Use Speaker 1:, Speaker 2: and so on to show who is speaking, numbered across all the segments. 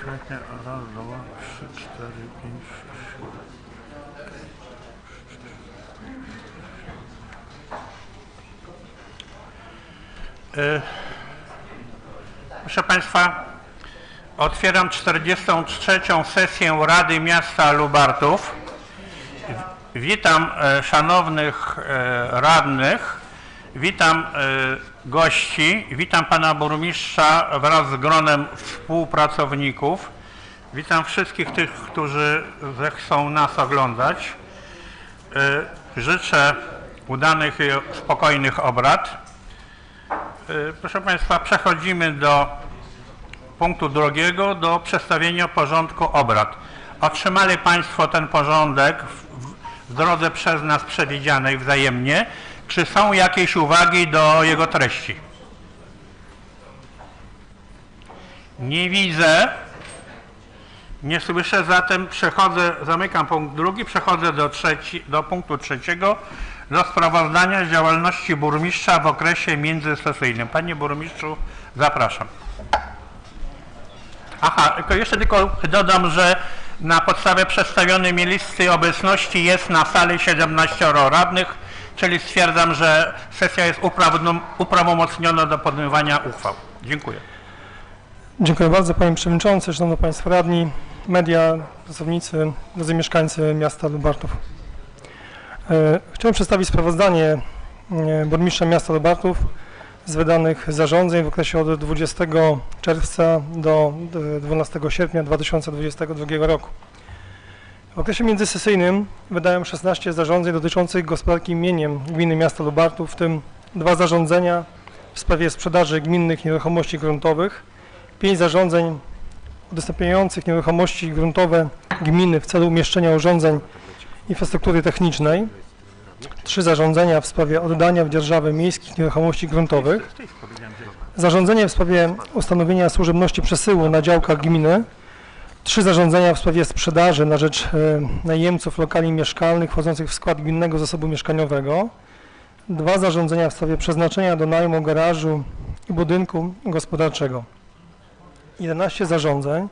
Speaker 1: Świetnie, raz, dwa, trzy, cztery, pięć, sześć. Proszę Państwa, otwieram 43. sesję Rady Miasta Lubartów. Witam szanownych radnych, witam gości, witam pana burmistrza wraz z gronem współpracowników. Witam wszystkich tych, którzy zechcą nas oglądać. Życzę udanych i spokojnych obrad. Proszę Państwa, przechodzimy do punktu drugiego, do przedstawienia porządku obrad. Otrzymali Państwo ten porządek w drodze przez nas przewidzianej wzajemnie. Czy są jakieś uwagi do jego treści? Nie widzę. Nie słyszę, zatem zamykam punkt drugi, przechodzę do punktu trzeciego, do sprawozdania z działalności burmistrza w okresie międzysesyjnym. Panie burmistrzu, zapraszam. Aha, jeszcze tylko dodam, że na podstawie przedstawionej mi listy obecności jest na sali 17 radnych, czyli stwierdzam, że sesja jest uprawomocniona do podejmowania uchwał. Dziękuję.
Speaker 2: Dziękuję bardzo Panie Przewodniczący, Szanowni Państwo Radni, media, pracownicy, drodzy mieszkańcy miasta Lubartów. Chciałem przedstawić sprawozdanie burmistrza miasta Lubartów z wydanych zarządzeń w okresie od 20 czerwca do 12 sierpnia 2022 roku. W okresie międzysesyjnym wydałem 16 zarządzeń dotyczących gospodarki mieniem gminy miasta Lubartów, w tym 2 zarządzenia w sprawie sprzedaży gminnych nieruchomości gruntowych, 5 zarządzeń udostępniających nieruchomości gruntowe gminy w celu umieszczenia urządzeń infrastruktury technicznej, 3 zarządzenia w sprawie oddania w dzierżawę miejskich nieruchomości gruntowych, zarządzenie w sprawie ustanowienia służebności przesyłu na działkach gminy, 3 zarządzenia w sprawie sprzedaży na rzecz najemców lokali mieszkalnych wchodzących w skład gminnego zasobu mieszkaniowego, 2 zarządzenia w sprawie przeznaczenia do najmu garażu i budynku gospodarczego, 11 zarządzeń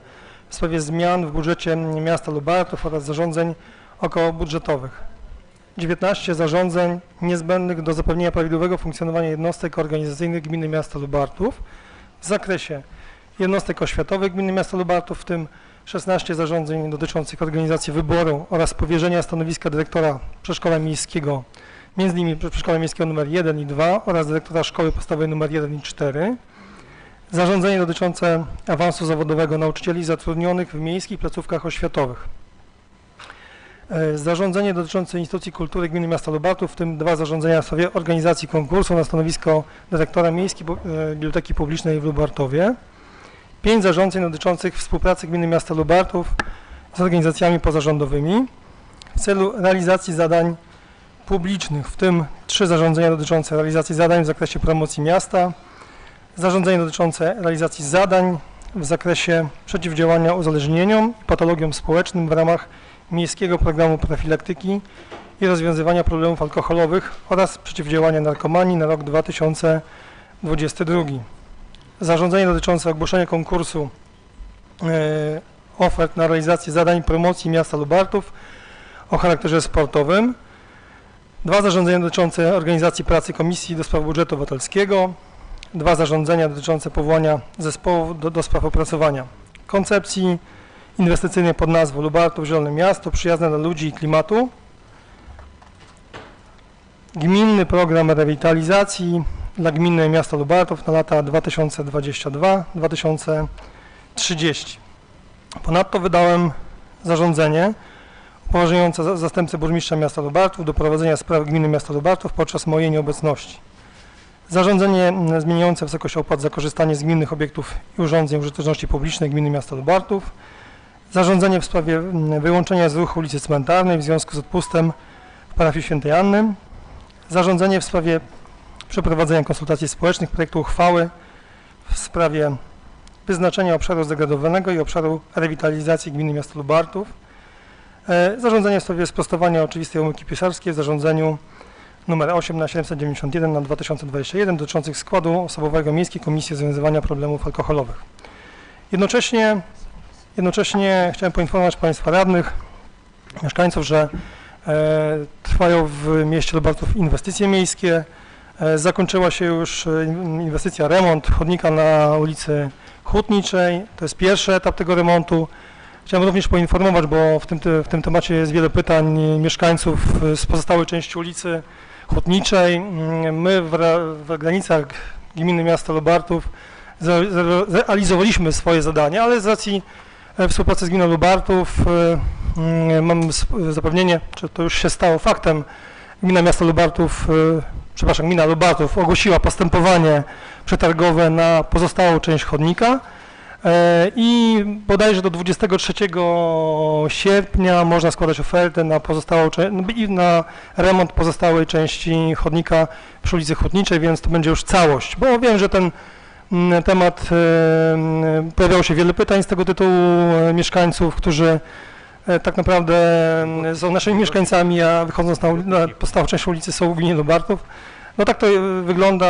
Speaker 2: w sprawie zmian w budżecie miasta Lubartów oraz zarządzeń okołobudżetowych, 19 zarządzeń niezbędnych do zapewnienia prawidłowego funkcjonowania jednostek organizacyjnych gminy miasta Lubartów w zakresie jednostek oświatowych gminy miasta Lubartów, w tym 16 zarządzeń dotyczących organizacji wyboru oraz powierzenia stanowiska dyrektora przedszkola miejskiego, między innymi przedszkola miejskiego nr 1 i 2 oraz dyrektora szkoły podstawowej nr 1 i 4, zarządzenie dotyczące awansu zawodowego nauczycieli zatrudnionych w miejskich placówkach oświatowych, zarządzenie dotyczące instytucji kultury gminy miasta Lubartów, w tym 2 zarządzenia w sprawie organizacji konkursu na stanowisko dyrektora Miejskiej Biblioteki Publicznej w Lubartowie, 5 zarządzeń dotyczących współpracy gminy miasta Lubartów z organizacjami pozarządowymi w celu realizacji zadań publicznych, w tym 3 zarządzenia dotyczące realizacji zadań w zakresie promocji miasta, zarządzenie dotyczące realizacji zadań w zakresie przeciwdziałania uzależnieniom i patologiom społecznym w ramach miejskiego programu profilaktyki i rozwiązywania problemów alkoholowych oraz przeciwdziałania narkomanii na rok 2022. Zarządzenie dotyczące ogłoszenia konkursu ofert na realizację zadań promocji miasta Lubartów o charakterze sportowym, 2 zarządzenia dotyczące organizacji pracy Komisji do Spraw Budżetu Obywatelskiego, 2 zarządzenia dotyczące powołania zespołu do spraw opracowania koncepcji inwestycyjnej pod nazwą Lubartów Zielone Miasto, przyjazne dla ludzi i klimatu, gminny program rewitalizacji dla gminy miasta Lubartów na lata 2022-2030. Ponadto wydałem zarządzenie upoważniające zastępcę burmistrza miasta Lubartów do prowadzenia spraw gminy miasta Lubartów podczas mojej nieobecności. Zarządzenie zmieniające wysokość opłat za korzystanie z gminnych obiektów i urządzeń użyteczności publicznej gminy miasta Lubartów. Zarządzenie w sprawie wyłączenia z ruchu ulicy Cmentarnej w związku z odpustem w parafii Świętej Anny. Zarządzenie w sprawie przeprowadzenia konsultacji społecznych, projektu uchwały w sprawie wyznaczenia obszaru zdegradowanego i obszaru rewitalizacji gminy miasta Lubartów. Zarządzenie w sprawie sprostowania oczywistej omyłki pisarskiej w zarządzeniu nr 8/791 na 2021 dotyczących składu osobowego Miejskiej Komisji Rozwiązywania Problemów Alkoholowych. Jednocześnie chciałem poinformować Państwa radnych, mieszkańców, że trwają w mieście Lubartów inwestycje miejskie. Zakończyła się już inwestycja, remont chodnika na ulicy Hutniczej. To jest pierwszy etap tego remontu. Chciałem również poinformować, bo w tym temacie jest wiele pytań mieszkańców z pozostałej części ulicy Hutniczej. My w granicach gminy miasta Lubartów zrealizowaliśmy swoje zadania, ale z racji współpracy z gminą Lubartów mam zapewnienie, że to już się stało faktem. Gmina Lubartów ogłosiła postępowanie przetargowe na pozostałą część chodnika i bodajże do 23 sierpnia można składać ofertę na na remont pozostałej części chodnika przy ulicy Hutniczej, więc to będzie już całość, bo wiem, że ten temat, pojawiało się wiele pytań z tego tytułu mieszkańców, którzy tak naprawdę są naszymi mieszkańcami, a wychodząc na pozostałą część ulicy są w gminie Lubartów. No tak to wygląda,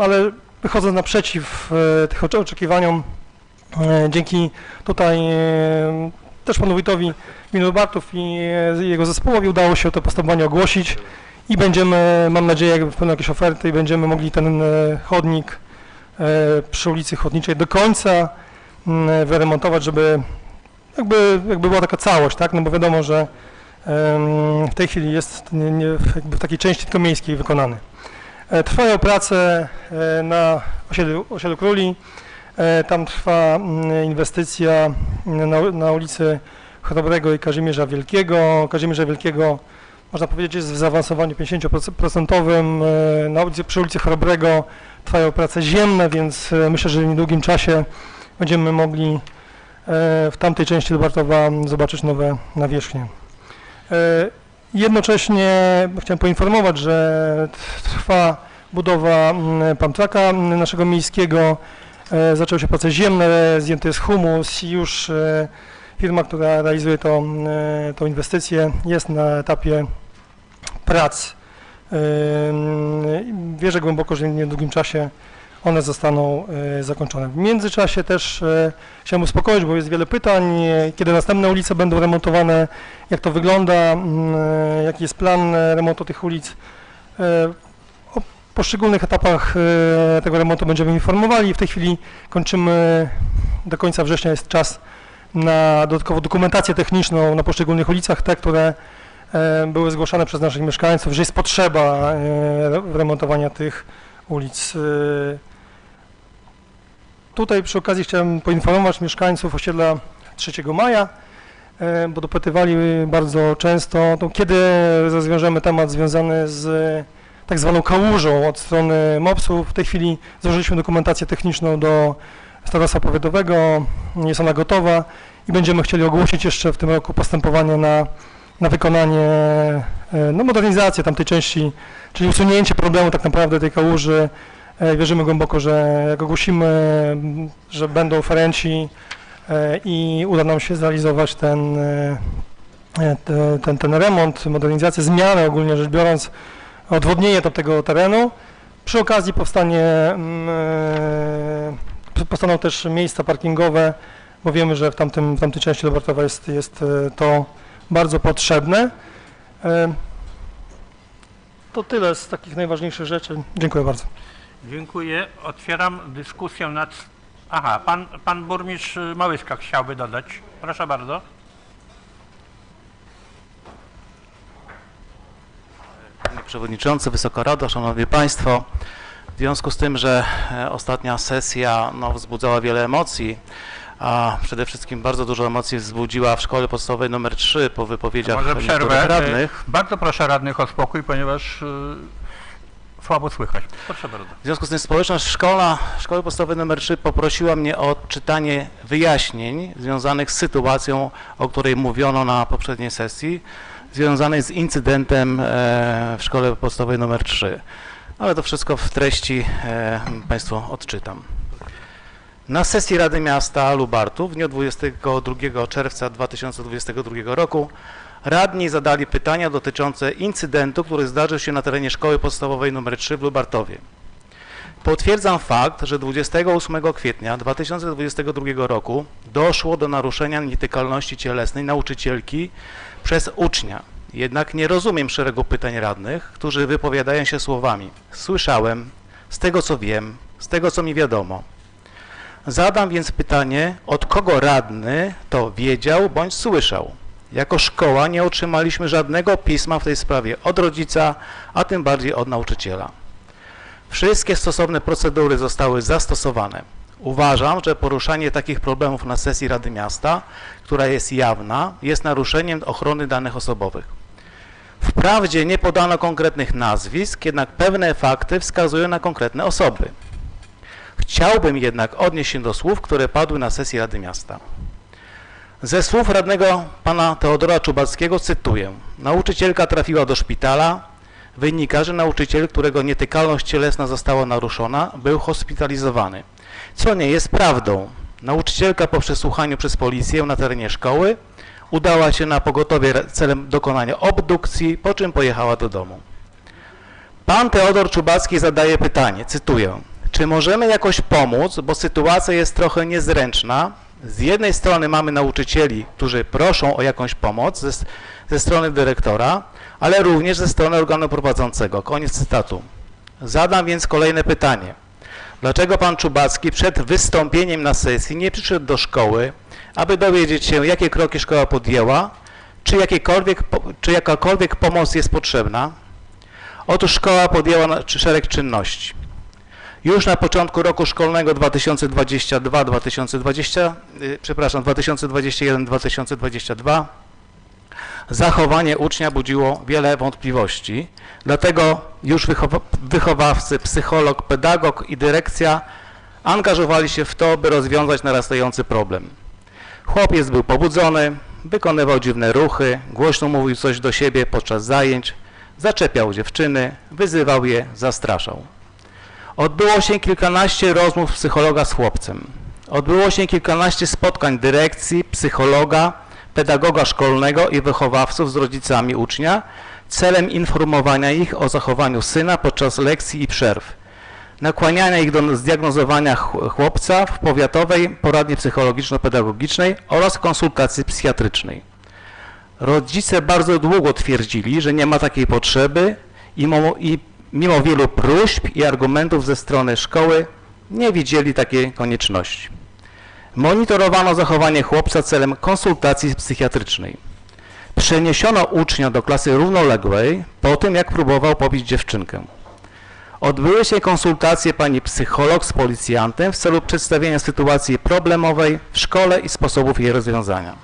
Speaker 2: ale wychodząc naprzeciw tych oczekiwaniom, dzięki tutaj też panu wójtowi gminy Lubartów i jego zespołowi udało się to postępowanie ogłosić i będziemy, mam nadzieję, wpłyną jakieś oferty i będziemy mogli ten chodnik przy ulicy Hutniczej do końca wyremontować, żeby jakby była taka całość, tak? No bo wiadomo, że w tej chwili jest jakby w takiej części tylko miejskiej wykonany. Trwają prace na osiedlu Króli. Tam trwa inwestycja na ulicy Chrobrego i Kazimierza Wielkiego. Kazimierza Wielkiego, można powiedzieć, jest w zaawansowaniu 50%. Przy ulicy Chrobrego trwają prace ziemne, więc myślę, że w niedługim czasie będziemy mogli w tamtej części Lubartowa zobaczyć nowe nawierzchnie. Jednocześnie chciałem poinformować, że trwa budowa pump-tracka naszego miejskiego. Zaczęły się prace ziemne, zdjęty jest humus i już firma, która realizuje tą inwestycję, jest na etapie prac. Wierzę głęboko, że w niedługim czasie one zostaną zakończone. W międzyczasie też chciałem uspokoić, bo jest wiele pytań, kiedy następne ulice będą remontowane, jak to wygląda, jaki jest plan remontu tych ulic. O poszczególnych etapach tego remontu będziemy informowali. W tej chwili kończymy, do końca września jest czas na dodatkową dokumentację techniczną na poszczególnych ulicach, te, które były zgłaszane przez naszych mieszkańców, że jest potrzeba remontowania tych ulic. Tutaj przy okazji chciałem poinformować mieszkańców osiedla 3 Maja, bo dopytywali bardzo często, kiedy rozwiążemy temat związany z tak zwaną kałużą od strony MOPS-u. W tej chwili złożyliśmy dokumentację techniczną do starostwa powiatowego, jest ona gotowa i będziemy chcieli ogłosić jeszcze w tym roku postępowanie na wykonanie, modernizację tamtej części, czyli usunięcie problemu tak naprawdę tej kałuży. Wierzymy głęboko, że jak ogłosimy, że będą oferenci i uda nam się zrealizować ten remont, modernizację, zmianę ogólnie rzecz biorąc, odwodnienie tego terenu. Przy okazji powstaną też miejsca parkingowe, bo wiemy, że w tamtej części Lubartowa jest to bardzo potrzebne. To tyle z takich najważniejszych rzeczy. Dziękuję bardzo.
Speaker 1: Dziękuję. Otwieram dyskusję nad... Aha, pan burmistrz Małyska chciałby dodać. Proszę bardzo.
Speaker 3: Panie Przewodniczący, Wysoka Rado, Szanowni Państwo, w związku z tym, że ostatnia sesja wzbudzała wiele emocji, a przede wszystkim bardzo dużo emocji wzbudziła w szkole podstawowej nr 3 po wypowiedziach niektórych radnych.
Speaker 1: Bardzo proszę radnych o spokój, ponieważ słabo słychać. Proszę bardzo.
Speaker 3: W związku z tym społeczność szkoły podstawowej nr 3 poprosiła mnie o odczytanie wyjaśnień związanych z sytuacją, o której mówiono na poprzedniej sesji, związanej z incydentem w szkole podstawowej nr 3. Ale to wszystko w treści Państwu odczytam. Na sesji Rady Miasta Lubartów w dniu 22 czerwca 2022 roku radni zadali pytania dotyczące incydentu, który zdarzył się na terenie Szkoły Podstawowej nr 3 w Lubartowie. Potwierdzam fakt, że 28 kwietnia 2022 roku doszło do naruszenia nietykalności cielesnej nauczycielki przez ucznia. Jednak nie rozumiem szeregu pytań radnych, którzy wypowiadają się słowami: słyszałem, z tego co wiem, z tego co mi wiadomo. Zadam więc pytanie, od kogo radny to wiedział bądź słyszał? Jako szkoła nie otrzymaliśmy żadnego pisma w tej sprawie od rodzica, a tym bardziej od nauczyciela. Wszystkie stosowne procedury zostały zastosowane. Uważam, że poruszanie takich problemów na sesji Rady Miasta, która jest jawna, jest naruszeniem ochrony danych osobowych. Wprawdzie nie podano konkretnych nazwisk, jednak pewne fakty wskazują na konkretne osoby. Chciałbym jednak odnieść się do słów, które padły na sesji Rady Miasta. Ze słów radnego pana Teodora Czubackiego cytuję: nauczycielka trafiła do szpitala, wynika, że nauczyciel, którego nietykalność cielesna została naruszona, był hospitalizowany, co nie jest prawdą. Nauczycielka po przesłuchaniu przez policję na terenie szkoły udała się na pogotowie celem dokonania obdukcji, po czym pojechała do domu. Pan Teodor Czubacki zadaje pytanie, cytuję: czy możemy jakoś pomóc, bo sytuacja jest trochę niezręczna. Z jednej strony mamy nauczycieli, którzy proszą o jakąś pomoc ze strony dyrektora, ale również ze strony organu prowadzącego. Koniec cytatu. Zadam więc kolejne pytanie. Dlaczego pan Czubacki przed wystąpieniem na sesji nie przyszedł do szkoły, aby dowiedzieć się, jakie kroki szkoła podjęła, czy jakakolwiek pomoc jest potrzebna? Otóż szkoła podjęła szereg czynności. Już na początku roku szkolnego 2021-2022 zachowanie ucznia budziło wiele wątpliwości, dlatego już wychowawcy, psycholog, pedagog i dyrekcja angażowali się w to, by rozwiązać narastający problem. Chłopiec był pobudzony, wykonywał dziwne ruchy, głośno mówił coś do siebie podczas zajęć, zaczepiał dziewczyny, wyzywał je, zastraszał. Odbyło się kilkanaście rozmów psychologa z chłopcem. Odbyło się kilkanaście spotkań dyrekcji, psychologa, pedagoga szkolnego i wychowawców z rodzicami ucznia celem informowania ich o zachowaniu syna podczas lekcji i przerw, nakłaniania ich do zdiagnozowania chłopca w powiatowej poradni psychologiczno-pedagogicznej oraz konsultacji psychiatrycznej. Rodzice bardzo długo twierdzili, że nie ma takiej potrzeby i mimo wielu próśb i argumentów ze strony szkoły nie widzieli takiej konieczności. Monitorowano zachowanie chłopca celem konsultacji psychiatrycznej. Przeniesiono ucznia do klasy równoległej po tym, jak próbował pobić dziewczynkę. Odbyły się konsultacje pani psycholog z policjantem w celu przedstawienia sytuacji problemowej w szkole i sposobów jej rozwiązania.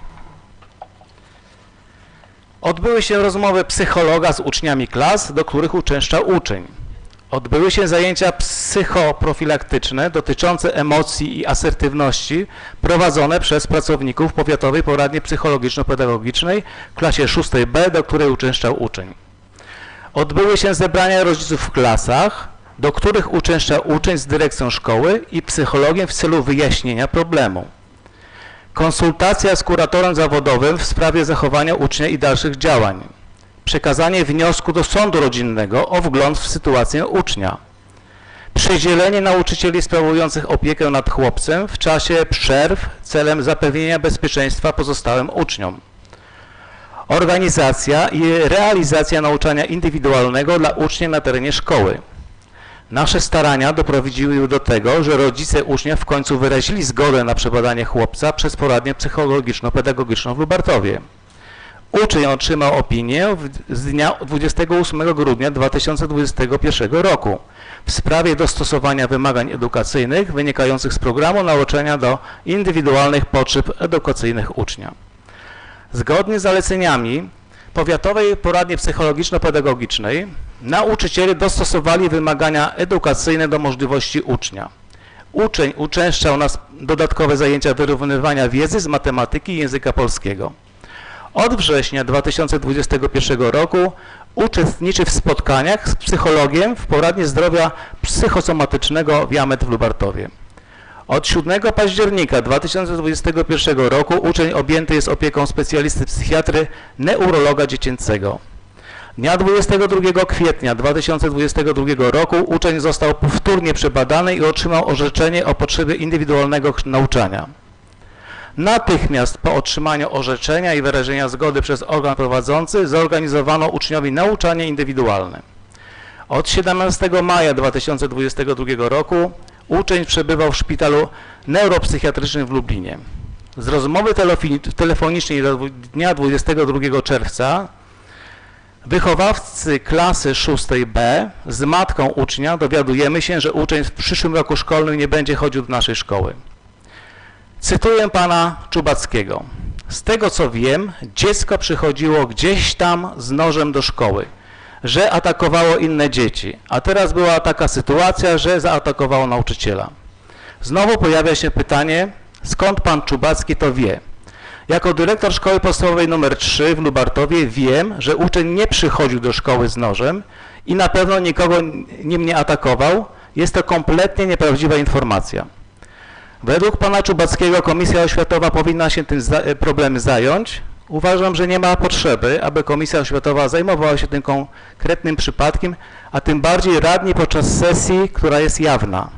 Speaker 3: Odbyły się rozmowy psychologa z uczniami klas, do których uczęszczał uczeń. Odbyły się zajęcia psychoprofilaktyczne dotyczące emocji i asertywności prowadzone przez pracowników powiatowej poradni psychologiczno-pedagogicznej w klasie 6B, do której uczęszczał uczeń. Odbyły się zebrania rodziców w klasach, do których uczęszczał uczeń z dyrekcją szkoły i psychologiem w celu wyjaśnienia problemu. Konsultacja z kuratorem zawodowym w sprawie zachowania ucznia i dalszych działań. Przekazanie wniosku do sądu rodzinnego o wgląd w sytuację ucznia. Przydzielenie nauczycieli sprawujących opiekę nad chłopcem w czasie przerw celem zapewnienia bezpieczeństwa pozostałym uczniom. Organizacja i realizacja nauczania indywidualnego dla ucznia na terenie szkoły. Nasze starania doprowadziły do tego, że rodzice ucznia w końcu wyrazili zgodę na przebadanie chłopca przez poradnię psychologiczno-pedagogiczną w Lubartowie. Uczeń otrzymał opinię z dnia 28 grudnia 2021 roku w sprawie dostosowania wymagań edukacyjnych wynikających z programu nauczania do indywidualnych potrzeb edukacyjnych ucznia. Zgodnie z zaleceniami powiatowej poradni psychologiczno-pedagogicznej nauczyciele dostosowali wymagania edukacyjne do możliwości ucznia. Uczeń uczęszczał na dodatkowe zajęcia wyrównywania wiedzy z matematyki i języka polskiego. Od września 2021 roku uczestniczy w spotkaniach z psychologiem w poradni zdrowia psychosomatycznego Wiamet w Lubartowie. Od 7 października 2021 roku uczeń objęty jest opieką specjalisty psychiatry neurologa dziecięcego. Dnia 22 kwietnia 2022 roku uczeń został powtórnie przebadany i otrzymał orzeczenie o potrzebie indywidualnego nauczania. Natychmiast po otrzymaniu orzeczenia i wyrażenia zgody przez organ prowadzący zorganizowano uczniowi nauczanie indywidualne. Od 17 maja 2022 roku uczeń przebywał w szpitalu neuropsychiatrycznym w Lublinie. Z rozmowy telefonicznej dnia 22 czerwca wychowawcy klasy 6B z matką ucznia dowiadujemy się, że uczeń w przyszłym roku szkolnym nie będzie chodził do naszej szkoły. Cytuję pana Czubackiego. Z tego co wiem, dziecko przychodziło gdzieś tam z nożem do szkoły, że atakowało inne dzieci, a teraz była taka sytuacja, że zaatakowało nauczyciela. Znowu pojawia się pytanie, skąd pan Czubacki to wie? Jako dyrektor szkoły podstawowej nr 3 w Lubartowie wiem, że uczeń nie przychodził do szkoły z nożem i na pewno nikogo nim nie atakował. Jest to kompletnie nieprawdziwa informacja. Według pana Czubackiego Komisja Oświatowa powinna się tym problemem zająć. Uważam, że nie ma potrzeby, aby Komisja Oświatowa zajmowała się tym konkretnym przypadkiem, a tym bardziej radni podczas sesji, która jest jawna.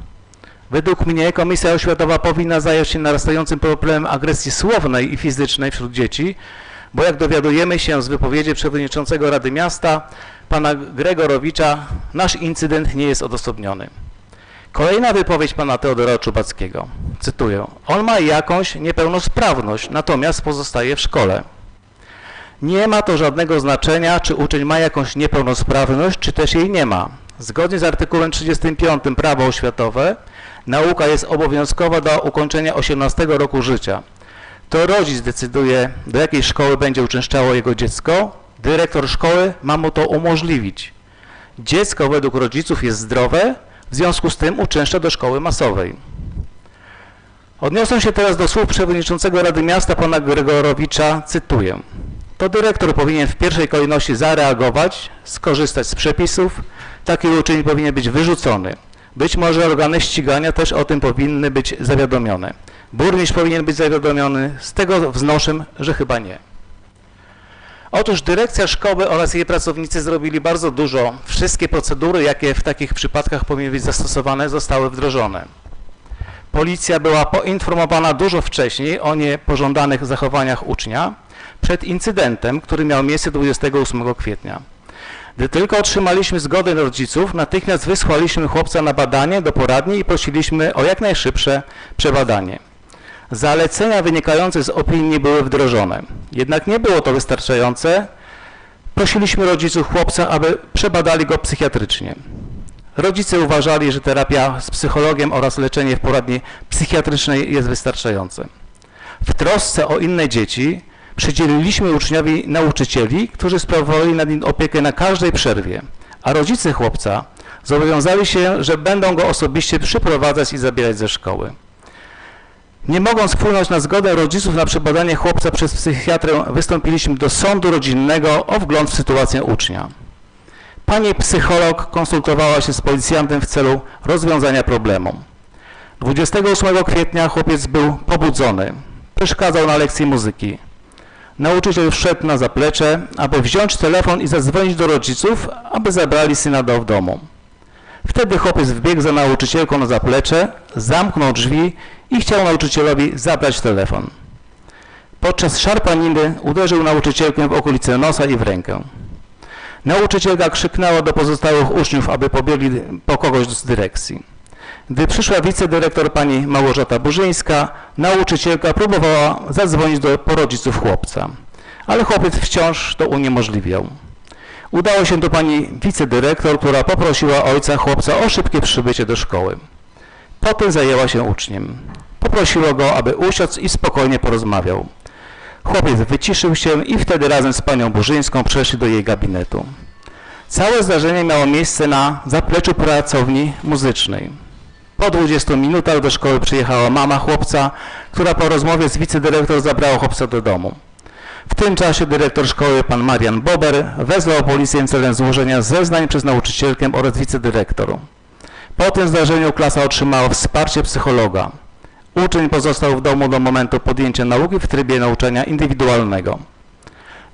Speaker 3: Według mnie Komisja Oświatowa powinna zająć się narastającym problemem agresji słownej i fizycznej wśród dzieci, bo jak dowiadujemy się z wypowiedzi przewodniczącego Rady Miasta, pana Gregorowicza, nasz incydent nie jest odosobniony. Kolejna wypowiedź pana Teodora Czubackiego. Cytuję. On ma jakąś niepełnosprawność, natomiast pozostaje w szkole. Nie ma to żadnego znaczenia, czy uczeń ma jakąś niepełnosprawność, czy też jej nie ma. Zgodnie z artykułem 35 Prawo oświatowe nauka jest obowiązkowa do ukończenia 18 roku życia. To rodzic decyduje, do jakiej szkoły będzie uczęszczało jego dziecko. Dyrektor szkoły ma mu to umożliwić. Dziecko według rodziców jest zdrowe, w związku z tym uczęszcza do szkoły masowej. Odniosę się teraz do słów przewodniczącego Rady Miasta pana Gregorowicza, cytuję. To dyrektor powinien w pierwszej kolejności zareagować, skorzystać z przepisów. Taki uczeń powinien być wyrzucony. Być może organy ścigania też o tym powinny być zawiadomione. Burmistrz powinien być zawiadomiony, z tego wznoszę, że chyba nie. Otóż dyrekcja szkoły oraz jej pracownicy zrobili bardzo dużo. Wszystkie procedury, jakie w takich przypadkach powinny być zastosowane, zostały wdrożone. Policja była poinformowana dużo wcześniej o niepożądanych zachowaniach ucznia przed incydentem, który miał miejsce 28 kwietnia. Gdy tylko otrzymaliśmy zgodę rodziców, natychmiast wysłaliśmy chłopca na badanie do poradni i prosiliśmy o jak najszybsze przebadanie. Zalecenia wynikające z opinii były wdrożone. Jednak nie było to wystarczające. Prosiliśmy rodziców chłopca, aby przebadali go psychiatrycznie. Rodzice uważali, że terapia z psychologiem oraz leczenie w poradni psychiatrycznej jest wystarczające. W trosce o inne dzieci przydzieliliśmy uczniowi nauczycieli, którzy sprawowali nad nim opiekę na każdej przerwie, a rodzice chłopca zobowiązali się, że będą go osobiście przyprowadzać i zabierać ze szkoły. Nie mogąc wpłynąć na zgodę rodziców na przebadanie chłopca przez psychiatrę, wystąpiliśmy do sądu rodzinnego o wgląd w sytuację ucznia. Pani psycholog konsultowała się z policjantem w celu rozwiązania problemu. 28 kwietnia chłopiec był pobudzony. Przeszkadzał na lekcji muzyki. Nauczyciel wszedł na zaplecze, aby wziąć telefon i zadzwonić do rodziców, aby zabrali syna do domu. Wtedy chłopiec wbiegł za nauczycielką na zaplecze, zamknął drzwi i chciał nauczycielowi zabrać telefon. Podczas szarpaniny uderzył nauczycielkę w okolice nosa i w rękę. Nauczycielka krzyknęła do pozostałych uczniów, aby pobiegli po kogoś z dyrekcji. Gdy przyszła wicedyrektor pani Małgorzata Burzyńska, nauczycielka próbowała zadzwonić po rodziców chłopca, ale chłopiec wciąż to uniemożliwiał. Udało się do pani wicedyrektor, która poprosiła ojca chłopca o szybkie przybycie do szkoły. Potem zajęła się uczniem. Poprosiła go, aby usiadł i spokojnie porozmawiał. Chłopiec wyciszył się i wtedy razem z panią Burzyńską przeszli do jej gabinetu. Całe zdarzenie miało miejsce na zapleczu pracowni muzycznej. Po 20 minutach do szkoły przyjechała mama chłopca, która po rozmowie z wicedyrektor zabrała chłopca do domu. W tym czasie dyrektor szkoły, pan Marian Bober, wezwał policję celem złożenia zeznań przez nauczycielkę oraz wicedyrektor. Po tym zdarzeniu klasa otrzymała wsparcie psychologa. Uczeń pozostał w domu do momentu podjęcia nauki w trybie nauczania indywidualnego.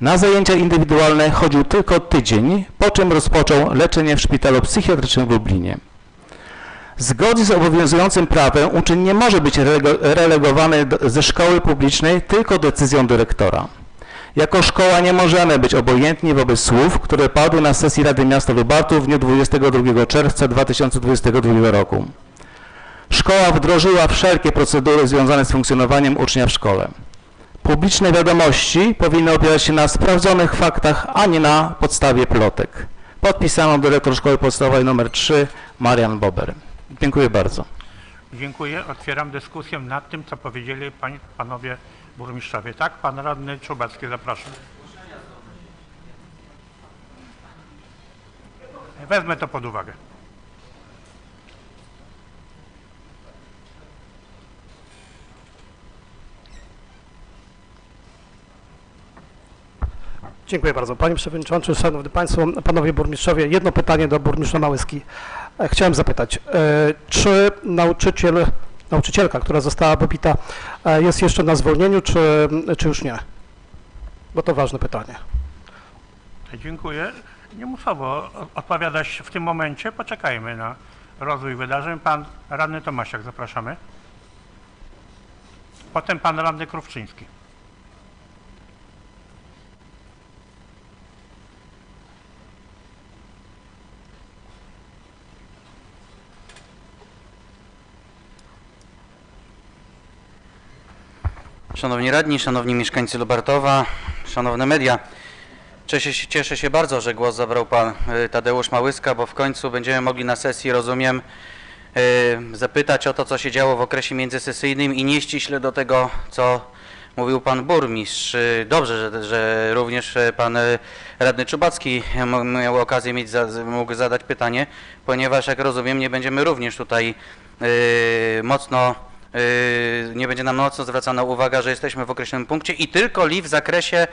Speaker 3: Na zajęcia indywidualne chodził tylko tydzień, po czym rozpoczął leczenie w szpitalu psychiatrycznym w Lublinie. Zgodnie z obowiązującym prawem uczeń nie może być relegowany ze szkoły publicznej tylko decyzją dyrektora. Jako szkoła nie możemy być obojętni wobec słów, które padły na sesji Rady Miasta Lubartów w dniu 22 czerwca 2022 roku. Szkoła wdrożyła wszelkie procedury związane z funkcjonowaniem ucznia w szkole. Publiczne wiadomości powinny opierać się na sprawdzonych faktach, a nie na podstawie plotek. Podpisano dyrektor Szkoły Podstawowej nr 3 Marian Bober. Dziękuję bardzo.
Speaker 1: Dziękuję. Otwieram dyskusję nad tym, co powiedzieli panowie burmistrzowie. Tak? Pan radny Czubacki, zapraszam. Wezmę to pod uwagę.
Speaker 4: Dziękuję bardzo. Panie Przewodniczący, Szanowni Państwo, Panowie Burmistrzowie, jedno pytanie do burmistrza Małyski. Chciałem zapytać, czy nauczycielka, która została pobita, jest jeszcze na zwolnieniu, czy już nie? Bo to ważne pytanie.
Speaker 1: Dziękuję. Nie musowo odpowiadać w tym momencie. Poczekajmy na rozwój wydarzeń. Pan radny Tomasiak, zapraszamy. Potem pan radny Krówczyński.
Speaker 5: Szanowni radni, szanowni mieszkańcy Lubartowa, szanowne media. Cieszę się bardzo, że głos zabrał pan Tadeusz Małyska, bo w końcu będziemy mogli na sesji, rozumiem, zapytać o to, co się działo w okresie międzysesyjnym i nieściśle do tego, co mówił pan burmistrz. Dobrze, że również pan radny Czubacki miał okazję mógł zadać pytanie, ponieważ jak rozumiem, nie będziemy również tutaj nie będzie nam mocno zwracana uwaga, że jesteśmy w określonym punkcie i tylko w zakresie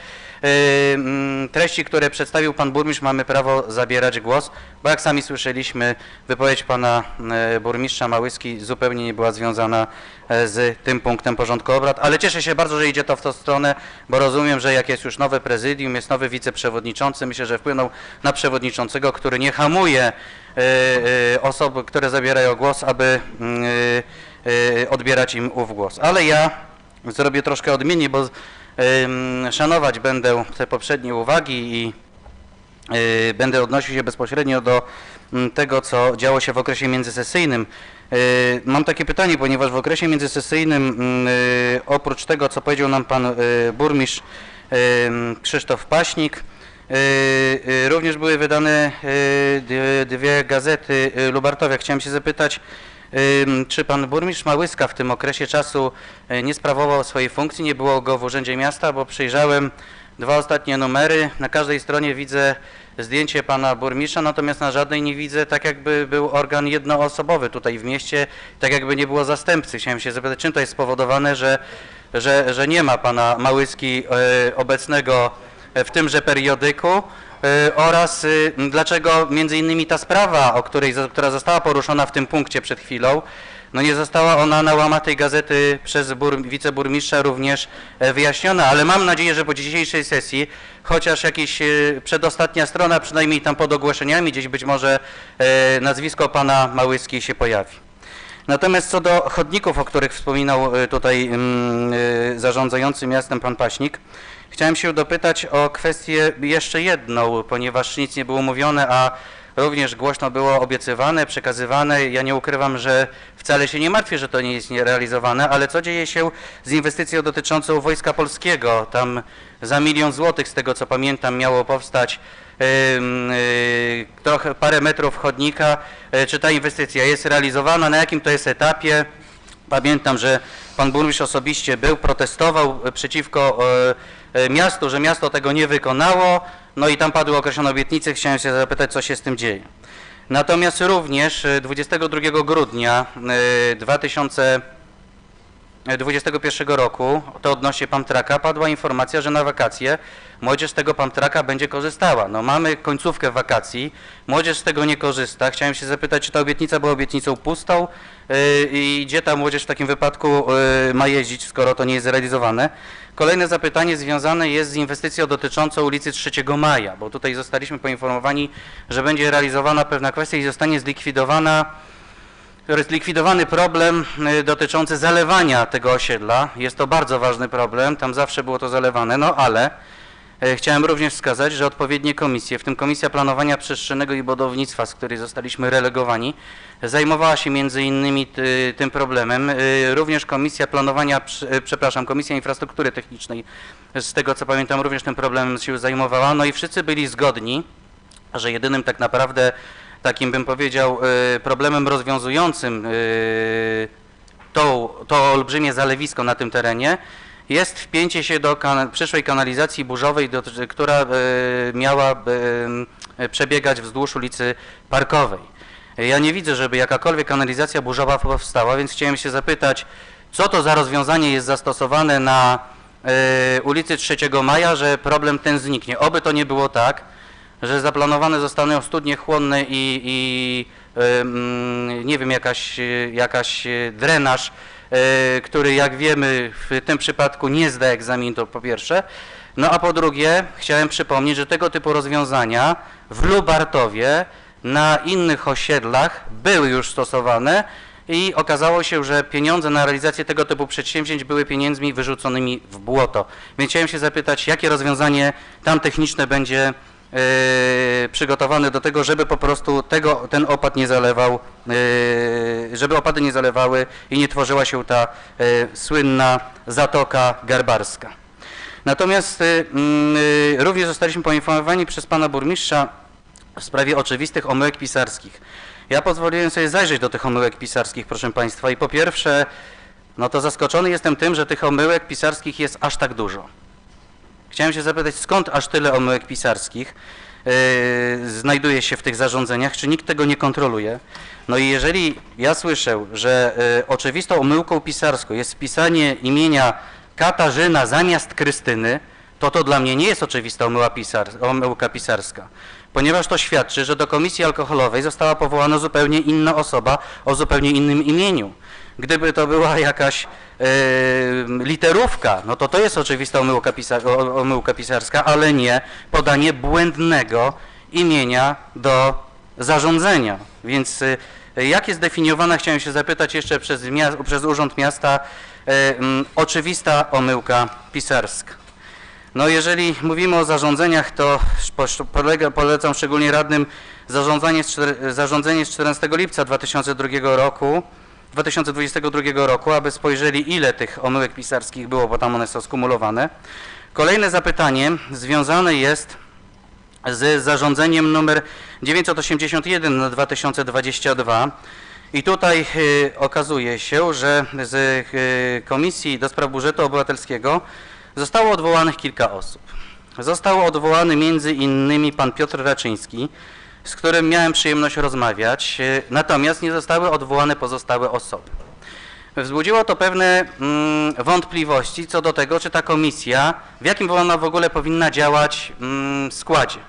Speaker 5: treści, które przedstawił pan burmistrz, mamy prawo zabierać głos, bo jak sami słyszeliśmy, wypowiedź pana burmistrza Małyski zupełnie nie była związana z tym punktem porządku obrad, ale cieszę się bardzo, że idzie to w tą stronę, bo rozumiem, że jak jest już nowe prezydium, jest nowy wiceprzewodniczący, myślę, że wpłynął na przewodniczącego, który nie hamuje osób, które zabierają głos, aby odbierać im ów głos. Ale ja zrobię troszkę odmiennie, bo szanować będę te poprzednie uwagi i będę odnosił się bezpośrednio do tego, co działo się w okresie międzysesyjnym. Mam takie pytanie, ponieważ w okresie międzysesyjnym oprócz tego, co powiedział nam pan burmistrz Krzysztof Paśnik, również były wydane dwie gazety Lubartowia. Chciałem się zapytać, czy pan burmistrz Małyska w tym okresie czasu nie sprawował swojej funkcji, nie było go w Urzędzie Miasta, bo przyjrzałem dwa ostatnie numery, na każdej stronie widzę zdjęcie pana burmistrza, natomiast na żadnej nie widzę, tak jakby był organ jednoosobowy tutaj w mieście, tak jakby nie było zastępcy. Chciałem się zapytać, czym to jest spowodowane, że nie ma pana Małyski obecnego w tymże periodyku oraz dlaczego między innymi ta sprawa, która została poruszona w tym punkcie przed chwilą, no nie została ona na łamach tej gazety przez wiceburmistrza również wyjaśniona, ale mam nadzieję, że po dzisiejszej sesji, chociaż jakaś przedostatnia strona, przynajmniej tam pod ogłoszeniami, gdzieś być może nazwisko pana Małyski się pojawi. Natomiast co do chodników, o których wspominał tutaj zarządzający miastem pan Paśnik, chciałem się dopytać o kwestię jeszcze jedną, ponieważ nic nie było mówione, a również głośno było obiecywane, przekazywane. Ja nie ukrywam, że wcale się nie martwię, że to nie jest nierealizowane, ale co dzieje się z inwestycją dotyczącą Wojska Polskiego? Tam za 1 000 000 złotych, z tego co pamiętam, miało powstać trochę parę metrów chodnika. Czy ta inwestycja jest realizowana? Na jakim to jest etapie? Pamiętam, że pan burmistrz osobiście protestował przeciwko miastu, że miasto tego nie wykonało, no i tam padły określone obietnice. Chciałem się zapytać, co się z tym dzieje. Natomiast również 22 grudnia 2022 2021 roku, to odnośnie Pamtraka, padła informacja, że na wakacje młodzież z tego Pamtraka będzie korzystała. No mamy końcówkę wakacji, młodzież z tego nie korzysta. Chciałem się zapytać, czy ta obietnica była obietnicą pustą i gdzie ta młodzież w takim wypadku ma jeździć, skoro to nie jest zrealizowane. Kolejne zapytanie związane jest z inwestycją dotyczącą ulicy 3 Maja, bo tutaj zostaliśmy poinformowani, że będzie realizowana pewna kwestia i zostanie zlikwidowany problem dotyczący zalewania tego osiedla. Jest to bardzo ważny problem, tam zawsze było to zalewane, no ale chciałem również wskazać, że odpowiednie komisje, w tym Komisja Planowania Przestrzennego i Budownictwa, z której zostaliśmy relegowani, zajmowała się między innymi tym problemem. Również Komisja Infrastruktury Technicznej, z tego co pamiętam, również tym problemem się zajmowała. No i wszyscy byli zgodni, że jedynym tak naprawdę takim, bym powiedział, problemem rozwiązującym to olbrzymie zalewisko na tym terenie jest wpięcie się do przyszłej kanalizacji burzowej, która miała przebiegać wzdłuż ulicy Parkowej. Ja nie widzę, żeby jakakolwiek kanalizacja burzowa powstała, więc chciałem się zapytać, co to za rozwiązanie jest zastosowane na ulicy 3 Maja, że problem ten zniknie. Oby to nie było tak, że zaplanowane zostaną studnie chłonne i nie wiem, jakaś drenaż, który jak wiemy w tym przypadku nie zda egzaminu, to po pierwsze. No a po drugie chciałem przypomnieć, że tego typu rozwiązania w Lubartowie na innych osiedlach były już stosowane i okazało się, że pieniądze na realizację tego typu przedsięwzięć były pieniędzmi wyrzuconymi w błoto. Więc chciałem się zapytać, jakie rozwiązanie tam techniczne będzie przygotowane do tego, żeby po prostu ten opad nie zalewał, żeby opady nie zalewały i nie tworzyła się ta słynna Zatoka Garbarska. Natomiast również zostaliśmy poinformowani przez pana burmistrza w sprawie oczywistych omyłek pisarskich. Ja pozwoliłem sobie zajrzeć do tych omyłek pisarskich, proszę państwa, i po pierwsze, no to zaskoczony jestem tym, że tych omyłek pisarskich jest aż tak dużo. Chciałem się zapytać, skąd aż tyle omyłek pisarskich znajduje się w tych zarządzeniach, czy nikt tego nie kontroluje? No i jeżeli ja słyszę, że oczywistą omyłką pisarską jest wpisanie imienia Katarzyna zamiast Krystyny, to dla mnie nie jest oczywista omyłka pisarska, ponieważ to świadczy, że do komisji alkoholowej została powołana zupełnie inna osoba o zupełnie innym imieniu. Gdyby to była jakaś literówka, no to jest oczywista omyłka pisarska, ale nie podanie błędnego imienia do zarządzenia. Więc jak jest definiowana, chciałem się zapytać jeszcze przez Urząd Miasta, oczywista omyłka pisarska. No jeżeli mówimy o zarządzeniach, to polecam szczególnie radnym zarządzenie z 14 lipca 2022 roku, aby spojrzeli, ile tych omyłek pisarskich było, bo tam one są skumulowane. Kolejne zapytanie związane jest z zarządzeniem numer 981 na 2022 i tutaj okazuje się, że z Komisji do Spraw Budżetu Obywatelskiego zostało odwołanych kilka osób. Został odwołany między innymi pan Piotr Raczyński, z którym miałem przyjemność rozmawiać, natomiast nie zostały odwołane pozostałe osoby. Wzbudziło to pewne wątpliwości co do tego, czy ta komisja, w jakim ona w ogóle powinna działać składzie.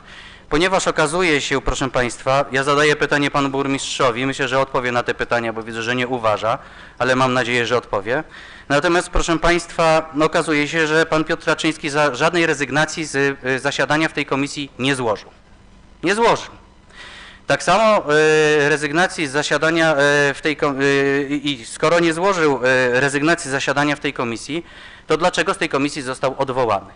Speaker 5: Ponieważ okazuje się, proszę państwa, ja zadaję pytanie panu burmistrzowi, myślę, że odpowie na te pytania, bo widzę, że nie uważa, ale mam nadzieję, że odpowie. Natomiast, proszę państwa, okazuje się, że pan Piotr Raczyński żadnej rezygnacji z zasiadania w tej komisji nie złożył. Nie złożył. Tak samo rezygnacji z zasiadania w tej i skoro nie złożył rezygnacji z zasiadania w tej komisji, to dlaczego z tej komisji został odwołany?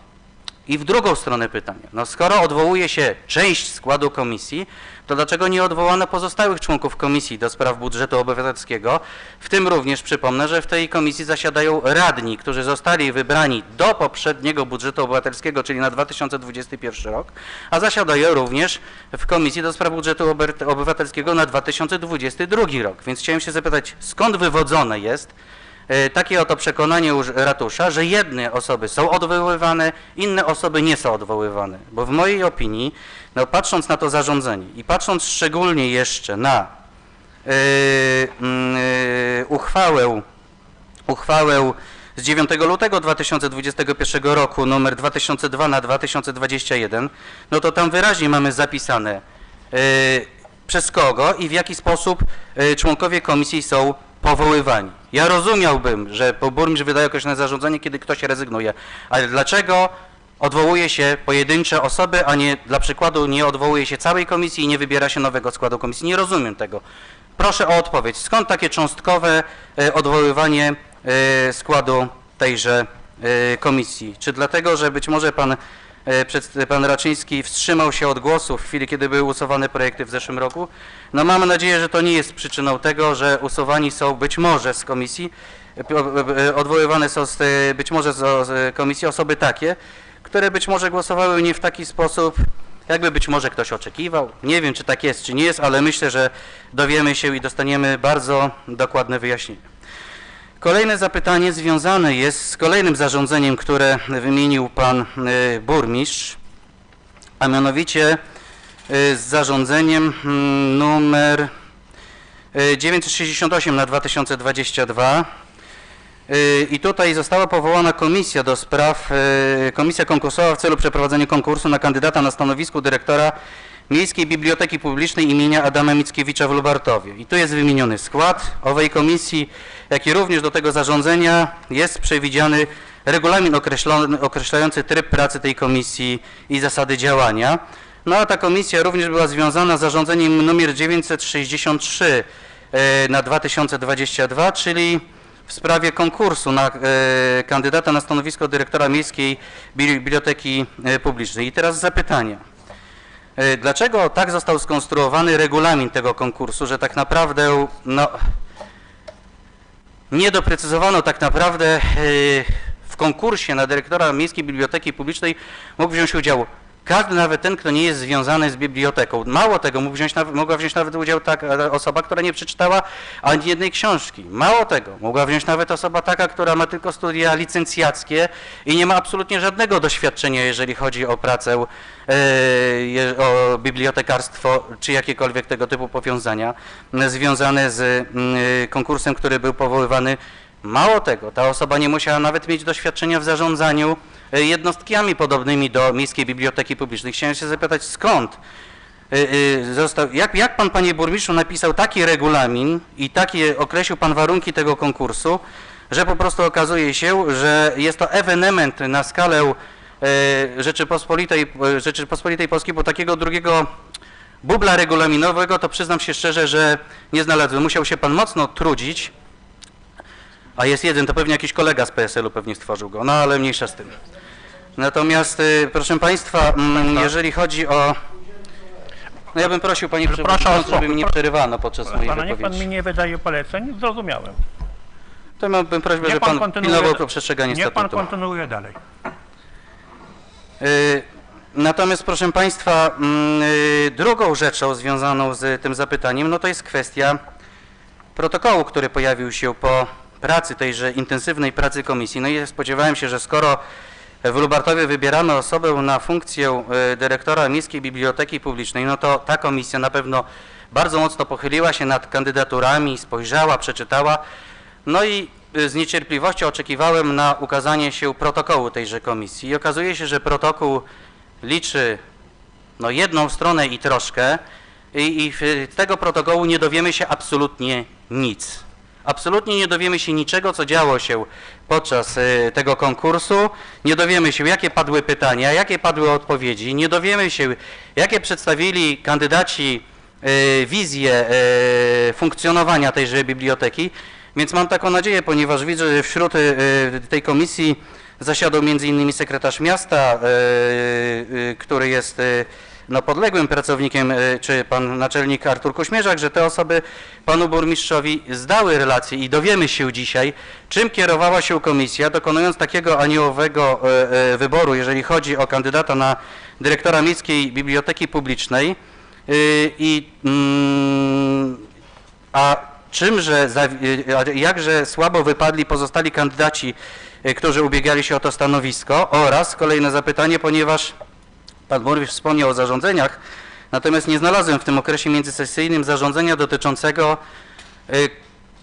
Speaker 5: I w drugą stronę pytania, no skoro odwołuje się część składu komisji, to dlaczego nie odwołano pozostałych członków Komisji do Spraw Budżetu Obywatelskiego? W tym również przypomnę, że w tej komisji zasiadają radni, którzy zostali wybrani do poprzedniego budżetu obywatelskiego, czyli na 2021 rok, a zasiadają również w Komisji do Spraw Budżetu Obywatelskiego na 2022 rok. Więc chciałem się zapytać, skąd wywodzone jest takie oto przekonanie ratusza, że jedne osoby są odwoływane, inne osoby nie są odwoływane. Bo w mojej opinii, no patrząc na to zarządzenie i patrząc szczególnie jeszcze na uchwałę uchwałę z 9 lutego 2021 roku nr 2002 na 2021, no to tam wyraźnie mamy zapisane przez kogo i w jaki sposób członkowie komisji są powoływani. Ja rozumiałbym, że burmistrz wydaje określone zarządzenie, kiedy ktoś rezygnuje, ale dlaczego odwołuje się pojedyncze osoby, a nie, dla przykładu, nie odwołuje się całej komisji i nie wybiera się nowego składu komisji? Nie rozumiem tego. Proszę o odpowiedź. Skąd takie cząstkowe odwoływanie składu tejże komisji? Czy dlatego, że być może pan Raczyński wstrzymał się od głosu w chwili, kiedy były usuwane projekty w zeszłym roku? No mam nadzieję, że to nie jest przyczyną tego, że usuwani są być może z komisji, odwoływane są być może z komisji osoby takie, które być może głosowały nie w taki sposób, jakby być może ktoś oczekiwał. Nie wiem, czy tak jest, czy nie jest, ale myślę, że dowiemy się i dostaniemy bardzo dokładne wyjaśnienie. Kolejne zapytanie związane jest z kolejnym zarządzeniem, które wymienił pan burmistrz, a mianowicie z zarządzeniem numer 968 na 2022. I tutaj została powołana komisja do spraw, komisja konkursowa w celu przeprowadzenia konkursu na kandydata na stanowisku dyrektora Miejskiej Biblioteki Publicznej imienia Adama Mickiewicza w Lubartowie. I tu jest wymieniony skład owej komisji, jak i również do tego zarządzenia jest przewidziany regulamin określający tryb pracy tej komisji i zasady działania. No a ta komisja również była związana z zarządzeniem nr 963 na 2022, czyli w sprawie konkursu na kandydata na stanowisko dyrektora Miejskiej Biblioteki Publicznej. I teraz zapytania. Dlaczego tak został skonstruowany regulamin tego konkursu, że tak naprawdę no, nie doprecyzowano tak naprawdę w konkursie na dyrektora Miejskiej Biblioteki Publicznej mógł wziąć udział każdy, nawet ten, kto nie jest związany z biblioteką. Mało tego, mogła wziąć nawet udział taka osoba, która nie przeczytała ani jednej książki. Mało tego, mogła wziąć nawet osoba taka, która ma tylko studia licencjackie i nie ma absolutnie żadnego doświadczenia, jeżeli chodzi o pracę, o bibliotekarstwo, czy jakiekolwiek tego typu powiązania związane z konkursem, który był powoływany. Mało tego, ta osoba nie musiała nawet mieć doświadczenia w zarządzaniu jednostkami podobnymi do Miejskiej Biblioteki Publicznej. Chciałem się zapytać, skąd jak pan, panie burmistrzu, napisał taki regulamin i określił pan warunki tego konkursu, że po prostu okazuje się, że jest to ewenement na skalę Rzeczypospolitej Polskiej, bo takiego drugiego bubla regulaminowego, to przyznam się szczerze, że nie znalazłem. Musiał się pan mocno trudzić, a jest jeden, to pewnie jakiś kolega z PSL-u pewnie stworzył go, no ale mniejsza z tym. Natomiast, proszę państwa, jeżeli chodzi o... No ja bym prosił, panie przewodniczący, żeby mi nie przerywano podczas mojej wypowiedzi.
Speaker 1: Niech pan mi nie wydaje poleceń, zrozumiałem.
Speaker 5: To bym prośbę, żeby pan pilnował to przestrzeganie statutu.
Speaker 1: Niech pan kontynuuje dalej.
Speaker 5: Natomiast, proszę państwa, drugą rzeczą związaną z tym zapytaniem, no to jest kwestia protokołu, który pojawił się po pracy, tejże intensywnej pracy komisji. No i spodziewałem się, że skoro w Lubartowie wybierano osobę na funkcję dyrektora Miejskiej Biblioteki Publicznej, no to ta komisja na pewno bardzo mocno pochyliła się nad kandydaturami, spojrzała, przeczytała. No i z niecierpliwością oczekiwałem na ukazanie się protokołu tejże komisji. I okazuje się, że protokół liczy no, jedną stronę i troszkę i z tego protokołu nie dowiemy się absolutnie nic. Absolutnie nie dowiemy się niczego, co działo się podczas tego konkursu, nie dowiemy się, jakie padły pytania, jakie padły odpowiedzi, nie dowiemy się, jakie przedstawili kandydaci wizję funkcjonowania tejże biblioteki, więc mam taką nadzieję, ponieważ widzę, że wśród tej komisji zasiadał m.in. sekretarz miasta, który jest no, podległym pracownikiem, czy pan naczelnik Artur Kośmierzak, że te osoby panu burmistrzowi zdały relacje i dowiemy się dzisiaj, czym kierowała się komisja, dokonując takiego aniołowego wyboru, jeżeli chodzi o kandydata na dyrektora Miejskiej Biblioteki Publicznej, jakże słabo wypadli pozostali kandydaci, którzy ubiegali się o to stanowisko. Oraz kolejne zapytanie, ponieważ pan burmistrz wspomniał o zarządzeniach, natomiast nie znalazłem w tym okresie międzysesyjnym zarządzenia dotyczącego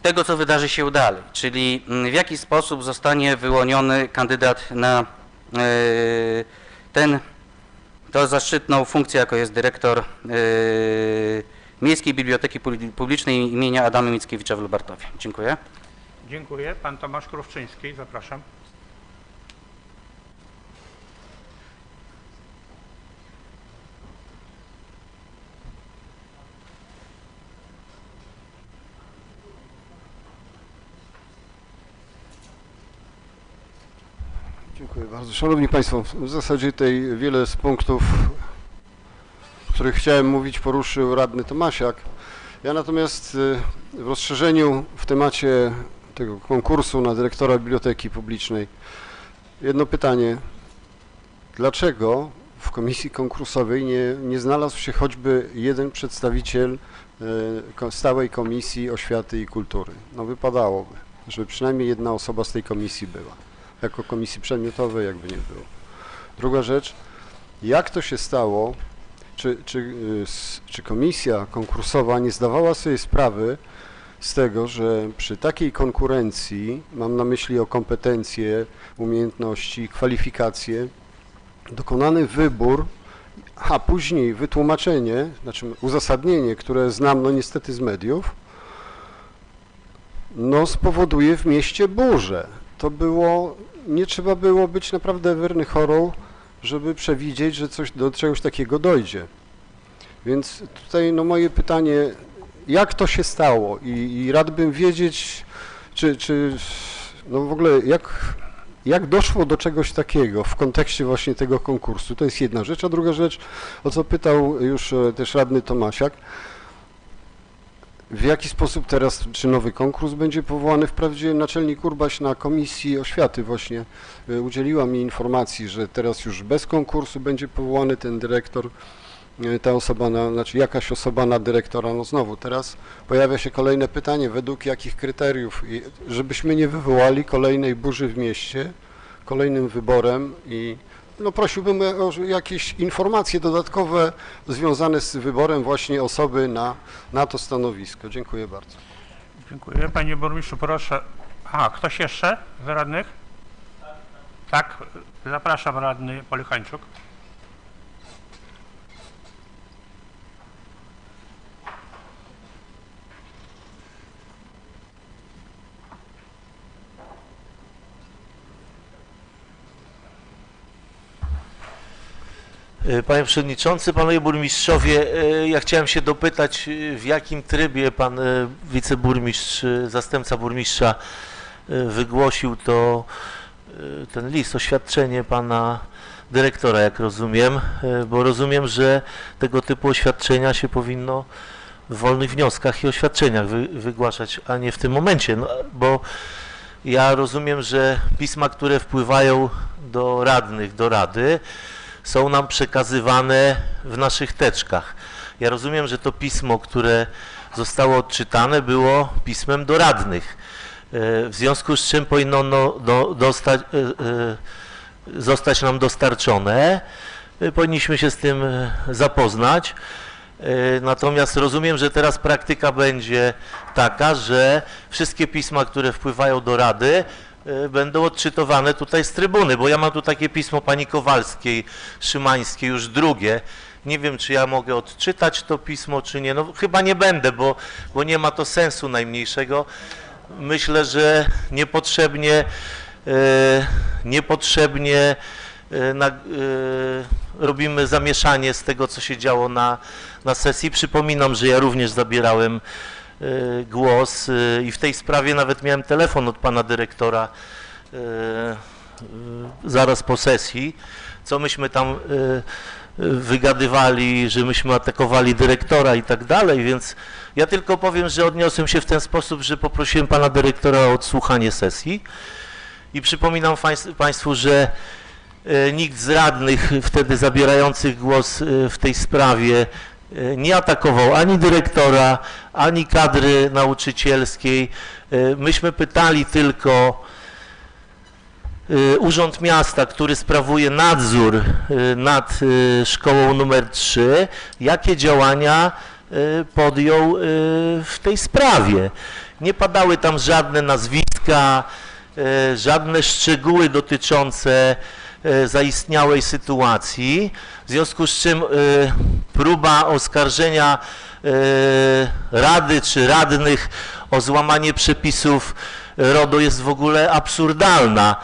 Speaker 5: tego, co wydarzy się dalej, czyli w jaki sposób zostanie wyłoniony kandydat na tę zaszczytną funkcję, jaką jest dyrektor Miejskiej Biblioteki Publicznej imienia Adama Mickiewicza w Lubartowie. Dziękuję.
Speaker 1: Dziękuję. Pan Tomasz Krówczyński, zapraszam.
Speaker 6: Dziękuję bardzo. Szanowni Państwo, w zasadzie tutaj wiele z punktów, o których chciałem mówić, poruszył radny Tomasiak. Ja natomiast w rozszerzeniu w temacie tego konkursu na dyrektora Biblioteki Publicznej jedno pytanie. Dlaczego w komisji konkursowej nie znalazł się choćby jeden przedstawiciel stałej Komisji Oświaty i Kultury? No wypadałoby, żeby przynajmniej jedna osoba z tej komisji była. Jako komisji przedmiotowej jakby nie było. Druga rzecz, jak to się stało, czy komisja konkursowa nie zdawała sobie sprawy z tego, że przy takiej konkurencji, mam na myśli o kompetencje, umiejętności, kwalifikacje, dokonany wybór, a później wytłumaczenie, znaczy uzasadnienie, które znam no niestety z mediów, no spowoduje w mieście burzę. To było, nie trzeba było być naprawdę wiernychorą, żeby przewidzieć, że do czegoś takiego dojdzie. Więc tutaj no moje pytanie, jak to się stało i rad bym wiedzieć, czy no w ogóle jak doszło do czegoś takiego w kontekście właśnie tego konkursu. To jest jedna rzecz, a druga rzecz, o co pytał już też radny Tomasiak, w jaki sposób teraz, czy nowy konkurs będzie powołany? Wprawdzie naczelnik Urbaś na Komisji Oświaty właśnie udzieliła mi informacji, że teraz już bez konkursu będzie powołany ten dyrektor, ta osoba, znaczy jakaś osoba na dyrektora. No znowu, teraz pojawia się kolejne pytanie, według jakich kryteriów, żebyśmy nie wywołali kolejnej burzy w mieście, kolejnym wyborem i no prosiłbym o jakieś informacje dodatkowe związane z wyborem właśnie osoby na to stanowisko. Dziękuję bardzo.
Speaker 1: Dziękuję. Panie burmistrzu, proszę. A, ktoś jeszcze z radnych? Tak, zapraszam radny Polichańczuk.
Speaker 7: Panie Przewodniczący, Panowie Burmistrzowie, ja chciałem się dopytać, w jakim trybie Pan wiceburmistrz, zastępca burmistrza wygłosił ten list, oświadczenie Pana dyrektora, jak rozumiem, bo rozumiem, że tego typu oświadczenia się powinno w wolnych wnioskach i oświadczeniach wygłaszać, a nie w tym momencie, no, bo ja rozumiem, że pisma, które wpływają do radnych, do rady, są nam przekazywane w naszych teczkach. Ja rozumiem, że to pismo, które zostało odczytane, było pismem do radnych, w związku z czym powinno ono zostać nam dostarczone. Powinniśmy się z tym zapoznać. Natomiast rozumiem, że teraz praktyka będzie taka, że wszystkie pisma, które wpływają do rady, będą odczytowane tutaj z trybuny, bo ja mam tu takie pismo pani Kowalskiej, Szymańskiej, już drugie. Nie wiem, czy ja mogę odczytać to pismo, czy nie. No chyba nie będę, bo nie ma to sensu najmniejszego. Myślę, że niepotrzebnie robimy zamieszanie z tego, co się działo na sesji. Przypominam, że ja również zabierałem głos i w tej sprawie nawet miałem telefon od pana dyrektora zaraz po sesji, co myśmy tam wygadywali, że myśmy atakowali dyrektora i tak dalej, więc ja tylko powiem, że odniosłem się w ten sposób, że poprosiłem pana dyrektora o odsłuchanie sesji i przypominam państwu, że nikt z radnych wtedy zabierających głos w tej sprawie nie atakował ani dyrektora, ani kadry nauczycielskiej. Myśmy pytali tylko Urząd Miasta, który sprawuje nadzór nad szkołą numer 3, jakie działania podjął w tej sprawie. Nie padały tam żadne nazwiska, żadne szczegóły dotyczące zaistniałej sytuacji, w związku z czym próba oskarżenia Rady czy radnych o złamanie przepisów RODO jest w ogóle absurdalna,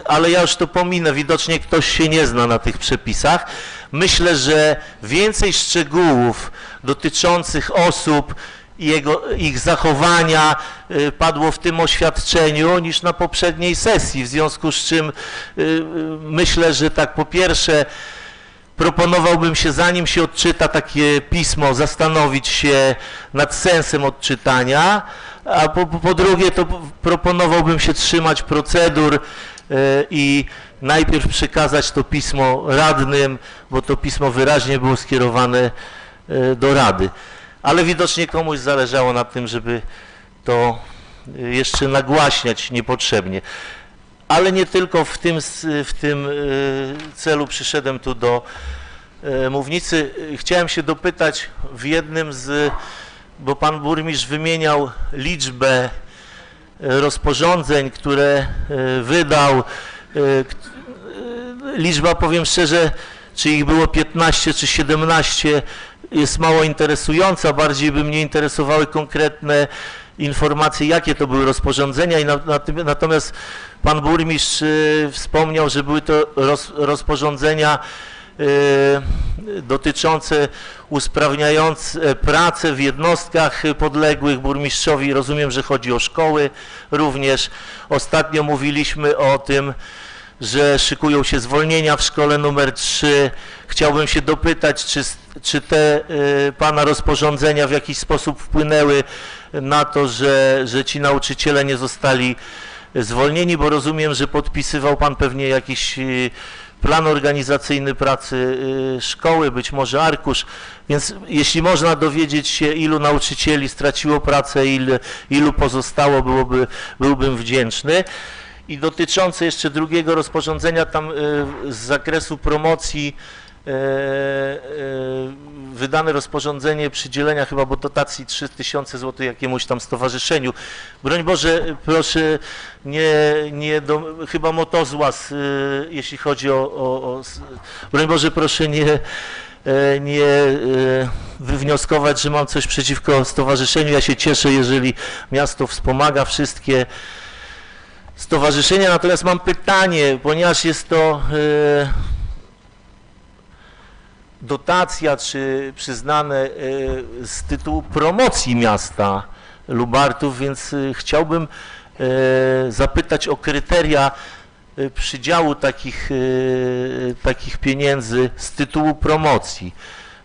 Speaker 7: ale ja już to pominę, widocznie ktoś się nie zna na tych przepisach. Myślę, że więcej szczegółów dotyczących osób i ich zachowania padło w tym oświadczeniu niż na poprzedniej sesji, w związku z czym myślę, że tak po pierwsze proponowałbym się, zanim się odczyta takie pismo, zastanowić się nad sensem odczytania, a po drugie to proponowałbym się trzymać procedur i najpierw przekazać to pismo radnym, bo to pismo wyraźnie było skierowane do Rady. Ale widocznie komuś zależało na tym, żeby to jeszcze nagłaśniać niepotrzebnie. Ale nie tylko w tym celu przyszedłem tu do mównicy. Chciałem się dopytać w jednym bo pan burmistrz wymieniał liczbę rozporządzeń, które wydał. Liczba, powiem szczerze, czy ich było 15 czy 17, jest mało interesująca. Bardziej by mnie interesowały konkretne informacje, jakie to były rozporządzenia. Natomiast pan burmistrz wspomniał, że były to rozporządzenia dotyczące usprawniające pracę w jednostkach podległych burmistrzowi. Rozumiem, że chodzi o szkoły również. Ostatnio mówiliśmy o tym, że szykują się zwolnienia w szkole numer 3. Chciałbym się dopytać, czy te pana rozporządzenia w jakiś sposób wpłynęły na to, że ci nauczyciele nie zostali zwolnieni, bo rozumiem, że podpisywał pan pewnie jakiś plan organizacyjny pracy szkoły, być może arkusz, więc jeśli można dowiedzieć się, ilu nauczycieli straciło pracę, ilu pozostało, byłbym wdzięczny. I dotyczące jeszcze drugiego rozporządzenia, tam z zakresu promocji wydane rozporządzenie przydzielenia chyba bo dotacji 3000 zł jakiemuś tam stowarzyszeniu. Broń Boże, proszę chyba Motozłas, jeśli chodzi broń Boże, proszę nie wywnioskować, że mam coś przeciwko stowarzyszeniu. Ja się cieszę, jeżeli miasto wspomaga wszystkie stowarzyszenia, natomiast mam pytanie, ponieważ jest to dotacja czy przyznane z tytułu promocji miasta Lubartów, więc chciałbym zapytać o kryteria przydziału takich pieniędzy z tytułu promocji,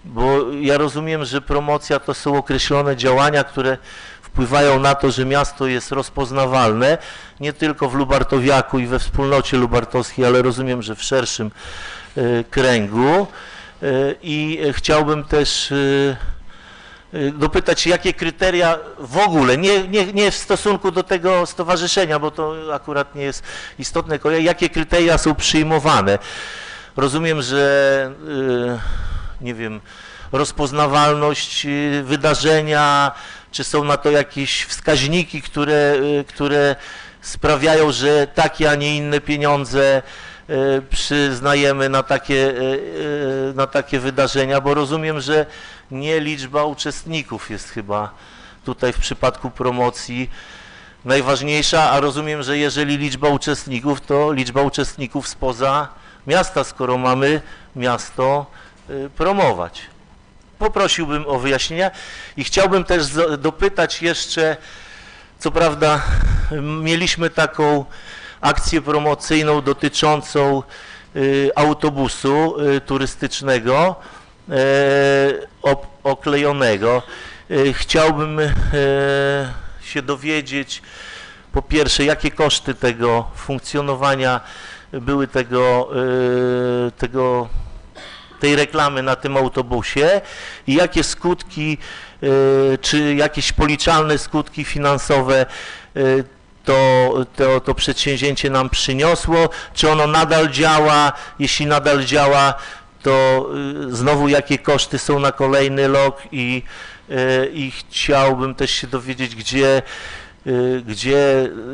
Speaker 7: bo ja rozumiem, że promocja to są określone działania, które wpływają na to, że miasto jest rozpoznawalne, nie tylko w Lubartowiaku i we wspólnocie lubartowskiej, ale rozumiem, że w szerszym kręgu. I chciałbym też dopytać, jakie kryteria w ogóle, nie w stosunku do tego stowarzyszenia, bo to akurat nie jest istotne, tylko jakie kryteria są przyjmowane. Rozumiem, że nie wiem, rozpoznawalność wydarzenia, czy są na to jakieś wskaźniki, które sprawiają, że takie, a nie inne pieniądze przyznajemy na takie wydarzenia, bo rozumiem, że nie liczba uczestników jest chyba tutaj w przypadku promocji najważniejsza, a rozumiem, że jeżeli liczba uczestników, to liczba uczestników spoza miasta, skoro mamy miasto promować. Poprosiłbym o wyjaśnienia i chciałbym też dopytać jeszcze, co prawda mieliśmy taką akcję promocyjną dotyczącą autobusu turystycznego oklejonego. Chciałbym się dowiedzieć, po pierwsze, jakie koszty tego funkcjonowania były tej reklamy na tym autobusie i jakie skutki, czy jakieś policzalne skutki finansowe to przedsięwzięcie nam przyniosło, czy ono nadal działa, jeśli nadal działa, to znowu jakie koszty są na kolejny rok i chciałbym też się dowiedzieć, gdzie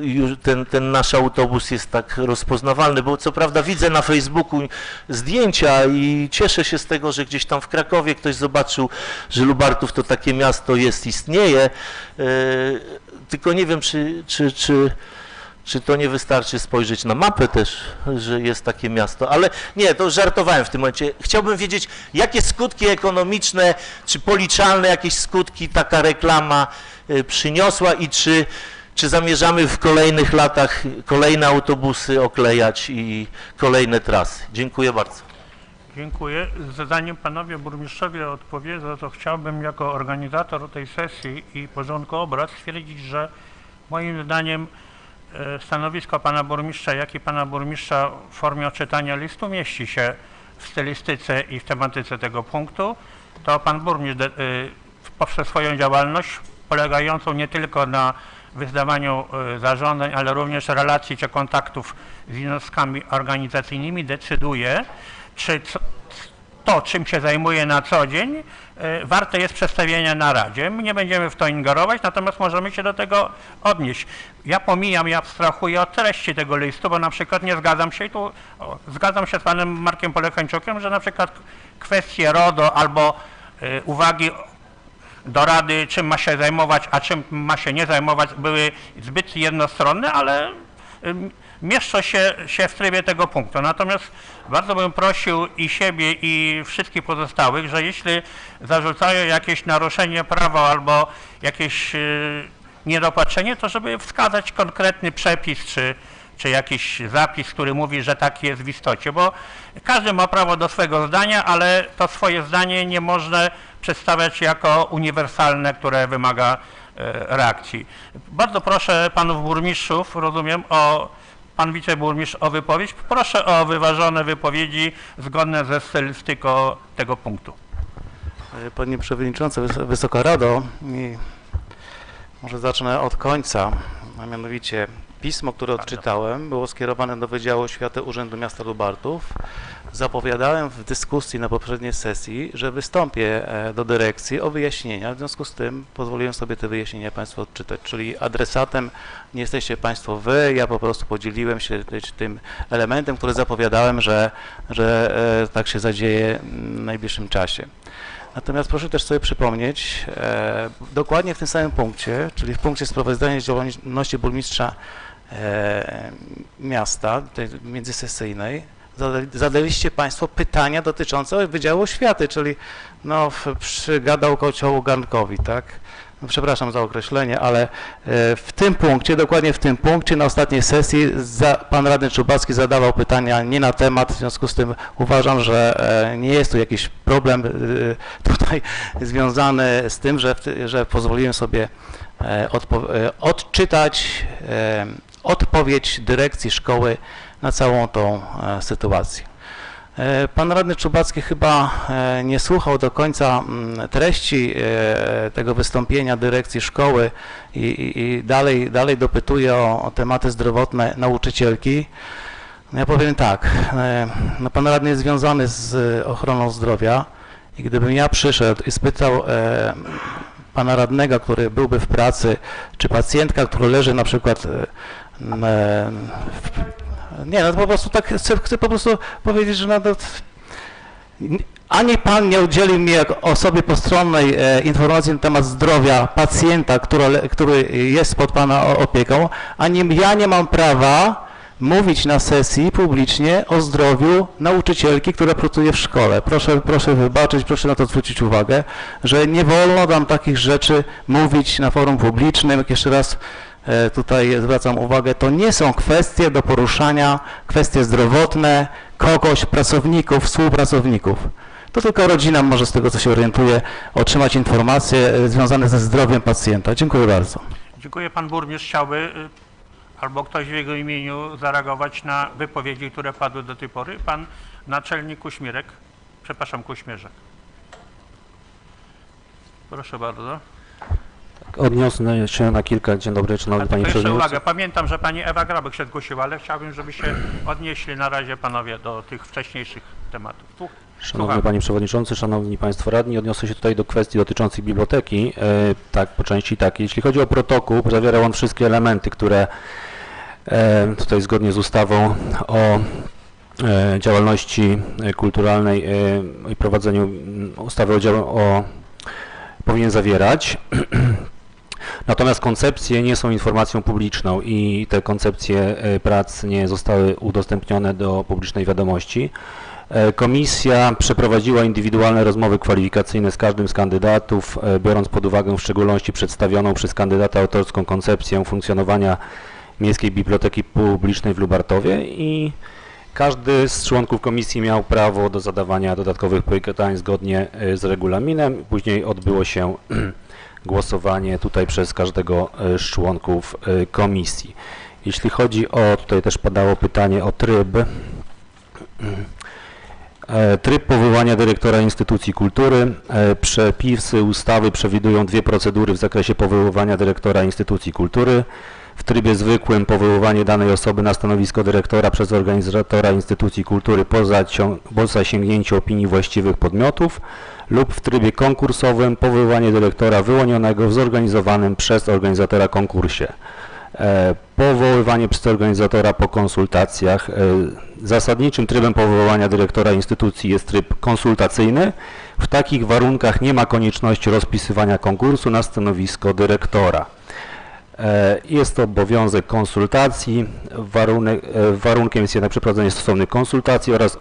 Speaker 7: już ten nasz autobus jest tak rozpoznawalny, bo co prawda widzę na Facebooku zdjęcia i cieszę się z tego, że gdzieś tam w Krakowie ktoś zobaczył, że Lubartów to takie miasto jest, istnieje, tylko nie wiem, czy to nie wystarczy spojrzeć na mapę też, że jest takie miasto, ale nie, to żartowałem w tym momencie. Chciałbym wiedzieć, jakie skutki ekonomiczne, czy policzalne jakieś skutki taka reklama przyniosła i czy zamierzamy w kolejnych latach kolejne autobusy oklejać i kolejne trasy. Dziękuję bardzo.
Speaker 1: Dziękuję. Zanim panowie burmistrzowie odpowiedzą, to chciałbym jako organizator tej sesji i porządku obrad stwierdzić, że moim zdaniem stanowisko pana burmistrza, jak i pana burmistrza w formie odczytania listu mieści się w stylistyce i w tematyce tego punktu. To pan burmistrz poprzez swoją działalność polegającą nie tylko na wyzdawaniu zarządzeń, ale również relacji czy kontaktów z jednostkami organizacyjnymi decyduje, czy to, czym się zajmuje na co dzień, warte jest przedstawienia na Radzie. My nie będziemy w to ingerować, natomiast możemy się do tego odnieść. Ja pomijam i abstrahuję od treści tego listu, bo na przykład nie zgadzam się, i tu zgadzam się z panem Markiem Polechańczukiem, że na przykład kwestie RODO albo uwagi do Rady, czym ma się zajmować, a czym ma się nie zajmować, były zbyt jednostronne, ale mieszczą się w trybie tego punktu. Natomiast bardzo bym prosił i siebie, i wszystkich pozostałych, że jeśli zarzucają jakieś naruszenie prawa albo jakieś niedopatrzenie, to żeby wskazać konkretny przepis czy jakiś zapis, który mówi, że tak jest w istocie, bo każdy ma prawo do swego zdania, ale to swoje zdanie nie można przedstawiać jako uniwersalne, które wymaga reakcji. Bardzo proszę panów burmistrzów, rozumiem, pan wiceburmistrz o wypowiedź. Proszę o wyważone wypowiedzi zgodne ze stylistyką tego punktu.
Speaker 3: Panie Przewodniczący, Wysoka Rado, może zacznę od końca, a mianowicie pismo, które odczytałem, było skierowane do Wydziału Oświaty Urzędu Miasta Lubartów. Zapowiadałem w dyskusji na poprzedniej sesji, że wystąpię do dyrekcji o wyjaśnienia, w związku z tym pozwoliłem sobie te wyjaśnienia Państwu odczytać, czyli adresatem nie jesteście Państwo Wy, ja po prostu podzieliłem się tym elementem, który zapowiadałem, że tak się zadzieje w najbliższym czasie. Natomiast proszę też sobie przypomnieć, dokładnie w tym samym punkcie, czyli w punkcie sprawozdania z działalności burmistrza miasta, tej międzysesyjnej, zadaliście Państwo pytania dotyczące Wydziału Oświaty, czyli no, przygadał kociołu garnkowi, tak? No, przepraszam za określenie, ale w tym punkcie, dokładnie w tym punkcie na ostatniej sesji pan radny Czubacki zadawał pytania nie na temat, w związku z tym uważam, że nie jest tu jakiś problem tutaj związany z tym, że pozwoliłem sobie odczytać odpowiedź dyrekcji szkoły na całą tą sytuację. Pan radny Czubacki chyba nie słuchał do końca treści tego wystąpienia dyrekcji szkoły i dalej dopytuje o tematy zdrowotne nauczycielki. Ja powiem tak, no pan radny jest związany z ochroną zdrowia i gdybym ja przyszedł i spytał pana radnego, który byłby w pracy, czy pacjentka, która leży na przykład nie, no to po prostu tak chcę po prostu powiedzieć, że ani pan nie udzielił mi jak osobie postronnej informacji na temat zdrowia pacjenta, który jest pod pana opieką, ani ja nie mam prawa mówić na sesji publicznie o zdrowiu nauczycielki, która pracuje w szkole. Proszę wybaczyć, proszę na to zwrócić uwagę, że nie wolno tam takich rzeczy mówić na forum publicznym. Jeszcze raz tutaj zwracam uwagę, to nie są kwestie do poruszania, kwestie zdrowotne kogoś, pracowników, współpracowników. To tylko rodzina może, z tego co się orientuje, otrzymać informacje związane ze zdrowiem pacjenta. Dziękuję bardzo.
Speaker 1: Dziękuję. Pan burmistrz chciałby albo ktoś w jego imieniu zareagować na wypowiedzi, które padły do tej pory. Pan naczelnik Kuśmierek, przepraszam, Kuśmierzek. Proszę bardzo.
Speaker 8: odniosę się na kilka. Dzień dobry, szanowny panie
Speaker 1: Jeszcze
Speaker 8: przewodniczący.
Speaker 1: uwagę, pamiętam, że pani Ewa Grabek się zgłosiła, ale chciałbym, żeby się odnieśli na razie panowie do tych wcześniejszych tematów.
Speaker 8: Szanowny panie przewodniczący, szanowni państwo radni, odniosę się tutaj do kwestii dotyczących biblioteki. Tak, po części tak. Jeśli chodzi o protokół, zawierał on wszystkie elementy, które tutaj zgodnie z ustawą o działalności kulturalnej i prowadzeniu ustawy powinien zawierać. Natomiast koncepcje nie są informacją publiczną i te koncepcje prac nie zostały udostępnione do publicznej wiadomości. Komisja przeprowadziła indywidualne rozmowy kwalifikacyjne z każdym z kandydatów, biorąc pod uwagę w szczególności przedstawioną przez kandydata autorską koncepcję funkcjonowania Miejskiej Biblioteki Publicznej w Lubartowie i każdy z członków komisji miał prawo do zadawania dodatkowych pytań zgodnie z regulaminem. Później odbyło się głosowanie tutaj przez każdego z członków komisji. Jeśli chodzi o, tutaj też padało pytanie o tryb powoływania dyrektora instytucji kultury. Przepisy ustawy przewidują dwie procedury w zakresie powoływania dyrektora instytucji kultury. W trybie zwykłym powoływanie danej osoby na stanowisko dyrektora przez organizatora instytucji kultury po zasięgnięciu opinii właściwych podmiotów lub w trybie konkursowym powoływanie dyrektora wyłonionego w zorganizowanym przez organizatora konkursie. Powoływanie przez organizatora po konsultacjach. Zasadniczym trybem powoływania dyrektora instytucji jest tryb konsultacyjny. W takich warunkach nie ma konieczności rozpisywania konkursu na stanowisko dyrektora. Jest to obowiązek konsultacji, warunkiem jest jednak przeprowadzenie stosownych konsultacji oraz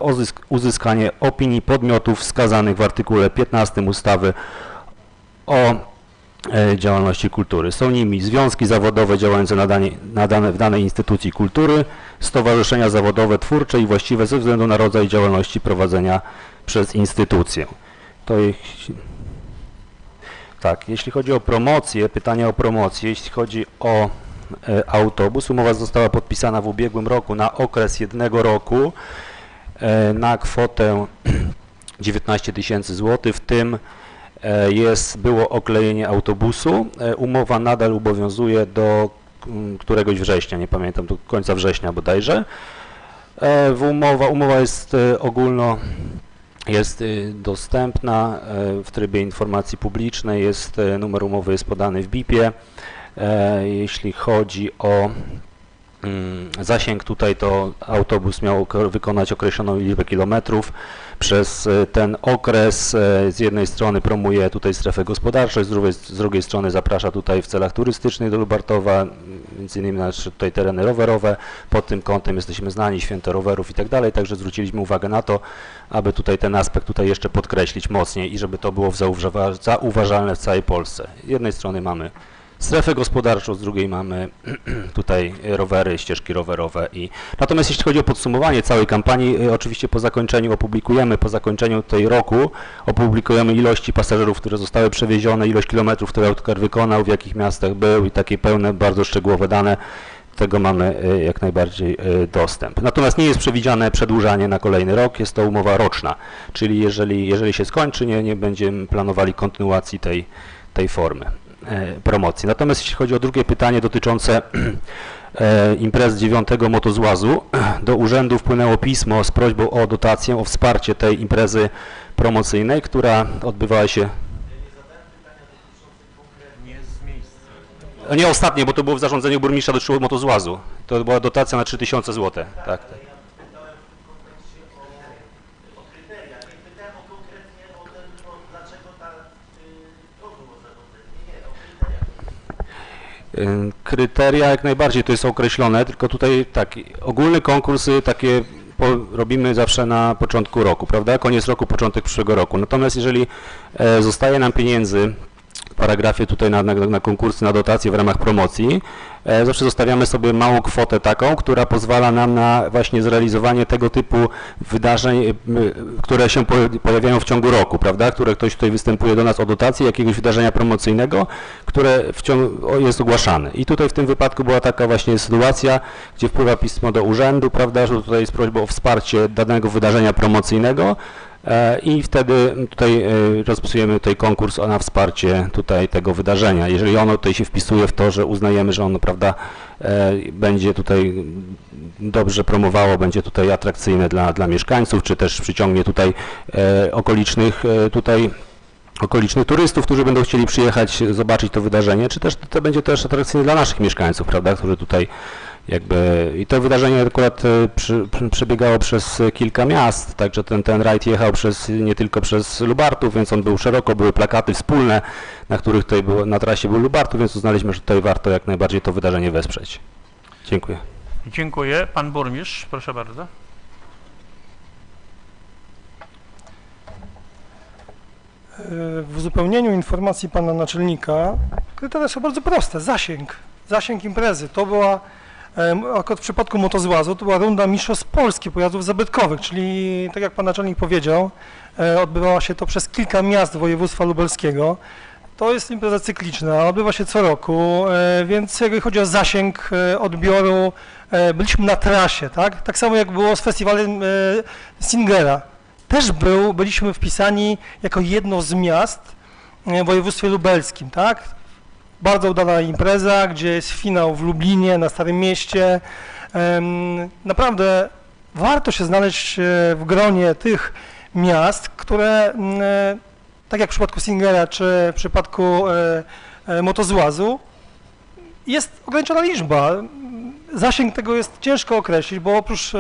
Speaker 8: uzyskanie opinii podmiotów wskazanych w artykule 15 ustawy o działalności kultury. Są nimi związki zawodowe działające w danej instytucji kultury, stowarzyszenia zawodowe twórcze i właściwe ze względu na rodzaj działalności prowadzenia przez instytucję. Tak, jeśli chodzi o promocję, pytania o promocję, jeśli chodzi o autobus, umowa została podpisana w ubiegłym roku na okres 1 roku na kwotę 19 000 złotych, w tym było oklejenie autobusu. Umowa nadal obowiązuje do któregoś września, nie pamiętam, do końca września bodajże. Umowa jest jest dostępna w trybie informacji publicznej, numer umowy jest podany w BIP-ie. Jeśli chodzi o zasięg, tutaj to autobus miał wykonać określoną liczbę kilometrów. Przez ten okres z jednej strony promuje tutaj strefę gospodarczą, z drugiej strony zaprasza tutaj w celach turystycznych do Lubartowa, między innymi tutaj tereny rowerowe. Pod tym kątem jesteśmy znani, święto rowerów i tak dalej, także zwróciliśmy uwagę na to, aby tutaj ten aspekt tutaj jeszcze podkreślić mocniej i żeby to było zauważalne w całej Polsce. Z jednej strony mamy strefę gospodarczą, z drugiej mamy tutaj rowery, ścieżki rowerowe. Natomiast jeśli chodzi o podsumowanie całej kampanii, oczywiście po zakończeniu tej roku opublikujemy ilości pasażerów, które zostały przewiezione, ilość kilometrów, które autokar wykonał, w jakich miastach był i takie pełne, bardzo szczegółowe dane. Tego mamy jak najbardziej dostęp. Natomiast nie jest przewidziane przedłużanie na kolejny rok, jest to umowa roczna, czyli jeżeli się skończy, nie będziemy planowali kontynuacji tej formy promocji. Natomiast jeśli chodzi o drugie pytanie dotyczące imprez 9 Motozłazu, do urzędu wpłynęło pismo z prośbą o dotację, o wsparcie tej imprezy promocyjnej, która odbywała się... Nie ostatnie, bo to było w zarządzeniu burmistrza do Motozłazu. To była dotacja na 3000 zł. Tak. Kryteria jak najbardziej to jest określone, tylko tutaj tak, ogólne konkursy takie robimy zawsze na początku roku, prawda? Koniec roku, początek przyszłego roku. Natomiast jeżeli zostaje nam pieniędzy w paragrafie tutaj na konkursy, na dotacje w ramach promocji, zawsze zostawiamy sobie małą kwotę taką, która pozwala nam na właśnie zrealizowanie tego typu wydarzeń, które się pojawiają w ciągu roku, prawda? Które ktoś tutaj występuje do nas o dotację jakiegoś wydarzenia promocyjnego, które jest ogłaszane. I tutaj w tym wypadku była taka właśnie sytuacja, gdzie wpływa pismo do urzędu, prawda, że tutaj jest prośba o wsparcie danego wydarzenia promocyjnego. i wtedy tutaj rozpisujemy tutaj konkurs na wsparcie tutaj tego wydarzenia. Jeżeli ono tutaj się wpisuje w to, że uznajemy, że ono, prawda, będzie tutaj dobrze promowało, będzie tutaj atrakcyjne dla mieszkańców, czy też przyciągnie tutaj okolicznych turystów, którzy będą chcieli przyjechać, zobaczyć to wydarzenie, czy też to będzie też atrakcyjne dla naszych mieszkańców, prawda, którzy tutaj jakby... I to wydarzenie akurat przebiegało przez kilka miast, także ten rajd jechał nie tylko przez Lubartów, więc on był szeroko, były plakaty wspólne, na których tutaj na trasie był Lubartów, więc uznaliśmy, że tutaj warto jak najbardziej to wydarzenie wesprzeć. Dziękuję.
Speaker 1: Dziękuję. Pan burmistrz, proszę bardzo.
Speaker 2: W uzupełnieniu informacji pana naczelnika, kryteria są bardzo proste. Zasięg imprezy. To była, akurat w przypadku Motozłazu, to była runda mistrzostw Polski pojazdów zabytkowych, czyli tak jak pan naczelnik powiedział, odbywała się to przez kilka miast województwa lubelskiego. To jest impreza cykliczna, odbywa się co roku, więc jeżeli chodzi o zasięg odbioru, byliśmy na trasie, tak? Tak samo jak było z festiwalem Singera. Też byliśmy wpisani jako jedno z miast w województwie lubelskim, tak? Bardzo udana impreza, gdzie jest finał w Lublinie, na Starym Mieście. Naprawdę warto się znaleźć w gronie tych miast, które, tak jak w przypadku Singera czy w przypadku Motozłazu, jest ograniczona liczba. Zasięg tego jest ciężko określić, bo oprócz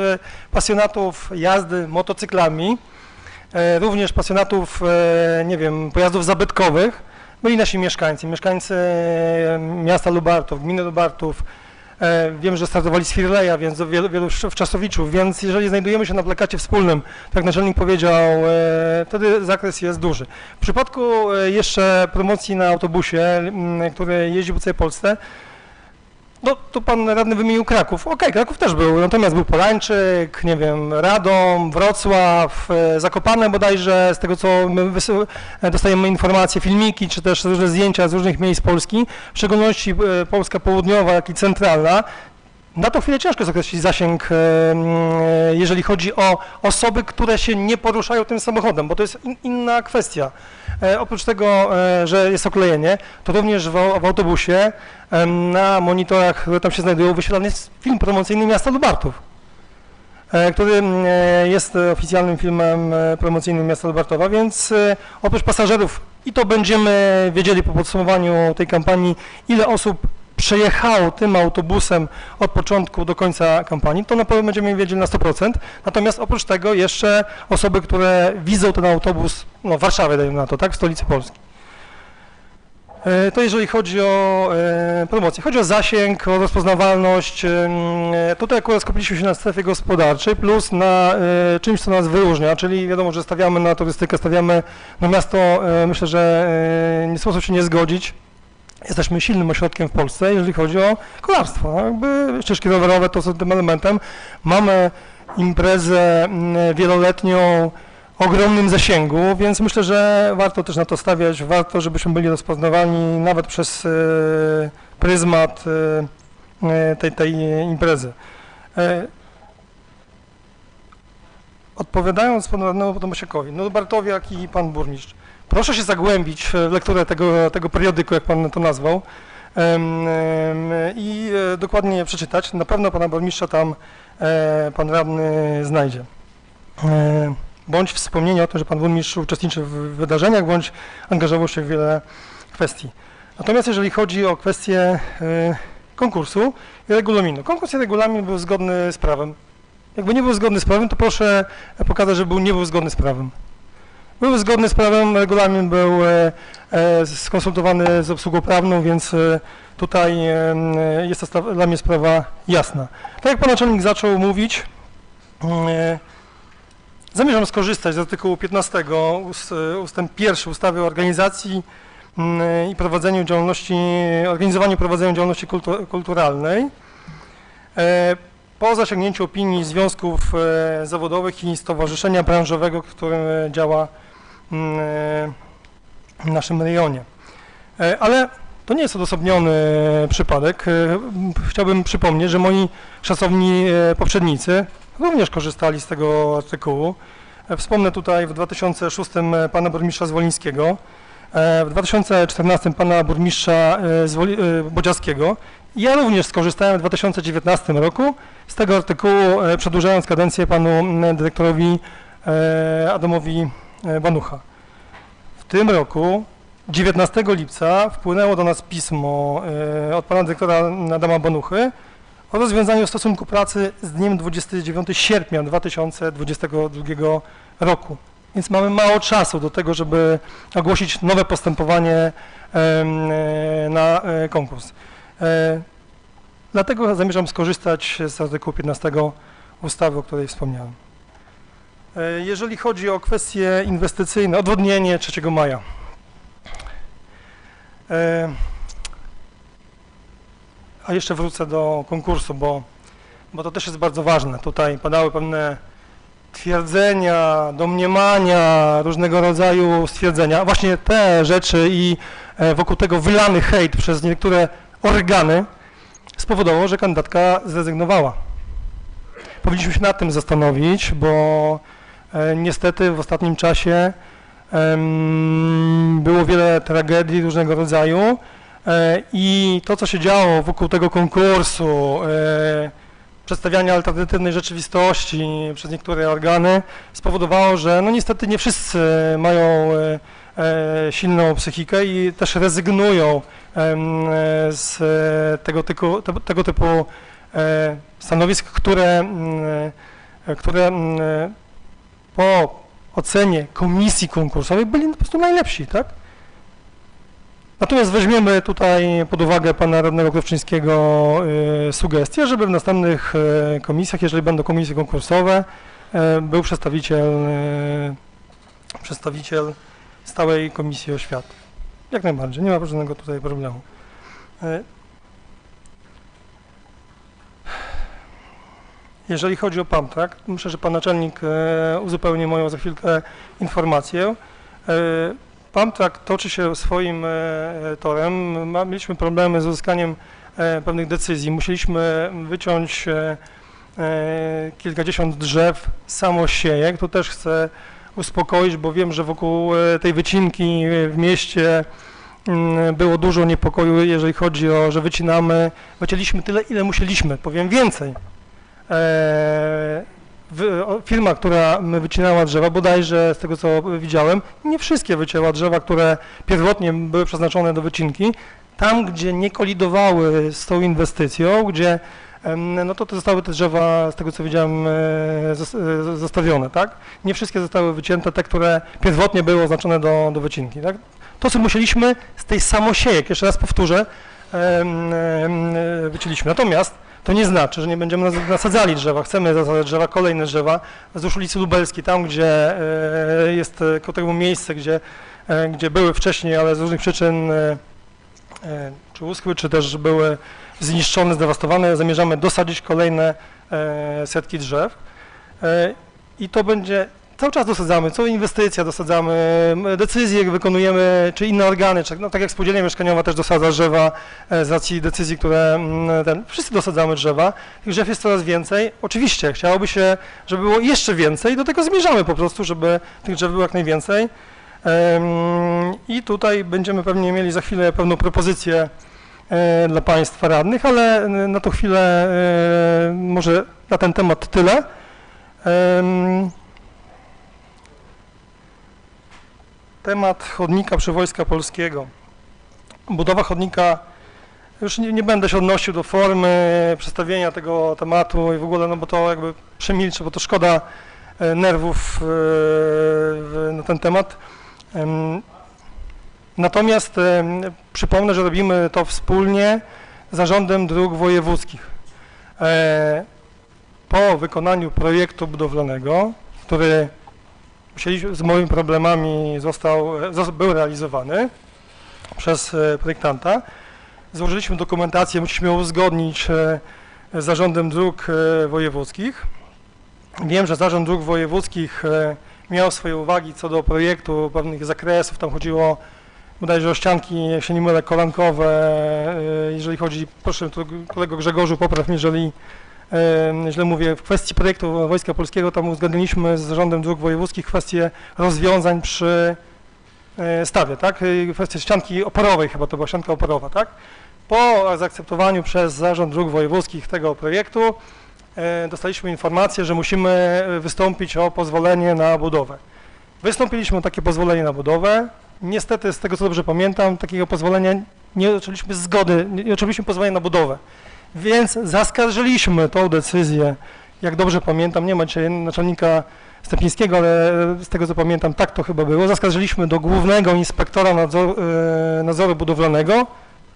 Speaker 2: pasjonatów jazdy motocyklami, również pasjonatów, nie wiem, pojazdów zabytkowych, byli nasi mieszkańcy miasta Lubartów, gminy Lubartów. Wiem, że startowali z Firleja, więc wielu wczasowiczów, więc jeżeli znajdujemy się na plakacie wspólnym, tak jak naczelnik powiedział, wtedy zakres jest duży. W przypadku jeszcze promocji na autobusie, który jeździ po całej Polsce, no tu pan radny wymienił Kraków. Okej, Kraków też był, natomiast był Polańczyk, nie wiem, Radom, Wrocław, Zakopane bodajże, z tego co my dostajemy informacje, filmiki, czy też różne zdjęcia z różnych miejsc Polski, w szczególności Polska Południowa, jak i centralna. Na tą chwilę ciężko jest określić zasięg, jeżeli chodzi o osoby, które się nie poruszają tym samochodem, bo to jest inna kwestia. Oprócz tego, że jest oklejenie, to również w autobusie na monitorach, które tam się znajdują, wyświetlany jest film promocyjny miasta Lubartów, który jest oficjalnym filmem promocyjnym miasta Lubartowa, więc oprócz pasażerów, i to będziemy wiedzieli po podsumowaniu tej kampanii, ile osób przejechało tym autobusem od początku do końca kampanii, to na pewno będziemy wiedzieli na 100%. Natomiast oprócz tego jeszcze osoby, które widzą ten autobus, no w Warszawie dajmy na to, tak, w stolicy Polski. To jeżeli chodzi o promocję. Chodzi o zasięg, o rozpoznawalność. Tutaj akurat skupiliśmy się na strefie gospodarczej plus na czymś, co nas wyróżnia, czyli wiadomo, że stawiamy na turystykę, stawiamy na miasto, myślę, że nie sposób się nie zgodzić. Jesteśmy silnym ośrodkiem w Polsce, jeżeli chodzi o kolarstwo. Jakby ścieżki rowerowe to są tym elementem. Mamy imprezę wieloletnią, o ogromnym zasięgu, więc myślę, że warto też na to stawiać, warto, żebyśmy byli rozpoznawani nawet przez pryzmat tej imprezy. Odpowiadając panu radnemu Tomasiakowi, no Bartowiak i pan burmistrz, proszę się zagłębić w lekturę tego periodyku, jak pan to nazwał, i dokładnie przeczytać. Na pewno pana burmistrza tam pan radny znajdzie. Bądź wspomnienie o tym, że pan burmistrz uczestniczy w wydarzeniach, bądź angażował się w wiele kwestii. Natomiast jeżeli chodzi o kwestię konkursu i regulaminu. Konkurs i regulamin był zgodny z prawem. Jakby nie był zgodny z prawem, to proszę pokazać, że nie był zgodny z prawem. Był zgodny z prawem, regulamin był skonsultowany z obsługą prawną, więc tutaj jest to dla mnie sprawa jasna. Tak jak pan naczelnik zaczął mówić, zamierzam skorzystać z artykułu 15 ustęp 1 ustawy o organizacji i prowadzeniu działalności, organizowaniu i prowadzeniu działalności kulturalnej po zasięgnięciu opinii związków zawodowych i stowarzyszenia branżowego, które działa w naszym rejonie. Ale to nie jest odosobniony przypadek. Chciałbym przypomnieć, że moi szacowni poprzednicy również korzystali z tego artykułu. Wspomnę tutaj w 2006 pana burmistrza Zwolińskiego, w 2014 pana burmistrza Bodziackiego. Ja również skorzystałem w 2019 roku z tego artykułu, przedłużając kadencję panu dyrektorowi Adamowi Banucha. W tym roku 19 lipca wpłynęło do nas pismo od pana dyrektora Adama Banuchy o rozwiązaniu stosunku pracy z dniem 29 sierpnia 2022 roku. Więc mamy mało czasu do tego, żeby ogłosić nowe postępowanie na konkurs. Dlatego zamierzam skorzystać z artykułu 15 ustawy, o której wspomniałem. Jeżeli chodzi o kwestie inwestycyjne, odwodnienie 3 maja. A jeszcze wrócę do konkursu, bo to też jest bardzo ważne. Tutaj padały pewne twierdzenia, domniemania, różnego rodzaju stwierdzenia. Właśnie te rzeczy i wokół tego wylany hejt przez niektóre organy spowodowało, że kandydatka zrezygnowała. Powinniśmy się nad tym zastanowić, bo niestety w ostatnim czasie było wiele tragedii różnego rodzaju i to, co się działo wokół tego konkursu, przedstawiania alternatywnej rzeczywistości przez niektóre organy spowodowało, że no niestety nie wszyscy mają silną psychikę i też rezygnują z tego typu stanowisk, które po ocenie komisji konkursowej byli po prostu najlepsi, tak? Natomiast weźmiemy tutaj pod uwagę pana radnego Krowczyńskiego sugestię, żeby w następnych komisjach, jeżeli będą komisje konkursowe, był przedstawiciel stałej komisji oświaty. Jak najbardziej, nie ma żadnego tutaj problemu. Jeżeli chodzi o PAMTRAK, myślę, że pan naczelnik uzupełni moją za chwilkę informację. PAMTRAK toczy się swoim torem. Mieliśmy problemy z uzyskaniem pewnych decyzji. Musieliśmy wyciąć kilkadziesiąt drzew samosiejek. To też chcę uspokoić, bo wiem, że wokół tej wycinki w mieście było dużo niepokoju, jeżeli chodzi o, że wycięliśmy tyle, ile musieliśmy. Powiem więcej. Firma, która wycinała drzewa, bodajże z tego co widziałem, nie wszystkie wycięła drzewa, które pierwotnie były przeznaczone do wycinki. Tam, gdzie nie kolidowały z tą inwestycją, gdzie no to zostały te drzewa, z tego co widziałem, zostawione, tak? Nie wszystkie zostały wycięte, te, które pierwotnie były oznaczone do wycinki, tak? To, co musieliśmy z tej samosiejek, jeszcze raz powtórzę, wycięliśmy. Natomiast to nie znaczy, że nie będziemy nasadzali drzewa. Chcemy zasadzać drzewa, kolejne drzewa wzdłuż ulicy Lubelskiej, tam gdzie jest koło tego miejsce, gdzie były wcześniej, ale z różnych przyczyn czy uschły, czy też były zniszczone, zdewastowane. Zamierzamy dosadzić kolejne setki drzew i to będzie, cały czas dosadzamy, co inwestycja dosadzamy, decyzje wykonujemy, czy inne organy, czy, no tak jak spółdzielnia mieszkaniowa też dosadza drzewa z racji decyzji, które wszyscy dosadzamy drzewa. Tych drzew jest coraz więcej. Oczywiście chciałoby się, żeby było jeszcze więcej, do tego zmierzamy po prostu, żeby tych drzew było jak najwięcej. I tutaj będziemy pewnie mieli za chwilę pewną propozycję dla Państwa radnych, ale na tą chwilę może na ten temat tyle. Temat chodnika przy Wojska Polskiego. Budowa chodnika, już nie będę się odnosił do formy przedstawienia tego tematu i w ogóle, no bo to jakby przemilczę, bo to szkoda nerwów na ten temat. Natomiast przypomnę, że robimy to wspólnie z Zarządem Dróg Wojewódzkich. Po wykonaniu projektu budowlanego, który z moimi problemami był realizowany przez projektanta, złożyliśmy dokumentację, musieliśmy ją uzgodnić z Zarządem Dróg Wojewódzkich. Wiem, że Zarząd Dróg Wojewódzkich miał swoje uwagi co do projektu, pewnych zakresów, tam chodziło bodajże o ścianki, jak się nie mylę, kolankowe, jeżeli chodzi, proszę tu kolego Grzegorzu, popraw mnie, źle mówię, w kwestii projektu Wojska Polskiego tam uzgodniliśmy z Zarządem Dróg Wojewódzkich kwestię rozwiązań przy stawie, tak? Kwestia ścianki oporowej, chyba to była ścianka oporowa, tak? Po zaakceptowaniu przez Zarząd Dróg Wojewódzkich tego projektu dostaliśmy informację, że musimy wystąpić o pozwolenie na budowę. Wystąpiliśmy o takie pozwolenie na budowę. Niestety, z tego co dobrze pamiętam, takiego pozwolenia nie otrzymaliśmy zgody, nie otrzymaliśmy pozwolenia na budowę. Więc zaskarżyliśmy tą decyzję, jak dobrze pamiętam, nie ma dzisiaj naczelnika Stępińskiego, ale z tego co pamiętam, tak to chyba było. Zaskarżyliśmy do Głównego Inspektora Nadzoru Budowlanego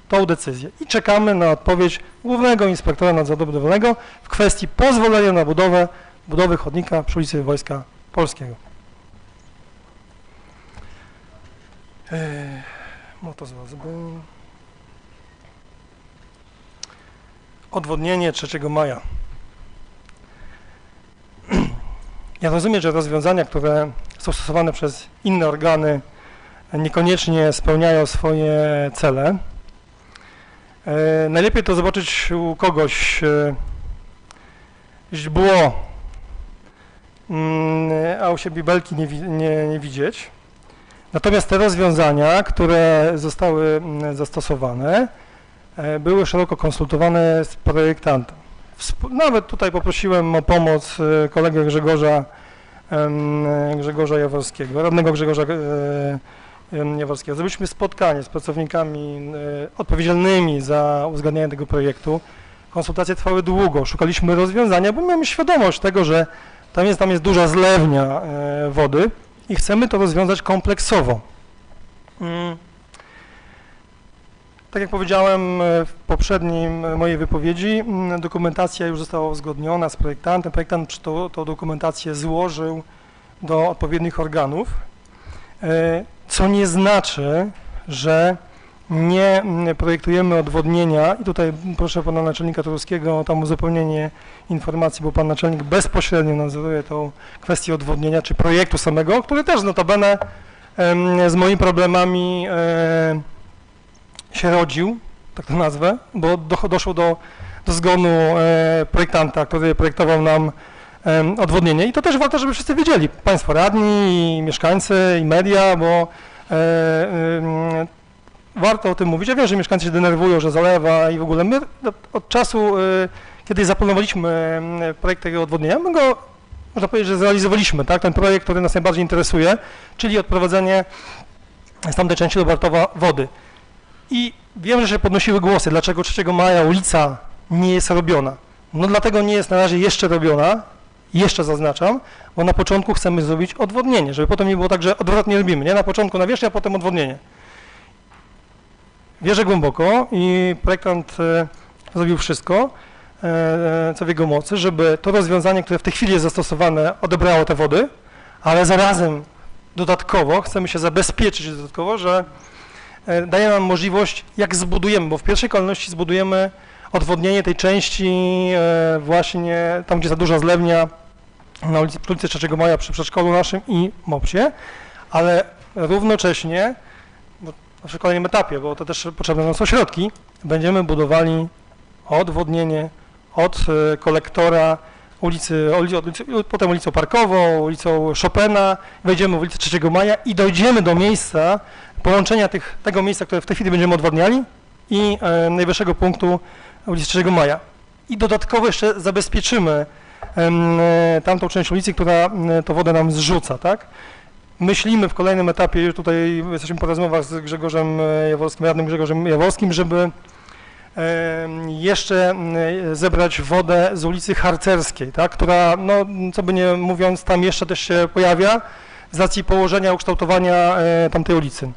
Speaker 2: tą decyzję i czekamy na odpowiedź Głównego Inspektora Nadzoru Budowlanego w kwestii pozwolenia na budowy chodnika przy ulicy Wojska Polskiego. Odwodnienie 3 maja. Ja rozumiem, że rozwiązania, które są stosowane przez inne organy, niekoniecznie spełniają swoje cele. Najlepiej to zobaczyć u kogoś źdźbło, a u siebie belki nie widzieć. Natomiast te rozwiązania, które zostały zastosowane, były szeroko konsultowane z projektantem. Nawet tutaj poprosiłem o pomoc kolegę Grzegorza Jaworskiego, radnego Grzegorza Jaworskiego. Zrobiliśmy spotkanie z pracownikami odpowiedzialnymi za uzgadnianie tego projektu. Konsultacje trwały długo, szukaliśmy rozwiązania, bo miałem świadomość tego, że tam jest duża zlewnia wody i chcemy to rozwiązać kompleksowo. Tak jak powiedziałem w poprzedniej mojej wypowiedzi, dokumentacja już została uzgodniona z projektantem. Projektant tą dokumentację złożył do odpowiednich organów, co nie znaczy, że nie projektujemy odwodnienia. I tutaj proszę pana naczelnika Turowskiego o tam uzupełnienie informacji, bo pan naczelnik bezpośrednio nadzoruje tą kwestię odwodnienia, czy projektu samego, który też notabene z moimi problemami się rodził, tak to nazwę, bo doszło do zgonu projektanta, który projektował nam odwodnienie. I to też warto, żeby wszyscy wiedzieli, państwo radni, i mieszkańcy, i media, bo warto o tym mówić. Ja wiem, że mieszkańcy się denerwują, że zalewa i w ogóle. My od czasu, kiedy zaplanowaliśmy projekt tego odwodnienia, my go, można powiedzieć, że zrealizowaliśmy, tak? Ten projekt, który nas najbardziej interesuje, czyli odprowadzenie z tamtej części Lubartowa wody. I wiem, że się podnosiły głosy, dlaczego 3 maja ulica nie jest robiona. No dlatego nie jest na razie jeszcze robiona, jeszcze zaznaczam, bo na początku chcemy zrobić odwodnienie, żeby potem nie było tak, że odwrotnie robimy, nie? Na początku nawierzchnia, a potem odwodnienie. Wierzę głęboko i projektant zrobił wszystko, co w jego mocy, żeby to rozwiązanie, które w tej chwili jest zastosowane, odebrało te wody, ale zarazem dodatkowo chcemy się zabezpieczyć dodatkowo, że daje nam możliwość, jak zbudujemy, bo w pierwszej kolejności zbudujemy odwodnienie tej części właśnie tam, gdzie jest ta duża zlewnia na ulicy 3 Maja przy przedszkolu naszym i MOPS-ie, ale równocześnie w kolejnym etapie, bo to też potrzebne nam są środki, będziemy budowali odwodnienie od kolektora potem ulicą Parkową, ulicą Chopina, wejdziemy w ulicę 3 Maja i dojdziemy do miejsca połączenia tego miejsca, które w tej chwili będziemy odwadniali i najwyższego punktu ulicy 3 Maja. I dodatkowo jeszcze zabezpieczymy tamtą część ulicy, która tą wodę nam zrzuca, tak? Myślimy w kolejnym etapie, już tutaj jesteśmy po rozmowach z Grzegorzem Jaworskim, radnym Grzegorzem Jaworskim, żeby jeszcze zebrać wodę z ulicy Harcerskiej, tak, która, no, co by nie mówiąc, tam jeszcze też się pojawia z racji położenia, ukształtowania tamtej ulicy.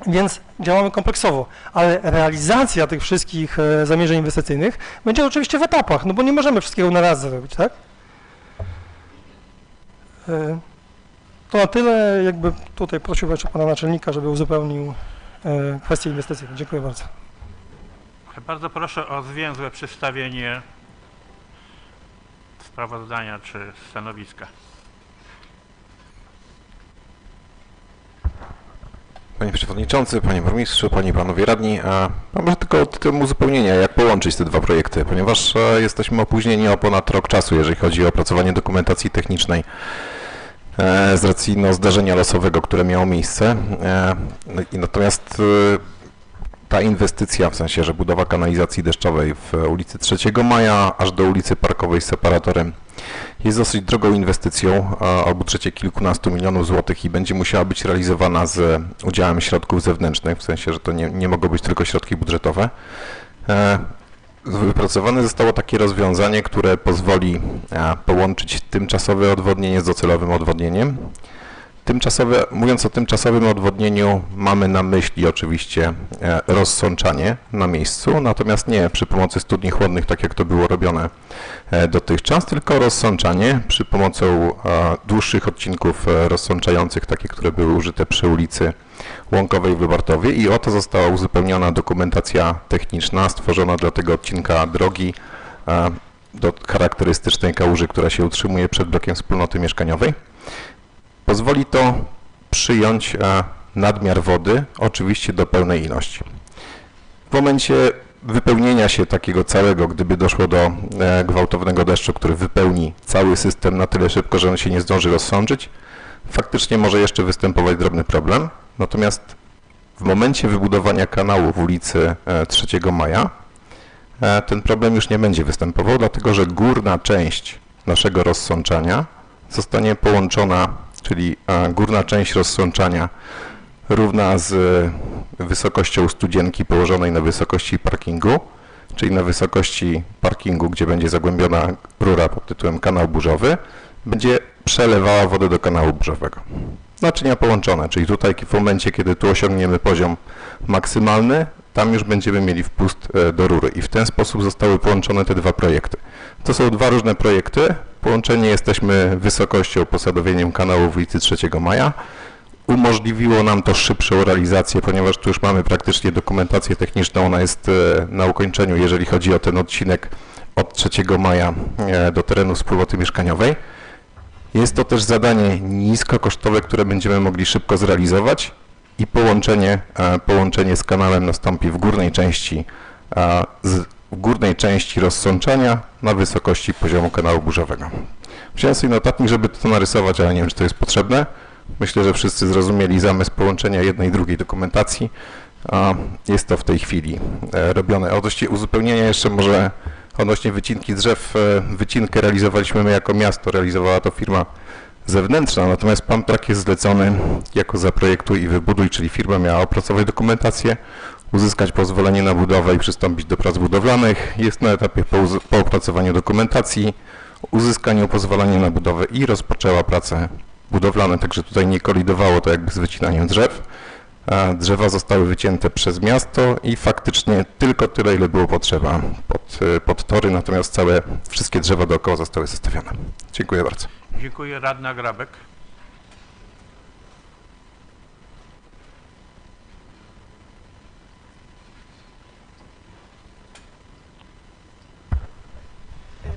Speaker 2: Więc działamy kompleksowo, ale realizacja tych wszystkich zamierzeń inwestycyjnych będzie oczywiście w etapach, no bo nie możemy wszystkiego na raz zrobić, tak? To na tyle, jakby tutaj prosił jeszcze pana naczelnika, żeby uzupełnił kwestie inwestycyjne. Dziękuję bardzo.
Speaker 1: Bardzo proszę o zwięzłe przedstawienie sprawozdania czy stanowiska.
Speaker 9: Panie Przewodniczący, Panie Burmistrzu, Panie i Panowie Radni, mam może tylko tytułem uzupełnienia, jak połączyć te dwa projekty, ponieważ jesteśmy opóźnieni o ponad rok czasu, jeżeli chodzi o opracowanie dokumentacji technicznej z racji zdarzenia losowego, które miało miejsce. Natomiast ta inwestycja, w sensie, że budowa kanalizacji deszczowej w ulicy 3 Maja aż do ulicy Parkowej z separatorem jest dosyć drogą inwestycją o budżecie kilkunastu milionów złotych i będzie musiała być realizowana z udziałem środków zewnętrznych, w sensie, że to nie mogą być tylko środki budżetowe. Wypracowane zostało takie rozwiązanie, które pozwoli połączyć tymczasowe odwodnienie z docelowym odwodnieniem. Mówiąc o tymczasowym odwodnieniu, mamy na myśli oczywiście rozsączanie na miejscu, natomiast nie przy pomocy studni chłodnych, tak jak to było robione dotychczas, tylko rozsączanie przy pomocą dłuższych odcinków rozsączających, takie, które były użyte przy ulicy Łąkowej w Lubartowie i o to została uzupełniona dokumentacja techniczna stworzona dla tego odcinka drogi do charakterystycznej kałuży, która się utrzymuje przed blokiem wspólnoty mieszkaniowej. Pozwoli to przyjąć nadmiar wody, oczywiście do pełnej ilości. W momencie wypełnienia się takiego całego, gdyby doszło do gwałtownego deszczu, który wypełni cały system na tyle szybko, że on się nie zdąży rozsączyć, faktycznie może jeszcze występować drobny problem. Natomiast w momencie wybudowania kanału w ulicy 3 Maja ten problem już nie będzie występował, dlatego że górna część naszego rozsączania zostanie połączona, czyli górna część rozsączania równa z wysokością studzienki położonej na wysokości parkingu, czyli na wysokości parkingu, gdzie będzie zagłębiona rura pod tytułem kanał burzowy, będzie przelewała wodę do kanału burzowego. Naczynia połączone, czyli tutaj w momencie, kiedy tu osiągniemy poziom maksymalny, tam już będziemy mieli wpust do rury i w ten sposób zostały połączone te dwa projekty. To są dwa różne projekty. Połączenie jesteśmy wysokością, posadowieniem kanału w ulicy 3 Maja. Umożliwiło nam to szybszą realizację, ponieważ tu już mamy praktycznie dokumentację techniczną, ona jest na ukończeniu, jeżeli chodzi o ten odcinek od 3 Maja do terenu wspólnoty mieszkaniowej. Jest to też zadanie niskokosztowe, które będziemy mogli szybko zrealizować i połączenie z kanałem nastąpi w górnej części rozsączania na wysokości poziomu kanału burzowego. Wziąłem sobie notatnik, żeby to narysować, ale nie wiem, czy to jest potrzebne. Myślę, że wszyscy zrozumieli zamysł połączenia jednej i drugiej dokumentacji. Jest to w tej chwili robione. Odnośnie uzupełnienia jeszcze może odnośnie wycinki drzew. Wycinkę realizowaliśmy my jako miasto, realizowała to firma zewnętrzna, natomiast pan Prak jest zlecony jako zaprojektuj i wybuduj, czyli firma miała opracować dokumentację, uzyskać pozwolenie na budowę i przystąpić do prac budowlanych. Jest na etapie po opracowaniu dokumentacji, uzyskaniu pozwolenia na budowę i rozpoczęła prace budowlane, także tutaj nie kolidowało to jakby z wycinaniem drzew. Drzewa zostały wycięte przez miasto i faktycznie tylko tyle, ile było potrzeba pod tory, natomiast wszystkie drzewa dookoła zostały zostawione. Dziękuję bardzo.
Speaker 1: Dziękuję. Radna Grabek.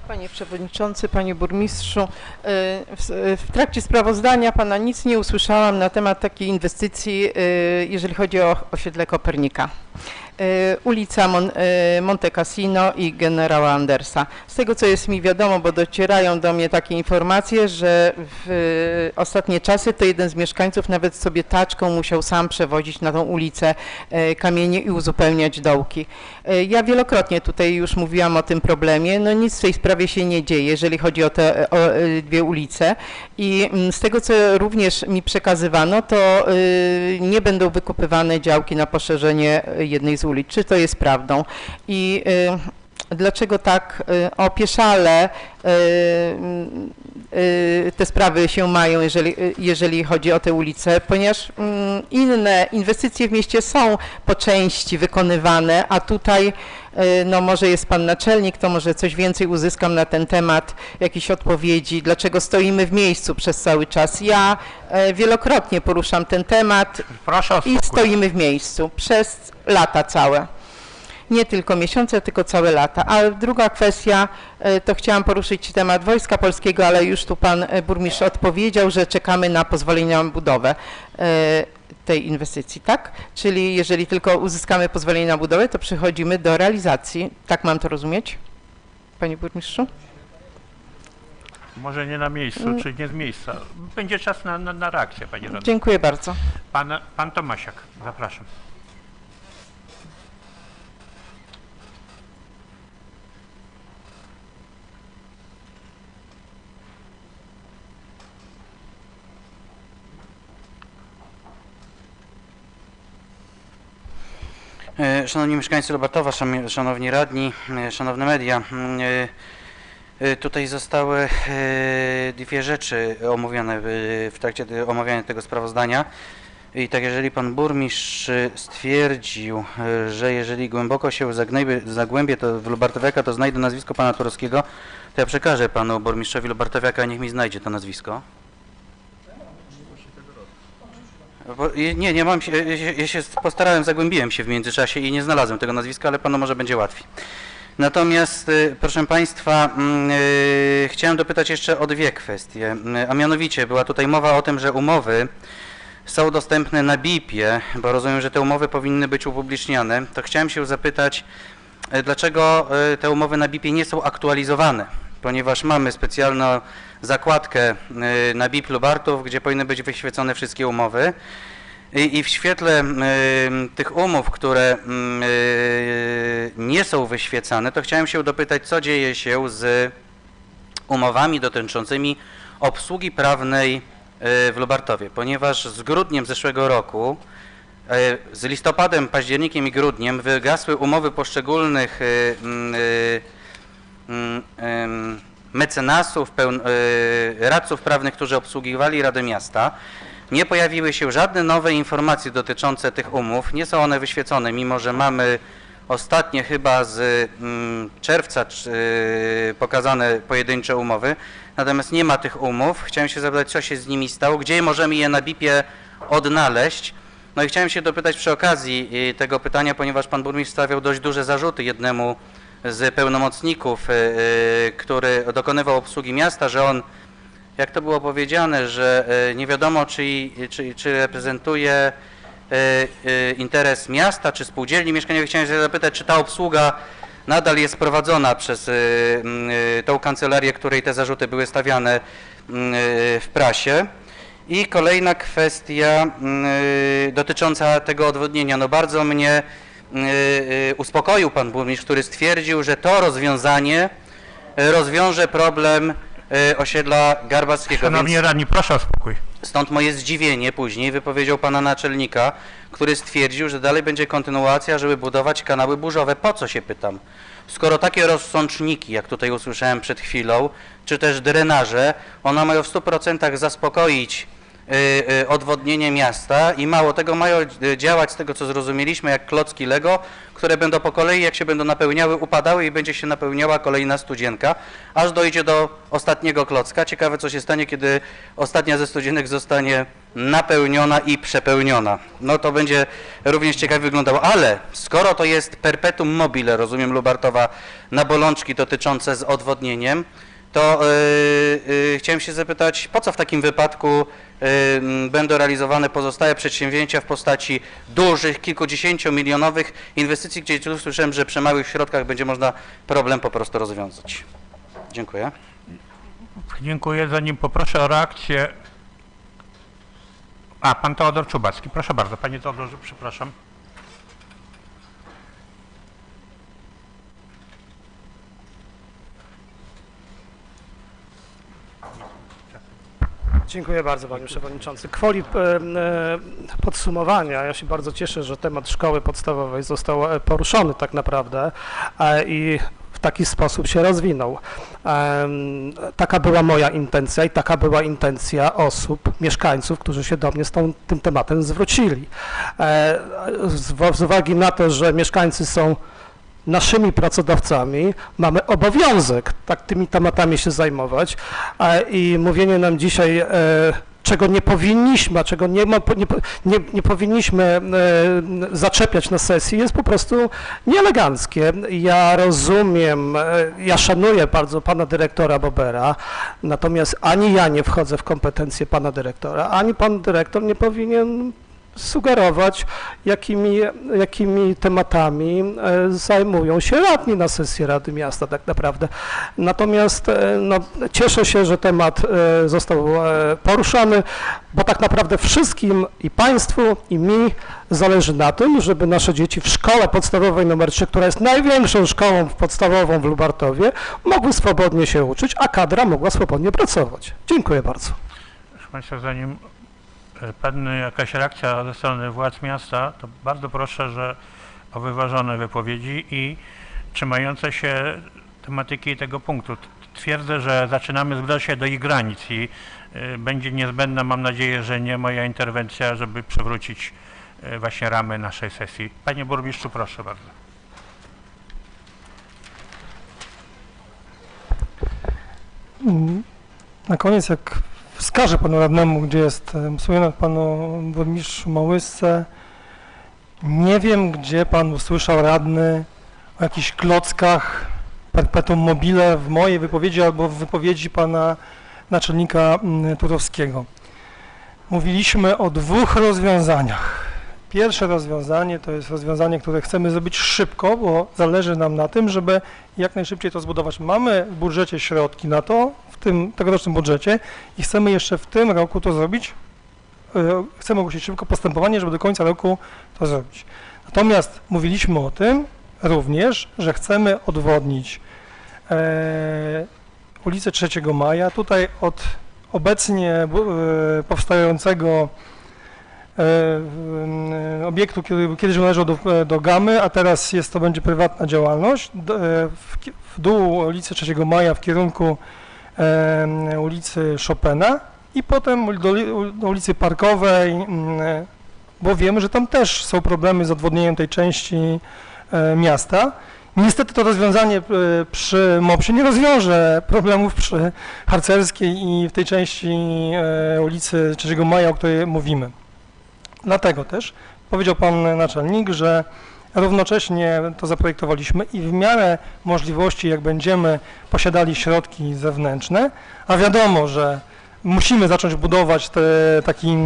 Speaker 10: Panie Przewodniczący, Panie Burmistrzu, w trakcie sprawozdania Pana nic nie usłyszałam na temat takiej inwestycji, jeżeli chodzi o osiedle Kopernika. Ulica Monte Cassino i generała Andersa. Z tego, co jest mi wiadomo, bo docierają do mnie takie informacje, że w ostatnie czasy to jeden z mieszkańców nawet sobie taczką musiał sam przewozić na tą ulicę kamienie i uzupełniać dołki. Ja wielokrotnie tutaj już mówiłam o tym problemie, no nic w tej sprawie się nie dzieje, jeżeli chodzi o te dwie ulice i z tego, co również mi przekazywano, to nie będą wykupywane działki na poszerzenie jednej z ulic. Czy to jest prawdą? I dlaczego tak opieszale te sprawy się mają, jeżeli chodzi o te ulice, ponieważ inne inwestycje w mieście są po części wykonywane, a tutaj no może jest pan naczelnik, to może coś więcej uzyskam na ten temat, jakieś odpowiedzi, dlaczego stoimy w miejscu przez cały czas. Ja wielokrotnie poruszam ten temat i stoimy w miejscu przez lata całe. Nie tylko miesiące, tylko całe lata. A druga kwestia, to chciałam poruszyć temat Wojska Polskiego, ale już tu pan burmistrz odpowiedział, że czekamy na pozwolenie na budowę. tej inwestycji, tak? Czyli jeżeli tylko uzyskamy pozwolenie na budowę, to przechodzimy do realizacji. Tak mam to rozumieć, panie burmistrzu?
Speaker 1: Może nie na miejscu, czy nie z miejsca. Będzie czas na reakcję, pani radna.
Speaker 10: Dziękuję bardzo.
Speaker 1: Pan Tomasiak, zapraszam.
Speaker 5: Szanowni mieszkańcy Lubartowa, szanowni radni, szanowne media, tutaj zostały dwie rzeczy omówione w trakcie omawiania tego sprawozdania. I tak, jeżeli pan burmistrz stwierdził, że jeżeli głęboko się zagłębię to w Lubartowiaka, to znajdę nazwisko pana Turowskiego, to ja przekażę panu burmistrzowi Lubartowiaka, niech mi znajdzie to nazwisko. Nie mam się, ja się postarałem, zagłębiłem się w międzyczasie i nie znalazłem tego nazwiska, ale panu może będzie łatwiej. Natomiast, proszę państwa, chciałem dopytać jeszcze o dwie kwestie, a mianowicie była tutaj mowa o tym, że umowy są dostępne na BIP-ie, bo rozumiem, że te umowy powinny być upubliczniane. To chciałem się zapytać, dlaczego te umowy na BIP-ie nie są aktualizowane? Ponieważ mamy specjalną zakładkę na BIP Lubartów, gdzie powinny być wyświecone wszystkie umowy. I w świetle tych umów, które nie są wyświecane, to chciałem się dopytać, co dzieje się z umowami dotyczącymi obsługi prawnej w Lubartowie, ponieważ z grudniem zeszłego roku, z listopadem, październikiem i grudniem wygasły umowy poszczególnych mecenasów, radców prawnych, którzy obsługiwali Radę Miasta. Nie pojawiły się żadne nowe informacje dotyczące tych umów, nie są one wyświecone, mimo że mamy ostatnie chyba z czerwca pokazane pojedyncze umowy, natomiast nie ma tych umów. Chciałem się zapytać, co się z nimi stało, gdzie możemy je na BIP-ie odnaleźć. No i chciałem się dopytać przy okazji tego pytania, ponieważ pan burmistrz stawiał dość duże zarzuty jednemu z pełnomocników, który dokonywał obsługi miasta, że on, jak to było powiedziane, że nie wiadomo, czy reprezentuje interes miasta, czy spółdzielni mieszkaniowych. Chciałem się zapytać, czy ta obsługa nadal jest prowadzona przez tą kancelarię, której te zarzuty były stawiane w prasie. I kolejna kwestia dotycząca tego odwodnienia. No bardzo mnie uspokoił pan burmistrz, który stwierdził, że to rozwiązanie rozwiąże problem osiedla Garbackiego.
Speaker 1: Szanowni radni, proszę o spokój.
Speaker 5: Stąd moje zdziwienie później wypowiedział pana naczelnika, który stwierdził, że dalej będzie kontynuacja, żeby budować kanały burzowe. Po co, się pytam? Skoro takie rozsączniki, jak tutaj usłyszałem przed chwilą, czy też drenaże, one mają w 100% zaspokoić odwodnienie miasta i mało tego, mają działać, z tego co zrozumieliśmy, jak klocki Lego, które będą po kolei, jak się będą napełniały, upadały i będzie się napełniała kolejna studzienka, aż dojdzie do ostatniego klocka. Ciekawe, co się stanie, kiedy ostatnia ze studzienek zostanie napełniona i przepełniona. No to będzie również ciekawie wyglądało, ale skoro to jest perpetuum mobile, rozumiem, Lubartowa, na bolączki dotyczące z odwodnieniem, to chciałem się zapytać, po co w takim wypadku będą realizowane pozostałe przedsięwzięcia w postaci dużych, kilkudziesięciomilionowych inwestycji, gdzie tu słyszałem, że przy małych środkach będzie można problem po prostu rozwiązać. Dziękuję.
Speaker 1: Dziękuję. Zanim poproszę o reakcję... pan Teodor Czubacki. Proszę bardzo. Panie Teodorze, przepraszam.
Speaker 4: Dziękuję bardzo, panie przewodniczący. Gwoli podsumowania, ja się bardzo cieszę, że temat szkoły podstawowej został poruszony tak naprawdę i w taki sposób się rozwinął. Taka była moja intencja i taka była intencja osób, mieszkańców, którzy się do mnie z tym tematem zwrócili. Z uwagi na to, że mieszkańcy są naszymi pracodawcami, mamy obowiązek tymi tematami się zajmować i mówienie nam dzisiaj, czego nie powinniśmy, a czego nie powinniśmy zaczepiać na sesji, jest po prostu nieeleganckie. Ja rozumiem, ja szanuję bardzo pana dyrektora Bobera, natomiast ani ja nie wchodzę w kompetencje pana dyrektora, ani pan dyrektor nie powinien sugerować, jakimi tematami zajmują się radni na sesji Rady Miasta tak naprawdę. Natomiast no, cieszę się, że temat został poruszony, bo tak naprawdę wszystkim i Państwu, i mi zależy na tym, żeby nasze dzieci w szkole podstawowej nr 3, która jest największą szkołą podstawową w Lubartowie, mogły swobodnie się uczyć, a kadra mogła swobodnie pracować. Dziękuję bardzo.
Speaker 1: Proszę Państwa, zanim padnie jakaś reakcja ze strony władz miasta, to bardzo proszę, o wyważone wypowiedzi i trzymające się tematyki tego punktu. Twierdzę, że zaczynamy zbliżać się do ich granic i będzie niezbędna, mam nadzieję, że nie moja interwencja, żeby przywrócić właśnie ramy naszej sesji. Panie burmistrzu, proszę bardzo.
Speaker 2: Na koniec, jak wskażę panu radnemu, gdzie jest słuchaj panu burmistrzu Małysce, nie wiem, gdzie pan usłyszał radny o jakichś klockach perpetuum mobile w mojej wypowiedzi albo w wypowiedzi pana naczelnika Turowskiego. Mówiliśmy o dwóch rozwiązaniach. Pierwsze rozwiązanie to jest rozwiązanie, które chcemy zrobić szybko, bo zależy nam na tym, żeby jak najszybciej to zbudować. Mamy w budżecie środki na to, w tym tegorocznym budżecie i chcemy jeszcze w tym roku to zrobić. Chcemy ogłosić szybko postępowanie, żeby do końca roku to zrobić. Natomiast mówiliśmy o tym również, że chcemy odwodnić ulicę 3 Maja. Tutaj od obecnie powstającego obiektu, który kiedyś należał do Gamy, a teraz to będzie prywatna działalność, w dół ulicy 3 Maja w kierunku ulicy Chopina i potem do ulicy Parkowej, bo wiemy, że tam też są problemy z odwodnieniem tej części miasta. Niestety to rozwiązanie przy MOPS-ie nie rozwiąże problemów przy Harcerskiej i w tej części ulicy 3 Maja, o której mówimy. Dlatego też powiedział pan naczelnik, że równocześnie to zaprojektowaliśmy i w miarę możliwości, jak będziemy posiadali środki zewnętrzne, a wiadomo, że musimy zacząć budować taki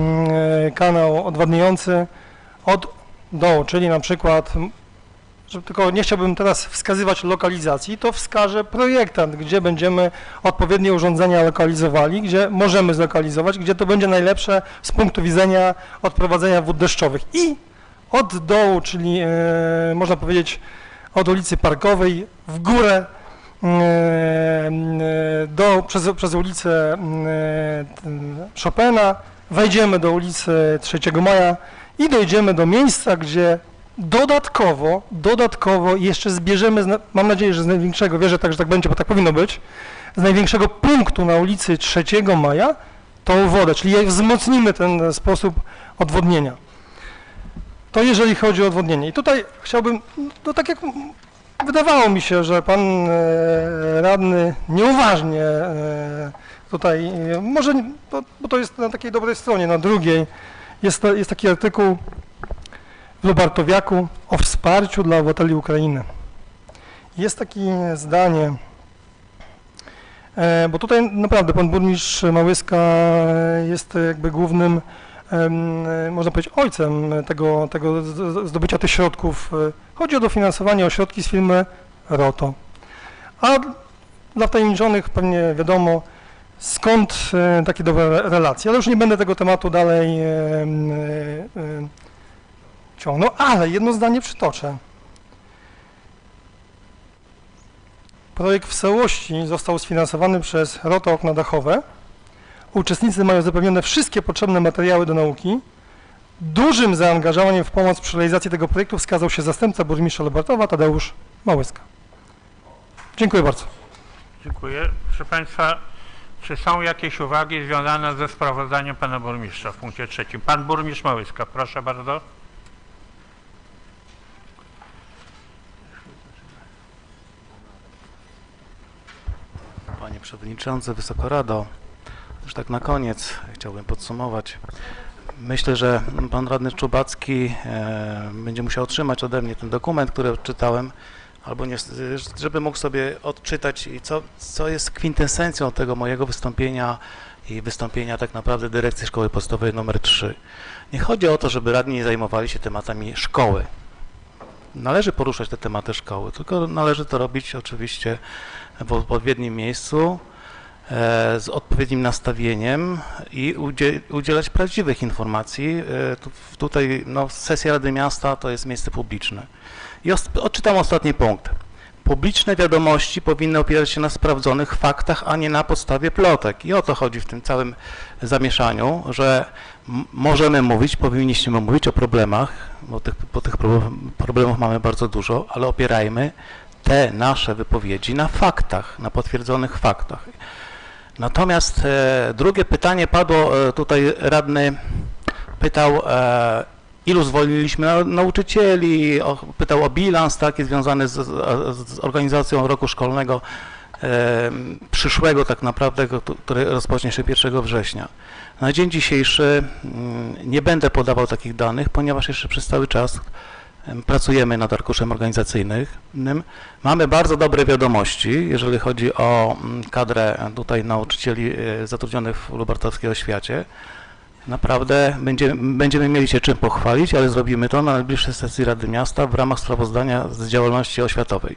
Speaker 2: kanał odwadniający od dołu, czyli na przykład, tylko nie chciałbym teraz wskazywać lokalizacji, to wskaże projektant, gdzie będziemy odpowiednie urządzenia lokalizowali, gdzie możemy zlokalizować, gdzie to będzie najlepsze z punktu widzenia odprowadzenia wód deszczowych. I od dołu, czyli można powiedzieć od ulicy Parkowej w górę przez ulicę Chopina, wejdziemy do ulicy 3 Maja i dojdziemy do miejsca, gdzie dodatkowo jeszcze zbierzemy, mam nadzieję, że z największego, wierzę tak, że tak będzie, bo tak powinno być, z największego punktu na ulicy 3 Maja tą wodę, czyli wzmocnimy ten sposób odwodnienia. To jeżeli chodzi o odwodnienie. I tutaj chciałbym, no tak jak wydawało mi się, że pan radny nieuważnie tutaj, może, bo to jest na takiej dobrej stronie, na drugiej, jest taki artykuł w Lubartowiaku o wsparciu dla obywateli Ukrainy. Jest takie zdanie, bo tutaj naprawdę pan burmistrz Małyska jest jakby głównym, można powiedzieć, ojcem tego zdobycia tych środków. Chodzi o dofinansowanie, o środki z firmy ROTO. A dla wtajemniczonych pewnie wiadomo, skąd takie dobre relacje. Ale już nie będę tego tematu dalej ciągnął, ale jedno zdanie przytoczę. Projekt w całości został sfinansowany przez ROTO Okna Dachowe. Uczestnicy mają zapewnione wszystkie potrzebne materiały do nauki. Dużym zaangażowaniem w pomoc przy realizacji tego projektu wskazał się zastępca burmistrza Lubartowa Tadeusz Małyska. Dziękuję bardzo.
Speaker 1: Dziękuję. Proszę Państwa, czy są jakieś uwagi związane ze sprawozdaniem pana burmistrza w punkcie 3? Pan burmistrz Małyska, proszę bardzo.
Speaker 3: Panie Przewodniczący, Wysoka Rado, już tak na koniec chciałbym podsumować. Myślę, że pan radny Czubacki będzie musiał otrzymać ode mnie ten dokument, który odczytałem, albo nie, żeby mógł sobie odczytać, co jest kwintesencją tego mojego wystąpienia i wystąpienia tak naprawdę dyrekcji Szkoły Podstawowej nr 3. Nie chodzi o to, żeby radni nie zajmowali się tematami szkoły. Należy poruszać te tematy szkoły, tylko należy to robić oczywiście w odpowiednim miejscu, z odpowiednim nastawieniem i udzielać prawdziwych informacji. Tutaj no, sesja Rady Miasta to jest miejsce publiczne. I odczytam ostatni punkt. Publiczne wiadomości powinny opierać się na sprawdzonych faktach, a nie na podstawie plotek. I o to chodzi w tym całym zamieszaniu, że możemy mówić, powinniśmy mówić o problemach, bo tych problemów mamy bardzo dużo, ale opierajmy te nasze wypowiedzi na faktach, na potwierdzonych faktach. Natomiast drugie pytanie padło, tutaj radny pytał, ilu zwolniliśmy nauczycieli, pytał o bilans taki związany z organizacją roku szkolnego przyszłego tak naprawdę, który rozpocznie się 1 września. Na dzień dzisiejszy nie będę podawał takich danych, ponieważ jeszcze przez cały czas pracujemy nad arkuszem organizacyjnym. Mamy bardzo dobre wiadomości, jeżeli chodzi o kadrę tutaj nauczycieli zatrudnionych w Lubartowskiej Oświacie. Naprawdę będziemy mieli się czym pochwalić, ale zrobimy to na najbliższej sesji Rady Miasta w ramach sprawozdania z działalności oświatowej.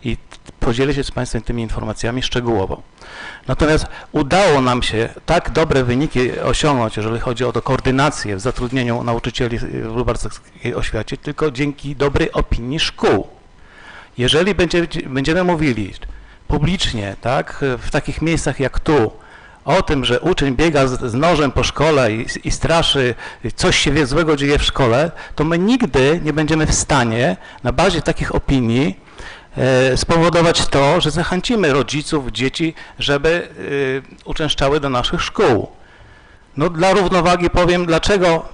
Speaker 3: I podzielę się z Państwem tymi informacjami szczegółowo. Natomiast udało nam się tak dobre wyniki osiągnąć, jeżeli chodzi o koordynację w zatrudnieniu nauczycieli w Lubartowskiej Oświacie, tylko dzięki dobrej opinii szkół. Jeżeli będziemy mówili publicznie, tak, w takich miejscach jak tu, o tym, że uczeń biega z nożem po szkole i straszy, coś się złego dzieje w szkole, to my nigdy nie będziemy w stanie na bazie takich opinii spowodować to, że zachęcimy rodziców, dzieci, żeby uczęszczały do naszych szkół. No, dla równowagi powiem, dlaczego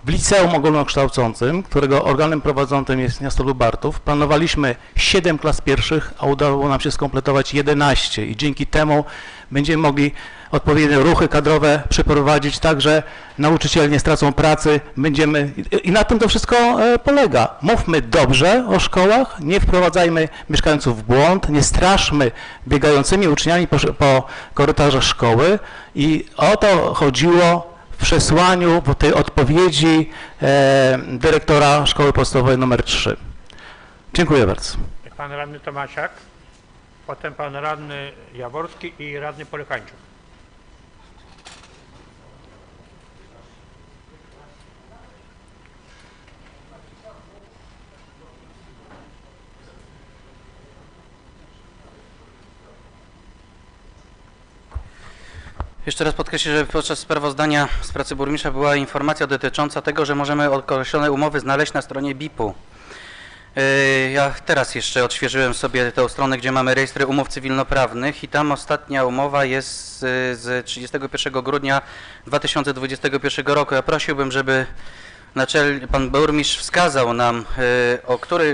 Speaker 3: w liceum ogólnokształcącym, którego organem prowadzącym jest miasto Lubartów, planowaliśmy 7 klas pierwszych, a udało nam się skompletować 11 i dzięki temu będziemy mogli odpowiednie ruchy kadrowe przeprowadzić tak, że nauczyciele nie stracą pracy, i na tym to wszystko polega. Mówmy dobrze o szkołach, nie wprowadzajmy mieszkańców w błąd, nie straszmy biegającymi uczniami po korytarzach szkoły i o to chodziło w przesłaniu, w tej odpowiedzi dyrektora Szkoły Podstawowej nr 3. Dziękuję bardzo.
Speaker 1: Pan radny Tomasiak, potem pan radny Jaworski i radny Polechańczuk.
Speaker 5: Jeszcze raz podkreślę, że podczas sprawozdania z pracy burmistrza była informacja dotycząca tego, że możemy określone umowy znaleźć na stronie BIP-u. Ja teraz jeszcze odświeżyłem sobie tę stronę, gdzie mamy rejestry umów cywilnoprawnych i tam ostatnia umowa jest z 31 grudnia 2021 roku. Ja prosiłbym, żeby pan burmistrz wskazał nam,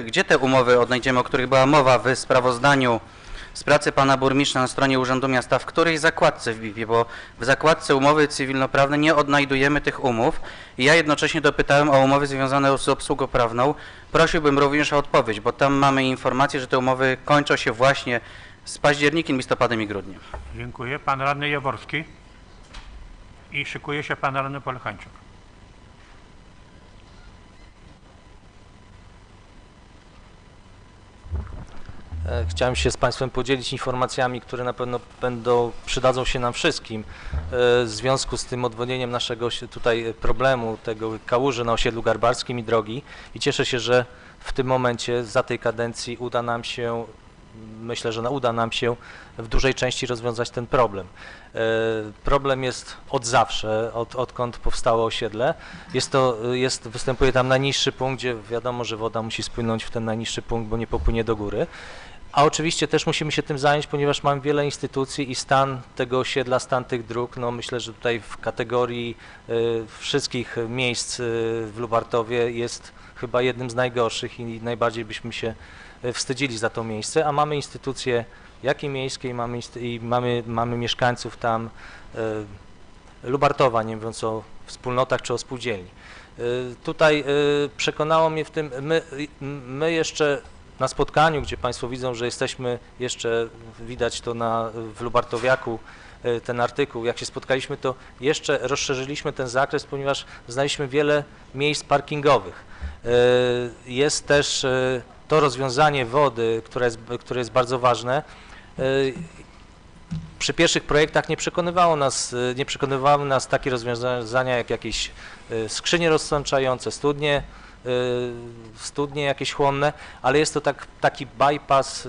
Speaker 5: gdzie te umowy odnajdziemy, o których była mowa w sprawozdaniu z pracy pana burmistrza na stronie Urzędu Miasta, w której zakładce w BIP-ie, bo w zakładce umowy cywilnoprawne nie odnajdujemy tych umów. I ja jednocześnie dopytałem o umowy związane z obsługą prawną. Prosiłbym również o odpowiedź, bo tam mamy informację, że te umowy kończą się właśnie z październikiem, listopadem i grudniem.
Speaker 1: Dziękuję. Pan radny Jaworski i szykuje się pan radny Polechańczuk.
Speaker 11: Chciałem się z Państwem podzielić informacjami, które na pewno przydadzą się nam wszystkim w związku z tym odwodnieniem naszego tutaj problemu, tego kałuży na osiedlu Garbarskim i drogi, i cieszę się, że w tym momencie za tej kadencji uda nam się, myślę, że uda nam się w dużej części rozwiązać ten problem. Problem jest od zawsze, odkąd powstało osiedle. Występuje tam najniższy punkt, gdzie wiadomo, że woda musi spłynąć w ten najniższy punkt, bo nie popłynie do góry. A oczywiście też musimy się tym zająć, ponieważ mamy wiele instytucji i stan tego osiedla, stan tych dróg, no myślę, że tutaj w kategorii wszystkich miejsc w Lubartowie jest chyba jednym z najgorszych i najbardziej byśmy się wstydzili za to miejsce, a mamy instytucje jak i miejskie mamy mieszkańców tam Lubartowa, nie mówiąc o wspólnotach czy o spółdzielni. Tutaj przekonało mnie w tym, my jeszcze na spotkaniu, gdzie Państwo widzą, że jesteśmy jeszcze, widać to w Lubartowiaku, ten artykuł, jak się spotkaliśmy, to jeszcze rozszerzyliśmy ten zakres, ponieważ znaleźliśmy wiele miejsc parkingowych. Jest też to rozwiązanie wody, które jest bardzo ważne. Przy pierwszych projektach nie przekonywały nas takie rozwiązania jak jakieś skrzynie rozsączające, studnie jakieś chłonne, ale jest to taki bypass,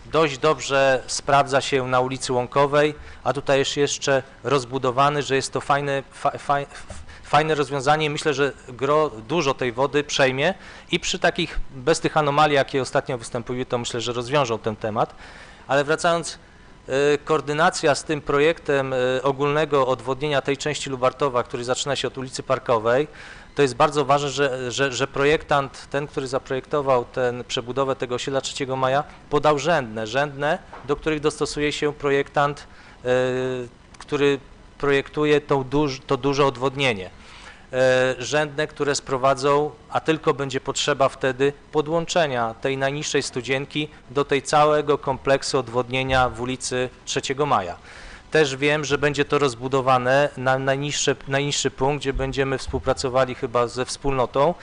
Speaker 11: dość dobrze sprawdza się na ulicy Łąkowej, a tutaj jest jeszcze rozbudowany, że jest to fajne rozwiązanie. Myślę, że gro dużo tej wody przejmie i przy takich, bez tych anomalii, jakie ostatnio występują, to myślę, że rozwiążą ten temat. Ale wracając, koordynacja z tym projektem ogólnego odwodnienia tej części Lubartowa, który zaczyna się od ulicy Parkowej, to jest bardzo ważne, że projektant, ten, który zaprojektował przebudowę tego osiedla 3 Maja, podał rzędne, do których dostosuje się projektant, który projektuje to duże odwodnienie. Rzędne, które sprowadzą, a tylko będzie potrzeba wtedy podłączenia tej najniższej studzienki do tej całego kompleksu odwodnienia w ulicy 3 Maja. Też wiem, że będzie to rozbudowane na najniższy punkt, gdzie będziemy współpracowali chyba ze wspólnotą,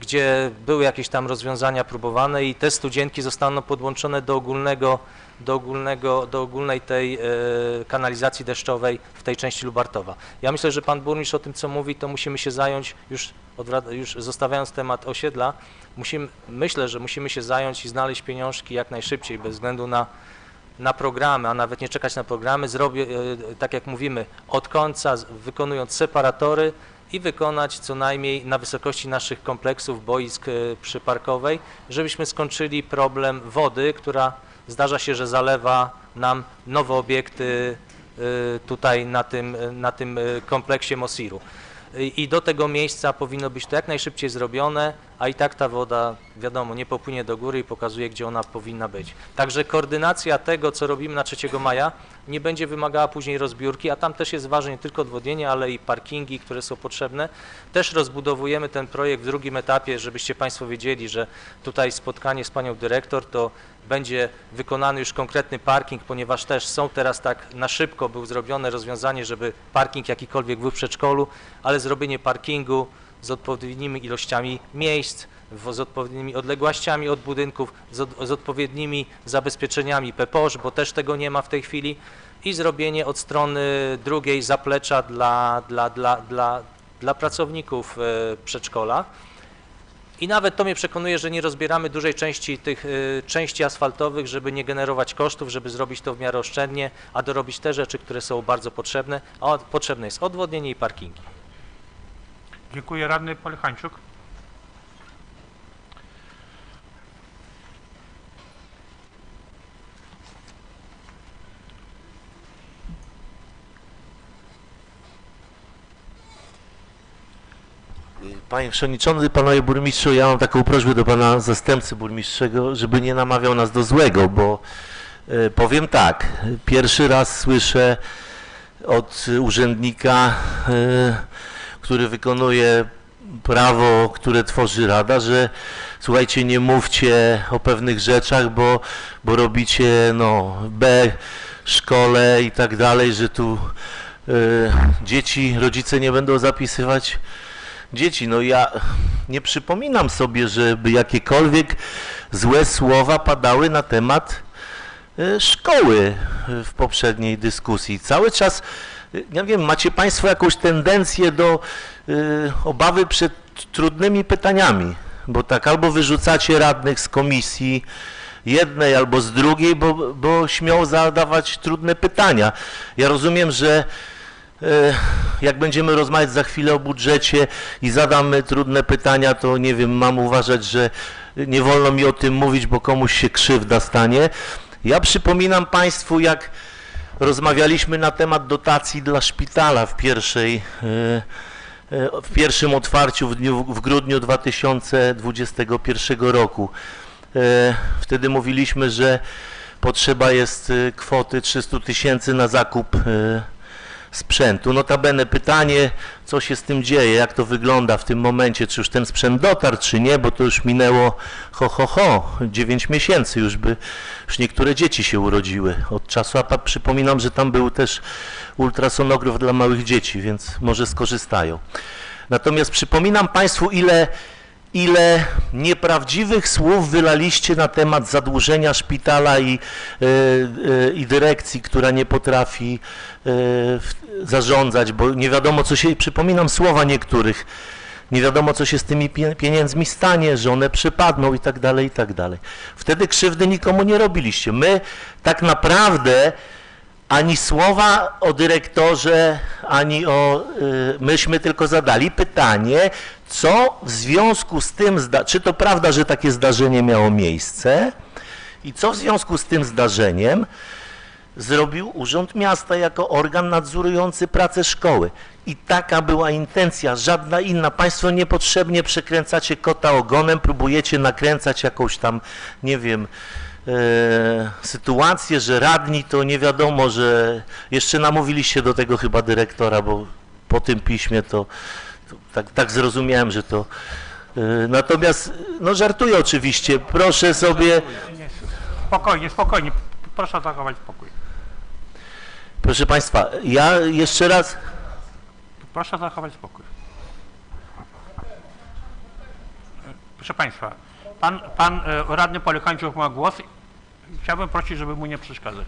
Speaker 11: gdzie były jakieś tam rozwiązania próbowane i te studzienki zostaną podłączone do ogólnej tej kanalizacji deszczowej w tej części Lubartowa. Ja myślę, że pan burmistrz o tym, co mówi, to musimy się zająć, już zostawiając temat osiedla, myślę, że musimy się zająć i znaleźć pieniążki jak najszybciej, bez względu na programy, a nawet nie czekać na programy, tak jak mówimy, od końca, wykonując separatory i wykonać co najmniej na wysokości naszych kompleksów, boisk przyparkowej, żebyśmy skończyli problem wody, która zdarza się, że zalewa nam nowe obiekty tutaj na tym kompleksie Mosiru. I do tego miejsca powinno być to jak najszybciej zrobione, a i tak ta woda, wiadomo, nie popłynie do góry i pokazuje, gdzie ona powinna być. Także koordynacja tego, co robimy na 3 Maja, nie będzie wymagała później rozbiórki, a tam też jest ważne nie tylko odwodnienie, ale i parkingi, które są potrzebne. Też rozbudowujemy ten projekt w drugim etapie, żebyście Państwo wiedzieli, że tutaj spotkanie z Panią Dyrektor to będzie wykonany już konkretny parking, ponieważ też są teraz tak na szybko było zrobione rozwiązanie, żeby parking jakikolwiek był w przedszkolu, ale zrobienie parkingu z odpowiednimi ilościami miejsc, z odpowiednimi odległościami od budynków, z odpowiednimi zabezpieczeniami PPOŚ, bo też tego nie ma w tej chwili, i zrobienie od strony drugiej zaplecza dla pracowników przedszkola. I nawet to mnie przekonuje, że nie rozbieramy dużej części tych części asfaltowych, żeby nie generować kosztów, żeby zrobić to w miarę oszczędnie, a dorobić te rzeczy, które są bardzo potrzebne, a potrzebne jest odwodnienie i parkingi.
Speaker 1: Dziękuję. Radny Polichańczuk.
Speaker 7: Panie Przewodniczący, Panowie Burmistrzu, ja mam taką prośbę do Pana Zastępcy Burmistrzego, żeby nie namawiał nas do złego, bo powiem tak, pierwszy raz słyszę od urzędnika, który wykonuje prawo, które tworzy Rada, że słuchajcie, nie mówcie o pewnych rzeczach, bo robicie szkole i tak dalej, że tu dzieci, rodzice nie będą zapisywać dzieci. No ja nie przypominam sobie, żeby jakiekolwiek złe słowa padały na temat szkoły w poprzedniej dyskusji. Cały czas, nie wiem, macie Państwo jakąś tendencję do obawy przed trudnymi pytaniami, bo tak albo wyrzucacie radnych z komisji jednej albo z drugiej, bo śmią zadawać trudne pytania. Ja rozumiem, że jak będziemy rozmawiać za chwilę o budżecie i zadamy trudne pytania, to nie wiem, mam uważać, że nie wolno mi o tym mówić, bo komuś się krzywda stanie. Ja przypominam Państwu, jak rozmawialiśmy na temat dotacji dla szpitala w pierwszym otwarciu w grudniu 2021 roku. Wtedy mówiliśmy, że potrzeba jest kwoty 300 000 na zakup sprzętu. Notabene pytanie, co się z tym dzieje, jak to wygląda w tym momencie, czy już ten sprzęt dotarł, czy nie, bo to już minęło 9 miesięcy, już niektóre dzieci się urodziły od czasu, a przypominam, że tam był też ultrasonograf dla małych dzieci, więc może skorzystają. Natomiast przypominam Państwu, ile nieprawdziwych słów wylaliście na temat zadłużenia szpitala i dyrekcji, która nie potrafi zarządzać, bo nie wiadomo, co się, przypominam słowa niektórych, nie wiadomo, co się z tymi pieniędzmi stanie, że one przypadną i tak dalej, i tak dalej. Wtedy krzywdy nikomu nie robiliście. My tak naprawdę ani słowa o dyrektorze, ani myśmy tylko zadali pytanie, co w związku z tym, czy to prawda, że takie zdarzenie miało miejsce i co w związku z tym zdarzeniem zrobił Urząd Miasta jako organ nadzorujący pracę szkoły. I taka była intencja, żadna inna. Państwo niepotrzebnie przekręcacie kota ogonem, próbujecie nakręcać jakąś tam, nie wiem, sytuację, że radni to nie wiadomo, że jeszcze namówiliście do tego chyba dyrektora, bo po tym piśmie to tak zrozumiałem, że to... Natomiast, no żartuję oczywiście, proszę sobie...
Speaker 1: Spokojnie, proszę zachować spokój.
Speaker 7: Proszę Państwa, ja jeszcze raz...
Speaker 1: Proszę zachować spokój. Proszę Państwa, pan radny Polichańczuk ma głos. Chciałbym prosić, żeby mu nie przeszkadzać.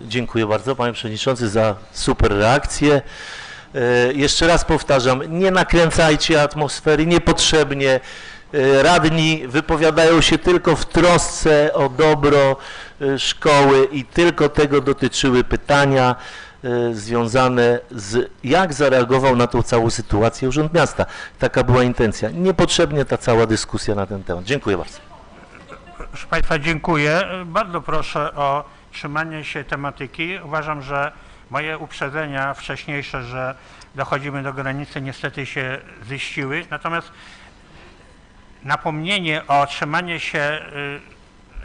Speaker 7: Dziękuję bardzo, Panie Przewodniczący, za super reakcję. Jeszcze raz powtarzam, nie nakręcajcie atmosfery niepotrzebnie. Radni wypowiadają się tylko w trosce o dobro szkoły i tylko tego dotyczyły pytania związane z jak zareagował na tą całą sytuację Urząd Miasta. Taka była intencja. Niepotrzebnie ta cała dyskusja na ten temat. Dziękuję bardzo.
Speaker 1: Proszę Państwa, dziękuję. Bardzo proszę o trzymanie się tematyki. Uważam, że moje uprzedzenia wcześniejsze, że dochodzimy do granicy, niestety się ziściły. Natomiast napomnienie o trzymanie się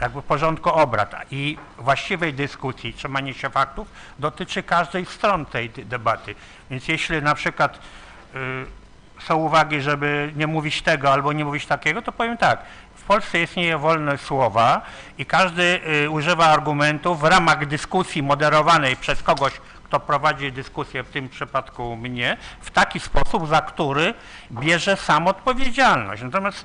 Speaker 1: jakby porządku obrad i właściwej dyskusji, trzymanie się faktów dotyczy każdej z stron tej debaty. Więc jeśli na przykład są uwagi, żeby nie mówić tego albo nie mówić takiego, to powiem tak. W Polsce istnieje wolność słowa i każdy używa argumentów w ramach dyskusji moderowanej przez kogoś, kto prowadzi dyskusję, w tym przypadku mnie, w taki sposób, za który bierze sam odpowiedzialność. Natomiast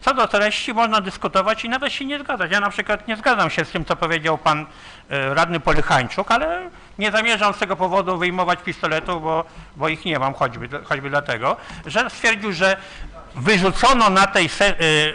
Speaker 1: co do treści można dyskutować i nawet się nie zgadzać. Ja na przykład nie zgadzam się z tym, co powiedział pan radny Polichańczuk, ale nie zamierzam z tego powodu wyjmować pistoletów, bo ich nie mam, choćby dlatego, że stwierdził, że wyrzucono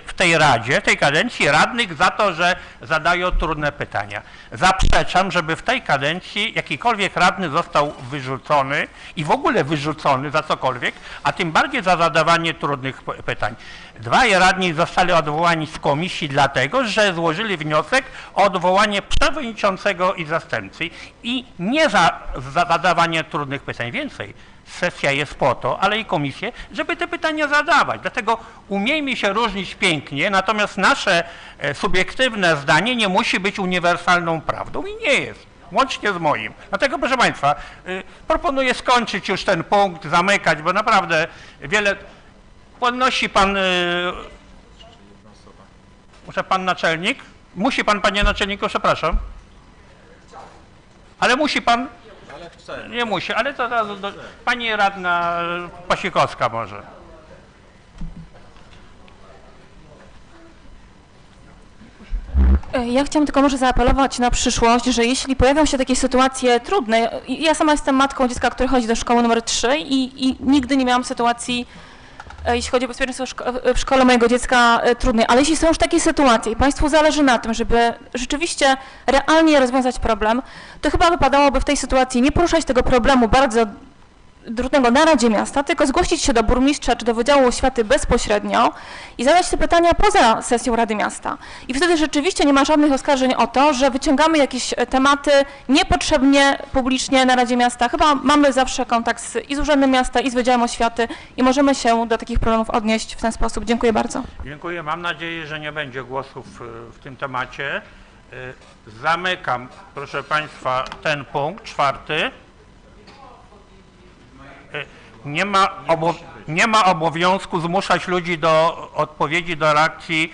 Speaker 1: w tej Radzie, w tej kadencji radnych za to, że zadają trudne pytania. Zaprzeczam, żeby w tej kadencji jakikolwiek radny został wyrzucony i w ogóle wyrzucony za cokolwiek, a tym bardziej za zadawanie trudnych pytań. Dwaj radni zostali odwołani z komisji dlatego, że złożyli wniosek o odwołanie przewodniczącego i zastępcy i nie za zadawanie trudnych pytań. Więcej. Sesja jest po to, ale i komisje, żeby te pytania zadawać. Dlatego umiejmy się różnić pięknie, natomiast nasze subiektywne zdanie nie musi być uniwersalną prawdą i nie jest, łącznie z moim. Dlatego, proszę Państwa, proponuję skończyć już ten punkt, zamykać, bo naprawdę wiele... Podnosi pan... Muszę pan naczelnik? Musi pan, panie naczelniku, przepraszam. Ale musi pan... Nie musi, ale to pani radna Pasikowska może.
Speaker 12: Ja chciałam tylko może zaapelować na przyszłość, że jeśli pojawią się takie sytuacje trudne, ja sama jestem matką dziecka, które chodzi do szkoły numer 3 i nigdy nie miałam sytuacji, jeśli chodzi o bezpieczeństwo w szkole mojego dziecka, trudnej, ale jeśli są już takie sytuacje i Państwu zależy na tym, żeby rzeczywiście realnie rozwiązać problem, to chyba wypadałoby w tej sytuacji nie poruszać tego problemu bardzo trudnego na Radzie Miasta, tylko zgłosić się do burmistrza czy do Wydziału Oświaty bezpośrednio i zadać te pytania poza sesją Rady Miasta. I wtedy rzeczywiście nie ma żadnych oskarżeń o to, że wyciągamy jakieś tematy niepotrzebnie publicznie na Radzie Miasta. Chyba mamy zawsze kontakt i z Urzędem Miasta, i z Wydziałem Oświaty i możemy się do takich problemów odnieść w ten sposób. Dziękuję bardzo.
Speaker 1: Dziękuję. Mam nadzieję, że nie będzie głosów w tym temacie. Zamykam, proszę Państwa, ten punkt, 4. Nie ma obowiązku zmuszać ludzi do odpowiedzi, do reakcji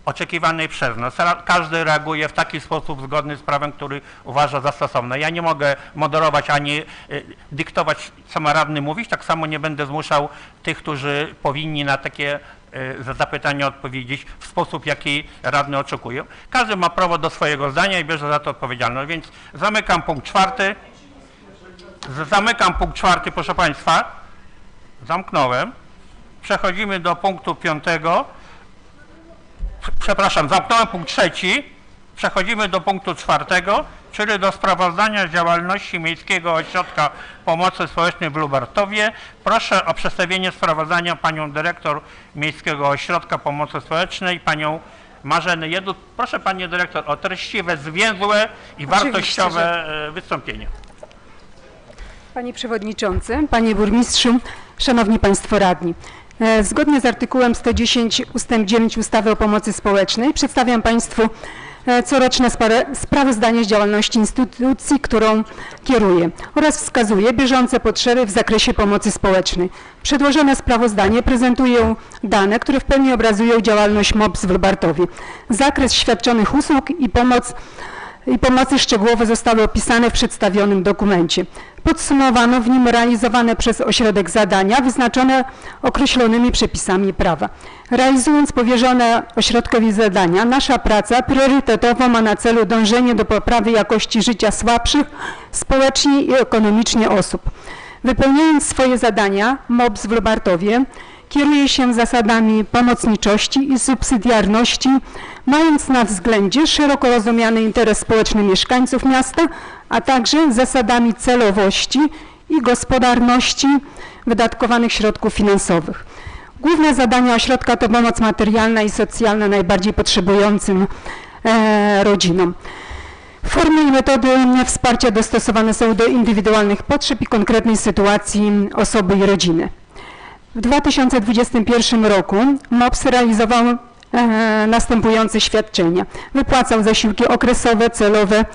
Speaker 1: oczekiwanej przez nas. Każdy reaguje w taki sposób zgodny z prawem, który uważa za stosowne. Ja nie mogę moderować ani dyktować, co ma radny mówić, tak samo nie będę zmuszał tych, którzy powinni na takie zapytania odpowiedzieć w sposób, jaki radny oczekuje. Każdy ma prawo do swojego zdania i bierze za to odpowiedzialność, więc zamykam punkt 4. Zamykam punkt 4, proszę Państwa. Zamknąłem. Przechodzimy do punktu 5. Przepraszam, zamknąłem punkt 3. Przechodzimy do punktu 4, czyli do sprawozdania z działalności Miejskiego Ośrodka Pomocy Społecznej w Lubartowie. Proszę o przedstawienie sprawozdania panią dyrektor Miejskiego Ośrodka Pomocy Społecznej, panią Marzenę Jedut. Proszę Panie Dyrektor o treściwe, zwięzłe i wartościowe wystąpienie.
Speaker 13: Panie Przewodniczący, Panie Burmistrzu, Szanowni Państwo Radni. Zgodnie z artykułem 110 ust. 9 ustawy o pomocy społecznej przedstawiam Państwu coroczne sprawozdanie z działalności instytucji, którą kieruję oraz wskazuję bieżące potrzeby w zakresie pomocy społecznej. Przedłożone sprawozdanie prezentuje dane, które w pełni obrazują działalność MOPS w Lubartowie. Zakres świadczonych usług i pomocy szczegółowo zostały opisane w przedstawionym dokumencie. Podsumowano w nim realizowane przez ośrodek zadania wyznaczone określonymi przepisami prawa. Realizując powierzone ośrodkowi zadania, nasza praca priorytetowo ma na celu dążenie do poprawy jakości życia słabszych społecznie i ekonomicznie osób. Wypełniając swoje zadania, MOPS w Lubartowie kieruje się zasadami pomocniczości i subsydiarności, mając na względzie szeroko rozumiany interes społeczny mieszkańców miasta, a także zasadami celowości i gospodarności wydatkowanych środków finansowych. Główne zadania ośrodka to pomoc materialna i socjalna najbardziej potrzebującym rodzinom. Formy i metody wsparcia dostosowane są do indywidualnych potrzeb i konkretnej sytuacji osoby i rodziny. W 2021 roku MOPS realizował następujące świadczenia. Wypłacał zasiłki okresowe, celowe,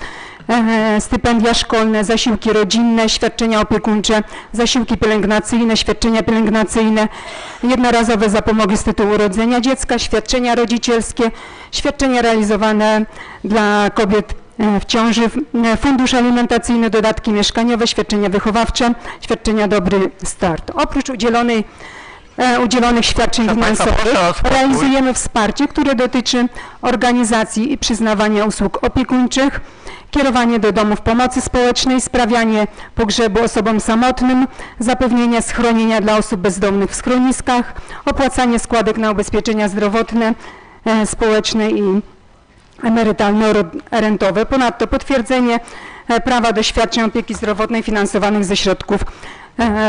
Speaker 13: stypendia szkolne, zasiłki rodzinne, świadczenia opiekuńcze, zasiłki pielęgnacyjne, świadczenia pielęgnacyjne, jednorazowe zapomogi z tytułu urodzenia dziecka, świadczenia rodzicielskie, świadczenia realizowane dla kobiet w ciąży, fundusz alimentacyjny, dodatki mieszkaniowe, świadczenia wychowawcze, świadczenia Dobry Start. Oprócz udzielonych świadczeń finansowych realizujemy wsparcie, które dotyczy organizacji i przyznawania usług opiekuńczych, kierowanie do domów pomocy społecznej, sprawianie pogrzebu osobom samotnym, zapewnienie schronienia dla osób bezdomnych w schroniskach, opłacanie składek na ubezpieczenia zdrowotne, społeczne i emerytalno-rentowe. Ponadto potwierdzenie prawa do świadczeń opieki zdrowotnej finansowanych ze środków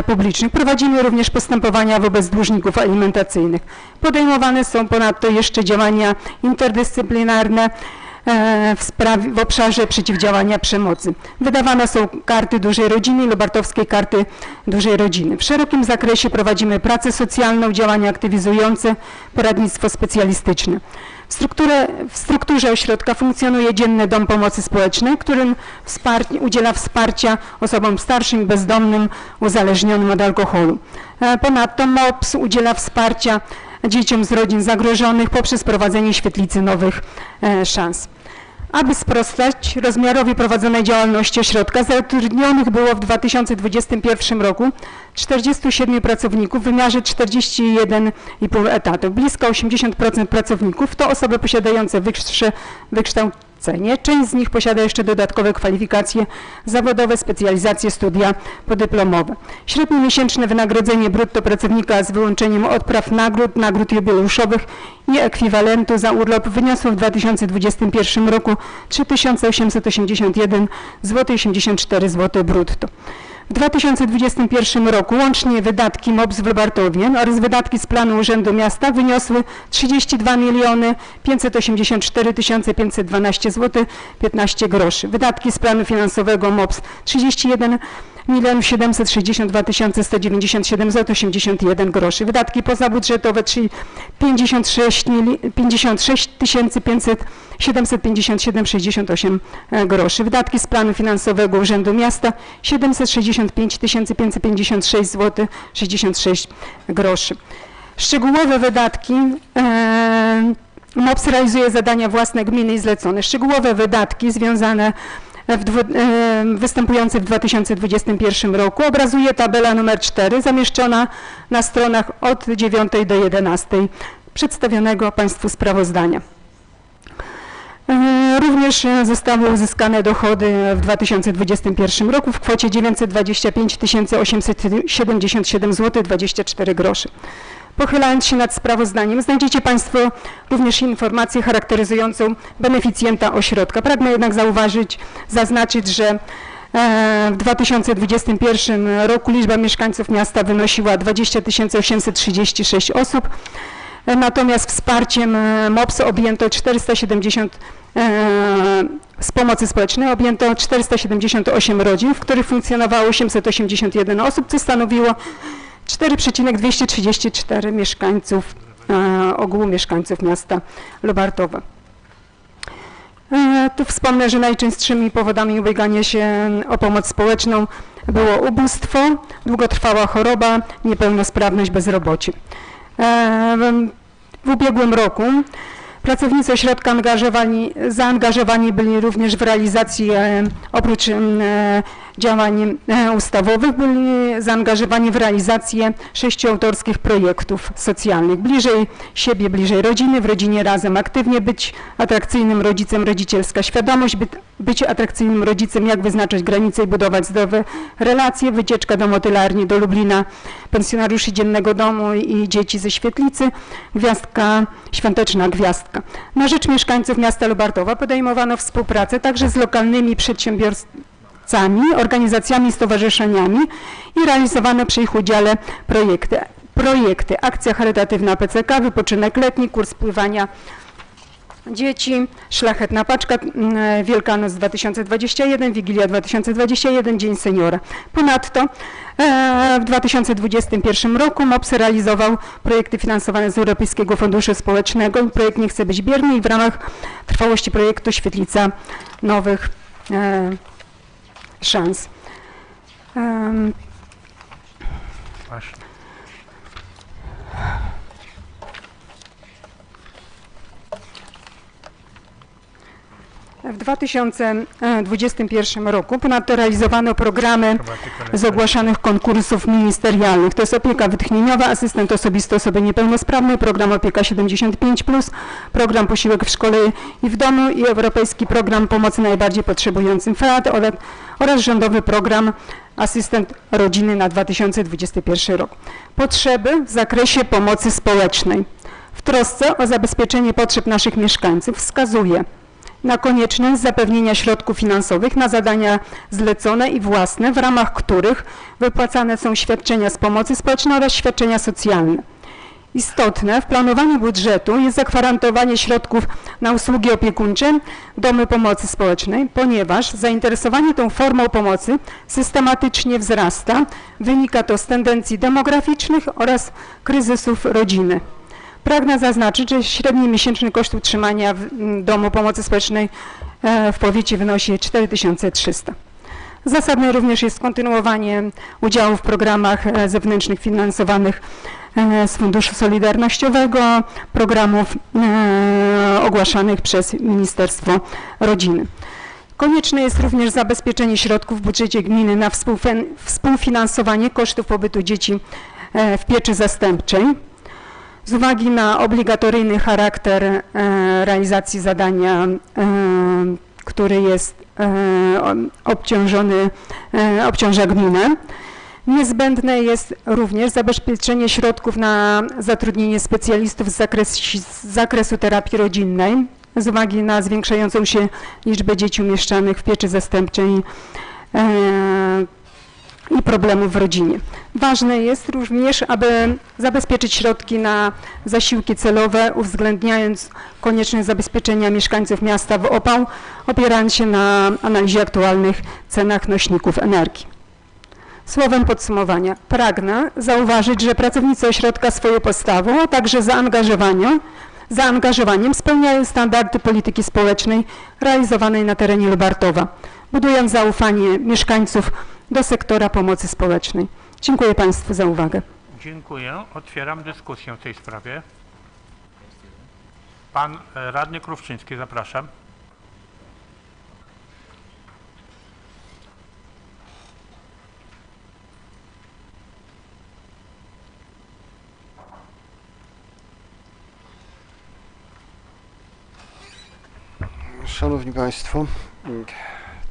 Speaker 13: publicznych. Prowadzimy również postępowania wobec dłużników alimentacyjnych. Podejmowane są ponadto jeszcze działania interdyscyplinarne w obszarze przeciwdziałania przemocy. Wydawane są karty dużej rodziny i lubartowskie karty dużej rodziny. W szerokim zakresie prowadzimy pracę socjalną, działania aktywizujące, poradnictwo specjalistyczne. W strukturze ośrodka funkcjonuje Dzienny Dom Pomocy Społecznej, którym udziela wsparcia osobom starszym i bezdomnym uzależnionym od alkoholu. Ponadto MOPS udziela wsparcia dzieciom z rodzin zagrożonych poprzez prowadzenie świetlicy nowych szans. Aby sprostać rozmiarowi prowadzonej działalności ośrodka, zatrudnionych było w 2021 roku 47 pracowników w wymiarze 41,5 etatów. Blisko 80% pracowników to osoby posiadające wyższe wykształcenie. Część z nich posiada jeszcze dodatkowe kwalifikacje zawodowe, specjalizacje, studia podyplomowe. Średnie miesięczne wynagrodzenie brutto pracownika z wyłączeniem odpraw, nagród jubileuszowych i ekwiwalentu za urlop wyniosło w 2021 roku 3881 zł 84 zł brutto. W 2021 roku łącznie wydatki MOPS w Lubartowie oraz wydatki z planu Urzędu Miasta wyniosły 32 584 512 zł 15 groszy. Wydatki z planu finansowego MOPS 31 1 762 197 zł 81 groszy. Wydatki pozabudżetowe, czyli 56 757 68 groszy. Wydatki z planu finansowego Urzędu Miasta 765 556 zł 66 groszy. Szczegółowe wydatki MOPS realizuje zadania własne gminy i zlecone. Szczegółowe wydatki związane występujące w 2021 roku obrazuje tabela nr 4 zamieszczona na stronach od 9 do 11 przedstawionego Państwu sprawozdania. Również zostały uzyskane dochody w 2021 roku w kwocie 925 877 zł 24 groszy. Pochylając się nad sprawozdaniem, znajdziecie Państwo również informację charakteryzującą beneficjenta ośrodka. Pragnę jednak zaznaczyć, że w 2021 roku liczba mieszkańców miasta wynosiła 20 836 osób, natomiast wsparciem MOPS objęto 470 z pomocy społecznej objęto 478 rodzin, w których funkcjonowało 881 osób, co stanowiło 4,234 mieszkańców, ogółu mieszkańców miasta Lubartowa. Tu wspomnę, że najczęstszymi powodami ubiegania się o pomoc społeczną było ubóstwo, długotrwała choroba, niepełnosprawność, bezrobocie. W ubiegłym roku pracownicy ośrodka zaangażowani byli również w realizację, oprócz działań ustawowych, byli zaangażowani w realizację 6 autorskich projektów socjalnych. Bliżej siebie, bliżej rodziny, w rodzinie razem, aktywnie być atrakcyjnym rodzicem, rodzicielska świadomość, być atrakcyjnym rodzicem, jak wyznaczać granice i budować zdrowe relacje, wycieczka do Motylarni, do Lublina, pensjonariuszy Dziennego Domu i dzieci ze Świetlicy, gwiazdka, świąteczna gwiazdka. Na rzecz mieszkańców miasta Lubartowa podejmowano współpracę także z lokalnymi przedsiębiorstwami, organizacjami, stowarzyszeniami i realizowano przy ich udziale projekty. Akcja charytatywna PCK, wypoczynek letni, kurs pływania dzieci, Szlachetna Paczka, Wielkanoc 2021, Wigilia 2021, Dzień Seniora. Ponadto w 2021 roku MOPS realizował projekty finansowane z Europejskiego Funduszu Społecznego. Projekt Nie chcę być bierny i w ramach trwałości projektu Świetlica Nowych Szans. W 2021 roku ponadto realizowano programy z ogłaszanych konkursów ministerialnych. To jest opieka wytchnieniowa, asystent osobisty osoby niepełnosprawnej, program Opieka 75+, program Posiłek w szkole i w domu i Europejski Program Pomocy Najbardziej Potrzebującym FEAD oraz rządowy program Asystent Rodziny na 2021 rok. Potrzeby w zakresie pomocy społecznej. W trosce o zabezpieczenie potrzeb naszych mieszkańców wskazuje na konieczność zapewnienia środków finansowych na zadania zlecone i własne, w ramach których wypłacane są świadczenia z pomocy społecznej oraz świadczenia socjalne. Istotne w planowaniu budżetu jest zagwarantowanie środków na usługi opiekuńcze, domy pomocy społecznej, ponieważ zainteresowanie tą formą pomocy systematycznie wzrasta. Wynika to z tendencji demograficznych oraz kryzysów rodziny. Pragnę zaznaczyć, że średni miesięczny koszt utrzymania w domu pomocy społecznej w powiecie wynosi 4300. Zasadne również jest kontynuowanie udziału w programach zewnętrznych finansowanych z Funduszu Solidarnościowego, programów ogłaszanych przez Ministerstwo Rodziny. Konieczne jest również zabezpieczenie środków w budżecie gminy na współfinansowanie kosztów pobytu dzieci w pieczy zastępczej. Z uwagi na obligatoryjny charakter realizacji zadania, który jest obciąża gminę, niezbędne jest również zabezpieczenie środków na zatrudnienie specjalistów z zakresu terapii rodzinnej z uwagi na zwiększającą się liczbę dzieci umieszczanych w pieczy zastępczej i problemów w rodzinie. Ważne jest również, aby zabezpieczyć środki na zasiłki celowe, uwzględniając konieczność zabezpieczenia mieszkańców miasta w opał, opierając się na analizie aktualnych cenach nośników energii. Słowem podsumowania, pragnę zauważyć, że pracownicy ośrodka swoją postawą, a także zaangażowaniem spełniają standardy polityki społecznej realizowanej na terenie Lubartowa, budując zaufanie mieszkańców do sektora pomocy społecznej. Dziękuję Państwu za uwagę.
Speaker 1: Dziękuję. Otwieram dyskusję w tej sprawie. Pan radny Krówczyński, zapraszam.
Speaker 6: Szanowni Państwo,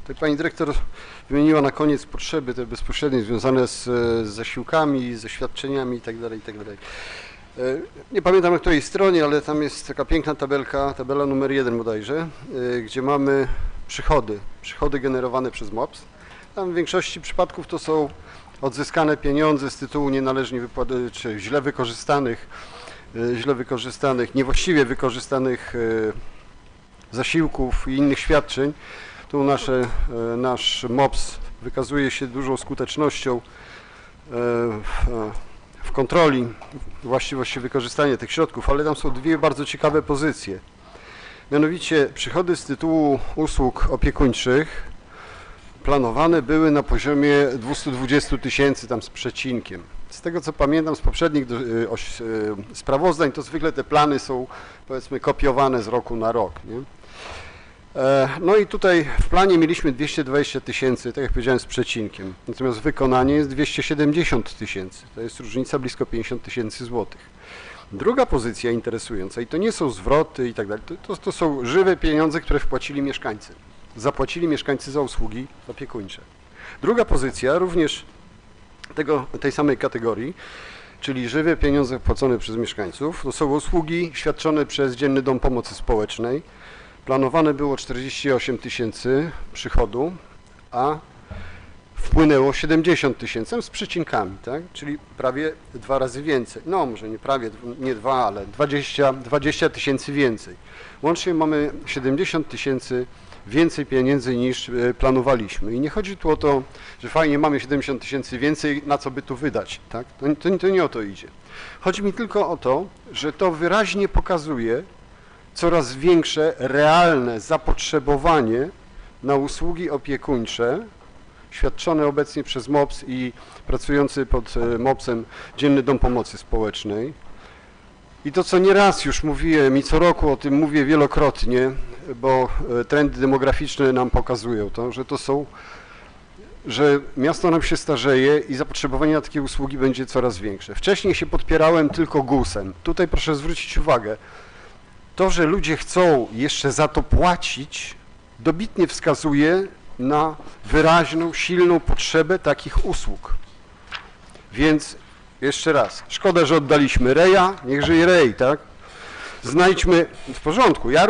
Speaker 6: tutaj Pani Dyrektor wymieniła na koniec potrzeby te bezpośrednie związane z zasiłkami, ze świadczeniami itd., itd. Nie pamiętam na której stronie, ale tam jest taka piękna tabelka, tabela numer 1 bodajże, gdzie mamy przychody generowane przez MOPS. Tam w większości przypadków to są odzyskane pieniądze z tytułu nienależnie czy źle wykorzystanych, niewłaściwie wykorzystanych zasiłków i innych świadczeń. Tu nasz MOPS wykazuje się dużą skutecznością w kontroli właściwości wykorzystania tych środków, ale tam są dwie bardzo ciekawe pozycje. Mianowicie przychody z tytułu usług opiekuńczych planowane były na poziomie 220 000 tam z przecinkiem. Z tego co pamiętam z poprzednich sprawozdań, to zwykle te plany są, powiedzmy, kopiowane z roku na rok, nie? No i tutaj w planie mieliśmy 220 000, tak jak powiedziałem, z przecinkiem. Natomiast wykonanie jest 270 000. To jest różnica blisko 50 000 złotych. Druga pozycja interesująca, i to nie są zwroty i tak dalej, to są żywe pieniądze, które wpłacili mieszkańcy. Zapłacili mieszkańcy za usługi opiekuńcze. Druga pozycja, również tej samej kategorii, czyli żywe pieniądze wpłacone przez mieszkańców, to są usługi świadczone przez Dzienny Dom Pomocy Społecznej. Planowane było 48 000 przychodu, a wpłynęło 70 000 z przecinkami, tak? Czyli prawie 2 razy więcej. No może nie prawie, nie 2, ale 20 000 więcej. Łącznie mamy 70 000 więcej pieniędzy niż planowaliśmy. I nie chodzi tu o to, że fajnie mamy 70 000 więcej, na co by tu wydać, tak? To nie o to idzie. Chodzi mi tylko o to, że to wyraźnie pokazuje coraz większe, realne zapotrzebowanie na usługi opiekuńcze świadczone obecnie przez MOPS i pracujący pod MOPS-em Dzienny Dom Pomocy Społecznej. I to, co nieraz już mówiłem i co roku o tym mówię wielokrotnie, bo trendy demograficzne nam pokazują to, że miasto nam się starzeje i zapotrzebowanie na takie usługi będzie coraz większe. Wcześniej się podpierałem tylko GUS-em. Tutaj proszę zwrócić uwagę, to, że ludzie chcą jeszcze za to płacić, dobitnie wskazuje na wyraźną, silną potrzebę takich usług. Więc jeszcze raz, szkoda, że oddaliśmy Reja, niech żyje Rej, tak? Znajdźmy, w porządku, ja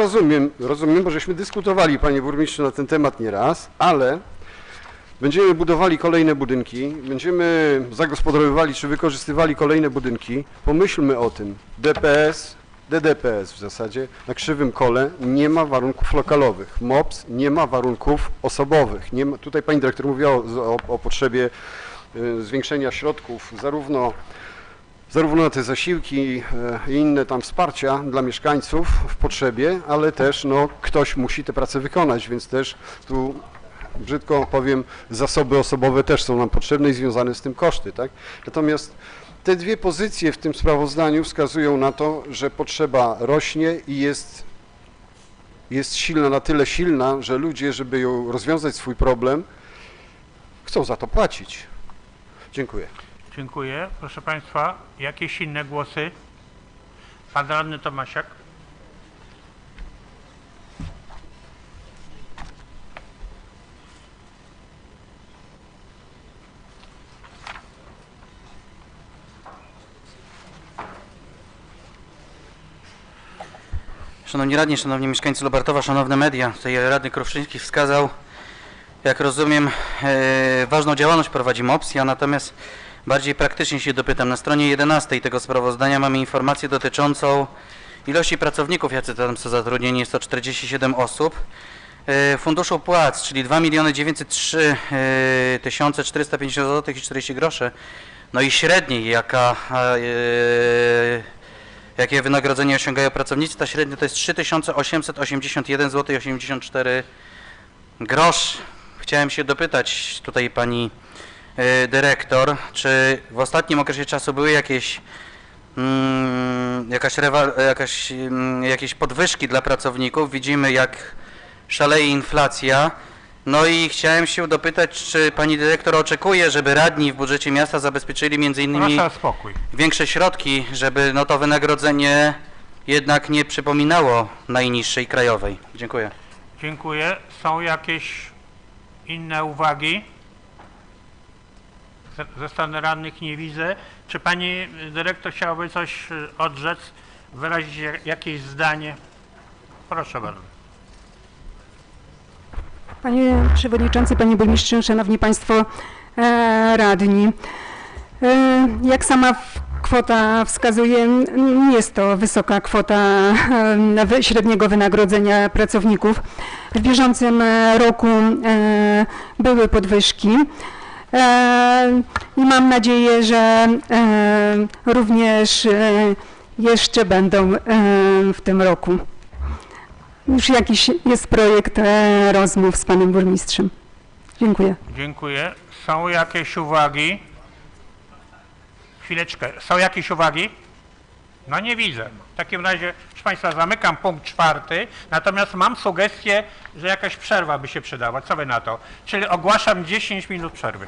Speaker 6: rozumiem, bo żeśmy dyskutowali, panie burmistrzu, na ten temat nieraz, ale będziemy budowali kolejne budynki, będziemy zagospodarowywali czy wykorzystywali kolejne budynki, pomyślmy o tym, DDPS w zasadzie na Krzywym Kole nie ma warunków lokalowych, MOPS nie ma warunków osobowych. Nie ma, tutaj pani dyrektor mówiła o potrzebie zwiększenia środków zarówno na te zasiłki i inne tam wsparcia dla mieszkańców w potrzebie, ale też no, ktoś musi tę pracę wykonać, więc też tu brzydko powiem, zasoby osobowe też są nam potrzebne i związane z tym koszty, tak? Natomiast te dwie pozycje w tym sprawozdaniu wskazują na to, że potrzeba rośnie i jest silna, na tyle silna, że ludzie, żeby ją rozwiązać swój problem, chcą za to płacić. Dziękuję.
Speaker 1: Dziękuję. Proszę Państwa, jakieś inne głosy? Pan radny Tomasiak.
Speaker 5: Szanowni radni, szanowni mieszkańcy Lubartowa, szanowne media, tutaj radny Krówczyński wskazał, jak rozumiem, ważną działalność prowadzi MOPS. Ja natomiast bardziej praktycznie się dopytam. Na stronie 11 tego sprawozdania mamy informację dotyczącą ilości pracowników, jacy tam są zatrudnieni, jest to 47 osób. Funduszu Płac, czyli 2 903 450 zł i 40 groszy, no i średniej, jakie wynagrodzenie osiągają pracownicy, ta średnia to jest 3881 zł i 84 grosz. Chciałem się dopytać tutaj pani dyrektor, czy w ostatnim okresie czasu były jakieś podwyżki dla pracowników? Widzimy, jak szaleje inflacja. No i chciałem się dopytać, czy pani dyrektor oczekuje, żeby radni w budżecie miasta zabezpieczyli między innymi większe środki, żeby no to wynagrodzenie jednak nie przypominało najniższej krajowej. Dziękuję.
Speaker 1: Dziękuję. Są jakieś inne uwagi? Ze strony radnych nie widzę. Czy pani dyrektor chciałaby coś odrzec, wyrazić jakieś zdanie? Proszę bardzo.
Speaker 13: Panie Przewodniczący, Panie Burmistrzu, Szanowni Państwo Radni. Jak sama kwota wskazuje, nie jest to wysoka kwota średniego wynagrodzenia pracowników. W bieżącym roku były podwyżki i mam nadzieję, że również jeszcze będą w tym roku. Już jakiś jest projekt rozmów z panem burmistrzem. Dziękuję.
Speaker 1: Dziękuję. Są jakieś uwagi? Chwileczkę. Są jakieś uwagi? No nie widzę. W takim razie, proszę Państwa, zamykam punkt 4, natomiast mam sugestię, że jakaś przerwa by się przydała. Co wy na to? Czyli ogłaszam 10 minut przerwy.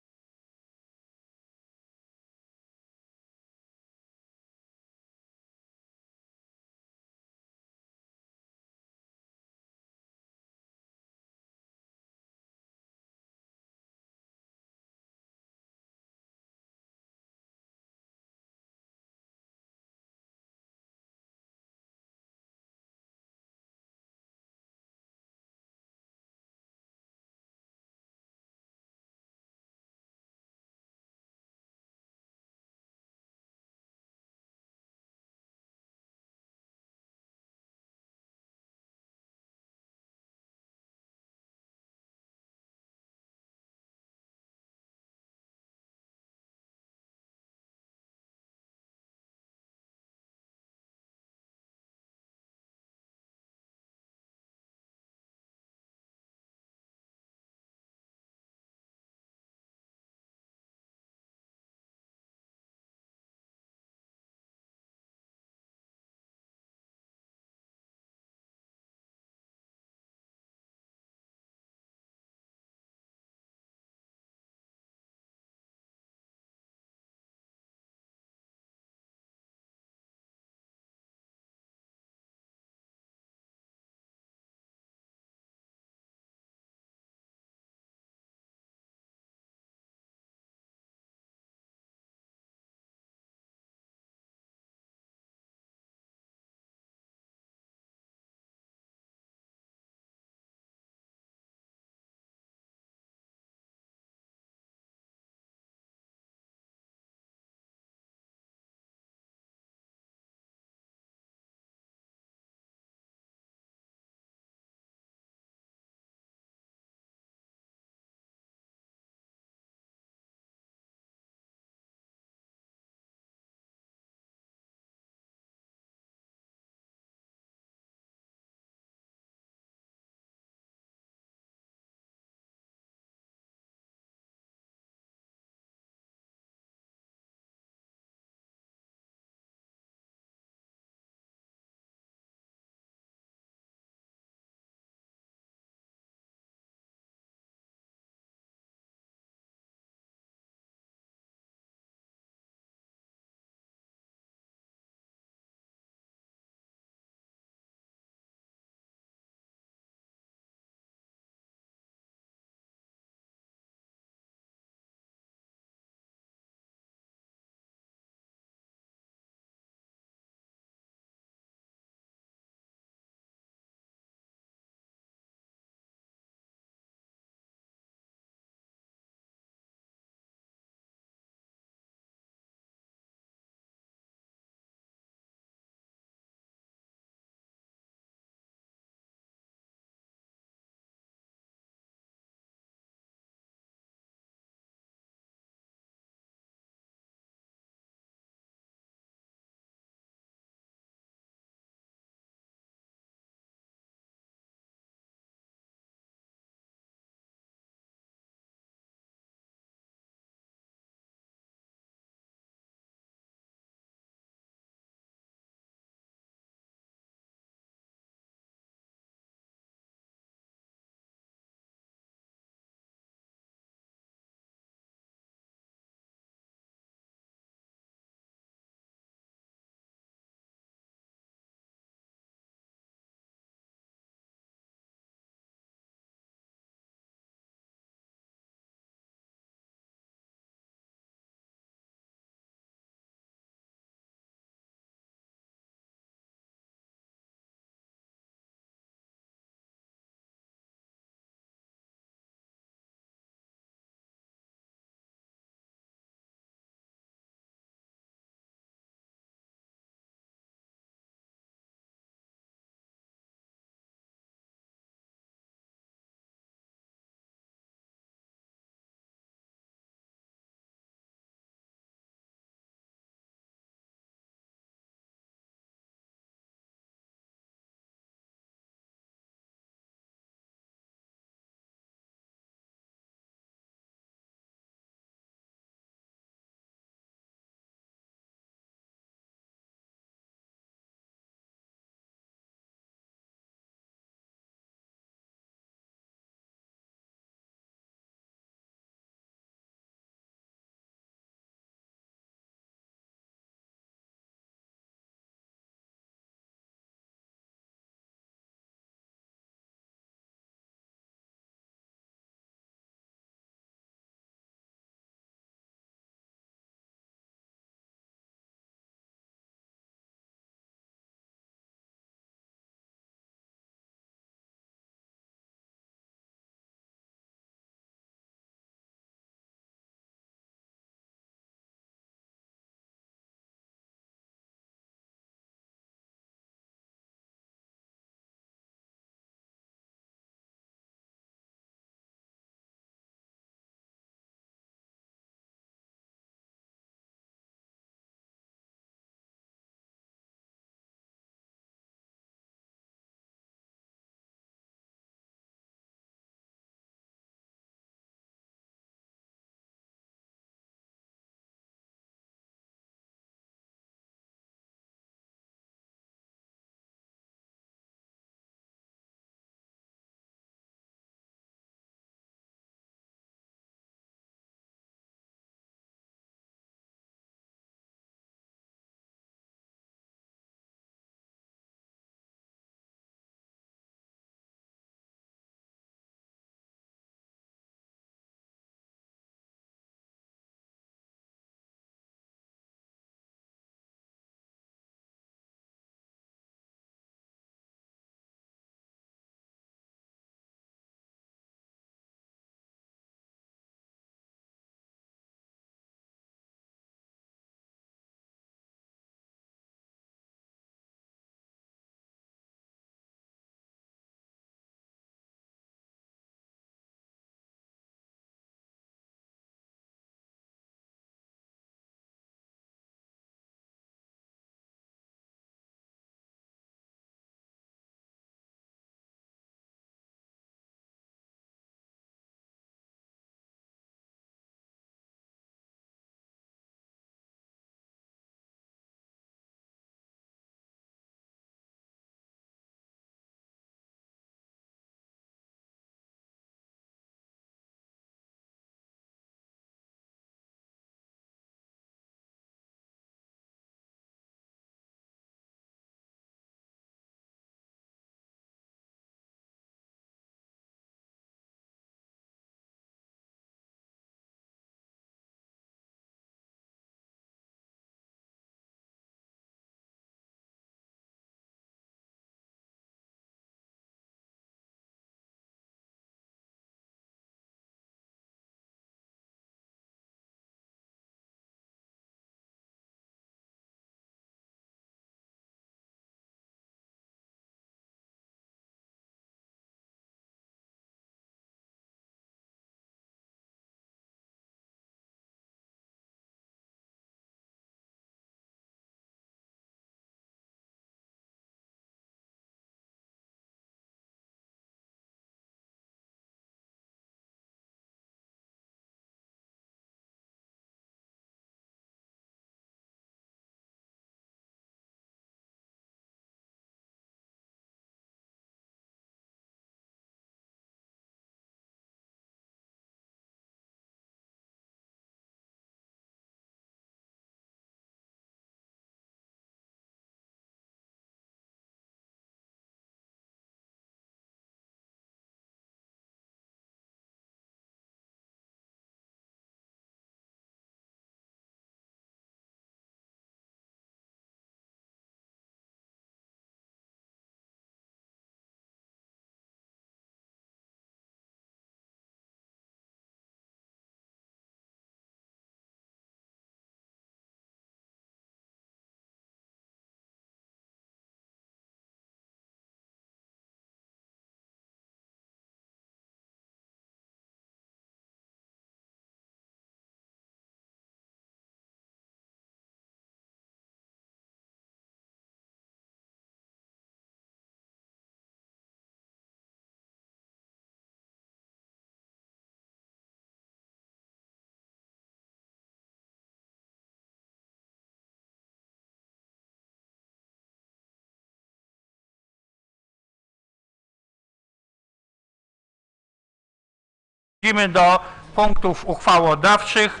Speaker 1: Przechodzimy do punktów uchwałodawczych.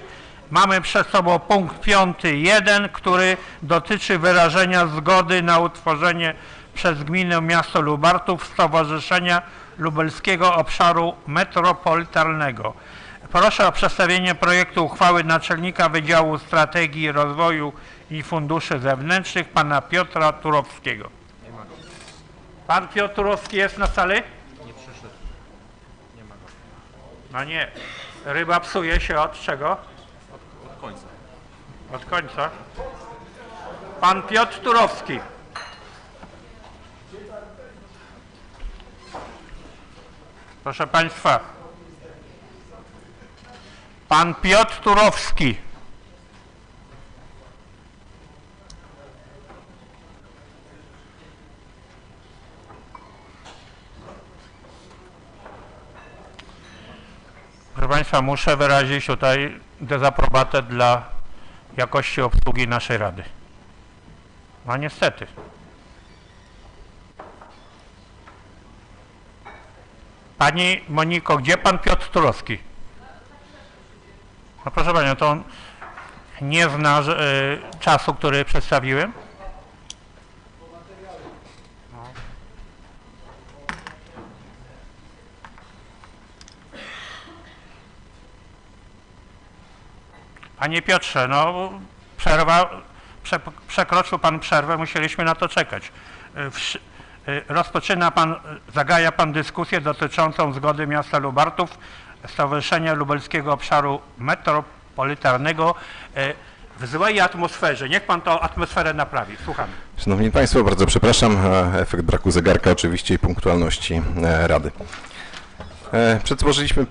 Speaker 1: Mamy przed sobą punkt 5.1, który dotyczy wyrażenia zgody na utworzenie przez gminę miasto Lubartów Stowarzyszenia Lubelskiego Obszaru Metropolitalnego. Proszę o przedstawienie projektu uchwały naczelnika Wydziału Strategii Rozwoju i Funduszy Zewnętrznych pana Piotra Turowskiego. Pan Piotr Turowski jest na sali? Nie przyszedł. Nie ma go. No nie. Ryba psuje się od czego? Od końca. Od końca? Pan Piotr Turowski. Proszę Państwa. Pan Piotr Turowski. Proszę Państwa, muszę wyrazić tutaj dezaprobatę dla jakości obsługi naszej Rady. No niestety. Pani Moniko, gdzie pan Piotr Turowski? No proszę Panią, to on nie zna czasu, który przedstawiłem? Panie Piotrze, no przerwa, przekroczył Pan przerwę, musieliśmy na to czekać. Rozpoczyna Pan, zagaja Pan dyskusję dotyczącą zgody miasta Lubartów, Stowarzyszenia Lubelskiego Obszaru Metropolitalnego w złej atmosferze. Niech Pan tą atmosferę naprawi. Słuchamy.
Speaker 9: Szanowni Państwo, bardzo przepraszam. Efekt braku zegarka oczywiście i punktualności Rady. Przedłożyliśmy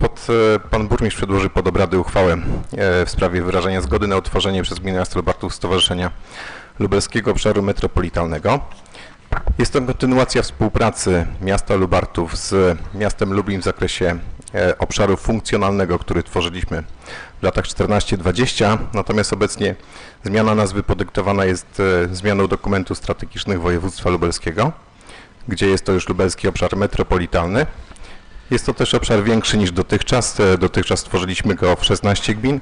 Speaker 9: pan burmistrz przedłoży pod obrady uchwałę w sprawie wyrażenia zgody na utworzenie przez gminę miasto Lubartów Stowarzyszenia Lubelskiego Obszaru Metropolitalnego. Jest to kontynuacja współpracy miasta Lubartów z miastem Lublin w zakresie obszaru funkcjonalnego, który tworzyliśmy w latach 14-20, natomiast obecnie zmiana nazwy podyktowana jest zmianą dokumentu strategicznych województwa lubelskiego, gdzie jest to już Lubelski Obszar Metropolitalny. Jest to też obszar większy niż dotychczas. Dotychczas stworzyliśmy go w 16 gmin.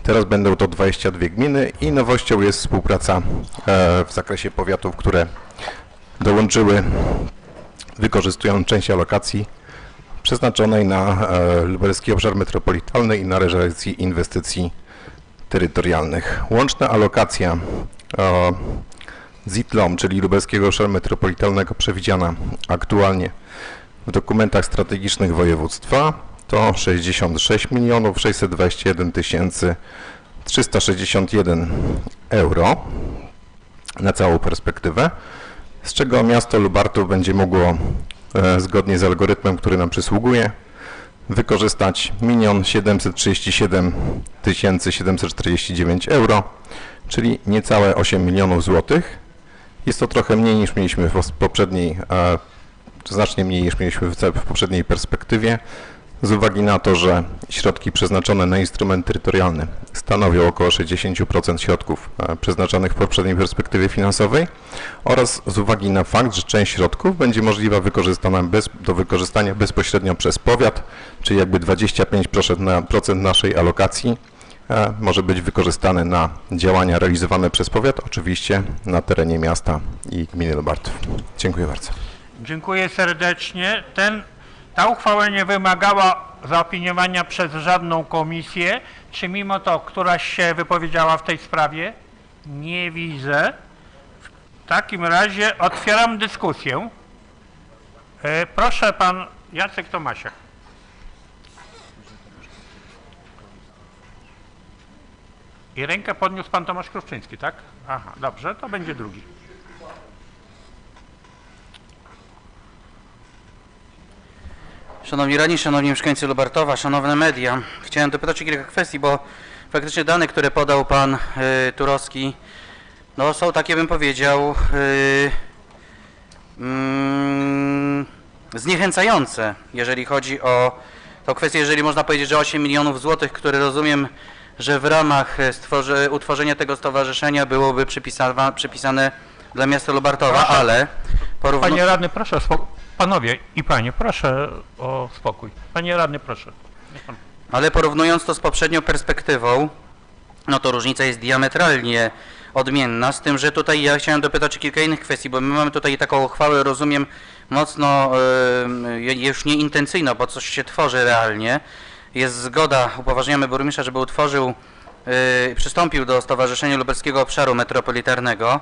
Speaker 9: Teraz będą to 22 gminy i nowością jest współpraca w zakresie powiatów, które dołączyły, wykorzystując część alokacji przeznaczonej na Lubelski Obszar Metropolitalny i na realizację inwestycji terytorialnych. Łączna alokacja ZIT-LOM, czyli Lubelskiego Obszaru Metropolitalnego, przewidziana aktualnie w dokumentach strategicznych województwa to 66 621 361 euro na całą perspektywę, z czego miasto Lubartów będzie mogło zgodnie z algorytmem, który nam przysługuje, wykorzystać 1 737 749 euro, czyli niecałe 8 milionów złotych. Jest to trochę mniej niż mieliśmy w poprzedniej, znacznie mniej niż mieliśmy w poprzedniej perspektywie, z uwagi na to, że środki przeznaczone na instrument terytorialny stanowią około 60% środków przeznaczonych w poprzedniej perspektywie finansowej oraz z uwagi na fakt, że część środków będzie możliwa do wykorzystania bezpośrednio przez powiat, czyli jakby 25% naszej alokacji może być wykorzystane na działania realizowane przez powiat, oczywiście na terenie miasta i gminy Lubartów. Dziękuję bardzo.
Speaker 1: Dziękuję serdecznie. Ta uchwała nie wymagała zaopiniowania przez żadną komisję. Czy mimo to któraś się wypowiedziała w tej sprawie? Nie widzę. W takim razie otwieram dyskusję. Proszę pan Jacek Tomasiak. I rękę podniósł pan Tomasz Kruszczyński, tak? Aha, dobrze, to będzie drugi.
Speaker 5: Szanowni radni, szanowni mieszkańcy Lubartowa, szanowne media, chciałem dopytać o kilka kwestii, bo faktycznie dane, które podał pan Turowski, no są takie, bym powiedział, zniechęcające, jeżeli chodzi o tą kwestię, jeżeli można powiedzieć, że 8 milionów złotych, które rozumiem, że w ramach utworzenia tego stowarzyszenia byłoby przypisane dla miasta Lubartowa, proszę, ale
Speaker 1: Panie radny, proszę, panowie i panie, proszę o spokój. Panie radny, proszę.
Speaker 5: Ale porównując to z poprzednią perspektywą, no to różnica jest diametralnie odmienna, z tym, że tutaj ja chciałem dopytać o kilka innych kwestii, bo my mamy tutaj taką uchwałę, rozumiem, mocno już nie intencyjną, bo coś się tworzy realnie. Jest zgoda, upoważniamy burmistrza, żeby utworzył, przystąpił do Stowarzyszenia Lubelskiego Obszaru Metropolitarnego.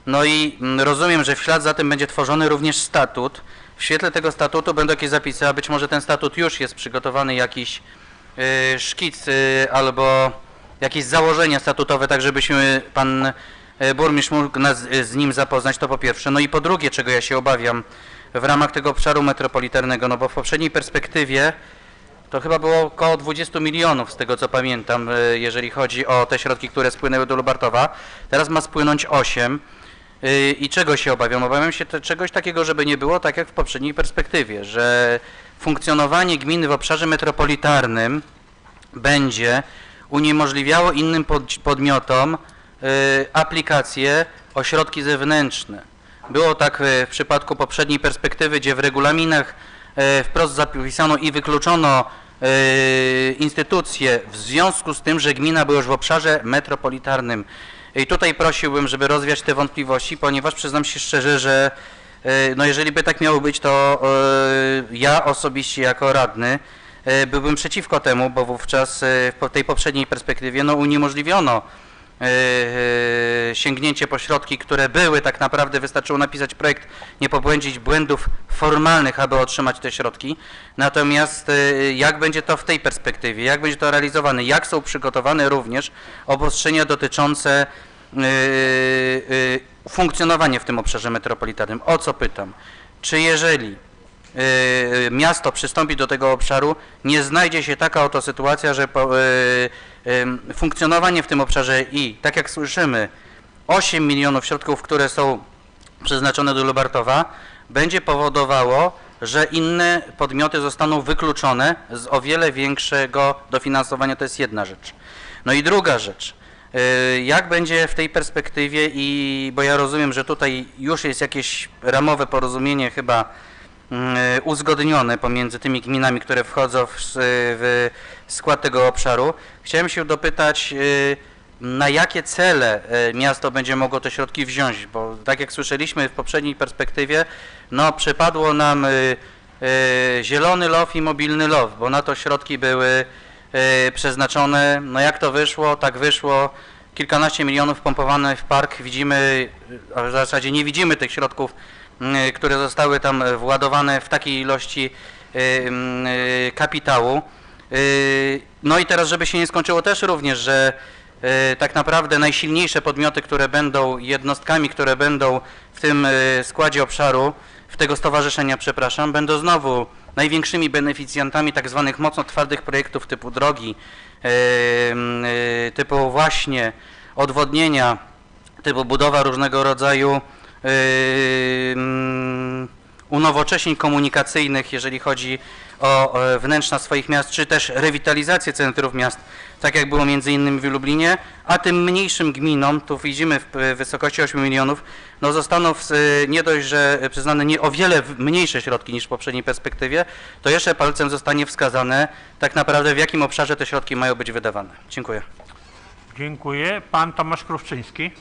Speaker 5: No i rozumiem, że w ślad za tym będzie tworzony również statut. W świetle tego statutu będą jakieś zapisy, a być może ten statut już jest przygotowany, jakiś szkic albo jakieś założenia statutowe, tak żebyśmy pan burmistrz mógł nas z nim zapoznać, to po pierwsze. No i po drugie, czego ja się obawiam w ramach tego obszaru metropolitarnego, no bo w poprzedniej perspektywie to chyba było około 20 milionów, z tego co pamiętam, jeżeli chodzi o te środki, które spłynęły do Lubartowa. Teraz ma spłynąć 8. I czego się obawiam? Obawiam się czegoś takiego, żeby nie było tak jak w poprzedniej perspektywie, że funkcjonowanie gminy w obszarze metropolitarnym będzie uniemożliwiało innym podmiotom aplikacje o środki zewnętrzne. Było tak w przypadku poprzedniej perspektywy, gdzie w regulaminach wprost zapisano i wykluczono instytucje w związku z tym, że gmina była już w obszarze metropolitarnym. I tutaj prosiłbym, żeby rozwiać te wątpliwości, ponieważ przyznam się szczerze, że no jeżeli by tak miało być, to ja osobiście jako radny byłbym przeciwko temu, bo wówczas w tej poprzedniej perspektywie no uniemożliwiono sięgnięcie po środki, które były, tak naprawdę wystarczyło napisać projekt, nie pobłędzić błędów formalnych, aby otrzymać te środki. Natomiast jak będzie to w tej perspektywie, jak będzie to realizowane, jak są przygotowane również obostrzenia dotyczące funkcjonowania w tym obszarze metropolitarnym. O co pytam? Czy jeżeli miasto przystąpi do tego obszaru, nie znajdzie się taka oto sytuacja, że funkcjonowanie w tym obszarze i, tak jak słyszymy, 8 milionów środków, które są przeznaczone do Lubartowa, będzie powodowało, że inne podmioty zostaną wykluczone z o wiele większego dofinansowania. To jest jedna rzecz. No i druga rzecz. Jak będzie w tej perspektywie, bo ja rozumiem, że tutaj już jest jakieś ramowe porozumienie chyba uzgodnione pomiędzy tymi gminami, które wchodzą w skład tego obszaru. Chciałem się dopytać, na jakie cele miasto będzie mogło te środki wziąć, bo tak jak słyszeliśmy w poprzedniej perspektywie, no przypadło nam zielony LOW i mobilny LOW, bo na to środki były przeznaczone. No jak to wyszło? Tak wyszło. Kilkanaście milionów pompowane w park. Widzimy, a w zasadzie nie widzimy tych środków, które zostały tam władowane w takiej ilości kapitału. No i teraz, żeby się nie skończyło też również, że tak naprawdę najsilniejsze podmioty, które będą jednostkami, które będą w tym składzie obszaru, w tego stowarzyszenia, przepraszam, będą znowu największymi beneficjentami tak zwanych mocno twardych projektów typu drogi, typu właśnie odwodnienia, typu budowa różnego rodzaju unowocześnień komunikacyjnych, jeżeli chodzi o wnętrza swoich miast, czy też rewitalizację centrów miast, tak jak było między innymi w Lublinie, a tym mniejszym gminom, tu widzimy w wysokości 8 milionów, no zostaną nie dość, że przyznane o wiele mniejsze środki niż w poprzedniej perspektywie, to jeszcze palcem zostanie wskazane tak naprawdę, w jakim obszarze te środki mają być wydawane. Dziękuję.
Speaker 1: Dziękuję. Pan Tomasz Krówczyński.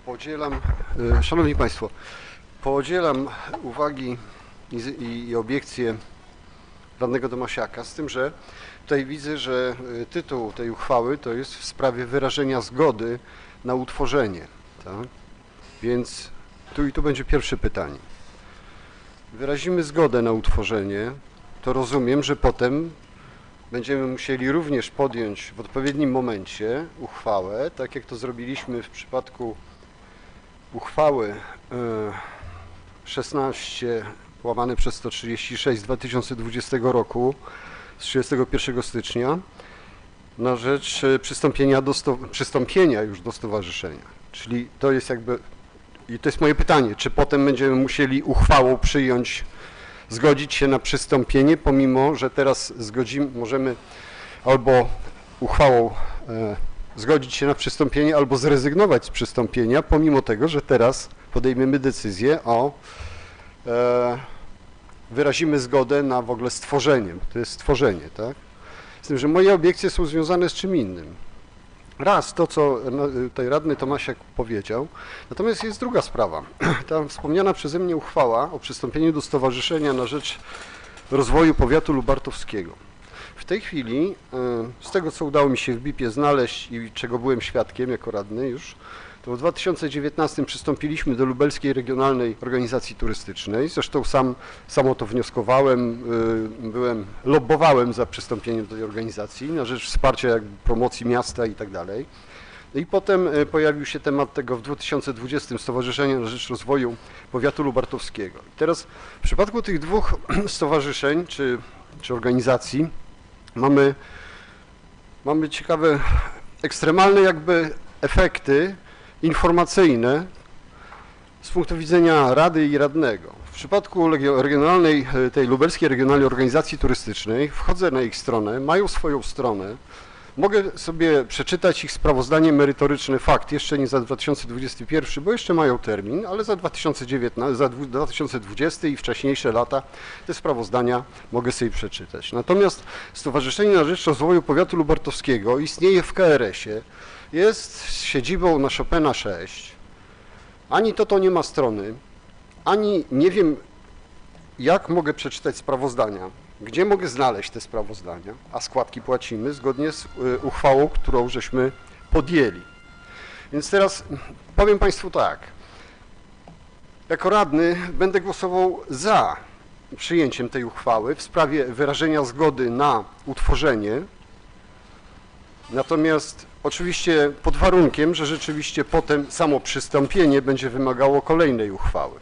Speaker 6: Podzielam, Szanowni Państwo, podzielam uwagi i obiekcje radnego Tomasiaka, z tym, że tutaj widzę, że tytuł tej uchwały to jest w sprawie wyrażenia zgody na utworzenie. Tak? Więc tu będzie pierwsze pytanie. Wyrazimy zgodę na utworzenie, to rozumiem, że potem będziemy musieli również podjąć w odpowiednim momencie uchwałę, tak jak to zrobiliśmy w przypadku uchwały 16 łamane przez 136 z 2020 roku, z 31 stycznia, na rzecz przystąpienia już do stowarzyszenia. Czyli to jest jakby, i to jest moje pytanie, czy potem będziemy musieli uchwałą zgodzić się na przystąpienie, pomimo że teraz możemy albo uchwałą zgodzić się na przystąpienie, albo zrezygnować z przystąpienia, pomimo tego, że teraz podejmiemy decyzję wyrazimy zgodę na w ogóle stworzenie, to jest stworzenie, tak? Z tym, że moje obiekcje są związane z czym innym. Raz to, co tutaj radny Tomasiak powiedział, natomiast jest druga sprawa. Ta wspomniana przeze mnie uchwała o przystąpieniu do Stowarzyszenia na rzecz Rozwoju Powiatu Lubartowskiego. W tej chwili, z tego co udało mi się w BIP-ie znaleźć i czego byłem świadkiem jako radny już, to w 2019 przystąpiliśmy do Lubelskiej Regionalnej Organizacji Turystycznej. Zresztą sam o to wnioskowałem, lobbowałem za przystąpieniem do tej organizacji na rzecz wsparcia promocji miasta i tak dalej. I potem pojawił się temat tego w 2020 Stowarzyszenia na rzecz Rozwoju Powiatu Lubartowskiego. I teraz w przypadku tych dwóch stowarzyszeń czy organizacji mamy ciekawe, ekstremalne jakby efekty informacyjne z punktu widzenia Rady i radnego. W przypadku tej Lubelskiej Regionalnej Organizacji Turystycznej wchodzę na ich stronę, mają swoją stronę, mogę sobie przeczytać ich sprawozdanie merytoryczne, fakt, jeszcze nie za 2021, bo jeszcze mają termin, ale za 2019, za 2020 i wcześniejsze lata te sprawozdania mogę sobie przeczytać. Natomiast Stowarzyszenie na rzecz Rozwoju Powiatu Lubartowskiego istnieje w KRS-ie, jest z siedzibą na Chopina 6, ani to nie ma strony, ani nie wiem, jak mogę przeczytać sprawozdania, gdzie mogę znaleźć te sprawozdania, a składki płacimy zgodnie z uchwałą, którą żeśmy podjęli. Więc teraz powiem Państwu tak, jako radny będę głosował za przyjęciem tej uchwały w sprawie wyrażenia zgody na utworzenie, natomiast oczywiście pod warunkiem, że rzeczywiście potem samo przystąpienie będzie wymagało kolejnej uchwały.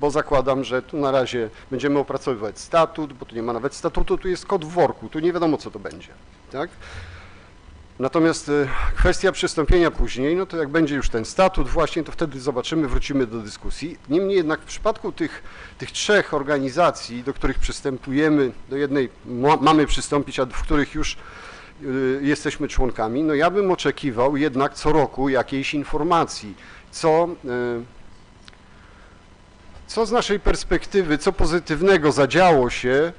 Speaker 6: Bo zakładam, że tu na razie będziemy opracowywać statut, bo tu nie ma nawet statutu, tu jest kot w worku, tu nie wiadomo co to będzie, tak? Natomiast kwestia przystąpienia później, no to jak będzie już ten statut właśnie, to wtedy zobaczymy, wrócimy do dyskusji. Niemniej jednak w przypadku tych trzech organizacji, do których przystępujemy, do jednej mamy przystąpić, a w których już jesteśmy członkami, no ja bym oczekiwał jednak co roku jakiejś informacji, co z naszej perspektywy, co pozytywnego zadziało się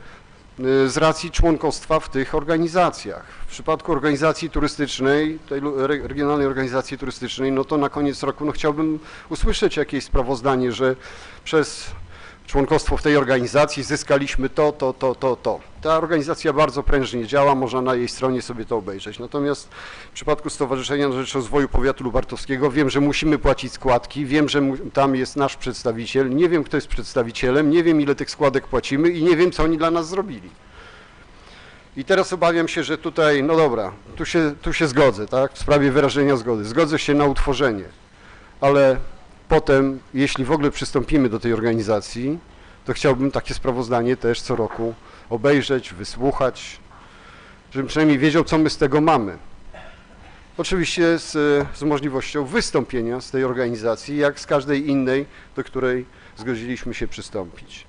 Speaker 6: z racji członkostwa w tych organizacjach. W przypadku organizacji turystycznej, tej regionalnej organizacji turystycznej, no to na koniec roku no chciałbym usłyszeć jakieś sprawozdanie, że przez członkostwo w tej organizacji zyskaliśmy to. Ta organizacja bardzo prężnie działa, można na jej stronie sobie to obejrzeć. Natomiast w przypadku Stowarzyszenia na rzecz Rozwoju Powiatu Lubartowskiego wiem, że musimy płacić składki, wiem, że tam jest nasz przedstawiciel, nie wiem, kto jest przedstawicielem, nie wiem, ile tych składek płacimy i nie wiem, co oni dla nas zrobili. I teraz obawiam się, że tutaj, no dobra, tu się zgodzę, tak, w sprawie wyrażenia zgody. Zgodzę się na utworzenie, ale potem, jeśli w ogóle przystąpimy do tej organizacji, to chciałbym takie sprawozdanie też co roku obejrzeć, wysłuchać, żebym przynajmniej wiedział, co my z tego mamy. Oczywiście z możliwością wystąpienia z tej organizacji, jak z każdej innej, do której zgodziliśmy się przystąpić.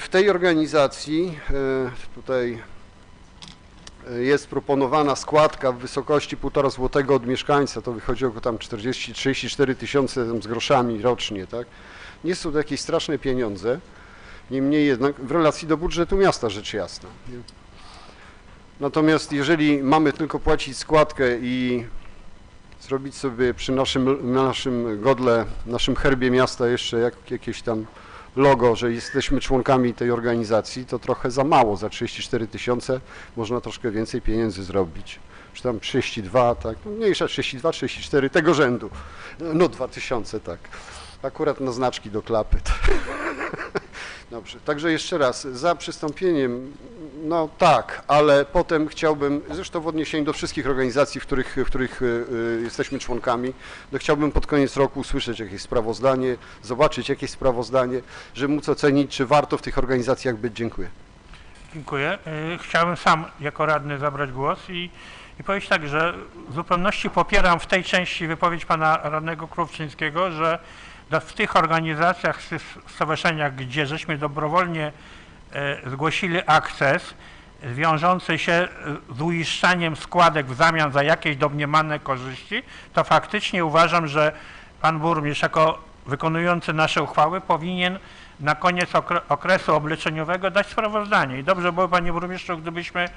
Speaker 6: W tej organizacji tutaj jest proponowana składka w wysokości 1,5 zł od mieszkańca, to wychodzi około tam 34 tysiące z groszami rocznie, tak? Nie są to jakieś straszne pieniądze, niemniej jednak w relacji do budżetu miasta rzecz jasna. Nie? Natomiast jeżeli mamy tylko płacić składkę i zrobić sobie przy naszym godle, naszym herbie miasta jeszcze jakieś tam logo, że jesteśmy członkami tej organizacji, to trochę za mało, za 34 tysiące można troszkę więcej pieniędzy zrobić. Czy tam 32, tak, no mniejsza 32, 34, tego rzędu, no 2000, tak, akurat na znaczki do klapy. Dobrze, także jeszcze raz, za przystąpieniem No tak, ale potem chciałbym, zresztą w odniesieniu do wszystkich organizacji, w których jesteśmy członkami, no chciałbym pod koniec roku usłyszeć jakieś sprawozdanie, zobaczyć jakieś sprawozdanie, żeby móc ocenić, czy warto w tych organizacjach być. Dziękuję.
Speaker 1: Dziękuję. Chciałem sam jako radny zabrać głos i powiedzieć tak, że w zupełności popieram w tej części wypowiedź pana radnego Krówczyńskiego, że w tych organizacjach, w tych stowarzyszeniach, gdzie żeśmy dobrowolnie zgłosili akces wiążący się z uiszczaniem składek w zamian za jakieś domniemane korzyści, to faktycznie uważam, że pan burmistrz jako wykonujący nasze uchwały powinien na koniec okresu obliczeniowego dać sprawozdanie. I dobrze było, panie burmistrzu, gdybyśmy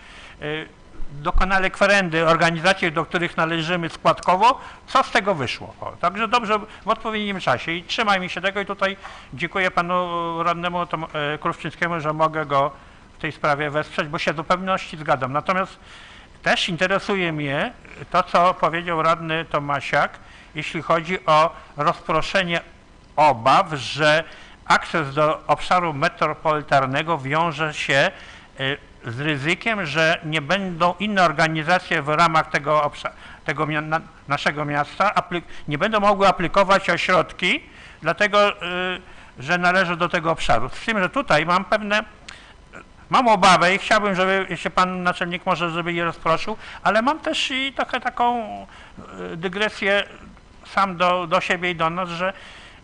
Speaker 1: dokonali kwerendy organizacji, do których należymy składkowo, co z tego wyszło. Także dobrze w odpowiednim czasie i trzymajmy się tego i tutaj dziękuję panu radnemu Krówczyńskiemu, że mogę go w tej sprawie wesprzeć, bo się do pewności zgadzam. Natomiast też interesuje mnie to, co powiedział radny Tomasiak, jeśli chodzi o rozproszenie obaw, że akces do obszaru metropolitarnego wiąże się z ryzykiem, że nie będą inne organizacje w ramach tego naszego miasta nie będą mogły aplikować o środki, dlatego że należą do tego obszaru. Z tym, że tutaj mam obawę i chciałbym, żeby, jeśli pan naczelnik może, żeby je rozproszył, ale mam też i trochę taką dygresję sam do siebie i do nas, że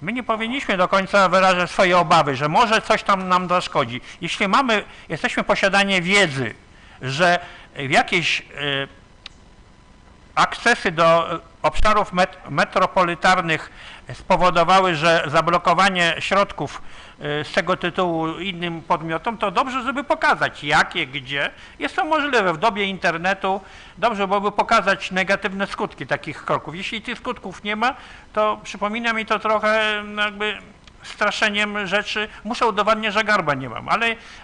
Speaker 1: my nie powinniśmy do końca wyrażać swoje obawy, że może coś tam nam zaszkodzi. Jeśli jesteśmy posiadani wiedzy, że jakieś akcesy do obszarów metropolitarnych spowodowały, że zablokowanie środków z tego tytułu innym podmiotom, to dobrze, żeby pokazać jakie, gdzie. Jest to możliwe w dobie internetu. Dobrze byłoby pokazać negatywne skutki takich kroków. Jeśli tych skutków nie ma, to przypomina mi to trochę jakby straszeniem rzeczy. Muszę udowadniać, że garba nie mam,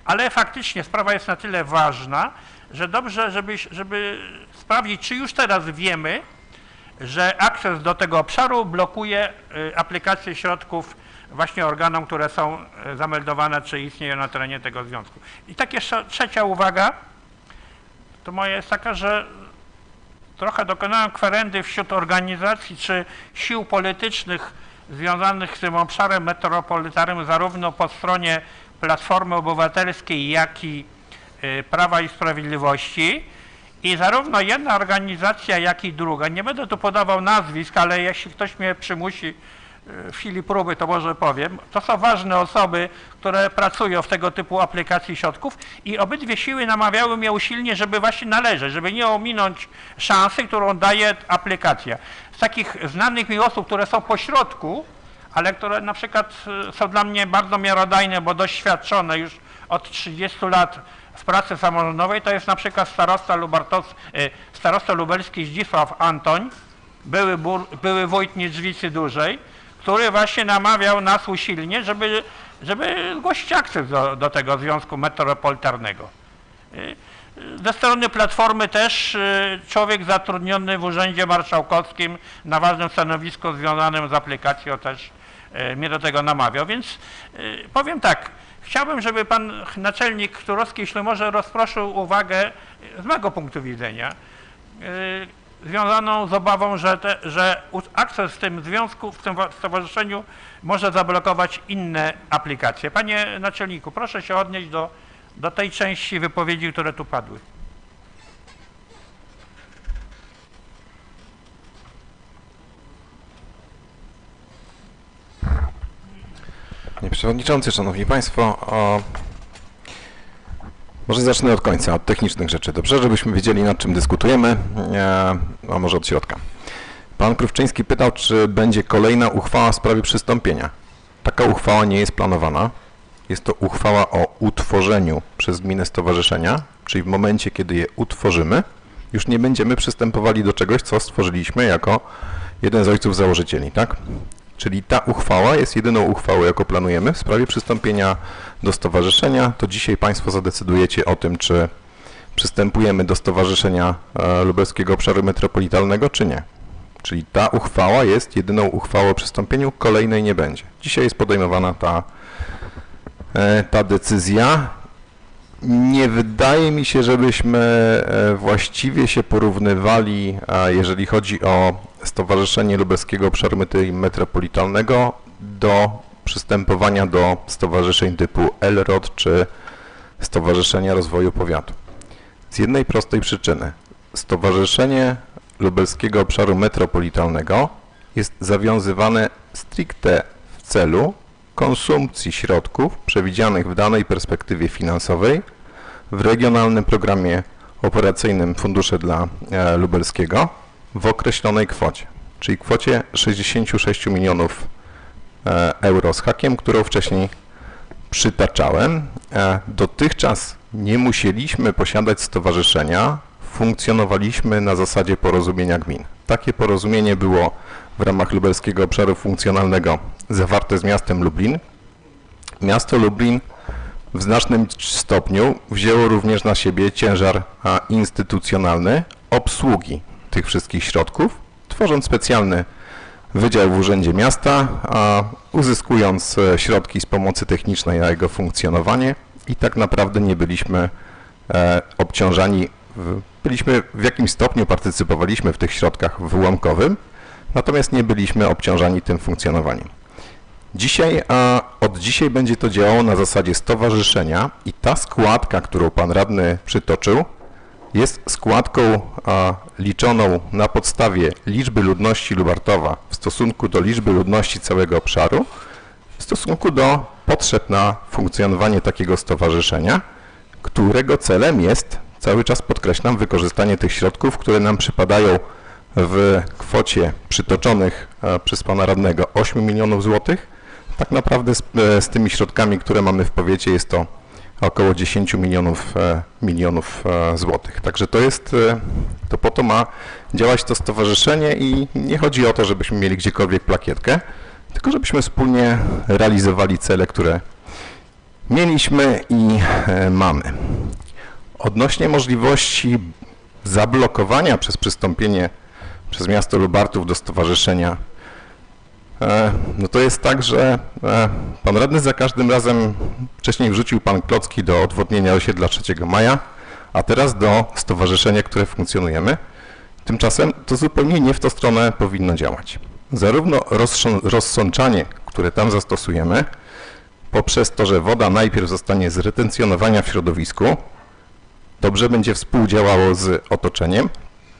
Speaker 1: ale faktycznie sprawa jest na tyle ważna, że dobrze, żeby sprawdzić, czy już teraz wiemy, że akces do tego obszaru blokuje aplikację środków właśnie organom, które są zameldowane, czy istnieją na terenie tego związku. I tak jeszcze trzecia uwaga, to moja jest taka, że trochę dokonałem kwerendy wśród organizacji czy sił politycznych związanych z tym obszarem metropolitarnym, zarówno po stronie Platformy Obywatelskiej, jak i Prawa i Sprawiedliwości. I zarówno jedna organizacja, jak i druga, nie będę tu podawał nazwisk, ale jeśli ktoś mnie przymusi w chwili próby, to może powiem, to są ważne osoby, które pracują w tego typu aplikacji środków i obydwie siły namawiały mnie usilnie, żeby właśnie należeć, żeby nie ominąć szansy, którą daje aplikacja. Z takich znanych mi osób, które są pośrodku, ale które na przykład są dla mnie bardzo miarodajne, bo doświadczone już od 30 lat w pracy samorządowej, to jest na przykład starosta lubelski Zdzisław Antoń, były wójt Niedźwicy Dużej, który właśnie namawiał nas usilnie, żeby zgłosić akces do tego związku metropolitarnego. Ze strony Platformy też człowiek zatrudniony w Urzędzie Marszałkowskim na ważnym stanowisku związanym z aplikacją też mnie do tego namawiał, więc powiem tak, chciałbym, żeby pan naczelnik Turowski, jeśli może, rozproszył uwagę z mego punktu widzenia, związaną z obawą, że akces w tym związku, w tym stowarzyszeniu może zablokować inne aplikacje. Panie naczelniku, proszę się odnieść do tej części wypowiedzi, które tu padły.
Speaker 9: Panie Przewodniczący, Szanowni Państwo, może zacznę od końca, od technicznych rzeczy. Dobrze, żebyśmy wiedzieli, nad czym dyskutujemy, a może od środka. Pan Krówczyński pytał, czy będzie kolejna uchwała w sprawie przystąpienia. Taka uchwała nie jest planowana. Jest to uchwała o utworzeniu przez gminę stowarzyszenia, czyli w momencie, kiedy je utworzymy, już nie będziemy przystępowali do czegoś, co stworzyliśmy jako jeden z ojców założycieli, tak? Czyli ta uchwała jest jedyną uchwałą, jaką planujemy w sprawie przystąpienia do stowarzyszenia. To dzisiaj Państwo zadecydujecie o tym, czy przystępujemy do Stowarzyszenia Lubelskiego Obszaru Metropolitalnego, czy nie. Czyli ta uchwała jest jedyną uchwałą o przystąpieniu, kolejnej nie będzie. Dzisiaj jest podejmowana ta decyzja. Nie wydaje mi się, żebyśmy właściwie się porównywali, jeżeli chodzi o Stowarzyszenie Lubelskiego Obszaru Metropolitalnego, do przystępowania do stowarzyszeń typu LROD czy Stowarzyszenia Rozwoju Powiatu. Z jednej prostej przyczyny. Stowarzyszenie Lubelskiego Obszaru Metropolitalnego jest zawiązywane stricte w celu konsumpcji środków przewidzianych w danej perspektywie finansowej w regionalnym programie operacyjnym Fundusze dla Lubelskiego w określonej kwocie, czyli kwocie 66 milionów euro z hakiem, którą wcześniej przytaczałem. Dotychczas nie musieliśmy posiadać stowarzyszenia, funkcjonowaliśmy na zasadzie porozumienia gmin. Takie porozumienie było w ramach Lubelskiego Obszaru Funkcjonalnego zawarte z miastem Lublin. Miasto Lublin w znacznym stopniu wzięło również na siebie ciężar instytucjonalny obsługi tych wszystkich środków, tworząc specjalny wydział w Urzędzie Miasta, uzyskując środki z pomocy technicznej na jego funkcjonowanie i tak naprawdę nie byliśmy obciążani, w jakimś stopniu partycypowaliśmy w tych środkach w ułamkowym, natomiast nie byliśmy obciążani tym funkcjonowaniem. Od dzisiaj będzie to działało na zasadzie stowarzyszenia i ta składka, którą pan radny przytoczył, jest składką liczoną na podstawie liczby ludności Lubartowa w stosunku do liczby ludności całego obszaru, w stosunku do potrzeb na funkcjonowanie takiego stowarzyszenia, którego celem jest, cały czas podkreślam, wykorzystanie tych środków, które nam przypadają w kwocie przytoczonych przez pana radnego 8 milionów złotych. Tak naprawdę z tymi środkami, które mamy w powiecie, jest to około 10 milionów złotych. Także to po to ma działać to stowarzyszenie i nie chodzi o to, żebyśmy mieli gdziekolwiek plakietkę, tylko żebyśmy wspólnie realizowali cele, które mieliśmy i mamy. Odnośnie możliwości zablokowania przez przystąpienie przez miasto Lubartów do stowarzyszenia, no to jest tak, że pan radny za każdym razem, wcześniej wrzucił pan klocki do odwodnienia osiedla 3 Maja, a teraz do stowarzyszenia, które funkcjonujemy. Tymczasem to zupełnie nie w tą stronę powinno działać. Zarówno rozsączanie, które tam zastosujemy, poprzez to, że woda najpierw zostanie zretencjonowana w środowisku, dobrze będzie współdziałało z otoczeniem,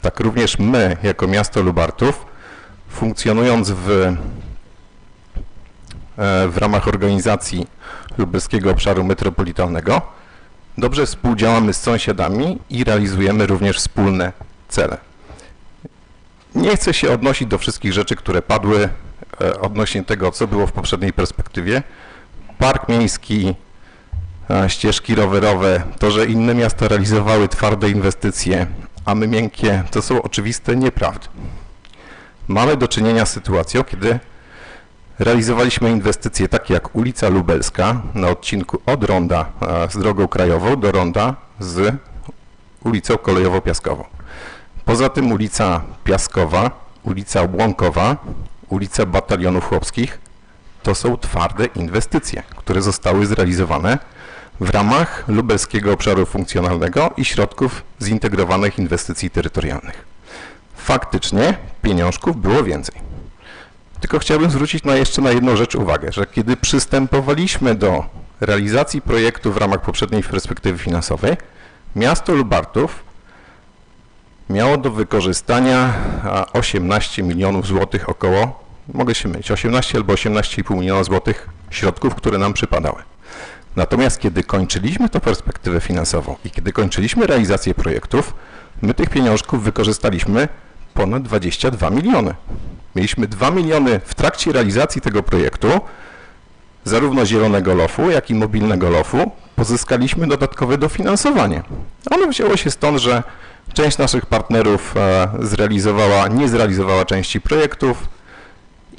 Speaker 9: tak również my, jako miasto Lubartów, funkcjonując w ramach organizacji Lubelskiego Obszaru Metropolitalnego, dobrze współdziałamy z sąsiadami i realizujemy również wspólne cele. Nie chcę się odnosić do wszystkich rzeczy, które padły odnośnie tego, co było w poprzedniej perspektywie. Park miejski, ścieżki rowerowe, to, że inne miasta realizowały twarde inwestycje, a my miękkie, to są oczywiste nieprawdy. Mamy do czynienia z sytuacją, kiedy realizowaliśmy inwestycje takie jak ulica Lubelska na odcinku od ronda z drogą krajową do ronda z ulicą kolejowo-piaskową. Poza tym ulica Piaskowa, ulica Łąkowa, ulica Batalionów Chłopskich to są twarde inwestycje, które zostały zrealizowane w ramach Lubelskiego Obszaru Funkcjonalnego i środków zintegrowanych inwestycji terytorialnych. Faktycznie pieniążków było więcej. Tylko chciałbym zwrócić jeszcze na jedną rzecz uwagę, że kiedy przystępowaliśmy do realizacji projektu w ramach poprzedniej perspektywy finansowej, miasto Lubartów miało do wykorzystania 18 milionów złotych około, mogę się mylić, 18 albo 18,5 miliona złotych środków, które nam przypadały. Natomiast kiedy kończyliśmy tę perspektywę finansową i kiedy kończyliśmy realizację projektów, my tych pieniążków wykorzystaliśmy ponad 22 miliony. Mieliśmy 2 miliony w trakcie realizacji tego projektu, zarówno zielonego LOF-u, jak i mobilnego LOF-u, pozyskaliśmy dodatkowe dofinansowanie. Ono wzięło się stąd, że część naszych partnerów nie zrealizowała części projektów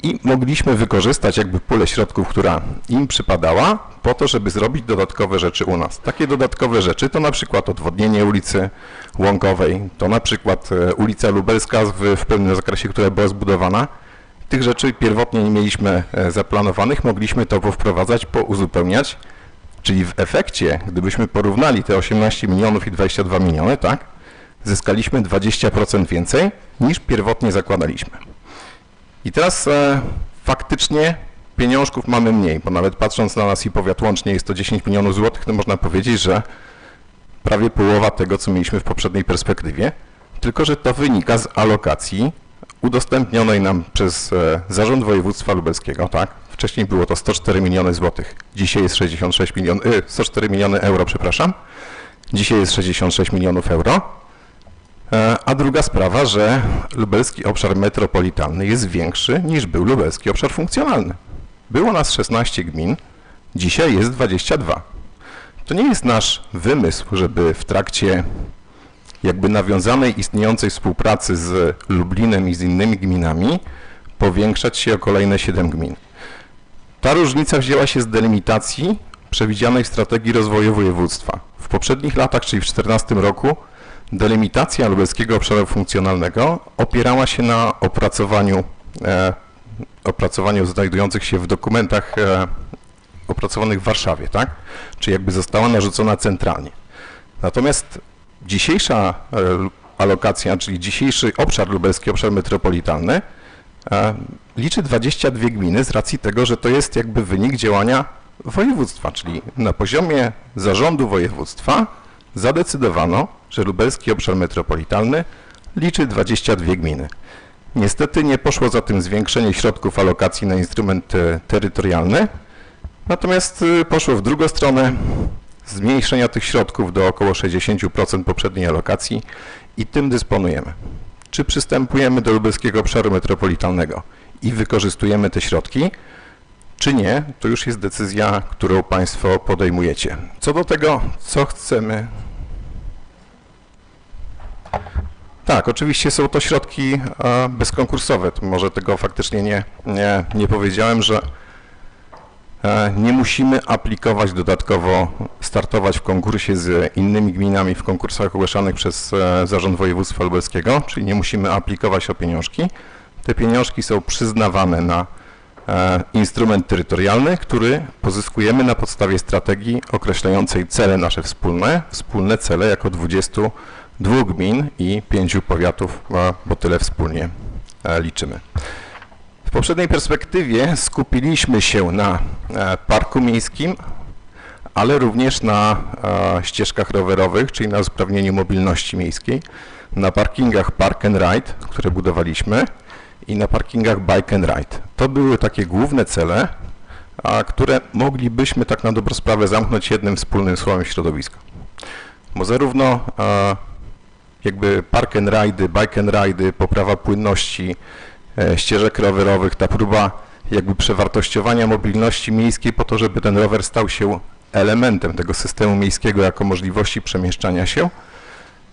Speaker 9: i mogliśmy wykorzystać jakby pulę środków, która im przypadała, po to, żeby zrobić dodatkowe rzeczy u nas. Takie dodatkowe rzeczy to na przykład odwodnienie ulicy Łąkowej, to na przykład ulica Lubelska w pełnym zakresie, która była zbudowana. Tych rzeczy pierwotnie nie mieliśmy zaplanowanych, mogliśmy to powprowadzać, pouzupełniać Czyli w efekcie, gdybyśmy porównali te 18 milionów i 22 miliony, tak, zyskaliśmy 20% więcej niż pierwotnie zakładaliśmy. I teraz faktycznie pieniążków mamy mniej, bo nawet patrząc na nas i powiat łącznie jest to 10 milionów złotych, to można powiedzieć, że prawie połowa tego, co mieliśmy w poprzedniej perspektywie, tylko że to wynika z alokacji udostępnionej nam przez Zarząd Województwa Lubelskiego, tak? Wcześniej było to 104 miliony złotych, dzisiaj jest 104 miliony euro, przepraszam, dzisiaj jest 66 milionów euro. A druga sprawa, że lubelski obszar metropolitalny jest większy niż był lubelski obszar funkcjonalny. Było nas 16 gmin, dzisiaj jest 22. To nie jest nasz wymysł, żeby w trakcie jakby nawiązanej istniejącej współpracy z Lublinem i z innymi gminami powiększać się o kolejne 7 gmin. Ta różnica wzięła się z delimitacji przewidzianej w strategii rozwoju województwa. W poprzednich latach, czyli w 2014 roku, delimitacja lubelskiego obszaru funkcjonalnego opierała się na opracowaniu znajdujących się w dokumentach opracowanych w Warszawie, tak? Czyli jakby została narzucona centralnie. Natomiast dzisiejsza alokacja, czyli dzisiejszy obszar lubelski, obszar metropolitalny, liczy 22 gminy z racji tego, że to jest jakby wynik działania województwa, czyli na poziomie zarządu województwa zadecydowano, że lubelski obszar metropolitalny liczy 22 gminy. Niestety nie poszło za tym zwiększenie środków alokacji na instrument terytorialny, natomiast poszło w drugą stronę zmniejszenia tych środków do około 60% poprzedniej alokacji i tym dysponujemy. Czy przystępujemy do lubelskiego obszaru metropolitalnego i wykorzystujemy te środki, czy nie, to już jest decyzja, którą Państwo podejmujecie. Co do tego, co chcemy... Tak, oczywiście są to środki bezkonkursowe. To może tego faktycznie nie powiedziałem, że nie musimy aplikować dodatkowo, startować w konkursie z innymi gminami w konkursach ogłaszanych przez Zarząd Województwa Lubelskiego, czyli nie musimy aplikować o pieniążki. Te pieniążki są przyznawane na instrument terytorialny, który pozyskujemy na podstawie strategii określającej cele nasze wspólne cele jako 22 gmin i 5 powiatów, bo tyle wspólnie liczymy. W poprzedniej perspektywie skupiliśmy się na parku miejskim, ale również na ścieżkach rowerowych, czyli na usprawnieniu mobilności miejskiej, na parkingach Park and Ride, które budowaliśmy, i na parkingach Bike and Ride. To były takie główne cele, które moglibyśmy tak na dobrą sprawę zamknąć jednym wspólnym słowem środowisko. Bo zarówno jakby Park and Ride, Bike and Ride, poprawa płynności ścieżek rowerowych, ta próba jakby przewartościowania mobilności miejskiej po to, żeby ten rower stał się elementem tego systemu miejskiego jako możliwości przemieszczania się.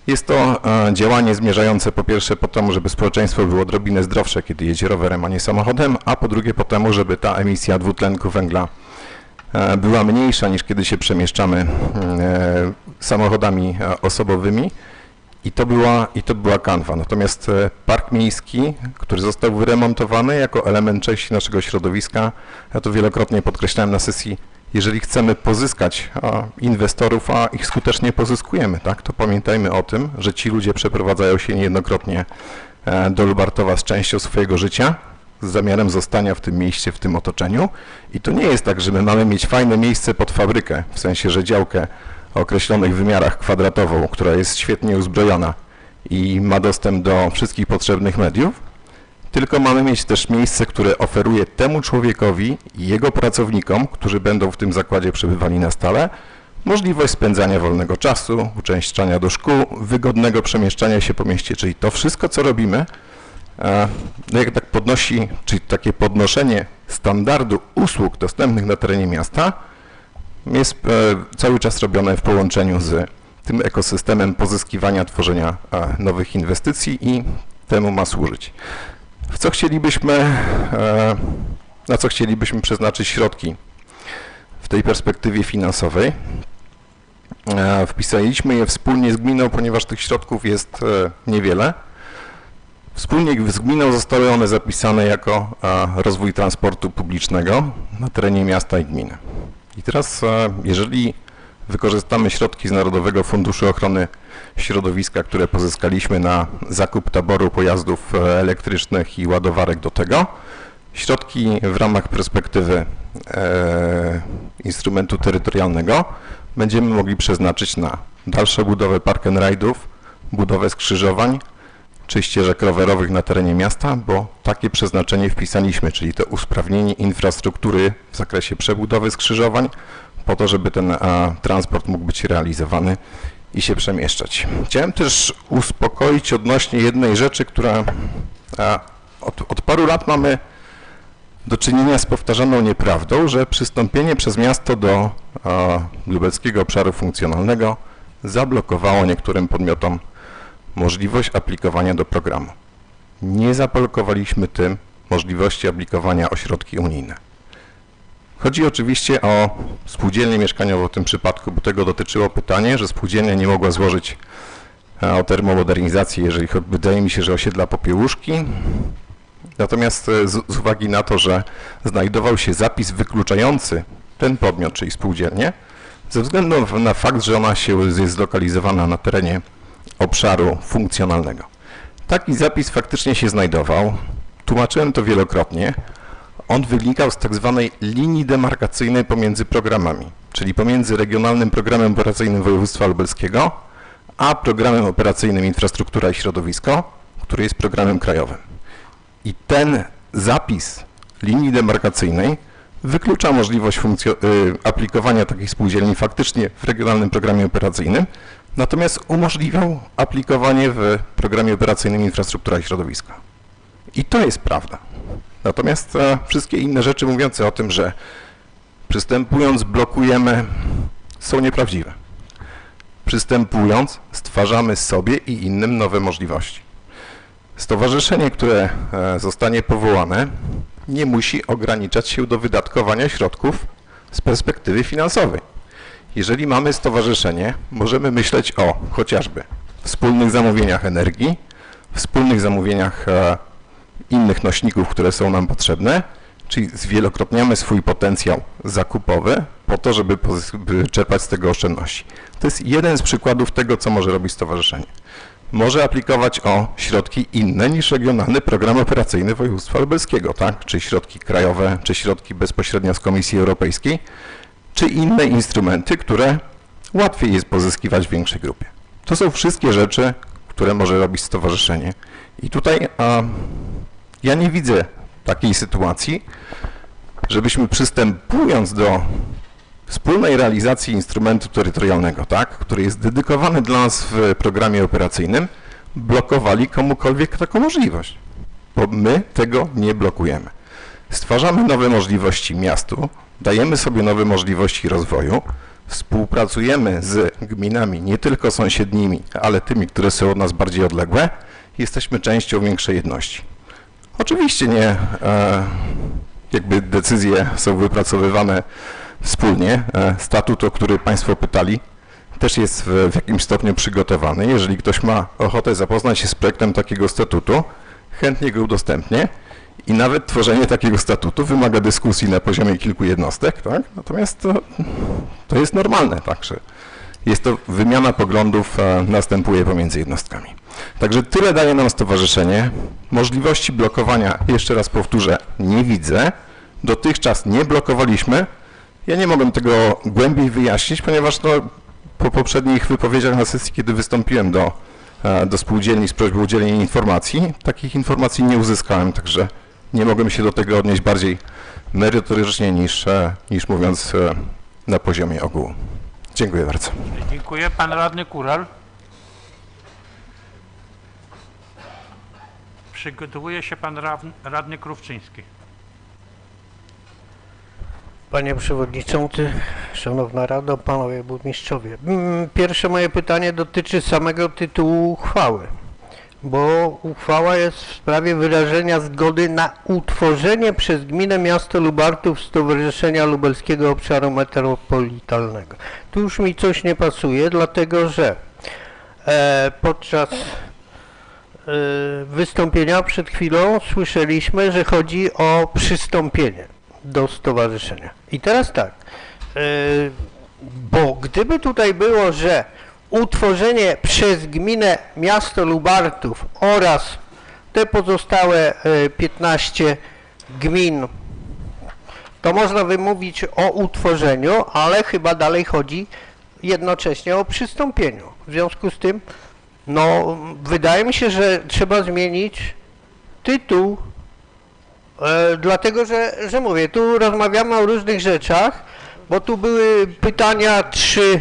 Speaker 9: Jest to działanie zmierzające po pierwsze po temu, żeby społeczeństwo było odrobinę zdrowsze, kiedy jedzie rowerem, a nie samochodem, a po drugie po temu, żeby ta emisja dwutlenku węgla była mniejsza niż kiedy się przemieszczamy samochodami osobowymi. I to była kanwa. Natomiast park miejski, który został wyremontowany jako element części naszego środowiska, ja to wielokrotnie podkreślałem na sesji, jeżeli chcemy pozyskać inwestorów, a ich skutecznie pozyskujemy, tak, to pamiętajmy o tym, że ci ludzie przeprowadzają się niejednokrotnie do Lubartowa z częścią swojego życia, z zamiarem zostania w tym mieście, w tym otoczeniu. I to nie jest tak, że my mamy mieć fajne miejsce pod fabrykę, w sensie, że działkę o określonych wymiarach kwadratową, która jest świetnie uzbrojona i ma dostęp do wszystkich potrzebnych mediów, tylko mamy mieć też miejsce, które oferuje temu człowiekowi i jego pracownikom, którzy będą w tym zakładzie przebywali na stale, możliwość spędzania wolnego czasu, uczęszczania do szkół, wygodnego przemieszczania się po mieście, czyli to wszystko, co robimy, jak tak podnosi, czyli takie podnoszenie standardu usług dostępnych na terenie miasta, jest cały czas robione w połączeniu z tym ekosystemem pozyskiwania, tworzenia nowych inwestycji i temu ma służyć. Na co chcielibyśmy przeznaczyć środki w tej perspektywie finansowej? Wpisaliśmy je wspólnie z gminą, ponieważ tych środków jest niewiele. Wspólnie z gminą zostały one zapisane jako rozwój transportu publicznego na terenie miasta i gminy. I teraz, jeżeli wykorzystamy środki z Narodowego Funduszu Ochrony Środowiska, które pozyskaliśmy na zakup taboru pojazdów elektrycznych i ładowarek do tego, środki w ramach perspektywy instrumentu terytorialnego będziemy mogli przeznaczyć na dalszą budowę park and ride'ów, budowę skrzyżowań czy ścieżek rowerowych na terenie miasta, bo takie przeznaczenie wpisaliśmy, czyli to usprawnienie infrastruktury w zakresie przebudowy skrzyżowań, po to, żeby ten transport mógł być realizowany i się przemieszczać. Chciałem też uspokoić odnośnie jednej rzeczy, która od paru lat mamy do czynienia z powtarzaną nieprawdą, że przystąpienie przez miasto do lubelskiego obszaru funkcjonalnego zablokowało niektórym podmiotom możliwość aplikowania do programu. Nie zablokowaliśmy tym możliwości aplikowania o środki unijne. Chodzi oczywiście o spółdzielnię mieszkaniową w tym przypadku, bo tego dotyczyło pytanie, że spółdzielnia nie mogła złożyć o termomodernizację, jeżeli wydaje mi się, że osiedla Popiełuszki. Natomiast z uwagi na to, że znajdował się zapis wykluczający ten podmiot, czyli spółdzielnię, ze względu na fakt, że ona jest zlokalizowana na terenie obszaru funkcjonalnego. Taki zapis faktycznie się znajdował, tłumaczyłem to wielokrotnie. On wynikał z tak zwanej linii demarkacyjnej pomiędzy programami, czyli pomiędzy Regionalnym Programem Operacyjnym Województwa Lubelskiego a Programem Operacyjnym Infrastruktura i Środowisko, który jest programem krajowym. I ten zapis linii demarkacyjnej wyklucza możliwość aplikowania takiej spółdzielni faktycznie w Regionalnym Programie Operacyjnym, natomiast umożliwiał aplikowanie w Programie Operacyjnym Infrastruktura i Środowisko. I to jest prawda. Natomiast wszystkie inne rzeczy mówiące o tym, że przystępując blokujemy, są nieprawdziwe. Przystępując stwarzamy sobie i innym nowe możliwości. Stowarzyszenie, które zostanie powołane, nie musi ograniczać się do wydatkowania środków z perspektywy finansowej. Jeżeli mamy stowarzyszenie, możemy myśleć o chociażby wspólnych zamówieniach energii, wspólnych zamówieniach innych nośników, które są nam potrzebne, czyli zwielokrotniamy swój potencjał zakupowy po to, żeby czerpać z tego oszczędności. To jest jeden z przykładów tego, co może robić stowarzyszenie. Może aplikować o środki inne niż Regionalny Program Operacyjny Województwa Lubelskiego, tak? Czy środki krajowe, czy środki bezpośrednio z Komisji Europejskiej, czy inne instrumenty, które łatwiej jest pozyskiwać w większej grupie. To są wszystkie rzeczy, które może robić stowarzyszenie. I tutaj ja nie widzę takiej sytuacji, żebyśmy przystępując do wspólnej realizacji instrumentu terytorialnego, tak, który jest dedykowany dla nas w programie operacyjnym, blokowali komukolwiek taką możliwość, bo my tego nie blokujemy. Stwarzamy nowe możliwości miastu, dajemy sobie nowe możliwości rozwoju, współpracujemy z gminami nie tylko sąsiednimi, ale tymi, które są od nas bardziej odległe, jesteśmy częścią większej jedności. Oczywiście nie, jakby decyzje są wypracowywane wspólnie. Statut, o który Państwo pytali, też jest w jakimś stopniu przygotowany. Jeżeli ktoś ma ochotę zapoznać się z projektem takiego statutu, chętnie go udostępnię i nawet tworzenie takiego statutu wymaga dyskusji na poziomie kilku jednostek, tak? Natomiast to jest normalne, także jest to wymiana poglądów, następuje pomiędzy jednostkami. Także tyle daje nam stowarzyszenie. Możliwości blokowania, jeszcze raz powtórzę, nie widzę. Dotychczas nie blokowaliśmy. Ja nie mogłem tego głębiej wyjaśnić, ponieważ po poprzednich wypowiedziach na sesji, kiedy wystąpiłem do spółdzielni z prośbą o udzielenie informacji, takich informacji nie uzyskałem, także nie mogłem się do tego odnieść bardziej merytorycznie niż mówiąc na poziomie ogółu. Dziękuję bardzo.
Speaker 1: Dziękuję. Pan radny Kural. Przygotowuje się pan radny Krówczyński.
Speaker 14: Panie Przewodniczący, Szanowna Rado, Panowie Burmistrzowie. Pierwsze moje pytanie dotyczy samego tytułu uchwały, bo uchwała jest w sprawie wyrażenia zgody na utworzenie przez gminę miasto Lubartów Stowarzyszenia Lubelskiego Obszaru Metropolitalnego. Tu już mi coś nie pasuje, dlatego że podczas wystąpienia przed chwilą słyszeliśmy, że chodzi o przystąpienie do stowarzyszenia. I teraz tak, Bo gdyby tutaj było, że utworzenie przez gminę miasto Lubartów oraz te pozostałe 15 gmin, to można wymówić o utworzeniu, ale chyba dalej chodzi jednocześnie o przystąpieniu. W związku z tym, no, wydaje mi się, że trzeba zmienić tytuł, dlatego że mówię, tu rozmawiamy o różnych rzeczach, bo tu były pytania, czy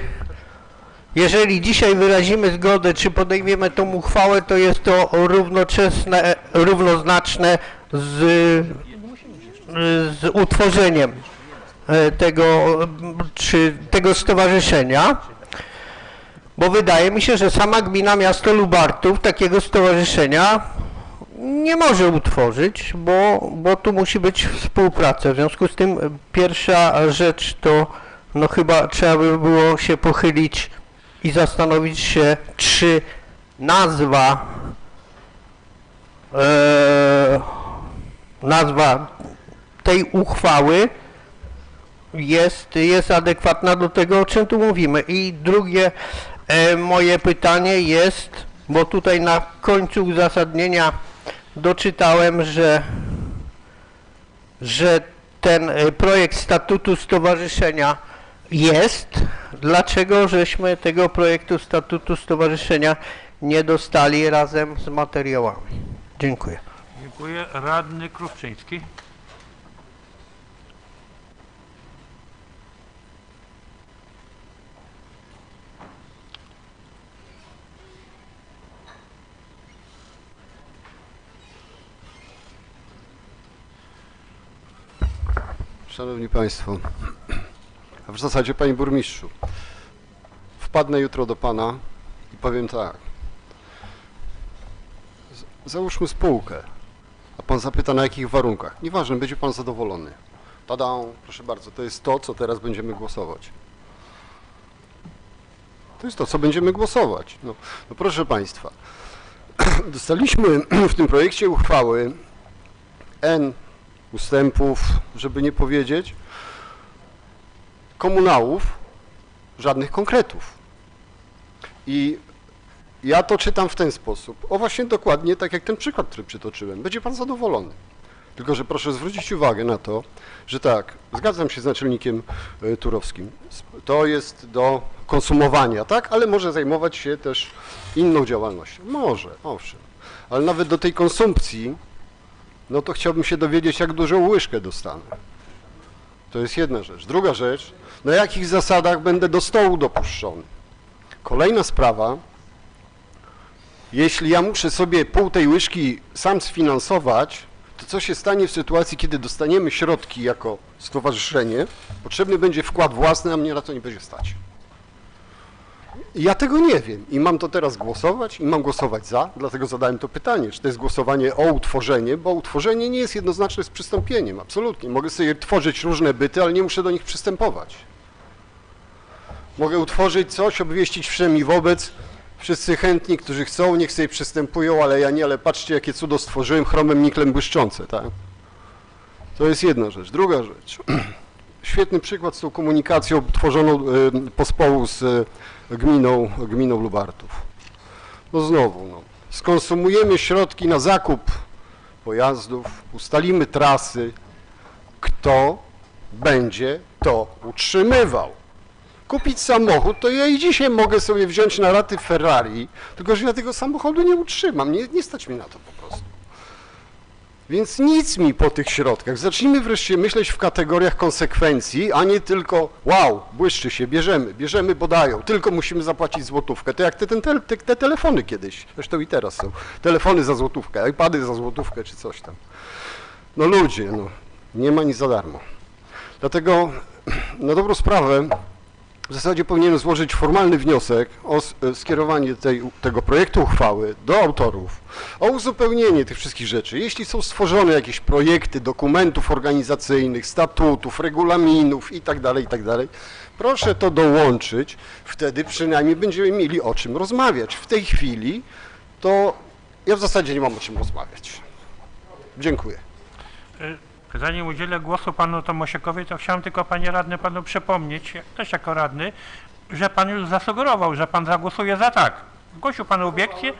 Speaker 14: jeżeli dzisiaj wyrazimy zgodę, czy podejmiemy tą uchwałę, to jest to równoznaczne z utworzeniem tego stowarzyszenia, bo wydaje mi się, że sama gmina miasto Lubartów takiego stowarzyszenia nie może utworzyć, bo tu musi być współpraca. W związku z tym pierwsza rzecz to no chyba trzeba by było się pochylić i zastanowić się, czy nazwa tej uchwały jest adekwatna do tego, o czym tu mówimy. I drugie moje pytanie jest, bo tutaj na końcu uzasadnienia doczytałem, że ten projekt statutu stowarzyszenia jest. Dlaczego żeśmy tego projektu statutu stowarzyszenia nie dostali razem z materiałami? Dziękuję.
Speaker 1: Dziękuję. Radny Krówczyński.
Speaker 6: Szanowni Państwo, a w zasadzie Panie Burmistrzu, wpadnę jutro do Pana i powiem tak. Załóżmy spółkę, a Pan zapyta na jakich warunkach. Nieważne, będzie Pan zadowolony. Tada, proszę bardzo, to jest to, co teraz będziemy głosować. To jest to, co będziemy głosować. No proszę Państwa, dostaliśmy w tym projekcie uchwały N ustępów, żeby nie powiedzieć, komunałów, żadnych konkretów. I ja to czytam w ten sposób. O właśnie dokładnie tak jak ten przykład, który przytoczyłem. Będzie Pan zadowolony. Tylko że proszę zwrócić uwagę na to, że tak, zgadzam się z naczelnikiem Turowskim. To jest do konsumowania, tak? Ale może zajmować się też inną działalnością. Może, owszem. Ale nawet do tej konsumpcji, no to chciałbym się dowiedzieć, jak dużą łyżkę dostanę. To jest jedna rzecz. Druga rzecz, na jakich zasadach będę do stołu dopuszczony. Kolejna sprawa, jeśli ja muszę sobie pół tej łyżki sam sfinansować, to co się stanie w sytuacji, kiedy dostaniemy środki jako stowarzyszenie, potrzebny będzie wkład własny, a mnie na to nie będzie stać. I ja tego nie wiem i mam to teraz głosować i mam głosować za, dlatego zadałem to pytanie, czy to jest głosowanie o utworzenie, bo utworzenie nie jest jednoznaczne z przystąpieniem, absolutnie. Mogę sobie tworzyć różne byty, ale nie muszę do nich przystępować. Mogę utworzyć coś, obwieścić wszemi wobec, wszyscy chętni, którzy chcą, niech sobie przystępują, ale ja nie, ale patrzcie, jakie cudo stworzyłem, chromem niklem błyszczące, tak? To jest jedna rzecz. Druga rzecz, świetny przykład z tą komunikacją tworzoną pospołu z gminą Lubartów. No znowu, no, skonsumujemy środki na zakup pojazdów, ustalimy trasy, kto będzie to utrzymywał. Kupić samochód, to ja i dzisiaj mogę sobie wziąć na raty Ferrari, tylko że ja tego samochodu nie utrzymam, nie stać mi na to po prostu. Więc nic mi po tych środkach. Zacznijmy wreszcie myśleć w kategoriach konsekwencji, a nie tylko wow, błyszczy się, bierzemy, bo dają, tylko musimy zapłacić złotówkę. To jak te telefony kiedyś, zresztą i teraz są, telefony za złotówkę, iPady za złotówkę czy coś tam. No ludzie, no, nie ma nic za darmo. Dlatego na dobrą sprawę w zasadzie powinienem złożyć formalny wniosek o skierowanie tego projektu uchwały do autorów, o uzupełnienie tych wszystkich rzeczy. Jeśli są stworzone jakieś projekty, dokumentów organizacyjnych, statutów, regulaminów itd., proszę to dołączyć, wtedy przynajmniej będziemy mieli o czym rozmawiać. W tej chwili to ja w zasadzie nie mam o czym rozmawiać. Dziękuję.
Speaker 1: Zanim udzielę głosu panu Tomasiakowi, to chciałem tylko, panie radny, panu przypomnieć, też jako radny, że pan już zasugerował, że pan zagłosuje za tak. Zgłosił pan obiekcję,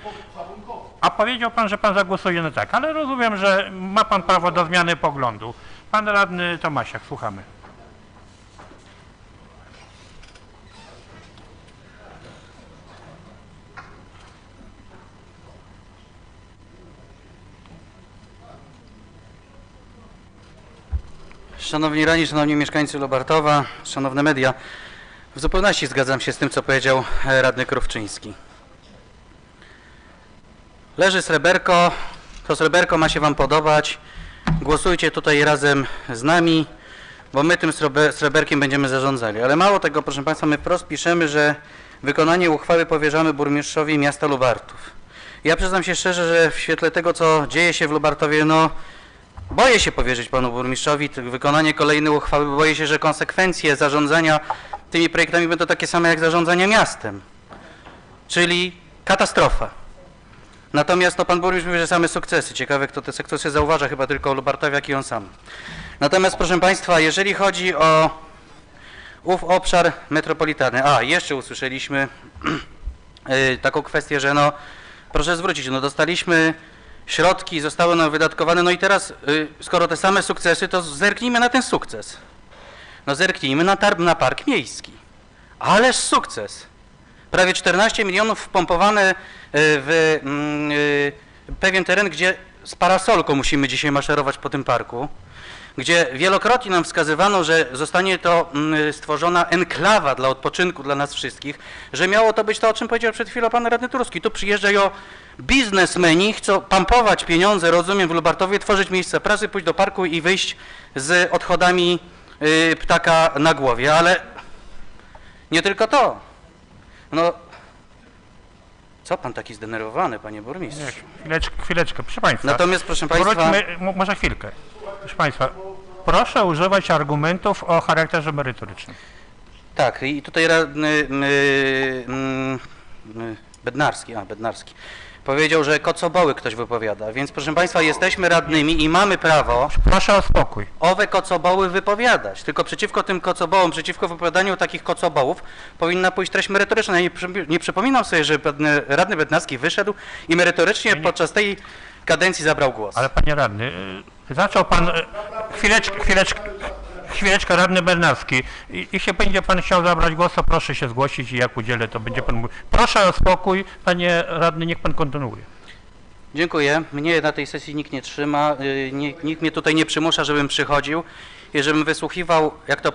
Speaker 1: a powiedział pan, że pan zagłosuje na tak. Ale rozumiem, że ma pan prawo do zmiany poglądu. Pan radny Tomasiak, słuchamy.
Speaker 5: Szanowni radni, szanowni mieszkańcy Lubartowa, szanowne media, w zupełności zgadzam się z tym, co powiedział radny Krówczyński. Leży sreberko, to sreberko ma się wam podobać, głosujcie tutaj razem z nami, bo my tym sreberkiem będziemy zarządzali. Ale mało tego, proszę państwa, my wprost piszemy, że wykonanie uchwały powierzamy burmistrzowi miasta Lubartów. Ja przyznam się szczerze, że w świetle tego, co dzieje się w Lubartowie, no boję się powierzyć panu burmistrzowi wykonanie kolejnej uchwały, bo boję się, że konsekwencje zarządzania tymi projektami będą takie same jak zarządzania miastem, czyli katastrofa. Natomiast no, pan burmistrz mówi, że same sukcesy. Ciekawe, kto te sukcesy zauważa, chyba tylko Lubartowiak i on sam. Natomiast proszę państwa, jeżeli chodzi o ów obszar metropolitalny, jeszcze usłyszeliśmy taką kwestię, że no proszę zwrócić, no dostaliśmy środki, zostały nam wydatkowane, no i teraz skoro te same sukcesy, to zerknijmy na ten sukces. No zerknijmy na park miejski. Ależ sukces. Prawie 14 milionów wpompowane w pewien teren, gdzie z parasolką musimy dzisiaj maszerować po tym parku, gdzie wielokrotnie nam wskazywano, że zostanie to stworzona enklawa dla odpoczynku dla nas wszystkich, że miało to być to, o czym powiedział przed chwilą pan radny Turski. Tu przyjeżdżają biznesmeni, chcą pampować pieniądze, rozumiem, w Lubartowie, tworzyć miejsca pracy, pójść do parku i wyjść z odchodami ptaka na głowie, ale nie tylko to. No, co pan taki zdenerwowany, panie burmistrzu?
Speaker 1: Chwileczkę, proszę państwa.
Speaker 5: Natomiast, proszę państwa...
Speaker 1: Wróćmy, może chwilkę. Proszę państwa, proszę używać argumentów o charakterze merytorycznym.
Speaker 5: Tak, i tutaj radny Bednarski powiedział, że kocoboły ktoś wypowiada, więc proszę państwa, jesteśmy radnymi i mamy prawo...
Speaker 1: Proszę o spokój.
Speaker 5: ...owe kocoboły wypowiadać, tylko przeciwko tym kocobołom, przeciwko wypowiadaniu takich kocobołów powinna pójść treść merytoryczna. Ja nie przypominam sobie, że radny Bednarski wyszedł i merytorycznie podczas tej kadencji zabrał głos.
Speaker 1: Ale panie radny, zaczął pan... Chwileczkę, radny Bednarski. Jeśli będzie pan chciał zabrać głos, to proszę się zgłosić i jak udzielę, to będzie pan mówił. Proszę o spokój, panie radny, niech pan kontynuuje.
Speaker 5: Dziękuję. Mnie na tej sesji nikt nie trzyma, nikt mnie tutaj nie przymusza, żebym przychodził i żebym wysłuchiwał, jak to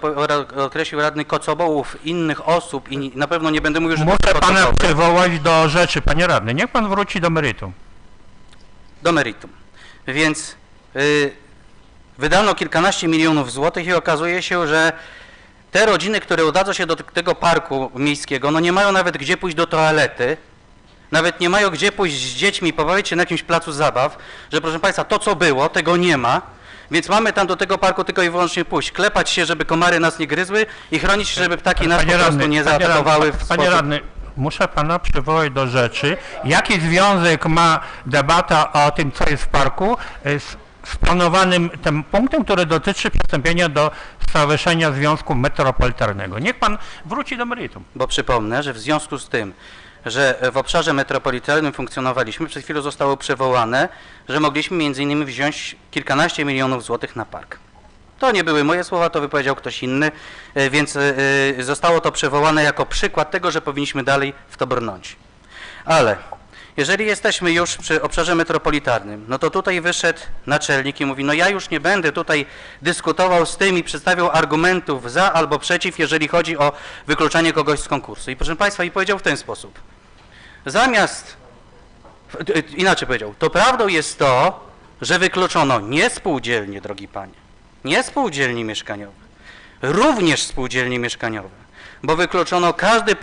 Speaker 5: określił radny, kocobołów innych osób i na pewno nie będę mówił, że...
Speaker 1: Muszę pana przywołać do rzeczy, panie radny. Niech pan wróci do meritum.
Speaker 5: Do meritum. Więc... wydano kilkanaście milionów złotych i okazuje się, że te rodziny, które udadzą się do tego parku miejskiego, no nie mają nawet gdzie pójść do toalety, nawet nie mają gdzie pójść z dziećmi, pobawić się na jakimś placu zabaw, że proszę państwa, to co było, tego nie ma, więc mamy tam do tego parku tylko i wyłącznie pójść, klepać się, żeby komary nas nie gryzły i chronić się, żeby ptaki nas po prostu nie zaatakowały w sposób...
Speaker 1: Panie radny, muszę pana przywołać do rzeczy. Jaki związek ma debata o tym, co jest w parku, z planowanym tym punktem, który dotyczy przystąpienia do Stowarzyszenia Związku Metropolitarnego? Niech pan wróci do meritum.
Speaker 5: Bo przypomnę, że w związku z tym, że w obszarze metropolitalnym funkcjonowaliśmy, przed chwilą zostało przywołane, że mogliśmy między innymi wziąć kilkanaście milionów złotych na park. To nie były moje słowa, to wypowiedział ktoś inny, więc zostało to przywołane jako przykład tego, że powinniśmy dalej w to brnąć. Ale jeżeli jesteśmy już przy obszarze metropolitarnym, no to tutaj wyszedł naczelnik i mówi, no ja już nie będę tutaj dyskutował z tym i przedstawiał argumentów za albo przeciw, jeżeli chodzi o wykluczanie kogoś z konkursu. I proszę państwa, i powiedział w ten sposób. Inaczej powiedział, to prawdą jest to, że wykluczono nie spółdzielnie, drogi panie, nie spółdzielnie mieszkaniowe, również spółdzielnie mieszkaniowe, bo wykluczono każdy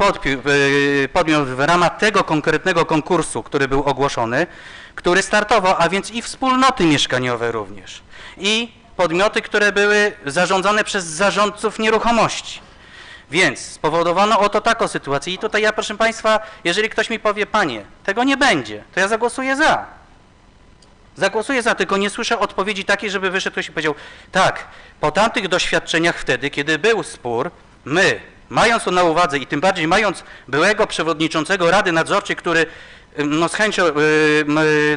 Speaker 5: podmiot w ramach tego konkretnego konkursu, który był ogłoszony, który startował, a więc i wspólnoty mieszkaniowe również, i podmioty, które były zarządzane przez zarządców nieruchomości. Więc spowodowano oto taką sytuację i tutaj ja, proszę państwa, jeżeli ktoś mi powie, panie, tego nie będzie, to ja zagłosuję za. Zagłosuję za, tylko nie słyszę odpowiedzi takiej, żeby wyszedł ktoś i powiedział, tak, po tamtych doświadczeniach wtedy, kiedy był spór, my, mając to na uwadze i tym bardziej mając byłego przewodniczącego Rady Nadzorczej, który no z chęcią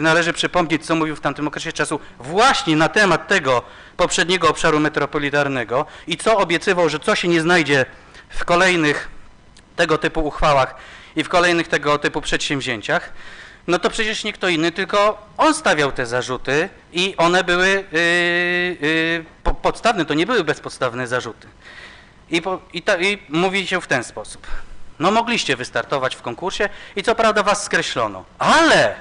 Speaker 5: należy przypomnieć, co mówił w tamtym okresie czasu właśnie na temat tego poprzedniego obszaru metropolitarnego i co obiecywał, że co się nie znajdzie w kolejnych tego typu uchwałach i w kolejnych tego typu przedsięwzięciach, no to przecież nie kto inny, tylko on stawiał te zarzuty i one były podstawne, to nie były bezpodstawne zarzuty. I mówi się w ten sposób. No mogliście wystartować w konkursie i co prawda was skreślono, ale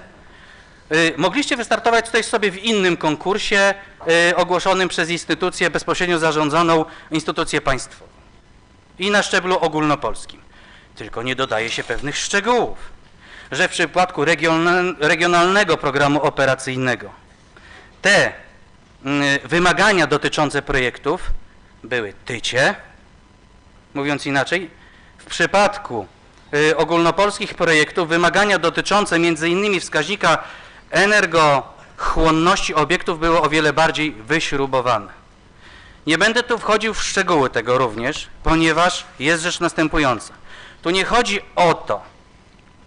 Speaker 5: mogliście wystartować tutaj sobie w innym konkursie ogłoszonym przez instytucję bezpośrednio zarządzaną, instytucję państwową i na szczeblu ogólnopolskim. Tylko nie dodaje się pewnych szczegółów, że w przypadku regionalnego programu operacyjnego te wymagania dotyczące projektów były tycie, mówiąc inaczej, w przypadku ogólnopolskich projektów wymagania dotyczące m.in. wskaźnika energochłonności obiektów były o wiele bardziej wyśrubowane. Nie będę tu wchodził w szczegóły tego również, ponieważ jest rzecz następująca. Tu nie chodzi o to,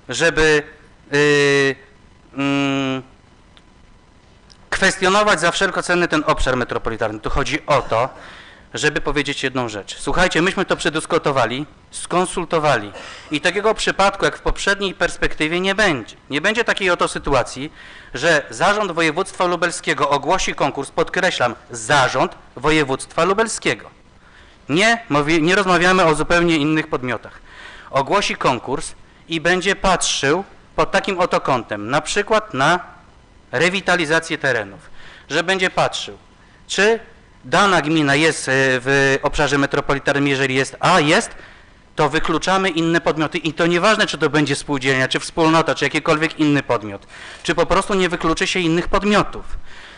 Speaker 5: żeby kwestionować za wszelką cenę ten obszar metropolitarny. Tu chodzi o to, żeby powiedzieć jedną rzecz. Słuchajcie, myśmy to przedyskutowali, skonsultowali i takiego przypadku jak w poprzedniej perspektywie nie będzie. Nie będzie takiej oto sytuacji, że Zarząd Województwa Lubelskiego ogłosi konkurs, podkreślam, Zarząd Województwa Lubelskiego. Nie rozmawiamy o zupełnie innych podmiotach. Ogłosi konkurs i będzie patrzył pod takim oto kątem, na przykład na rewitalizację terenów, że będzie patrzył, czy dana gmina jest w obszarze metropolitarnym, jeżeli jest, a jest, to wykluczamy inne podmioty i to nieważne, czy to będzie spółdzielnia, czy wspólnota, czy jakikolwiek inny podmiot, czy po prostu nie wykluczy się innych podmiotów.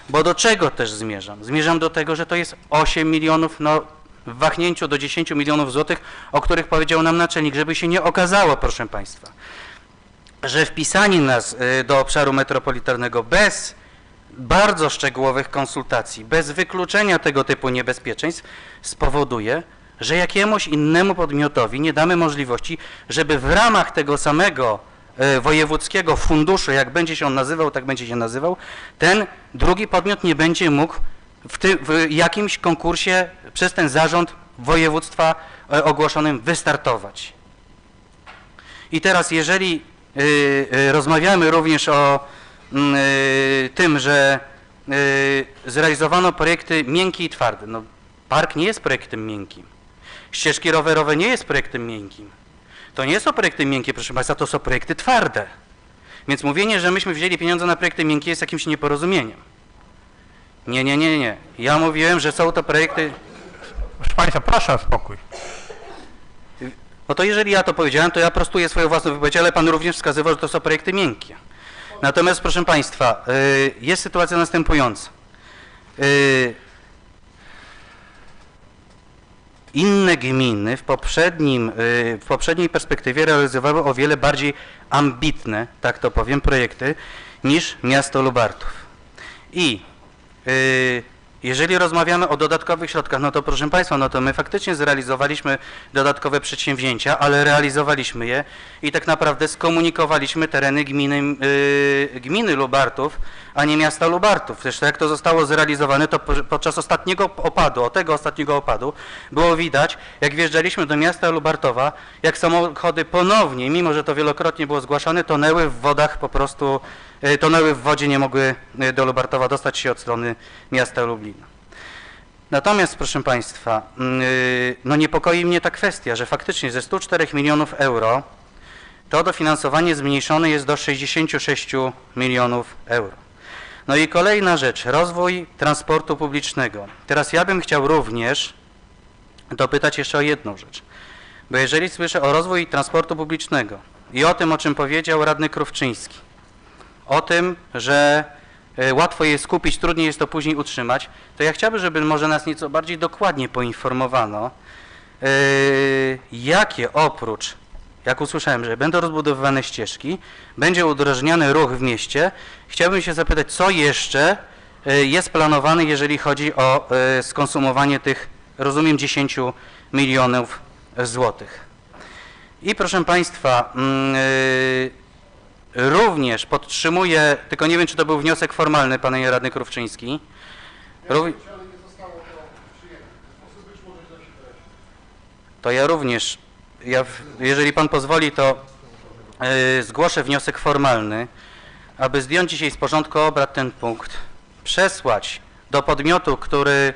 Speaker 5: Bo do czego też zmierzam? Zmierzam do tego, że to jest 8 milionów, no w wahnięciu do 10 milionów złotych, o których powiedział nam naczelnik, żeby się nie okazało, proszę Państwa, że wpisanie nas do obszaru metropolitarnego bez bardzo szczegółowych konsultacji, bez wykluczenia tego typu niebezpieczeństw spowoduje, że jakiemuś innemu podmiotowi nie damy możliwości, żeby w ramach tego samego wojewódzkiego funduszu, jak będzie się on nazywał, tak będzie się nazywał, ten drugi podmiot nie będzie mógł w jakimś konkursie przez ten zarząd województwa ogłoszonym wystartować. I teraz jeżeli rozmawiamy również o tym, że zrealizowano projekty miękkie i twarde. No, park nie jest projektem miękkim. Ścieżki rowerowe nie jest projektem miękkim. To nie są projekty miękkie, proszę Państwa, to są projekty twarde. Więc mówienie, że myśmy wzięli pieniądze na projekty miękkie jest jakimś nieporozumieniem. Nie. Ja mówiłem, że są to projekty...
Speaker 1: Proszę Państwa, proszę o spokój.
Speaker 5: No to jeżeli ja to powiedziałem, to ja prostuję swoją własną wypowiedź, ale Pan również wskazywał, że to są projekty miękkie. Natomiast, proszę Państwa, jest sytuacja następująca. Inne gminy w poprzedniej perspektywie realizowały o wiele bardziej ambitne, tak to powiem, projekty niż miasto Lubartów. I jeżeli rozmawiamy o dodatkowych środkach, no to proszę Państwa, no to my faktycznie zrealizowaliśmy dodatkowe przedsięwzięcia, ale realizowaliśmy je i tak naprawdę skomunikowaliśmy tereny gminy Lubartów, a nie miasta Lubartów. Zresztą jak to zostało zrealizowane, to podczas ostatniego opadu było widać, jak wjeżdżaliśmy do miasta Lubartowa, jak samochody ponownie, mimo że to wielokrotnie było zgłaszane, tonęły w wodach po prostu, tonęły w wodzie, nie mogły do Lubartowa dostać się od strony miasta Lublina. Natomiast, proszę Państwa, no niepokoi mnie ta kwestia, że faktycznie ze 104 milionów euro to dofinansowanie zmniejszone jest do 66 milionów euro. No i kolejna rzecz, rozwój transportu publicznego. Teraz ja bym chciał również dopytać jeszcze o jedną rzecz, bo jeżeli słyszę o rozwoju transportu publicznego i o tym, o czym powiedział radny Krówczyński, o tym, że łatwo je skupić, trudniej jest to później utrzymać, to ja chciałbym, żeby może nas nieco bardziej dokładnie poinformowano, jakie oprócz jak usłyszałem, że będą rozbudowywane ścieżki, będzie udrożniany ruch w mieście, chciałbym się zapytać, co jeszcze jest planowane, jeżeli chodzi o skonsumowanie tych, rozumiem, 10 milionów złotych. I proszę Państwa, również podtrzymuję, tylko nie wiem, czy to był wniosek formalny, panie radny Krówczyński. To ja również, jeżeli pan pozwoli, to zgłoszę wniosek formalny, aby zdjąć dzisiaj z porządku obrad ten punkt, przesłać do podmiotu, który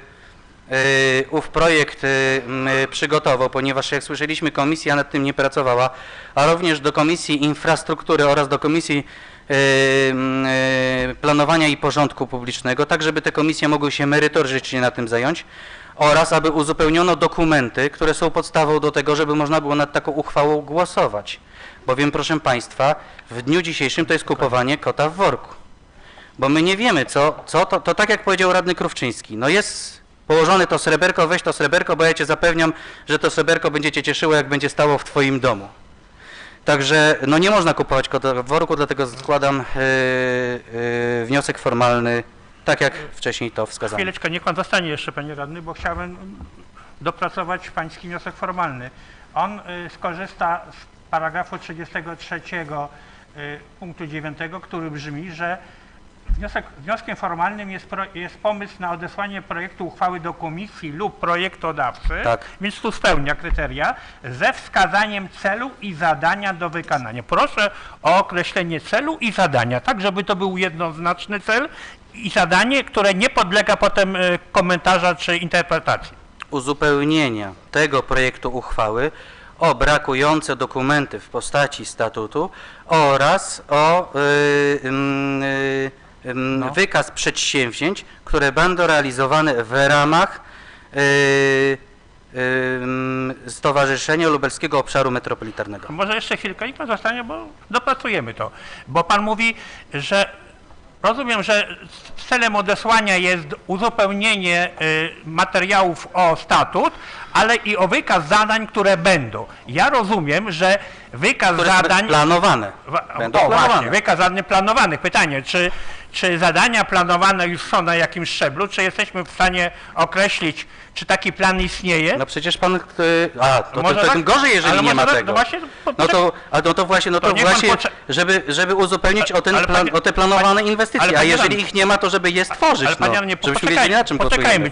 Speaker 5: ów projekt przygotował, ponieważ jak słyszeliśmy, komisja nad tym nie pracowała, a również do Komisji Infrastruktury oraz do Komisji Planowania i Porządku Publicznego, tak żeby te komisje mogły się merytorycznie na tym zająć oraz aby uzupełniono dokumenty, które są podstawą do tego, żeby można było nad taką uchwałą głosować. Bowiem, proszę Państwa, w dniu dzisiejszym to jest kupowanie kota w worku. Bo my nie wiemy, to tak jak powiedział radny Krówczyński, no jest położone to sreberko, weź to sreberko, bo ja Cię zapewniam, że to sreberko będzie Cię cieszyło, jak będzie stało w Twoim domu. Także no nie można kupować kota w worku, dlatego składam wniosek formalny, tak jak wcześniej to wskazano.
Speaker 1: Chwileczkę, niech pan zostanie jeszcze, panie radny, bo chciałbym dopracować pański wniosek formalny. On skorzysta z paragrafu 33 punktu 9, który brzmi, że wnioskiem formalnym jest pomysł na odesłanie projektu uchwały do komisji lub projektodawcy,
Speaker 5: tak.
Speaker 1: Więc tu spełnia kryteria, ze wskazaniem celu i zadania do wykonania. Proszę o określenie celu i zadania, tak żeby to był jednoznaczny cel i zadanie, które nie podlega potem komentarza czy interpretacji.
Speaker 5: Uzupełnienia tego projektu uchwały o brakujące dokumenty w postaci statutu oraz o wykaz przedsięwzięć, które będą realizowane w ramach Stowarzyszenia Lubelskiego Obszaru Metropolitarnego.
Speaker 1: Może jeszcze chwilkę i pan zostanie, bo dopracujemy to. Bo pan mówi, że rozumiem, że celem odesłania jest uzupełnienie materiałów o statut, ale i o wykaz zadań, które będą. Ja rozumiem, że wykaz zadań...
Speaker 5: planowane.
Speaker 1: Będą planowane. Właśnie, wykaz zadań planowanych. Pytanie, czy zadania planowane już są na jakimś szczeblu, czy jesteśmy w stanie określić, czy taki plan istnieje?
Speaker 5: No przecież pan... to tym gorzej, jeżeli nie ma tego. No to właśnie, żeby uzupełnić o te planowane inwestycje, a jeżeli ich nie ma, to żeby je stworzyć, żebyśmy wiedzieli, na czym pracujemy.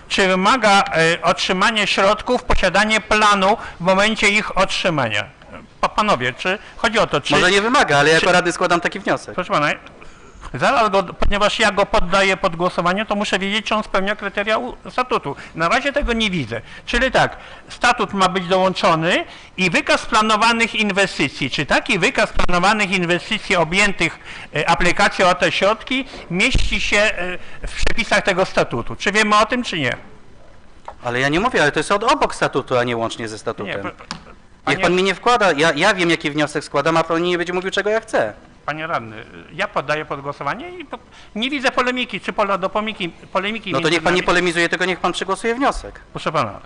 Speaker 1: Czy wymaga otrzymanie środków, posiadanie planu w momencie ich otrzymania? Panowie, czy chodzi o to, czy...
Speaker 5: Może nie wymaga, ale jako radny składam taki wniosek.
Speaker 1: Proszę pana, zaraz ponieważ ja go poddaję pod głosowanie, to muszę wiedzieć, czy on spełnia kryteria statutu. Na razie tego nie widzę. Czyli tak, statut ma być dołączony i wykaz planowanych inwestycji. Czy taki wykaz planowanych inwestycji objętych aplikacją o te środki mieści się w przepisach tego statutu? Czy wiemy o tym, czy nie?
Speaker 5: Ale ja nie mówię, ale to jest obok statutu, a nie łącznie ze statutem. Niech pan mi nie wkłada, ja wiem, jaki wniosek składam, a pan nie będzie mówił, czego ja chcę.
Speaker 1: Panie radny, ja poddaję pod głosowanie i nie widzę polemiki, czy pola do polemiki.
Speaker 5: No to niech pan nie polemizuje, tylko niech pan przegłosuje wniosek.
Speaker 1: Proszę pana,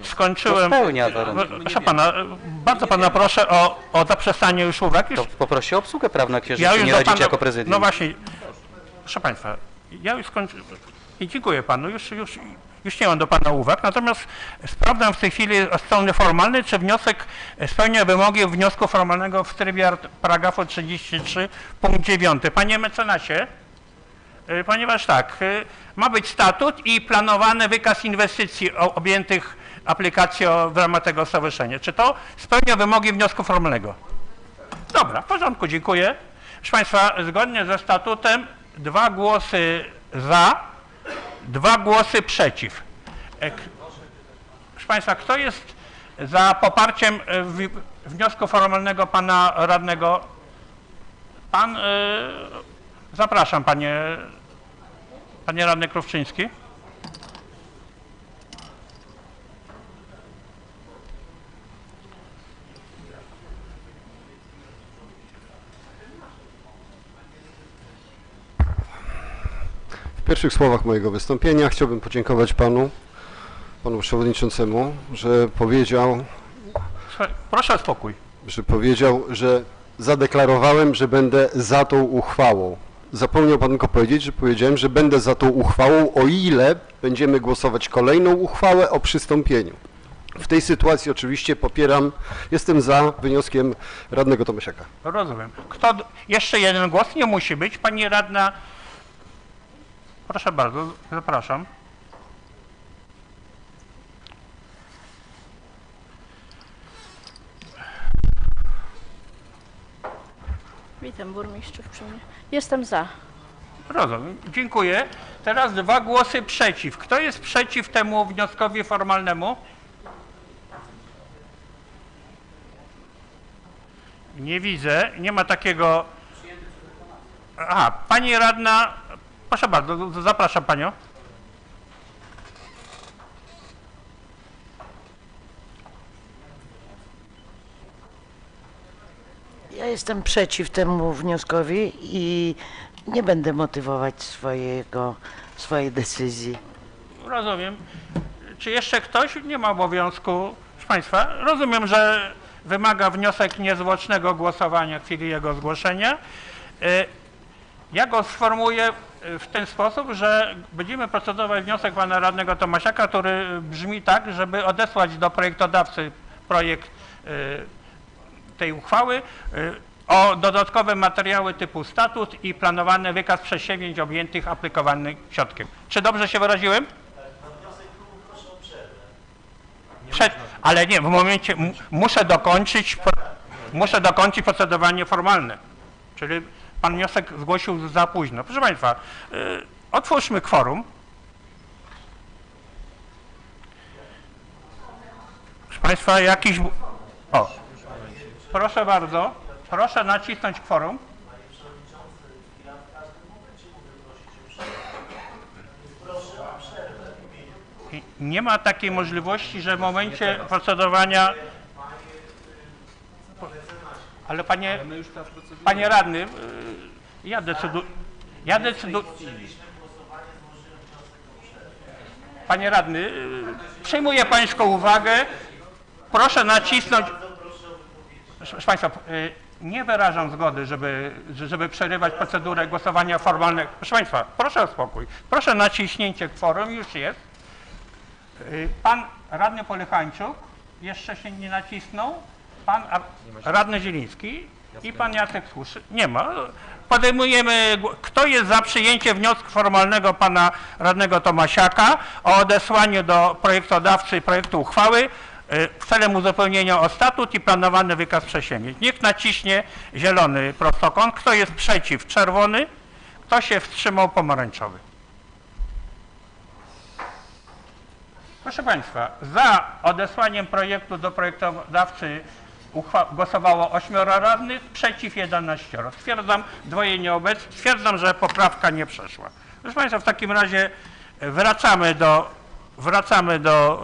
Speaker 5: skończyłem. To spełnia warunki.
Speaker 1: Proszę pana, bardzo pana proszę o zaprzestanie już uwag.
Speaker 5: To poprosi o obsługę prawną, jak jeżeli nie radzić jako prezydium.
Speaker 1: No właśnie, proszę państwa, ja już skończyłem i dziękuję panu, już nie mam do pana uwag, natomiast sprawdzam w tej chwili od strony formalnej, czy wniosek spełnia wymogi wniosku formalnego w trybie paragrafu 33 punkt 9. Panie mecenasie, ponieważ tak, ma być statut i planowany wykaz inwestycji objętych aplikacją w ramach tego stowarzyszenia. Czy to spełnia wymogi wniosku formalnego? Dobra, w porządku, dziękuję. Proszę państwa, zgodnie ze statutem 2 głosy za, 2 głosy przeciw. Proszę państwa, kto jest za poparciem wniosku formalnego pana radnego? Zapraszam, panie radny Krówczyński.
Speaker 6: W pierwszych słowach mojego wystąpienia chciałbym podziękować panu przewodniczącemu, że powiedział
Speaker 1: Proszę o spokój.
Speaker 6: Że powiedział, że zadeklarowałem, że będę za tą uchwałą. Zapomniał pan tylko powiedzieć, że powiedziałem, że będę za tą uchwałą, o ile będziemy głosować kolejną uchwałę o przystąpieniu. W tej sytuacji oczywiście popieram, jestem za wnioskiem radnego Tomasiaka.
Speaker 1: Rozumiem. Jeszcze jeden głos? Nie musi być. Pani radna, proszę bardzo, zapraszam.
Speaker 15: Witam burmistrzów przy mnie. Jestem za.
Speaker 1: Rozumiem. Dziękuję. Teraz 2 głosy przeciw. Kto jest przeciw temu wnioskowi formalnemu? Nie widzę. Nie ma takiego... Aha, pani radna, proszę bardzo, zapraszam panią.
Speaker 16: Ja jestem przeciw temu wnioskowi i nie będę motywować swojej decyzji.
Speaker 1: Rozumiem. Czy jeszcze ktoś? Nie ma obowiązku. Proszę państwa, rozumiem, że wymaga wniosek niezwłocznego głosowania w chwili jego zgłoszenia. Ja go sformułuję w ten sposób, że będziemy procedować wniosek pana radnego Tomasiaka, który brzmi tak, żeby odesłać do projektodawcy projekt tej uchwały o dodatkowe materiały typu statut i planowany wykaz przedsięwzięć objętych aplikowanym środkiem. Czy dobrze się wyraziłem? Ale nie, w momencie muszę dokończyć procedowanie formalne. Czyli pan wniosek zgłosił za późno. Proszę państwa, otwórzmy kworum. Proszę państwa, jakiś... O, proszę bardzo, proszę nacisnąć kworum. Nie ma takiej możliwości, że w momencie procedowania... Ale panie radny, ja decyduję... Panie radny, przyjmuję pańską uwagę. Proszę nacisnąć... Proszę państwa, nie wyrażam zgody, żeby przerywać procedurę głosowania formalnego. Proszę państwa, proszę o spokój. Proszę naciśnięcie kworum, już jest. Pan radny Polechańczuk jeszcze się nie nacisnął. Pan radny Zieliński i pan Jacek Słusz. Nie ma. Podejmujemy, kto jest za przyjęciem wniosku formalnego pana radnego Tomasiaka o odesłaniu do projektodawcy projektu uchwały celem uzupełnienia o statut i planowany wykaz przedsięwzięć. Niech naciśnie zielony prostokąt. Kto jest przeciw? Czerwony. Kto się wstrzymał? Pomarańczowy. Proszę państwa, za odesłaniem projektu do projektodawcy głosowało 8 radnych, przeciw 11. Stwierdzam, 2 nieobecnych. Stwierdzam, że poprawka nie przeszła. Proszę państwa, w takim razie wracamy do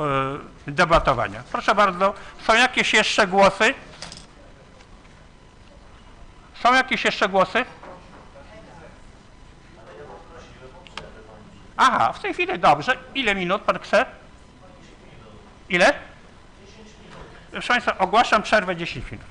Speaker 1: debatowania. Proszę bardzo, są jakieś jeszcze głosy? Są jakieś jeszcze głosy? Aha, w tej chwili dobrze. Ile minut pan chce? Ile? Proszę państwa, ogłaszam przerwę 10 minut.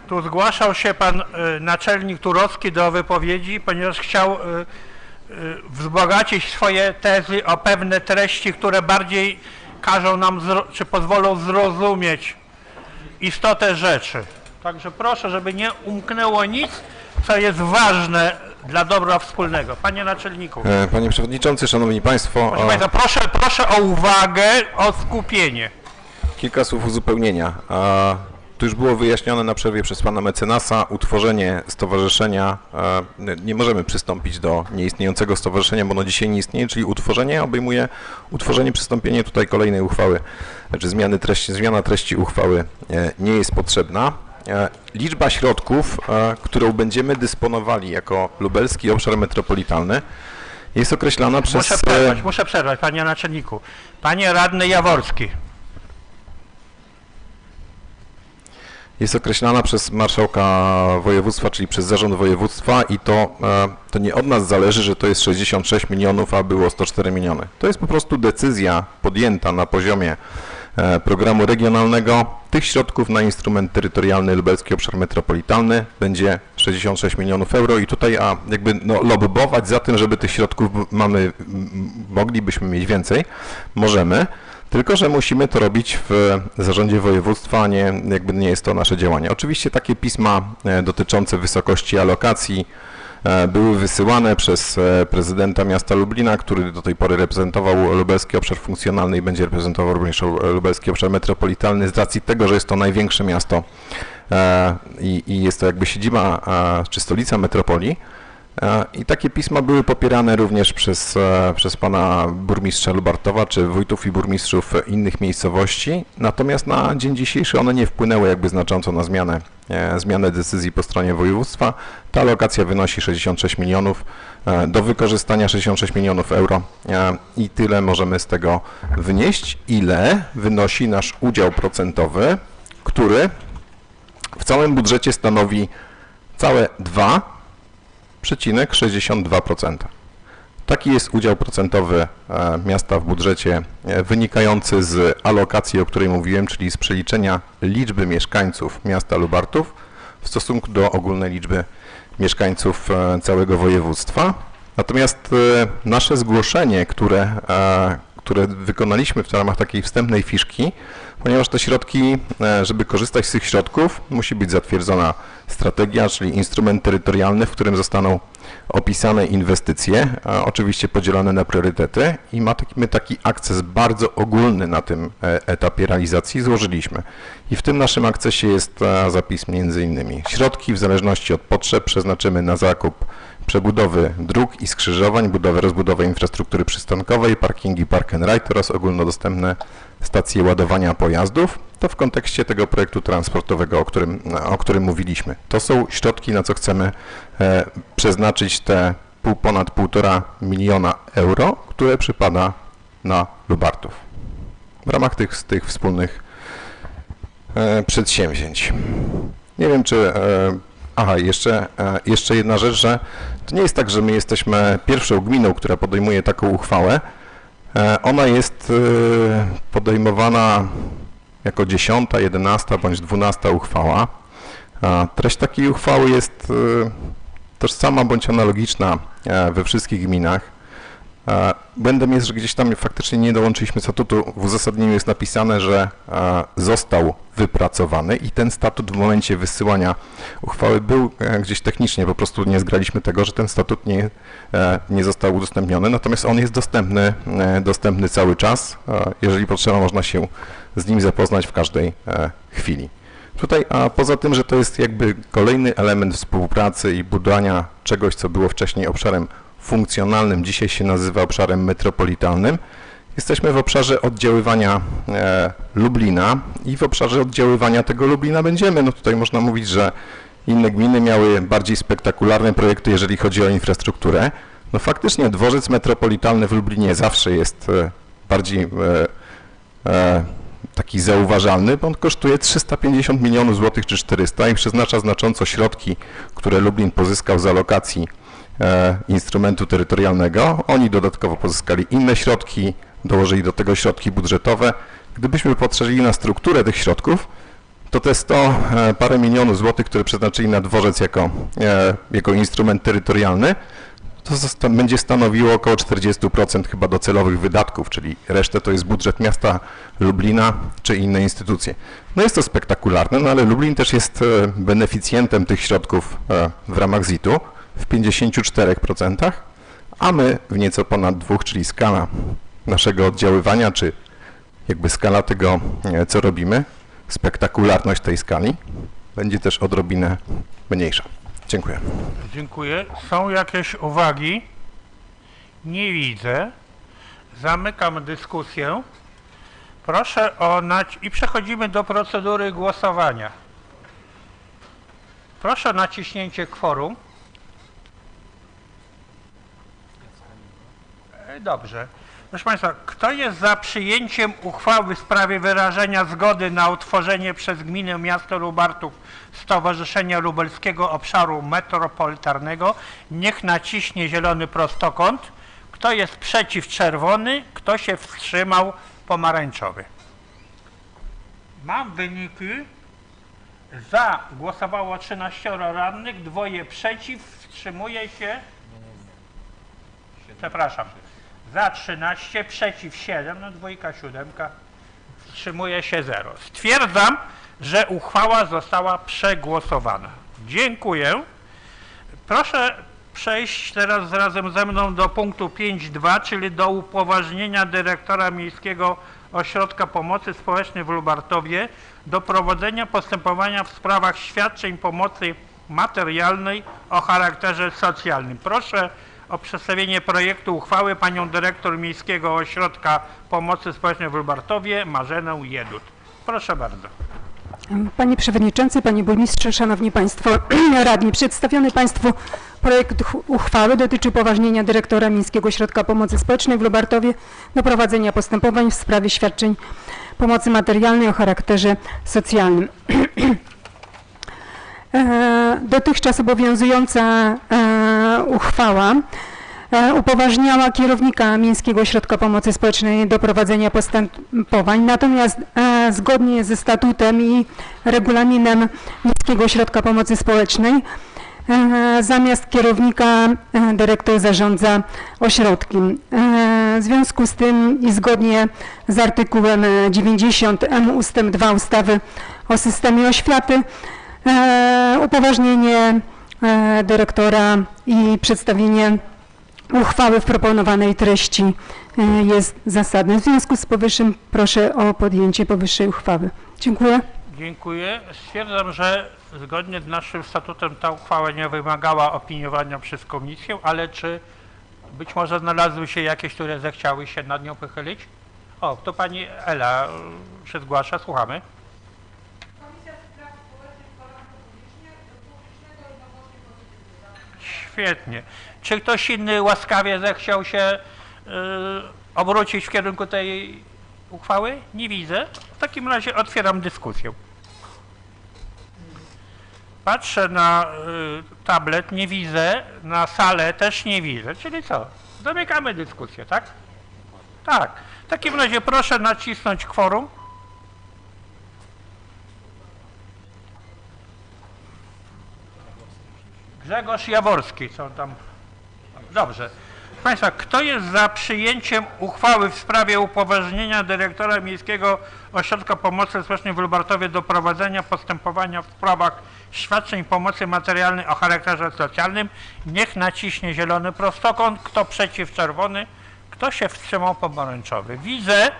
Speaker 1: Tu zgłaszał się pan naczelnik Turowski do wypowiedzi, ponieważ chciał wzbogacić swoje tezy o pewne treści, które bardziej każą nam, czy pozwolą zrozumieć istotę rzeczy. Także proszę, żeby nie umknęło nic, co jest ważne dla dobra wspólnego. Panie naczelniku.
Speaker 9: Panie Przewodniczący, Szanowni Państwo.
Speaker 1: Proszę Państwa, proszę o uwagę, o skupienie.
Speaker 9: Kilka słów uzupełnienia. Tu już było wyjaśnione na przerwie przez pana mecenasa, utworzenie stowarzyszenia, nie możemy przystąpić do nieistniejącego stowarzyszenia, bo ono dzisiaj nie istnieje, czyli utworzenie obejmuje utworzenie, przystąpienie tutaj kolejnej uchwały, znaczy zmiana treści uchwały nie jest potrzebna. Liczba środków, którą będziemy dysponowali jako lubelski obszar metropolitalny, jest określana przez...
Speaker 1: Muszę przerwać, panie naczelniku. Panie radny Jaworski.
Speaker 9: Jest określana przez marszałka województwa, czyli przez zarząd województwa i to nie od nas zależy, że to jest 66 milionów, a było 104 miliony. To jest po prostu decyzja podjęta na poziomie programu regionalnego. Tych środków na instrument terytorialny Lubelski Obszar Metropolitalny będzie 66 milionów euro i tutaj jakby lobbować za tym, żeby tych środków moglibyśmy mieć więcej, możemy. Tylko że musimy to robić w zarządzie województwa, a nie jest to nasze działanie. Oczywiście takie pisma dotyczące wysokości alokacji były wysyłane przez prezydenta miasta Lublina, który do tej pory reprezentował lubelski obszar funkcjonalny i będzie reprezentował również lubelski obszar metropolitalny z racji tego, że jest to największe miasto i jest to jakby siedziba czy stolica metropolii. I takie pisma były popierane również przez pana burmistrza Lubartowa, czy wójtów i burmistrzów innych miejscowości, natomiast na dzień dzisiejszy one nie wpłynęły jakby znacząco na zmianę decyzji po stronie województwa. Ta alokacja wynosi 66 milionów, do wykorzystania 66 milionów euro i tyle możemy z tego wynieść, ile wynosi nasz udział procentowy, który w całym budżecie stanowi całe 2,62%. Taki jest udział procentowy miasta w budżecie wynikający z alokacji, o której mówiłem, czyli z przeliczenia liczby mieszkańców miasta Lubartów w stosunku do ogólnej liczby mieszkańców całego województwa. Natomiast nasze zgłoszenie, które wykonaliśmy w ramach takiej wstępnej fiszki, ponieważ te środki, żeby korzystać z tych środków, musi być zatwierdzona strategia, czyli instrument terytorialny, w którym zostaną opisane inwestycje, oczywiście podzielone na priorytety i my taki akces bardzo ogólny na tym etapie realizacji złożyliśmy. I w tym naszym akcesie jest zapis m.in. środki w zależności od potrzeb przeznaczymy na zakup przebudowy dróg i skrzyżowań, rozbudowę infrastruktury przystankowej, parkingi Park and Ride oraz ogólnodostępne stacje ładowania pojazdów. To w kontekście tego projektu transportowego, o którym mówiliśmy. To są środki, na co chcemy przeznaczyć te ponad 1,5 miliona euro, które przypada na Lubartów w ramach tych wspólnych przedsięwzięć. Nie wiem, czy... jeszcze jedna rzecz, że to nie jest tak, że my jesteśmy pierwszą gminą, która podejmuje taką uchwałę. Ona jest podejmowana jako 10., 11. bądź 12. uchwała. Treść takiej uchwały jest tożsama bądź analogiczna we wszystkich gminach. Błędem jest, że gdzieś tam faktycznie nie dołączyliśmy statutu. W uzasadnieniu jest napisane, że został wypracowany i ten statut w momencie wysyłania uchwały był gdzieś technicznie, po prostu nie zgraliśmy tego, że ten statut nie został udostępniony, natomiast on jest dostępny cały czas. Jeżeli potrzeba, można się z nim zapoznać w każdej chwili. Tutaj, a poza tym, że to jest jakby kolejny element współpracy i budowania czegoś, co było wcześniej obszarem funkcjonalnym, dzisiaj się nazywa obszarem metropolitalnym. Jesteśmy w obszarze oddziaływania Lublina i w obszarze oddziaływania tego Lublina będziemy. No tutaj można mówić, że inne gminy miały bardziej spektakularne projekty, jeżeli chodzi o infrastrukturę. No faktycznie dworzec metropolitalny w Lublinie zawsze jest bardziej taki zauważalny, bo on kosztuje 350 milionów złotych czy 400 i przeznacza znacząco środki, które Lublin pozyskał z alokacji instrumentu terytorialnego. Oni dodatkowo pozyskali inne środki, dołożyli do tego środki budżetowe. Gdybyśmy popatrzyli na strukturę tych środków, to te 100 parę milionów złotych, które przeznaczyli na dworzec jako instrument terytorialny, to będzie stanowiło około 40% chyba docelowych wydatków, czyli resztę to jest budżet miasta Lublina czy inne instytucje. No jest to spektakularne, no ale Lublin też jest beneficjentem tych środków w ramach ZIT-u w 54%, a my w nieco ponad 2%, czyli skala naszego oddziaływania, czy jakby skala tego, co robimy, spektakularność tej skali będzie też odrobinę mniejsza. Dziękuję.
Speaker 1: Dziękuję. Są jakieś uwagi? Nie widzę. Zamykam dyskusję. Proszę o i przechodzimy do procedury głosowania. Proszę o naciśnięcie kworum. Dobrze. Proszę Państwa, kto jest za przyjęciem uchwały w sprawie wyrażenia zgody na utworzenie przez gminę miasto Lubartów Stowarzyszenia Lubelskiego Obszaru Metropolitarnego, niech naciśnie zielony prostokąt. Kto jest przeciw, czerwony. Kto się wstrzymał, pomarańczowy. Mam wyniki. Za głosowało 13 radnych, 2 przeciw, wstrzymuje się. Przepraszam. Za 13, przeciw 7, no 2, 7, wstrzymuje się 0. Stwierdzam, że uchwała została przegłosowana. Dziękuję. Proszę przejść teraz razem ze mną do punktu 5.2, czyli do upoważnienia dyrektora Miejskiego Ośrodka Pomocy Społecznej w Lubartowie do prowadzenia postępowania w sprawach świadczeń pomocy materialnej o charakterze socjalnym. Proszę o przedstawienie projektu uchwały panią dyrektor Miejskiego Ośrodka Pomocy Społecznej w Lubartowie, Marzenę Jedut. Proszę bardzo.
Speaker 13: Panie Przewodniczący, Panie Burmistrzu, Szanowni Państwo Radni, przedstawiony Państwu projekt uchwały dotyczy upoważnienia dyrektora Miejskiego Ośrodka Pomocy Społecznej w Lubartowie do prowadzenia postępowań w sprawie świadczeń pomocy materialnej o charakterze socjalnym. Dotychczas obowiązująca uchwała upoważniała kierownika Miejskiego Ośrodka Pomocy Społecznej do prowadzenia postępowań, natomiast zgodnie ze statutem i regulaminem Miejskiego Ośrodka Pomocy Społecznej zamiast kierownika dyrektor zarządza ośrodkiem. W związku z tym i zgodnie z artykułem 90 ust. 2 ustawy o systemie oświaty upoważnienie dyrektora i przedstawienie uchwały w proponowanej treści jest zasadne. W związku z powyższym proszę o podjęcie powyższej uchwały. Dziękuję.
Speaker 1: Dziękuję. Stwierdzam, że zgodnie z naszym statutem ta uchwała nie wymagała opiniowania przez komisję, ale czy być może znalazły się jakieś, które zechciały się nad nią pochylić? O, to pani Ela się zgłasza, słuchamy. Świetnie. Czy ktoś inny łaskawie zechciał się obrócić w kierunku tej uchwały? Nie widzę. W takim razie otwieram dyskusję. Patrzę na tablet, nie widzę, na salę też nie widzę. Czyli co? Zamykamy dyskusję, tak? Tak. W takim razie proszę nacisnąć kworum. Grzegorz Jaworski, co tam? Dobrze. Proszę Państwa, kto jest za przyjęciem uchwały w sprawie upoważnienia dyrektora Miejskiego Ośrodka Pomocy Społecznej w Lubartowie do prowadzenia postępowania w sprawach świadczeń pomocy materialnej o charakterze socjalnym, niech naciśnie zielony prostokąt. Kto przeciw, czerwony. Kto się wstrzymał, pomarańczowy. Widzę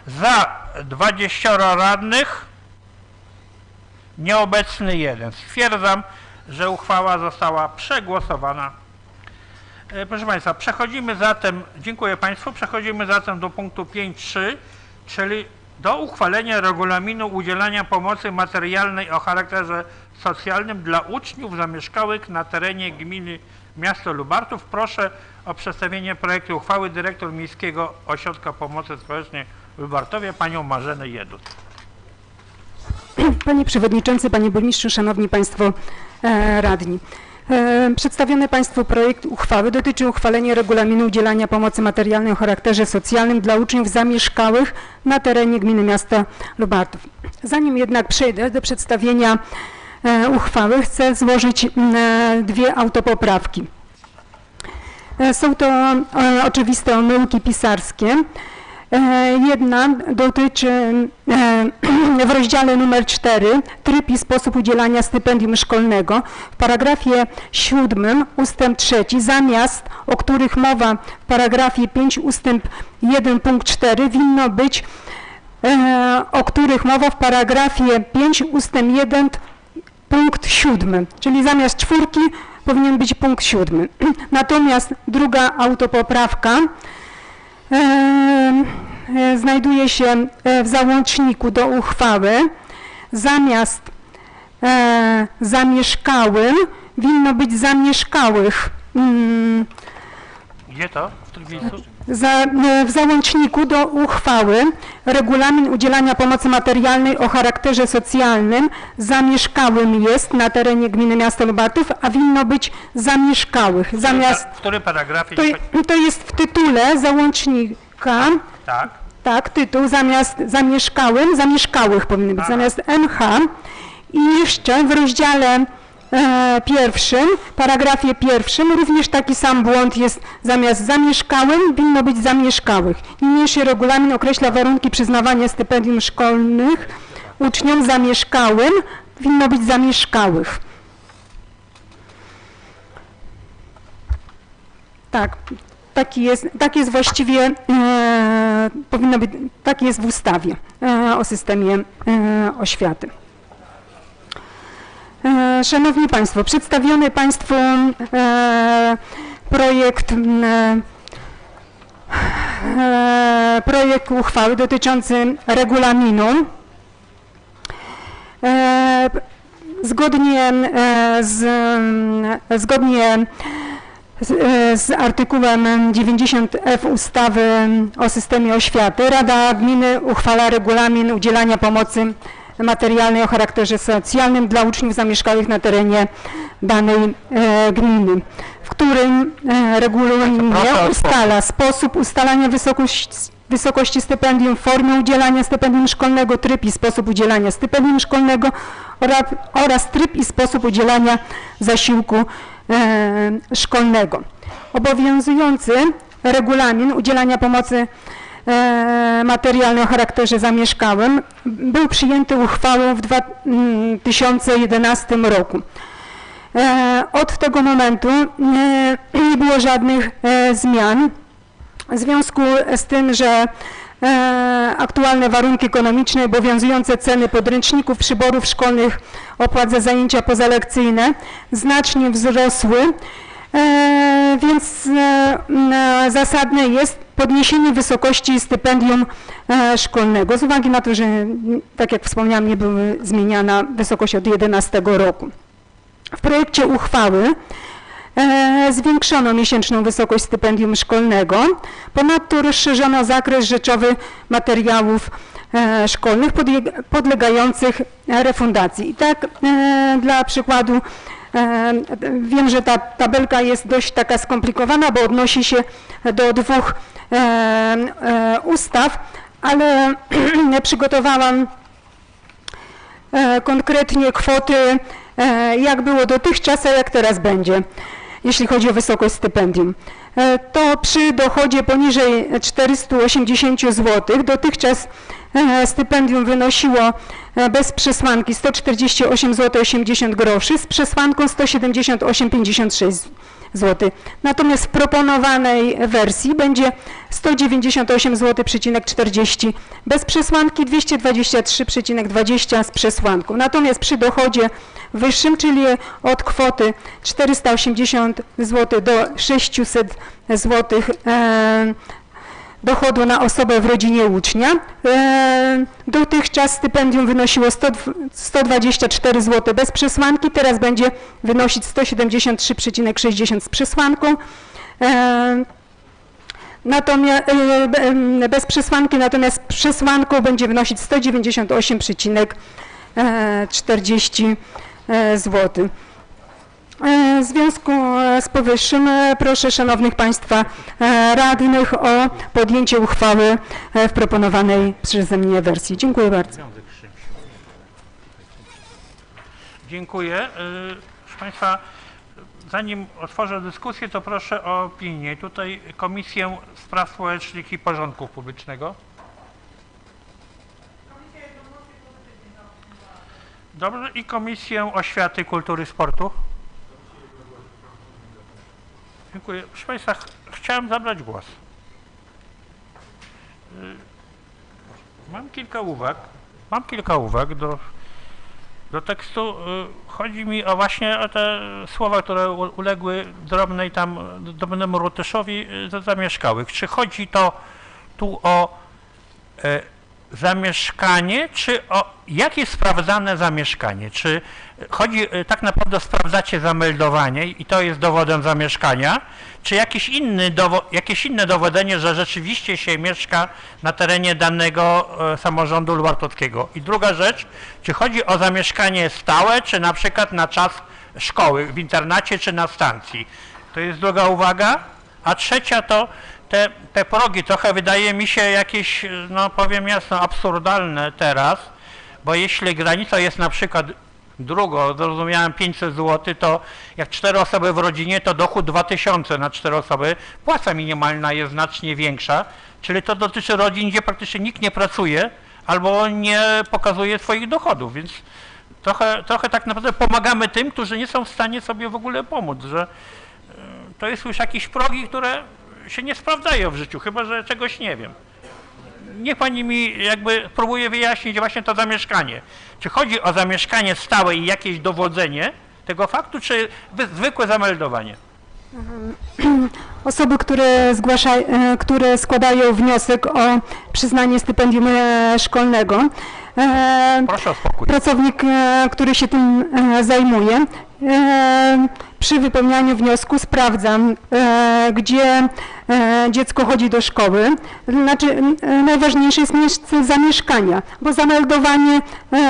Speaker 1: za 20 radnych, nieobecny 1. Stwierdzam, że uchwała została przegłosowana. Proszę Państwa, przechodzimy zatem, dziękuję Państwu, przechodzimy zatem do punktu 5.3, czyli do uchwalenia regulaminu udzielania pomocy materialnej o charakterze socjalnym dla uczniów zamieszkałych na terenie gminy miasto Lubartów. Proszę o przedstawienie projektu uchwały dyrektor Miejskiego Ośrodka Pomocy Społecznej w Lubartowie, panią Marzenę Jedut.
Speaker 13: Panie Przewodniczący, Panie Burmistrzu, Szanowni Państwo Radni. Przedstawiony Państwu projekt uchwały dotyczy uchwalenia regulaminu udzielania pomocy materialnej o charakterze socjalnym dla uczniów zamieszkałych na terenie gminy miasta Lubartów. Zanim jednak przejdę do przedstawienia uchwały, chcę złożyć dwie autopoprawki. Są to oczywiste omyłki pisarskie. Jedna dotyczy w rozdziale numer 4 tryb i sposób udzielania stypendium szkolnego. W paragrafie 7 ustęp 3 zamiast o których mowa w paragrafie 5 ustęp 1 punkt 4 winno być o których mowa w paragrafie 5 ustęp 1 punkt 7, czyli zamiast czwórki powinien być punkt 7. Natomiast druga autopoprawka znajduje się w załączniku do uchwały. Zamiast zamieszkałym winno być zamieszkałych.
Speaker 1: Gdzie to? W trybie
Speaker 13: W załączniku do uchwały regulamin udzielania pomocy materialnej o charakterze socjalnym zamieszkałym jest na terenie gminy miasta Lubartów, a winno być zamieszkałych. Zamiast,
Speaker 1: w którym paragrafie?
Speaker 13: to jest w tytule załącznika.
Speaker 1: Tak.
Speaker 13: Tak, tytuł zamiast zamieszkałym, zamieszkałych powinny być, zamiast MH. I jeszcze w rozdziale pierwszym, paragrafie pierwszym również taki sam błąd jest, zamiast zamieszkałym winno być zamieszkałych. Niniejszy regulamin określa warunki przyznawania stypendium szkolnych uczniom zamieszkałym, winno być zamieszkałych. Tak, tak jest właściwie, powinno być, tak jest w ustawie o systemie oświaty. Szanowni Państwo, przedstawiony Państwu projekt uchwały dotyczący regulaminu. Zgodnie z artykułem 90f ustawy o systemie oświaty Rada Gminy uchwala regulamin udzielania pomocy materialnej o charakterze socjalnym dla uczniów zamieszkałych na terenie danej gminy, w którym regulaminie ustala sposób ustalania wysokości stypendium, formę udzielania stypendium szkolnego, tryb i sposób udzielania stypendium szkolnego oraz tryb i sposób udzielania zasiłku szkolnego. Obowiązujący regulamin udzielania pomocy materialnej o charakterze zamieszkałym był przyjęty uchwałą w 2011 roku. Od tego momentu nie było żadnych zmian w związku z tym, że aktualne warunki ekonomiczne, obowiązujące ceny podręczników, przyborów szkolnych, opłat za zajęcia pozalekcyjne znacznie wzrosły, więc zasadne jest podniesienie wysokości stypendium szkolnego z uwagi na to, że tak jak wspomniałam, nie była zmieniana wysokość od 2011 roku. W projekcie uchwały zwiększono miesięczną wysokość stypendium szkolnego, ponadto rozszerzono zakres rzeczowy materiałów szkolnych podlegających refundacji. I tak dla przykładu wiem, że ta tabelka jest dość taka skomplikowana, bo odnosi się do dwóch ustaw, ale przygotowałam konkretnie kwoty, jak było dotychczas, a jak teraz będzie, jeśli chodzi o wysokość stypendium. To przy dochodzie poniżej 480 zł dotychczas stypendium wynosiło bez przesłanki 148 zł 80 groszy, z przesłanką 178,56 zł. Natomiast w proponowanej wersji będzie 198 zł 40 bez przesłanki, 223,20 z przesłanką. Natomiast przy dochodzie wyższym, czyli od kwoty 480 zł do 600 zł dochodu na osobę w rodzinie ucznia. Dotychczas stypendium wynosiło 124 zł bez przesłanki, teraz będzie wynosić 173,60 z przesłanką. Natomiast bez przesłanki, natomiast przesłanką będzie wynosić 198,40 zł. W związku z powyższym proszę szanownych Państwa radnych o podjęcie uchwały w proponowanej przeze mnie wersji. Dziękuję bardzo.
Speaker 1: Dziękuję. Proszę Państwa, zanim otworzę dyskusję, to proszę o opinię. Tutaj Komisję Spraw Społecznych i Porządku Publicznego. Dobrze. I Komisję Oświaty, Kultury i Sportu. Dziękuję. Proszę Państwa, chciałem zabrać głos. Mam kilka uwag do tekstu. Chodzi mi właśnie o te słowa, które uległy drobnemu rutyszowi zamieszkałych. Czy chodzi tu o zamieszkanie, czy o jakie sprawdzane zamieszkanie? Czy chodzi tak naprawdę, sprawdzacie zameldowanie i to jest dowodem zamieszkania, czy jakieś inne dowodzenie, że rzeczywiście się mieszka na terenie danego samorządu lubartowskiego? I druga rzecz, czy chodzi o zamieszkanie stałe, czy na przykład na czas szkoły, w internacie, czy na stacji? To jest druga uwaga. A trzecia to te progi trochę wydaje mi się jakieś, no powiem jasno, absurdalne teraz, bo jeśli granica jest na przykład zrozumiałem 500 zł, to jak 4 osoby w rodzinie, to dochód 2000 na 4 osoby, płaca minimalna jest znacznie większa, czyli to dotyczy rodzin, gdzie praktycznie nikt nie pracuje albo nie pokazuje swoich dochodów, więc trochę tak naprawdę pomagamy tym, którzy nie są w stanie sobie w ogóle pomóc, że to jest już jakieś progi, które się nie sprawdzają w życiu, chyba że czegoś nie wiem. Niech pani mi jakby próbuje wyjaśnić właśnie to zamieszkanie. Czy chodzi o zamieszkanie stałe i jakieś dowodzenie tego faktu, czy zwykłe zameldowanie?
Speaker 13: Osoby, które składają wniosek o przyznanie stypendium szkolnego.
Speaker 1: Proszę o spokój.
Speaker 13: Pracownik, który się tym zajmuje, przy wypełnianiu wniosku sprawdzam, gdzie dziecko chodzi do szkoły. Znaczy, najważniejsze jest miejsce zamieszkania, bo zameldowanie,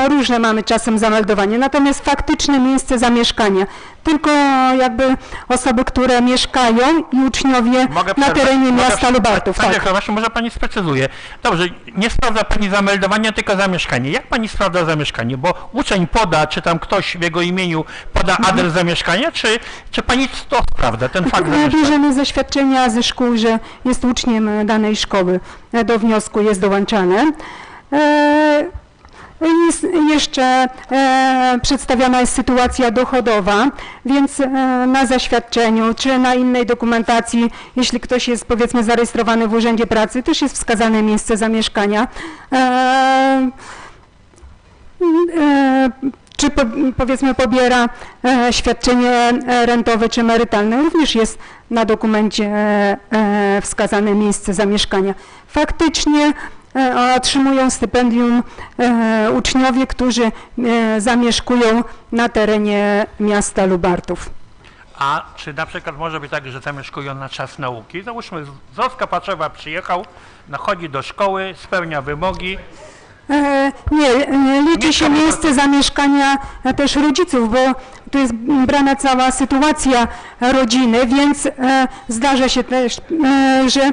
Speaker 13: różne mamy czasem zameldowanie, natomiast faktyczne miejsce zamieszkania. Tylko jakby osoby, które mieszkają i uczniowie na terenie miasta Lubartów.
Speaker 1: Tak, właśnie może pani sprecyzuje. Dobrze, nie sprawdza pani zameldowania, tylko zamieszkanie. Jak pani sprawdza zamieszkanie? Bo uczeń poda, czy tam ktoś w jego imieniu poda adres zamieszkania, czy pani to sprawdza, ten fakt zamieszkania?
Speaker 13: Bierzemy zaświadczenia ze szkół, że jest uczniem danej szkoły. Do wniosku jest dołączane. Jeszcze przedstawiana jest sytuacja dochodowa, więc na zaświadczeniu czy na innej dokumentacji, jeśli ktoś jest powiedzmy zarejestrowany w Urzędzie Pracy, też jest wskazane miejsce zamieszkania. Czy powiedzmy pobiera świadczenie rentowe czy emerytalne, również jest na dokumencie wskazane miejsce zamieszkania. Faktycznie otrzymują stypendium uczniowie, którzy zamieszkują na terenie miasta Lubartów.
Speaker 1: A czy na przykład może być tak, że zamieszkują na czas nauki? Załóżmy, z Oskapaczowa przyjechał, chodzi do szkoły, spełnia wymogi.
Speaker 13: Nie, liczy się miejsce zamieszkania też rodziców, bo tu jest brana cała sytuacja rodziny, więc zdarza się też, że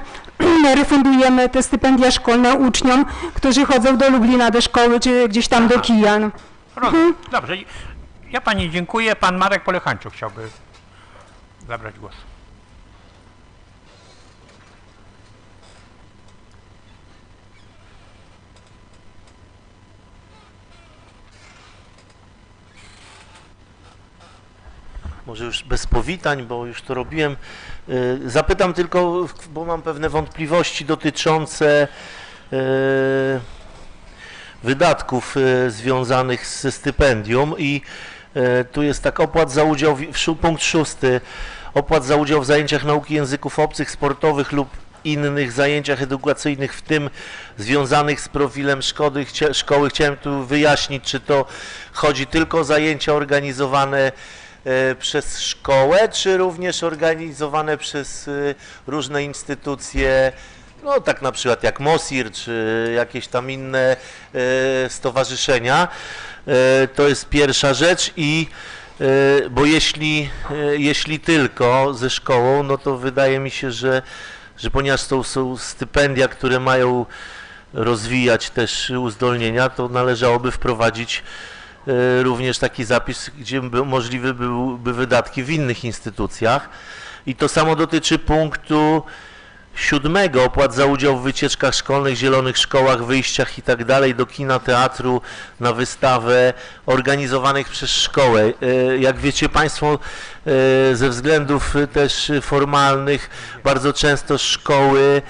Speaker 13: refundujemy te stypendia szkolne uczniom, którzy chodzą do Lublina, do szkoły, czy gdzieś tam do kija.
Speaker 1: Dobrze, ja pani dziękuję. Pan Marek Polechańczuk chciałby zabrać głos.
Speaker 7: Może już bez powitań, bo już to robiłem. Zapytam tylko, bo mam pewne wątpliwości dotyczące wydatków związanych ze stypendium i tu jest tak, opłat za udział, punkt 6, opłat za udział w zajęciach nauki języków obcych, sportowych lub innych zajęciach edukacyjnych, w tym związanych z profilem szkoły. Chciałem tu wyjaśnić, czy to chodzi tylko o zajęcia organizowane przez szkołę, czy również organizowane przez różne instytucje, no tak na przykład jak MOSIR, czy jakieś tam inne stowarzyszenia. To jest pierwsza rzecz i bo jeśli tylko ze szkołą, no to wydaje mi się, że ponieważ to są stypendia, które mają rozwijać też uzdolnienia, to należałoby wprowadzić również taki zapis, gdzie możliwe byłyby wydatki w innych instytucjach. I to samo dotyczy punktu 7, opłat za udział w wycieczkach szkolnych, zielonych szkołach, wyjściach i tak dalej, do kina, teatru, na wystawę, organizowanych przez szkołę. Jak wiecie Państwo, ze względów też formalnych, bardzo często szkoły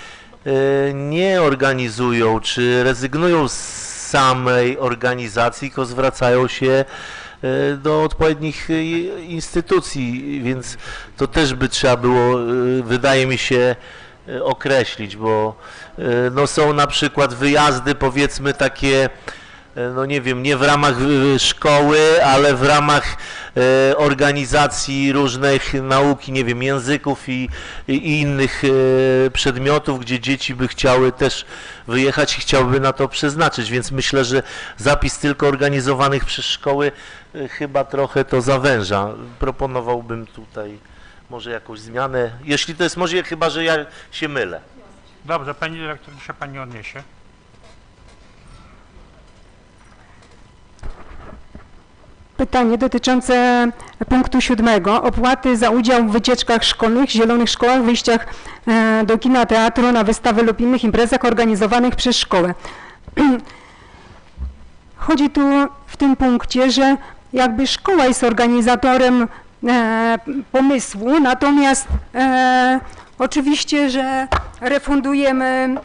Speaker 7: nie organizują, czy rezygnują z samej organizacji, tylko zwracają się do odpowiednich instytucji, więc to też by trzeba było, wydaje mi się, określić, bo no są na przykład wyjazdy, powiedzmy takie, no nie wiem, nie w ramach szkoły, ale w ramach organizacji różnych nauki, nie wiem, języków i innych przedmiotów, gdzie dzieci by chciały też wyjechać i chciałyby na to przeznaczyć, więc myślę, że zapis tylko organizowanych przez szkoły chyba trochę to zawęża. Proponowałbym tutaj może jakąś zmianę, jeśli to jest możliwe, chyba że ja się mylę.
Speaker 1: Dobrze, pani dyrektor, się pani odniesie.
Speaker 13: Pytanie dotyczące punktu 7. Opłaty za udział w wycieczkach szkolnych, zielonych szkołach, wyjściach do kina, teatru, na wystawę lub innych imprezach organizowanych przez szkołę. Chodzi tu w tym punkcie, że jakby szkoła jest organizatorem pomysłu, natomiast oczywiście, że refundujemy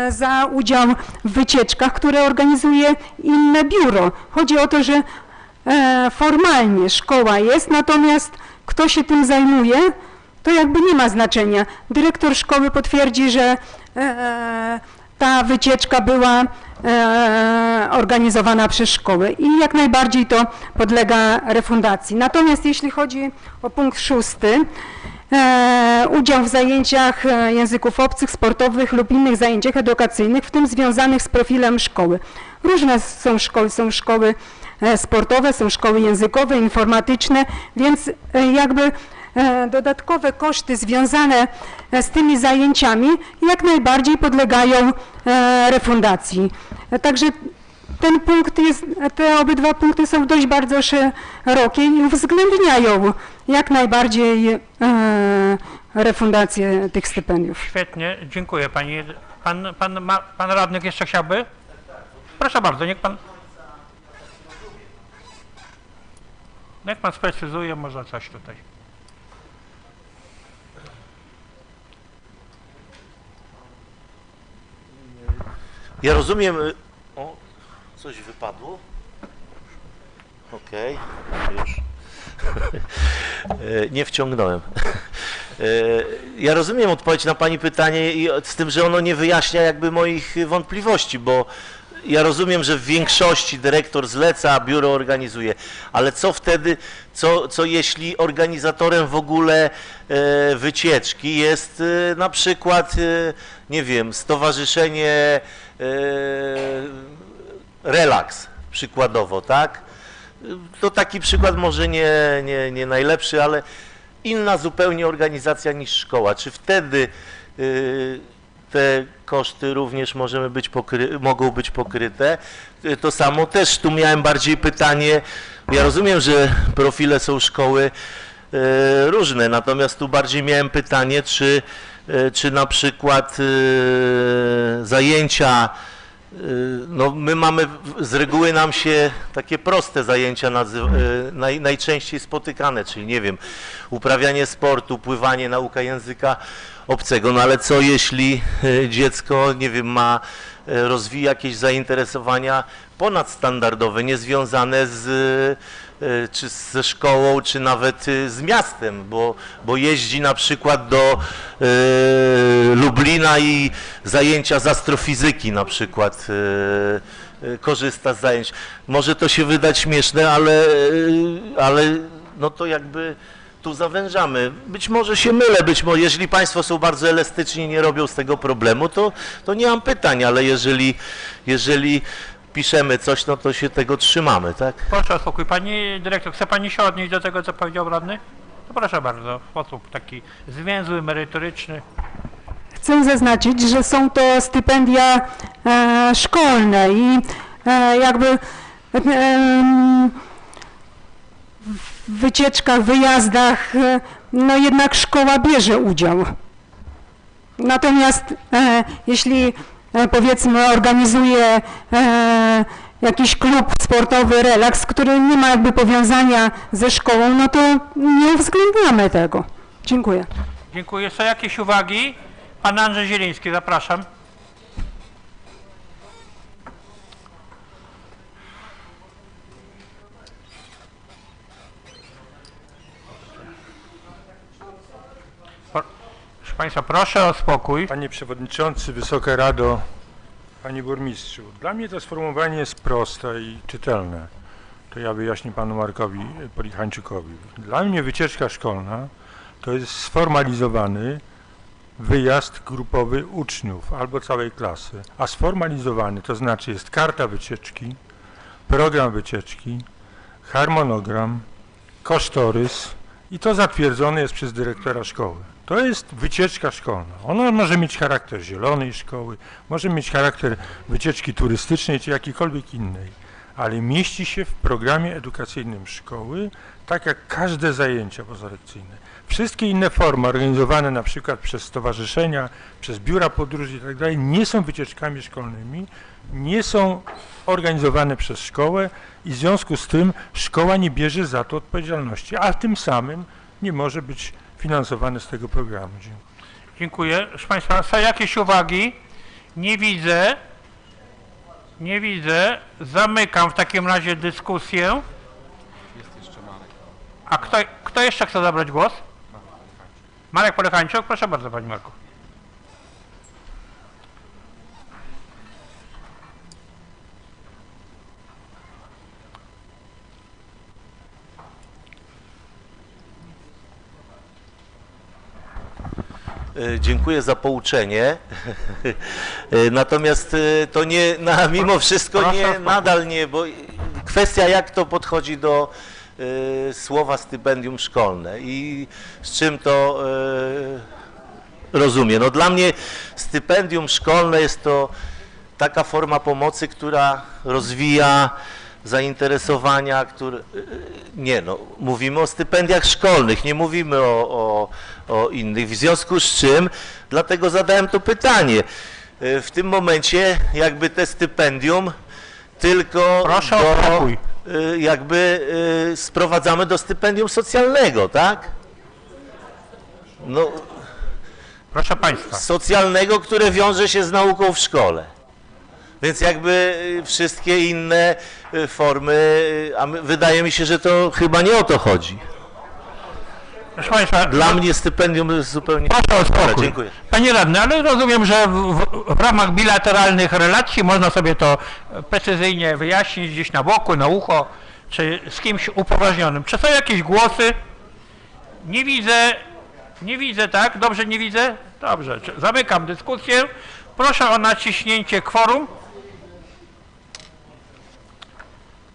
Speaker 13: za udział w wycieczkach, które organizuje inne biuro. Chodzi o to, że formalnie szkoła jest, natomiast kto się tym zajmuje, to jakby nie ma znaczenia. Dyrektor szkoły potwierdzi, że ta wycieczka była organizowana przez szkołę i jak najbardziej to podlega refundacji. Natomiast jeśli chodzi o punkt 6, udział w zajęciach języków obcych, sportowych lub innych zajęciach edukacyjnych, w tym związanych z profilem szkoły. Różne są szkoły sportowe, są szkoły językowe, informatyczne, więc jakby dodatkowe koszty związane z tymi zajęciami jak najbardziej podlegają refundacji. Także ten punkt jest, te obydwa punkty są dość bardzo szerokie i uwzględniają jak najbardziej refundację tych stypendiów.
Speaker 1: Świetnie, dziękuję pani. Pan radny jeszcze chciałby? Proszę bardzo, niech pan sprecyzuje może coś tutaj.
Speaker 7: Ja rozumiem, o, coś wypadło. Okej, już. Nie wciągnąłem. Ja rozumiem odpowiedź na pani pytanie z tym, że ono nie wyjaśnia jakby moich wątpliwości, bo ja rozumiem, że w większości dyrektor zleca, a biuro organizuje, ale co wtedy, co jeśli organizatorem w ogóle wycieczki jest na przykład, nie wiem, stowarzyszenie Relaks przykładowo, tak? To taki przykład może nie najlepszy, ale inna zupełnie organizacja niż szkoła. Czy wtedy te koszty również mogą być pokryte? To samo też tu miałem bardziej pytanie, ja rozumiem, że profile są szkoły różne, natomiast tu bardziej miałem pytanie, czy na przykład zajęcia, no my mamy, z reguły nam się takie proste zajęcia najczęściej spotykane, czyli nie wiem, uprawianie sportu, pływanie, nauka języka obcego, no ale co jeśli dziecko, nie wiem, rozwija jakieś zainteresowania ponadstandardowe, niezwiązane czy ze szkołą, czy nawet z miastem, bo jeździ na przykład do Lublina i zajęcia z astrofizyki na przykład korzysta z zajęć. Może to się wydać śmieszne, ale no to jakby tu zawężamy. Być może się mylę, być może jeżeli Państwo są bardzo elastyczni i nie robią z tego problemu, to nie mam pytań, ale jeżeli piszemy coś, no to się tego trzymamy, tak?
Speaker 1: Proszę o spokój. Pani dyrektor, chce pani się odnieść do tego, co powiedział radny? To proszę bardzo, w sposób taki zwięzły, merytoryczny.
Speaker 13: Chcę zaznaczyć, że są to stypendia szkolne i jakby w wycieczkach, wyjazdach, no jednak szkoła bierze udział. Natomiast jeśli powiedzmy organizuje jakiś klub sportowy, relaks, który nie ma jakby powiązania ze szkołą, no to nie uwzględniamy tego. Dziękuję.
Speaker 1: Dziękuję. Są jakieś uwagi? Pan Andrzej Zieliński, zapraszam. Proszę Państwa, proszę o spokój.
Speaker 17: Panie Przewodniczący, Wysoka Rado, Panie Burmistrzu, dla mnie to sformułowanie jest proste i czytelne. To ja wyjaśnię Panu Markowi Polichańczykowi. Dla mnie wycieczka szkolna to jest sformalizowany wyjazd grupowy uczniów albo całej klasy, a sformalizowany to znaczy jest karta wycieczki, program wycieczki, harmonogram, kosztorys i to zatwierdzone jest przez dyrektora szkoły. To jest wycieczka szkolna. Ona może mieć charakter zielonej szkoły, może mieć charakter wycieczki turystycznej czy jakiejkolwiek innej, ale mieści się w programie edukacyjnym szkoły, tak jak każde zajęcia pozalekcyjne. Wszystkie inne formy organizowane na przykład przez stowarzyszenia, przez biura podróży i tak dalej nie są wycieczkami szkolnymi, nie są organizowane przez szkołę i w związku z tym szkoła nie bierze za to odpowiedzialności, a tym samym nie może być finansowane z tego programu.
Speaker 1: Dziękuję. Proszę Państwa, są jakieś uwagi? Nie widzę. Nie widzę. Zamykam w takim razie dyskusję.
Speaker 18: Jest jeszcze Marek.
Speaker 1: A kto jeszcze chce zabrać głos? Marek Polichańczuk, proszę bardzo, Panie Marku.
Speaker 7: Dziękuję za pouczenie. Natomiast to nie, mimo wszystko nie, nadal nie, bo kwestia jak to podchodzi do słowa stypendium szkolne i z czym to rozumiem. No dla mnie stypendium szkolne jest to taka forma pomocy, która rozwija zainteresowania, które... Nie no, mówimy o stypendiach szkolnych, nie mówimy o innych. W związku z czym, dlatego zadałem to pytanie. W tym momencie jakby te stypendium tylko jakby sprowadzamy do stypendium socjalnego, tak? No,
Speaker 1: proszę Państwa.
Speaker 7: Socjalnego, które wiąże się z nauką w szkole. Więc jakby wszystkie inne formy, a wydaje mi się, że to chyba nie o to chodzi.
Speaker 1: Proszę Państwa,
Speaker 7: dla mnie stypendium jest zupełnie...
Speaker 1: Proszę o spokój.
Speaker 7: Dziękuję.
Speaker 1: Panie Radny, ale rozumiem, że w ramach bilateralnych relacji można sobie to precyzyjnie wyjaśnić gdzieś na boku, na ucho, czy z kimś upoważnionym. Czy są jakieś głosy? Nie widzę, tak? Dobrze, nie widzę? Dobrze, zamykam dyskusję. Proszę o naciśnięcie kworum.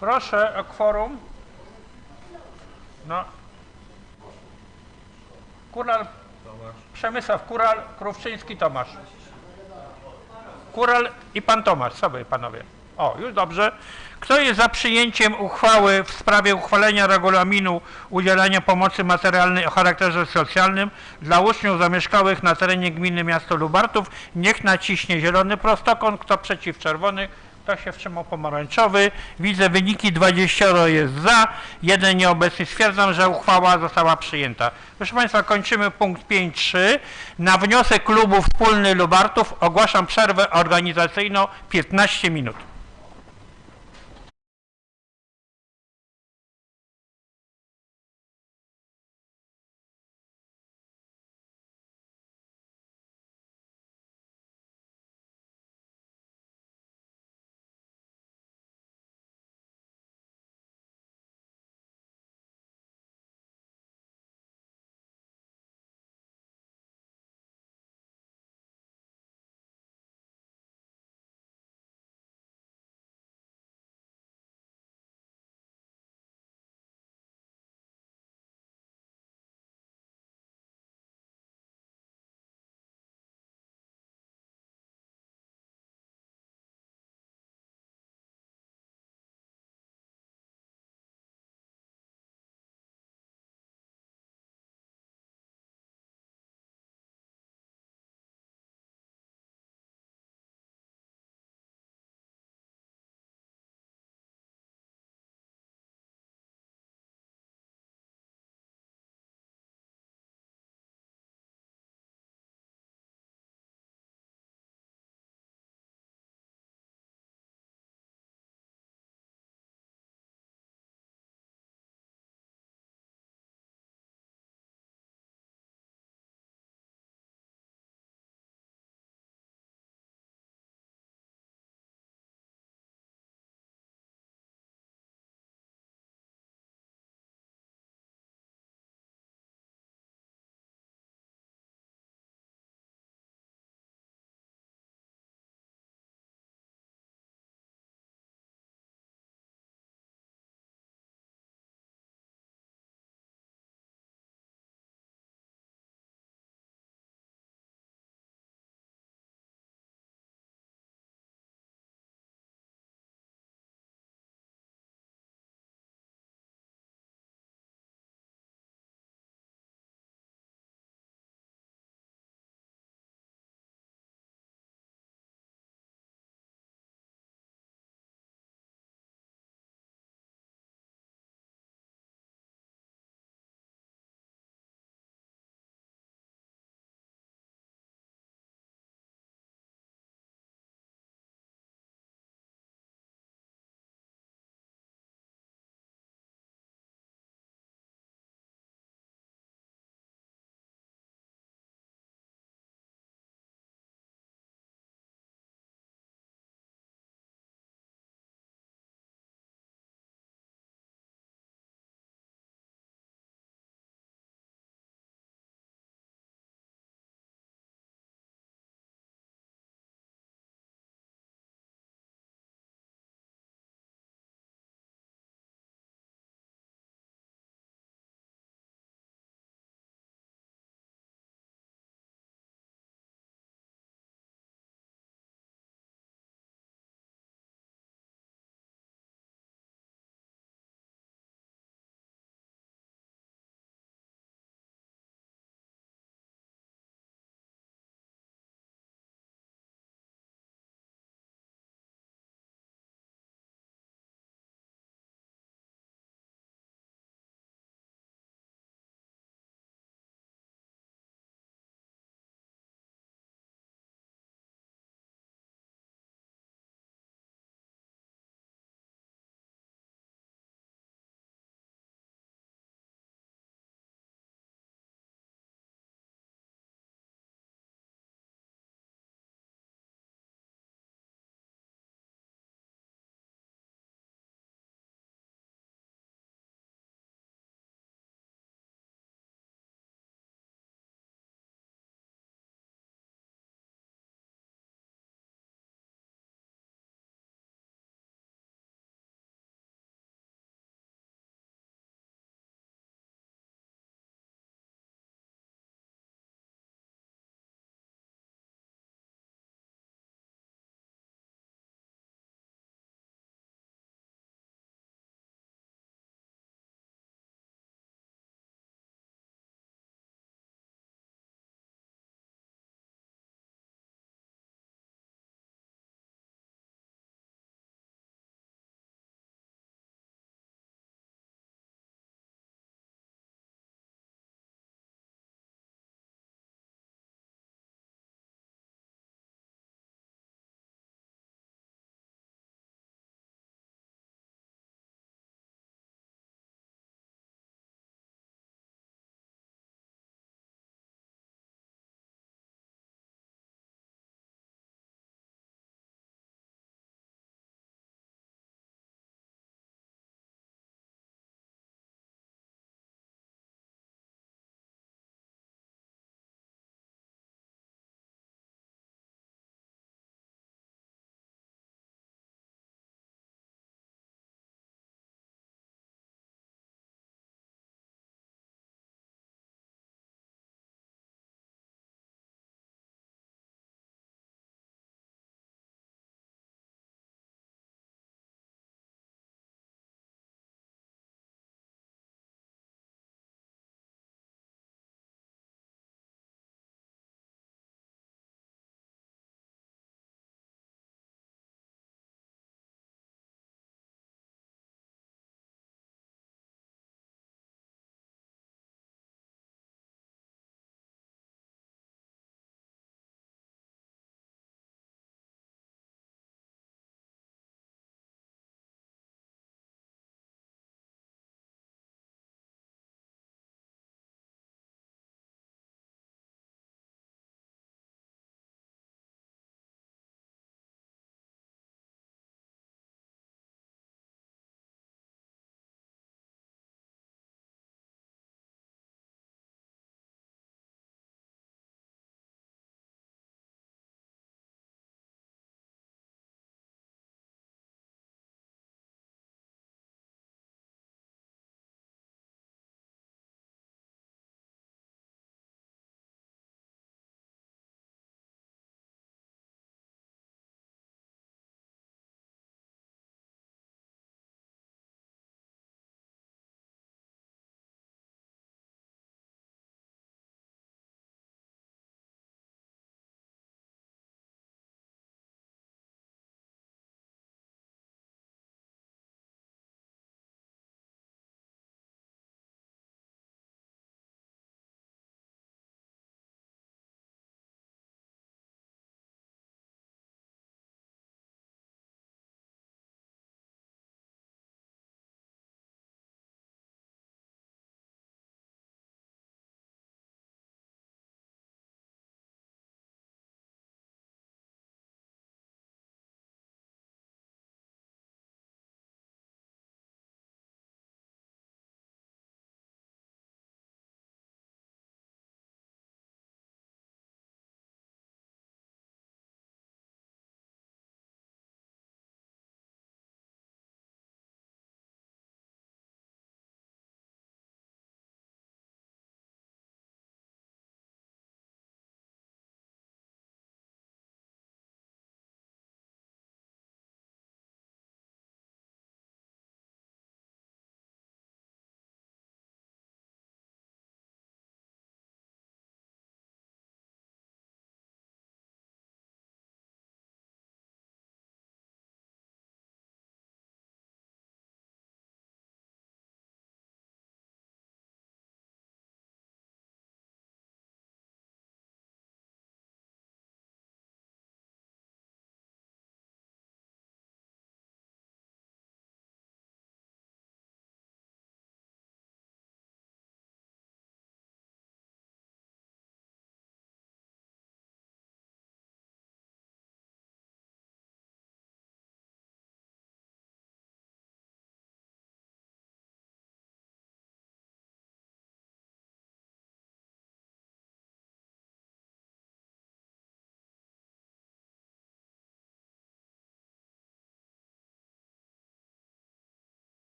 Speaker 1: Proszę o kworum. No. Kural, Przemysław Kural, Krówczyński Tomasz. Kural i pan Tomasz, sobie panowie. O, już dobrze. Kto jest za przyjęciem uchwały w sprawie uchwalenia regulaminu udzielania pomocy materialnej o charakterze socjalnym dla uczniów zamieszkałych na terenie gminy miasto Lubartów, niech naciśnie zielony prostokąt, kto przeciw czerwony, kto się wstrzymał pomarańczowy. Widzę wyniki, 20 jest za, 1 nieobecny. Stwierdzam, że uchwała została przyjęta. Proszę Państwa, kończymy punkt 5.3. Na wniosek klubu Wspólny Lubartów ogłaszam przerwę organizacyjną 15 minut.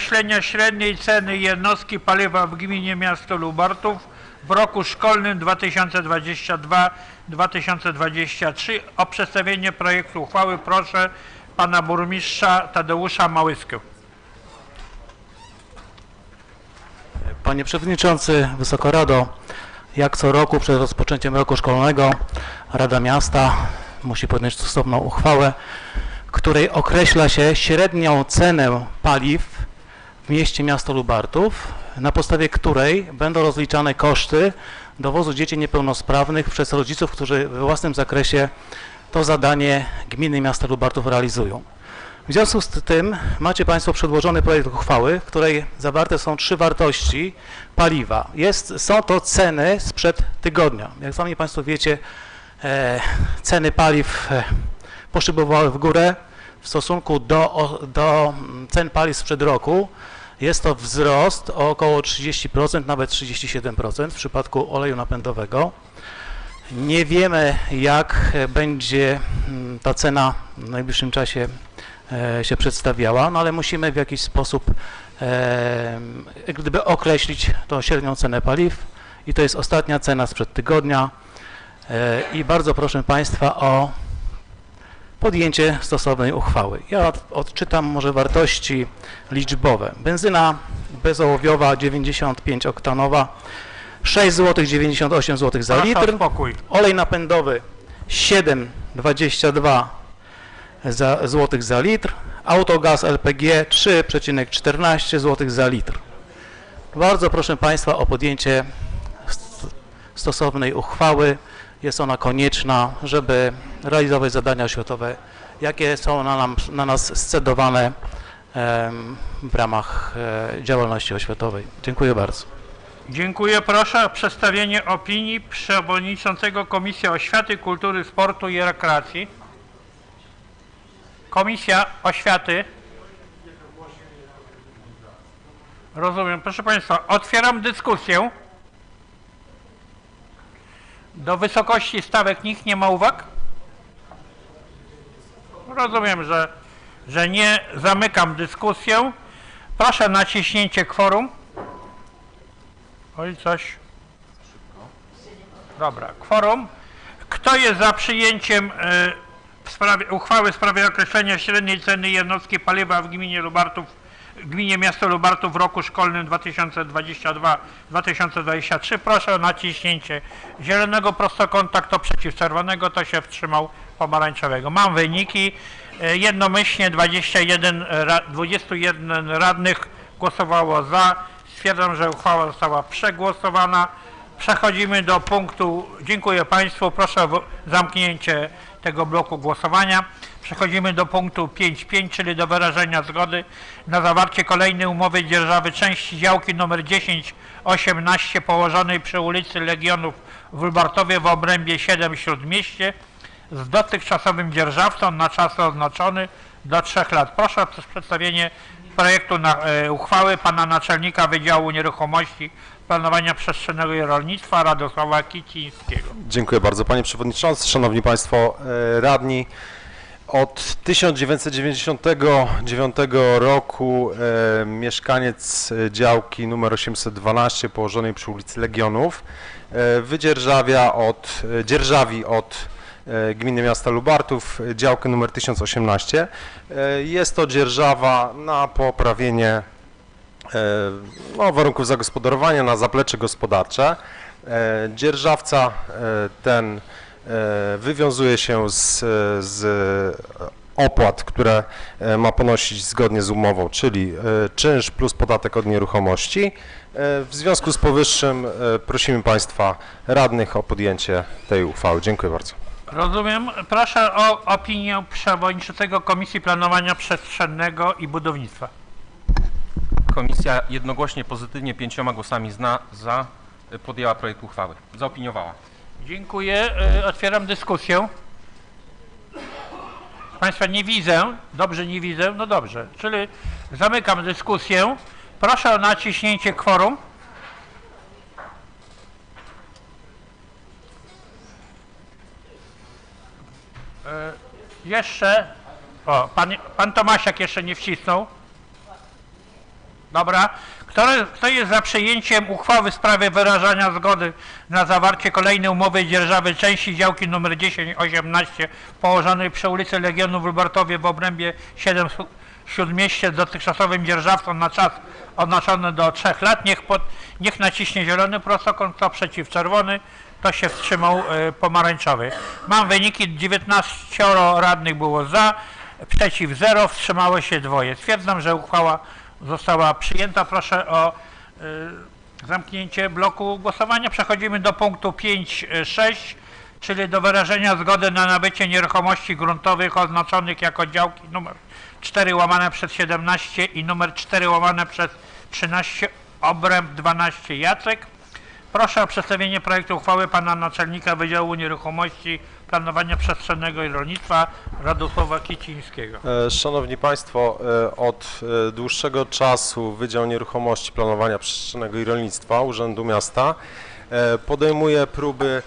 Speaker 1: określenia średniej ceny jednostki paliwa w gminie miasto Lubartów w roku szkolnym 2022-2023. O przedstawienie projektu uchwały proszę pana burmistrza Tadeusza Małyskę.
Speaker 3: Panie Przewodniczący, Wysoka Rado, jak co roku przed rozpoczęciem roku szkolnego Rada Miasta musi podjąć stosowną uchwałę, w której określa się średnią cenę paliw w mieście miasto Lubartów, na podstawie której będą rozliczane koszty dowozu dzieci niepełnosprawnych przez rodziców, którzy we własnym zakresie to zadanie gminy miasta Lubartów realizują. W związku z tym macie Państwo przedłożony projekt uchwały, w której zawarte są 3 wartości paliwa. Są to ceny sprzed tygodnia. Jak sami Państwo wiecie, ceny paliw poszybowały w górę w stosunku do cen paliw sprzed roku. Jest to wzrost o około 30%, nawet 37% w przypadku oleju napędowego. Nie wiemy, jak będzie ta cena w najbliższym czasie się przedstawiała, no ale musimy w jakiś sposób gdyby określić tą średnią cenę paliw i to jest ostatnia cena sprzed tygodnia i bardzo proszę Państwa o podjęcie stosownej uchwały. Ja odczytam może wartości liczbowe. Benzyna bezołowiowa 95-oktanowa 6,98 zł za litr. Olej napędowy 7,22 zł za litr. Autogaz LPG 3,14 zł za litr. Bardzo proszę Państwa o podjęcie stosownej uchwały. Jest ona konieczna, żeby realizować zadania oświatowe, jakie są na nas scedowane w ramach działalności oświatowej. Dziękuję bardzo.
Speaker 1: Dziękuję. Proszę o przedstawienie opinii przewodniczącego Komisji Oświaty, Kultury, Sportu i Rekreacji. Komisja Oświaty. Rozumiem. Proszę Państwa, otwieram dyskusję. Do wysokości stawek nikt nie ma uwag? Rozumiem, że nie. Zamykam dyskusję. Proszę o naciśnięcie kworum. Oj, coś. Dobra, kworum. Kto jest za przyjęciem uchwały w sprawie określenia średniej ceny jednostki paliwa w gminie miasto Lubartów w roku szkolnym 2022-2023? Proszę o naciśnięcie zielonego prostokąta, kto przeciw czerwonego, to się wstrzymał pomarańczowego. Mam wyniki. Jednomyślnie 21 radnych głosowało za. Stwierdzam, że uchwała została przegłosowana. Przechodzimy do punktu. Dziękuję Państwu. Proszę o zamknięcie tego bloku głosowania. Przechodzimy do punktu 5.5, czyli do wyrażenia zgody na zawarcie kolejnej umowy dzierżawy części działki nr 1018 położonej przy ulicy Legionów w Lubartowie w obrębie 7 Śródmieście z dotychczasowym dzierżawcą na czas oznaczony do 3 lat. Proszę o przedstawienie projektu uchwały pana naczelnika Wydziału Nieruchomości, Planowania Przestrzennego i Rolnictwa Radosława Kicińskiego.
Speaker 19: Dziękuję bardzo Panie Przewodniczący, Szanowni Państwo Radni. Od 1999 roku mieszkaniec działki nr 812 położonej przy ulicy Legionów dzierżawi od Gminy Miasta Lubartów działkę nr 1018. Jest to dzierżawa na poprawienie warunków zagospodarowania, na zaplecze gospodarcze. Dzierżawca ten wywiązuje się z opłat, które ma ponosić zgodnie z umową, czyli czynsz plus podatek od nieruchomości. W związku z powyższym prosimy Państwa radnych o podjęcie tej uchwały. Dziękuję bardzo.
Speaker 1: Rozumiem. Proszę o opinię przewodniczącego Komisji Planowania Przestrzennego i Budownictwa.
Speaker 20: Komisja jednogłośnie pozytywnie 5 głosami za podjęła projekt uchwały. Zaopiniowała.
Speaker 1: Dziękuję. Otwieram dyskusję. Państwa nie widzę. Dobrze, nie widzę. No dobrze. Czyli zamykam dyskusję. Proszę o naciśnięcie kworum. Jeszcze. O, pan Tomasiak jeszcze nie wcisnął. Dobra. Kto jest za przyjęciem uchwały w sprawie wyrażania zgody na zawarcie kolejnej umowy dzierżawy części działki nr 1018 położonej przy ulicy Legionu w Lubartowie w obrębie 7 Śródmieście z dotychczasowym dzierżawcą na czas oznaczony do 3 lat, niech naciśnie zielony prostokąt, kto przeciw czerwony, kto się wstrzymał pomarańczowy. Mam wyniki: 19 radnych było za, przeciw 0, wstrzymało się 2. Stwierdzam, że uchwała została przyjęta. Proszę o zamknięcie bloku głosowania. Przechodzimy do punktu 5.6, czyli do wyrażenia zgody na nabycie nieruchomości gruntowych oznaczonych jako działki numer 4/17 i numer 4/13 obręb 12 Jacek. Proszę o przedstawienie projektu uchwały pana naczelnika Wydziału Nieruchomości, Planowania Przestrzennego i Rolnictwa Radosława Kicińskiego.
Speaker 19: Szanowni Państwo, od dłuższego czasu Wydział Nieruchomości, Planowania Przestrzennego i Rolnictwa Urzędu Miasta podejmuje próby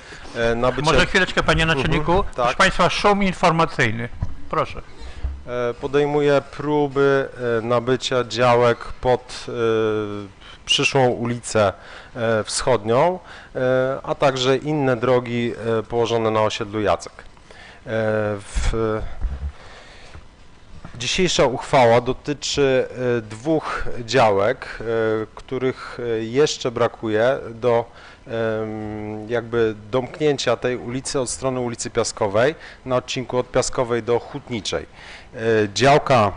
Speaker 19: nabycia...
Speaker 1: Może chwileczkę, panie naczelniku?
Speaker 19: Tak.
Speaker 1: Proszę Państwa, szum informacyjny. Proszę.
Speaker 19: Podejmuje próby nabycia działek pod przyszłą ulicę Wschodnią, a także inne drogi położone na osiedlu Jacek. Dzisiejsza uchwała dotyczy 2 działek, których jeszcze brakuje do jakby domknięcia tej ulicy od strony ulicy Piaskowej na odcinku od Piaskowej do Hutniczej. Działka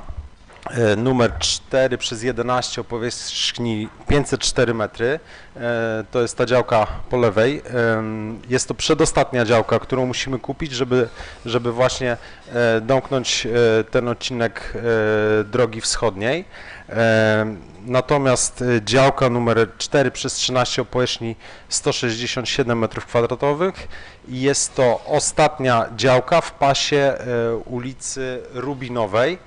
Speaker 19: numer 4/11 o powierzchni 504 metry, to jest ta działka po lewej. Jest to przedostatnia działka, którą musimy kupić, żeby właśnie domknąć ten odcinek drogi wschodniej. Natomiast działka numer 4/13 o powierzchni 167 m2 i jest to ostatnia działka w pasie ulicy Rubinowej,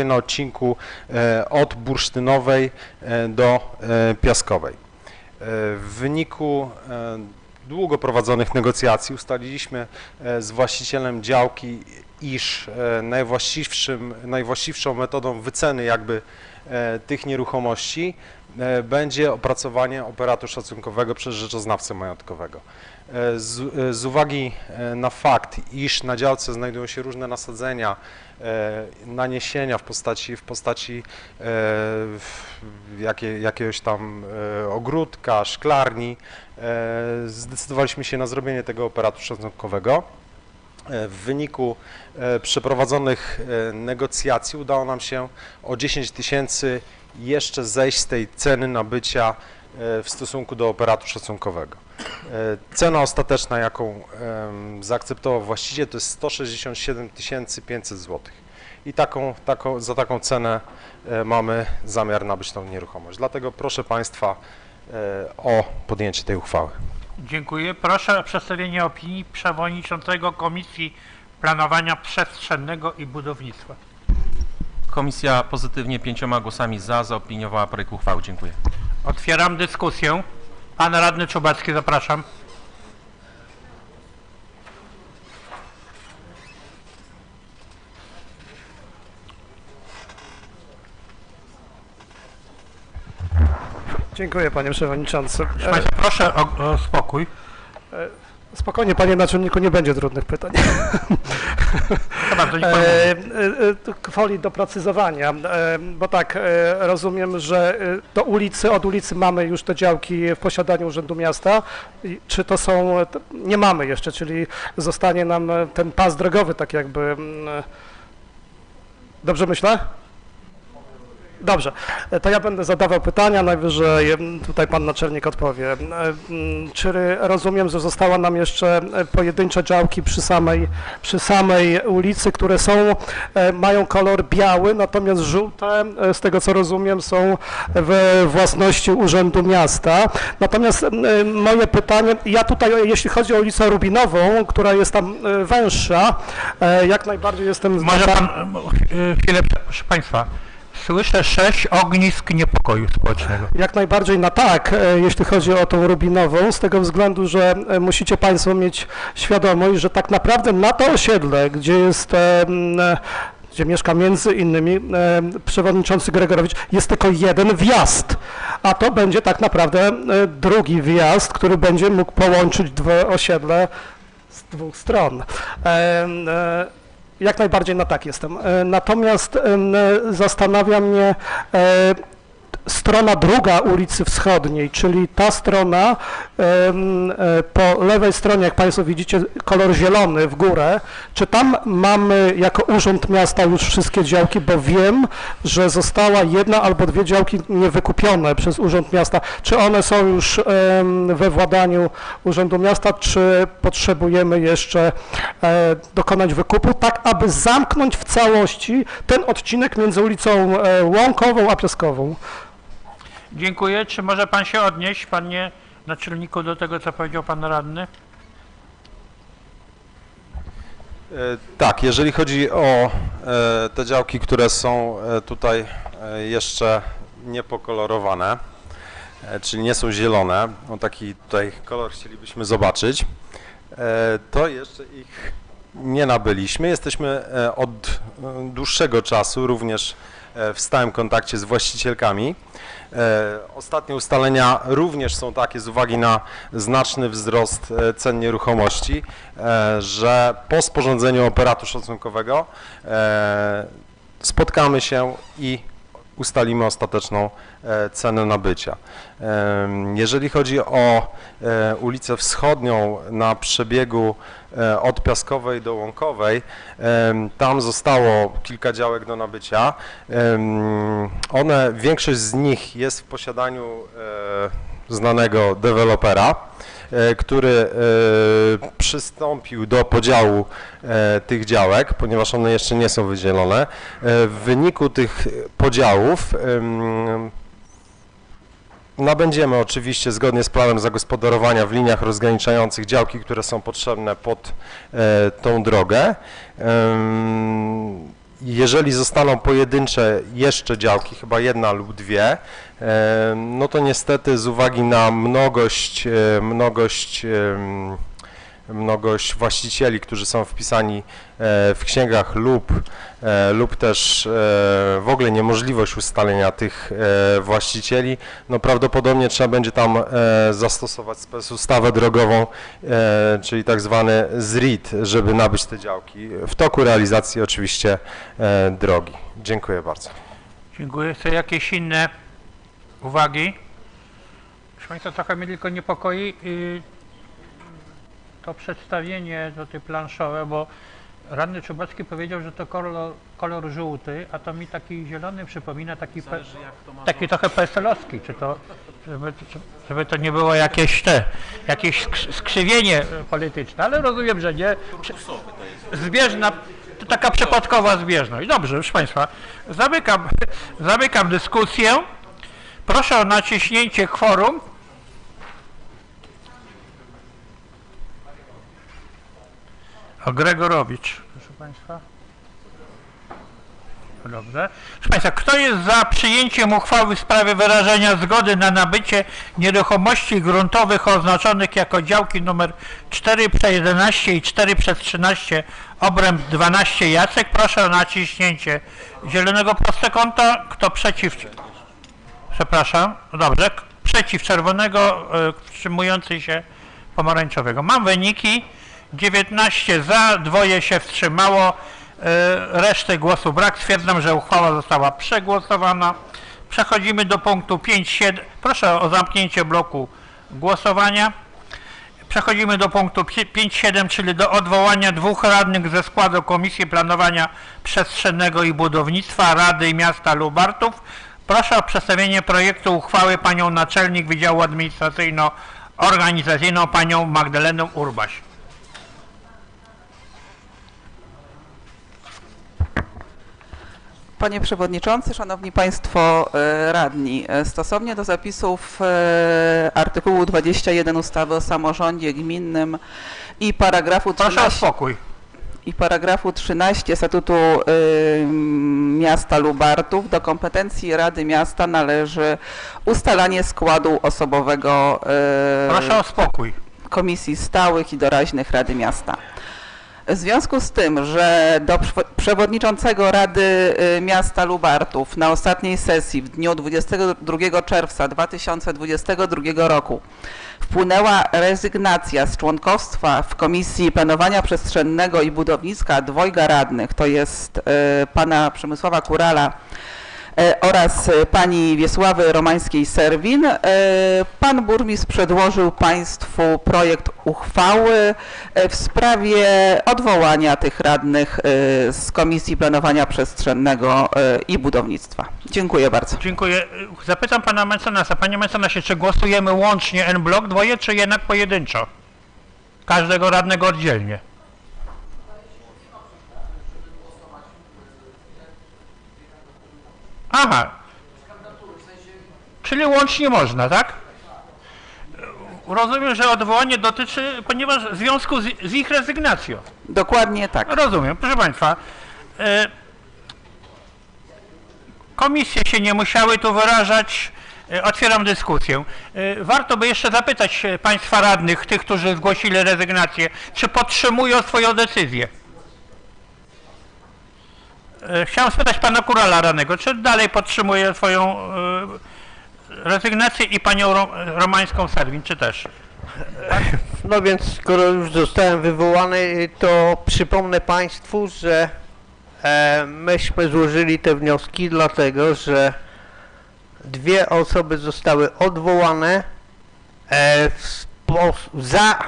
Speaker 19: na odcinku od Bursztynowej do Piaskowej. W wyniku długo prowadzonych negocjacji ustaliliśmy z właścicielem działki, iż najwłaściwszą metodą wyceny jakby tych nieruchomości będzie opracowanie operatu szacunkowego przez rzeczoznawcę majątkowego. Z uwagi na fakt, iż na działce znajdują się różne nasadzenia, naniesienia w postaci jakiegoś tam ogródka, szklarni, zdecydowaliśmy się na zrobienie tego operatu szacunkowego. W wyniku przeprowadzonych negocjacji udało nam się o 10 000 jeszcze zejść z tej ceny nabycia w stosunku do operatu szacunkowego. Cena ostateczna, jaką zaakceptował właściciel, to jest 167 500 zł. I za taką cenę mamy zamiar nabyć tą nieruchomość. Dlatego proszę Państwa o podjęcie tej uchwały.
Speaker 1: Dziękuję. Proszę o przedstawienie opinii przewodniczącego Komisji Planowania Przestrzennego i Budownictwa.
Speaker 20: Komisja pozytywnie 5 głosami za zaopiniowała projekt uchwały. Dziękuję.
Speaker 1: Otwieram dyskusję. Pan radny Czubacki, zapraszam.
Speaker 4: Dziękuję, panie przewodniczący.
Speaker 1: Proszę o spokój.
Speaker 4: Spokojnie, panie naczelniku, nie będzie trudnych pytań. Gwoli doprecyzowania, bo tak, rozumiem, że od ulicy mamy już te działki w posiadaniu Urzędu Miasta. Czy to są, nie mamy jeszcze, czyli zostanie nam ten pas drogowy, tak jakby, dobrze myślę? Dobrze, to ja będę zadawał pytania, najwyżej tutaj pan naczelnik odpowie. Czy rozumiem, że została nam jeszcze pojedyncze działki przy samej ulicy, które mają kolor biały, natomiast żółte, z tego co rozumiem, są we własności Urzędu Miasta. Natomiast moje pytanie, ja tutaj, jeśli chodzi o ulicę Rubinową, która jest tam węższa, jak najbardziej jestem...
Speaker 1: Może pan, chwilę, proszę Państwa. Słyszę 6 ognisk niepokoju społecznego.
Speaker 4: Jak najbardziej na tak, jeśli chodzi o tą Rubinową, z tego względu, że musicie Państwo mieć świadomość, że tak naprawdę na to osiedle, gdzie jest gdzie mieszka między innymi przewodniczący Gregorowicz, jest tylko jeden wjazd, a to będzie tak naprawdę drugi wjazd, który będzie mógł połączyć dwa osiedle z dwóch stron. Jak najbardziej na tak jestem. Natomiast zastanawia mnie strona druga ulicy Wschodniej, czyli ta strona po lewej stronie, jak Państwo widzicie, kolor zielony w górę. Czy tam mamy jako Urząd Miasta już wszystkie działki, bo wiem, że została jedna albo dwie działki niewykupione przez Urząd Miasta. Czy one są już we władaniu Urzędu Miasta, czy potrzebujemy jeszcze dokonać wykupu, tak aby zamknąć w całości ten odcinek między ulicą Łąkową a Piaskową?
Speaker 1: Dziękuję. Czy może pan się odnieść, panie naczelniku, do tego, co powiedział pan radny?
Speaker 19: Tak, jeżeli chodzi o te działki, które są tutaj jeszcze niepokolorowane, czyli nie są zielone, no taki tutaj kolor chcielibyśmy zobaczyć, to jeszcze ich nie nabyliśmy. Jesteśmy od dłuższego czasu również w stałym kontakcie z właścicielkami. Ostatnie ustalenia również są takie z uwagi na znaczny wzrost cen nieruchomości, że po sporządzeniu operatu szacunkowego spotkamy się i ustalimy ostateczną cenę nabycia. Jeżeli chodzi o ulicę Wschodnią na przebiegu od Piaskowej do Łąkowej, tam zostało kilka działek do nabycia. Większość z nich jest w posiadaniu znanego dewelopera, który przystąpił do podziału tych działek, ponieważ one jeszcze nie są wydzielone. W wyniku tych podziałów nabędziemy oczywiście zgodnie z planem zagospodarowania w liniach rozgraniczających działki, które są potrzebne pod tą drogę. Jeżeli zostaną pojedyncze jeszcze działki, chyba jedna lub dwie, no to niestety z uwagi na mnogość właścicieli, którzy są wpisani w księgach lub też w ogóle niemożliwość ustalenia tych właścicieli, no prawdopodobnie trzeba będzie tam zastosować specustawę drogową, czyli tak zwany ZRID, żeby nabyć te działki. W toku realizacji oczywiście drogi. Dziękuję bardzo.
Speaker 1: Dziękuję. Są jakieś inne uwagi? Proszę Państwa, trochę mnie tylko niepokoi to przedstawienie do tej planszowe, bo radny Czubacki powiedział, że to kolor żółty, a to mi taki zielony przypomina, taki trochę PSL-owski, czy to, żeby to nie było jakieś skrzywienie polityczne, ale rozumiem, że nie. Zbieżna, to taka przypadkowa zbieżność. Dobrze, proszę Państwa, zamykam dyskusję. Proszę o naciśnięcie kworum. O Gregorowicz, proszę Państwa. Dobrze. Proszę Państwa, kto jest za przyjęciem uchwały w sprawie wyrażenia zgody na nabycie nieruchomości gruntowych oznaczonych jako działki nr 4/11 i 4/13 obręb 12 Jacek? Proszę o naciśnięcie zielonego prostokąta. Kto przeciw? Przepraszam. Dobrze. Przeciw czerwonego, wstrzymujący się pomarańczowego. Mam wyniki. 19 za, 2 się wstrzymało, reszty głosu brak. Stwierdzam, że uchwała została przegłosowana. Przechodzimy do punktu 5.7. Proszę o zamknięcie bloku głosowania. Przechodzimy do punktu 5.7, czyli do odwołania 2 radnych ze składu Komisji Planowania Przestrzennego i Budownictwa Rady Miasta Lubartów. Proszę o przedstawienie projektu uchwały panią naczelnik Wydziału Administracyjno-Organizacyjną, panią Magdalenę Urbaś.
Speaker 21: Panie Przewodniczący, Szanowni Państwo Radni, stosownie do zapisów artykułu 21 ustawy o samorządzie gminnym i paragrafu 13,
Speaker 1: proszę o spokój.
Speaker 21: I paragrafu 13 Statutu Miasta Lubartów do kompetencji Rady Miasta należy ustalanie składu osobowego
Speaker 1: proszę o spokój.
Speaker 21: Komisji Stałych i Doraźnych Rady Miasta. W związku z tym, że do przewodniczącego Rady Miasta Lubartów na ostatniej sesji w dniu 22 czerwca 2022 roku wpłynęła rezygnacja z członkostwa w Komisji Planowania Przestrzennego i Budownictwa dwojga radnych, to jest pana Przemysława Kurala oraz pani Wiesławy Romańskiej-Serwin, pan burmistrz przedłożył państwu projekt uchwały w sprawie odwołania tych radnych z Komisji Planowania Przestrzennego i Budownictwa. Dziękuję bardzo.
Speaker 1: Dziękuję. Zapytam pana mecenasa. Panie mecenasie, czy głosujemy łącznie en bloc dwoje, czy jednak pojedynczo? Każdego radnego oddzielnie. Aha, czyli łącznie można, tak? Rozumiem, że odwołanie dotyczy, ponieważ w związku z ich rezygnacją.
Speaker 21: Dokładnie tak.
Speaker 1: Rozumiem. Proszę państwa, komisje się nie musiały tu wyrażać. Otwieram dyskusję. Warto by jeszcze zapytać państwa radnych, tych, którzy zgłosili rezygnację, czy podtrzymują swoją decyzję. Chciałem spytać pana Kurala radnego, czy dalej podtrzymuje swoją rezygnację i panią Romańską-Serwin, czy też?
Speaker 14: No więc skoro już zostałem wywołany, to przypomnę państwu, że myśmy złożyli te wnioski dlatego, że dwie osoby zostały odwołane za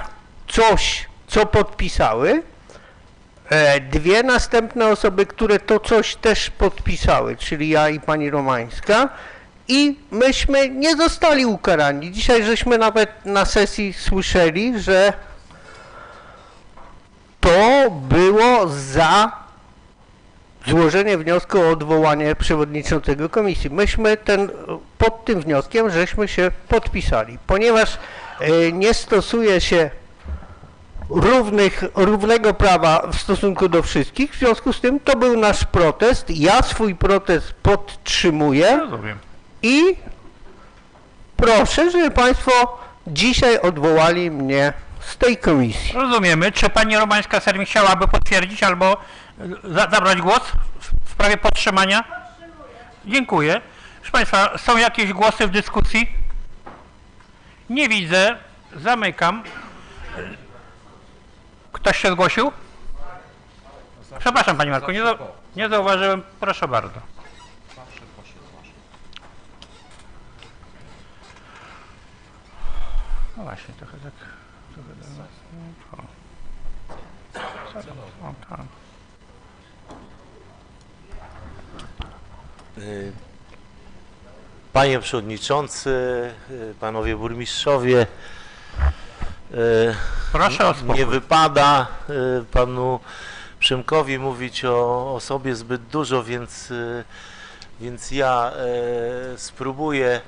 Speaker 14: coś, co podpisały. Dwie następne osoby, które to coś też podpisały, czyli ja i pani Romańska, i myśmy nie zostali ukarani. Dzisiaj żeśmy nawet na sesji słyszeli, że to było za złożenie wniosku o odwołanie przewodniczącego komisji. Myśmy pod tym wnioskiem żeśmy się podpisali, ponieważ nie stosuje się równego prawa w stosunku do wszystkich, w związku z tym to był nasz protest. Ja swój protest podtrzymuję.
Speaker 1: Rozumiem.
Speaker 14: I proszę, żeby państwo dzisiaj odwołali mnie z tej komisji.
Speaker 1: Rozumiemy. Czy pani Romańska-Serwin chciałaby potwierdzić albo zabrać głos w sprawie podtrzymania? Dziękuję. Proszę państwa, są jakieś głosy w dyskusji? Nie widzę. Zamykam. Ktoś się zgłosił? Przepraszam panie Marku, nie zauważyłem. Proszę bardzo. No właśnie, trochę tak.
Speaker 7: Panie Przewodniczący, Panowie Burmistrzowie,
Speaker 1: proszę o spokój.
Speaker 7: Nie wypada Panu Przemkowi mówić o sobie zbyt dużo, więc ja spróbuję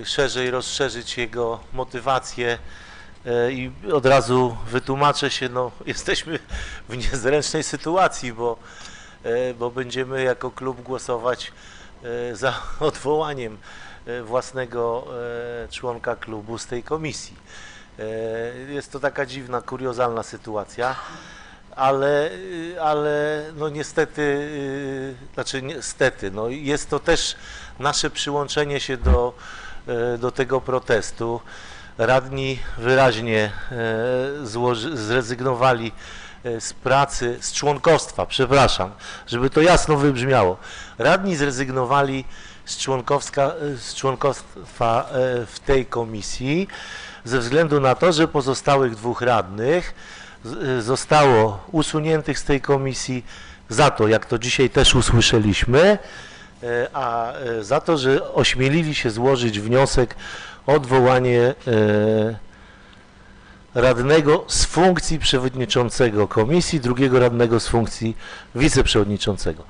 Speaker 7: szerzej rozszerzyć jego motywację i od razu wytłumaczę się, no jesteśmy w niezręcznej sytuacji, bo będziemy jako klub głosować za odwołaniem własnego członka klubu z tej komisji. Jest to taka dziwna, kuriozalna sytuacja, ale no niestety, no jest to też nasze przyłączenie się do tego protestu. Radni wyraźnie zrezygnowali z pracy, z członkostwa, przepraszam, żeby to jasno wybrzmiało. Radni zrezygnowali z członkostwa w tej komisji ze względu na to, że pozostałych dwóch radnych zostało usuniętych z tej komisji za to, jak to dzisiaj też usłyszeliśmy, a za to, że ośmielili się złożyć wniosek o odwołanie radnego z funkcji przewodniczącego komisji, drugiego radnego z funkcji wiceprzewodniczącego.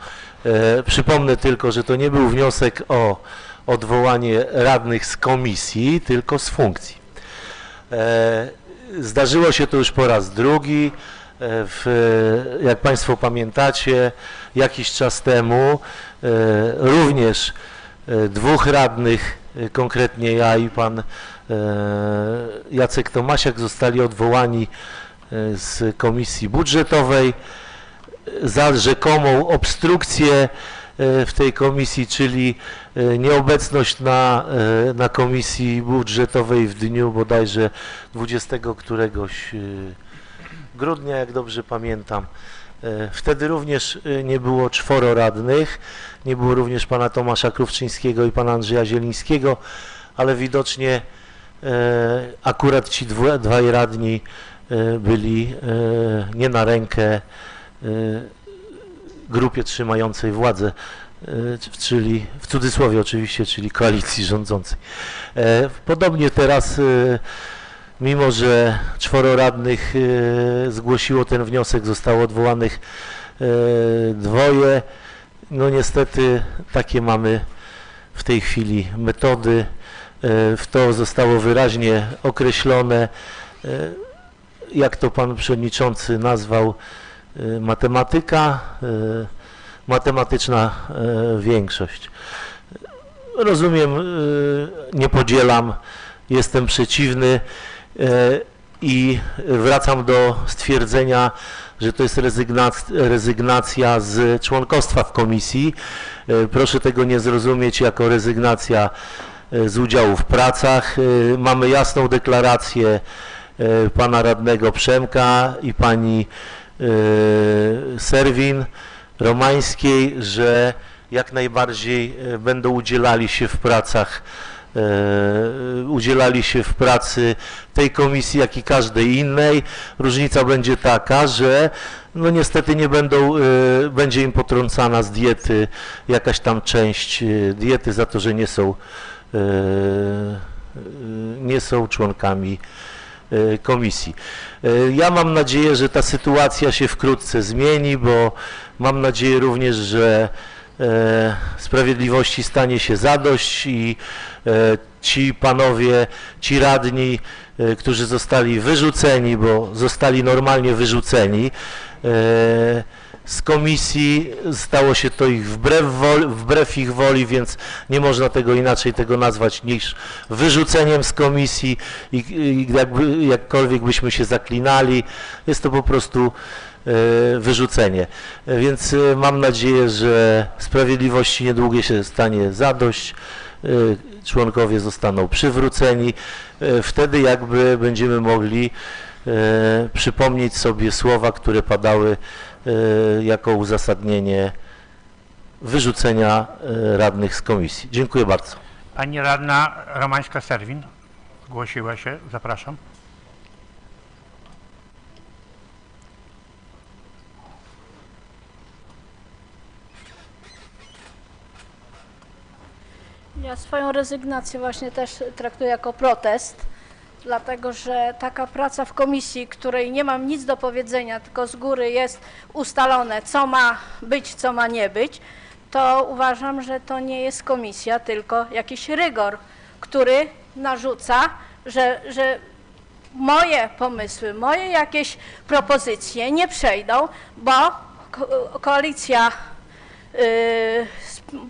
Speaker 7: Przypomnę tylko, że to nie był wniosek o odwołanie radnych z komisji, tylko z funkcji. Zdarzyło się to już po raz drugi. Jak Państwo pamiętacie, jakiś czas temu również dwóch radnych, konkretnie ja i pan Jacek Tomasiak, zostali odwołani z Komisji Budżetowej za rzekomą obstrukcję w tej komisji, czyli nieobecność na Komisji Budżetowej w dniu bodajże 20 któregoś grudnia, jak dobrze pamiętam. Wtedy również nie było 4 radnych, nie było również pana Tomasza Krówczyńskiego i pana Andrzeja Zielińskiego, ale widocznie akurat ci dwaj radni byli nie na rękę grupie trzymającej władzę, czyli w cudzysłowie oczywiście, czyli koalicji rządzącej. Podobnie teraz, mimo że 4 radnych zgłosiło ten wniosek, zostało odwołanych 2, no niestety takie mamy w tej chwili metody. W to zostało wyraźnie określone, jak to pan przewodniczący nazwał, matematyka, matematyczna większość. Rozumiem, nie podzielam, jestem przeciwny i wracam do stwierdzenia, że to jest rezygnacja z członkostwa w komisji. Proszę tego nie zrozumieć jako rezygnacja z udziału w pracach. Mamy jasną deklarację pana radnego Przemka i pani Serwin-Romańskiej, że jak najbardziej będą udzielali się w pracy tej komisji, jak i każdej innej. Różnica będzie taka, że no niestety będzie im potrącana z diety jakaś tam część diety za to, że nie są członkami komisji. Ja mam nadzieję, że ta sytuacja się wkrótce zmieni, bo mam nadzieję również, że sprawiedliwości stanie się zadość i ci panowie, ci radni, którzy zostali wyrzuceni, bo zostali normalnie wyrzuceni z komisji, stało się to ich wbrew ich woli, więc nie można tego inaczej nazwać niż wyrzuceniem z komisji i jakkolwiek byśmy się zaklinali, jest to po prostu wyrzucenie. Więc mam nadzieję, że sprawiedliwości niedługo się stanie zadość, członkowie zostaną przywróceni, wtedy jakby będziemy mogli przypomnieć sobie słowa, które padały jako uzasadnienie wyrzucenia radnych z komisji. Dziękuję bardzo.
Speaker 1: Pani radna Romańska-Serwin zgłosiła się, zapraszam.
Speaker 15: Ja swoją rezygnację właśnie też traktuję jako protest, dlatego że taka praca w komisji, której nie mam nic do powiedzenia, tylko z góry jest ustalone, co ma być, co ma nie być, to uważam, że to nie jest komisja, tylko jakiś rygor, który narzuca, że moje pomysły, moje jakieś propozycje nie przejdą, bo koalicja,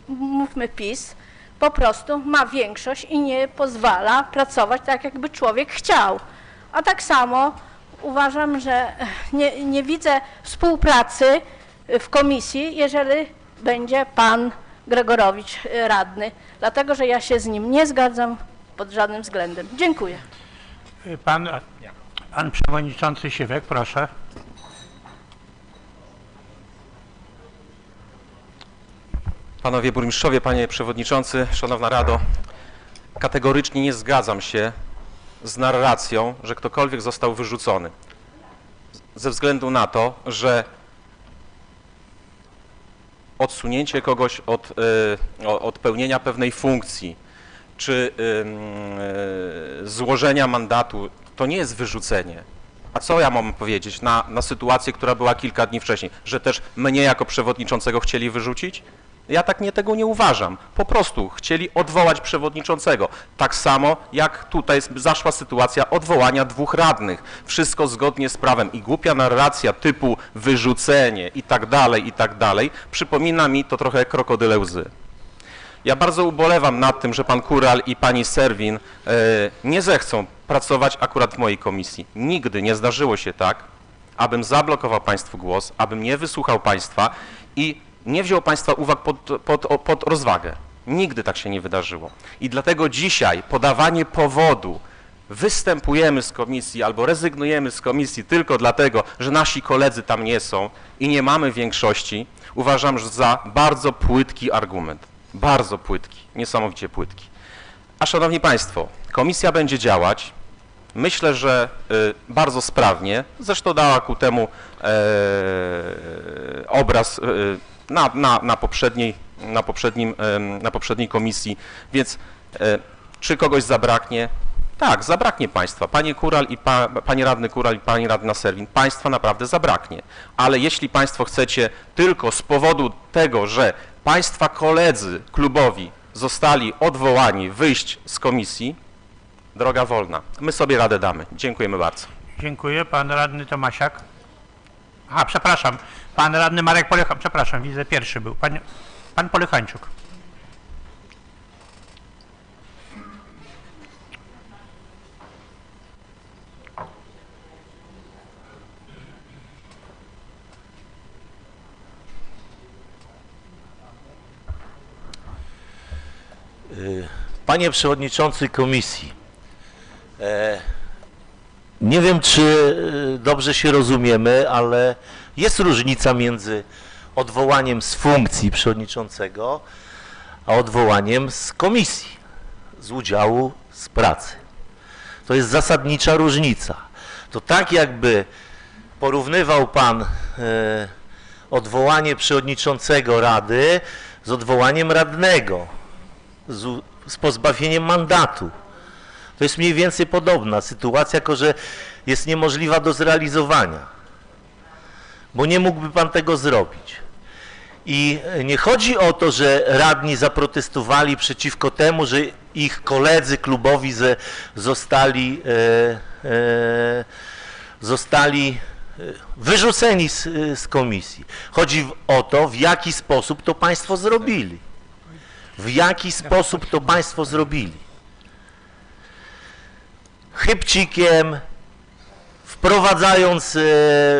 Speaker 15: mówmy PiS, po prostu ma większość i nie pozwala pracować tak, jakby człowiek chciał. A tak samo uważam, że nie widzę współpracy w komisji, jeżeli będzie pan Gregorowicz radny, dlatego że ja się z nim nie zgadzam pod żadnym względem. Dziękuję.
Speaker 1: Pan przewodniczący Siwek, proszę.
Speaker 18: Panowie burmistrzowie, panie przewodniczący, szanowna Rado, kategorycznie nie zgadzam się z narracją, że ktokolwiek został wyrzucony. Ze względu na to, że odsunięcie kogoś od pełnienia pewnej funkcji, czy złożenia mandatu, to nie jest wyrzucenie. A co ja mam powiedzieć na sytuację, która była kilka dni wcześniej? Że też mnie jako przewodniczącego chcieli wyrzucić? Ja tego nie uważam. Po prostu chcieli odwołać przewodniczącego. Tak samo jak tutaj zaszła sytuacja odwołania 2 radnych. Wszystko zgodnie z prawem. I głupia narracja typu wyrzucenie i tak dalej, przypomina mi to trochę krokodyle łzy. Ja bardzo ubolewam nad tym, że pan Kural i pani Serwin nie zechcą pracować akurat w mojej komisji. Nigdy nie zdarzyło się tak, abym zablokował państwu głos, abym nie wysłuchał państwa i nie wziął państwa uwag pod rozwagę. Nigdy tak się nie wydarzyło. I dlatego dzisiaj podawanie powodu, występujemy z komisji albo rezygnujemy z komisji tylko dlatego, że nasi koledzy tam nie są i nie mamy większości, uważam za bardzo płytki argument. Bardzo płytki, niesamowicie płytki. A szanowni państwo, komisja będzie działać. Myślę, że bardzo sprawnie. Zresztą dała ku temu obraz na poprzedniej komisji, więc czy kogoś zabraknie? Tak, zabraknie państwa. Panie Kural i panie radny Kural i pani radna Serwin, państwa naprawdę zabraknie. Ale jeśli państwo chcecie tylko z powodu tego, że państwa koledzy klubowi zostali odwołani, wyjść z komisji, droga wolna. My sobie radę damy. Dziękujemy bardzo.
Speaker 1: Dziękuję. Pan radny Tomasiak. Aha, przepraszam. Pan radny Marek Polechańczuk. Przepraszam, widzę, pierwszy był. Pan Polechańczuk.
Speaker 7: Panie Przewodniczący Komisji, nie wiem, czy dobrze się rozumiemy, ale jest różnica między odwołaniem z funkcji przewodniczącego, a odwołaniem z komisji, z udziału, z pracy. To jest zasadnicza różnica. To tak jakby porównywał pan odwołanie przewodniczącego Rady z odwołaniem radnego, z pozbawieniem mandatu. To jest mniej więcej podobna sytuacja, tylko że jest niemożliwa do zrealizowania, bo nie mógłby pan tego zrobić. I nie chodzi o to, że radni zaprotestowali przeciwko temu, że ich koledzy klubowi zostali wyrzuceni z komisji. Chodzi o to, w jaki sposób to państwo zrobili. W jaki sposób to państwo zrobili. Chybcikiem, wprowadzając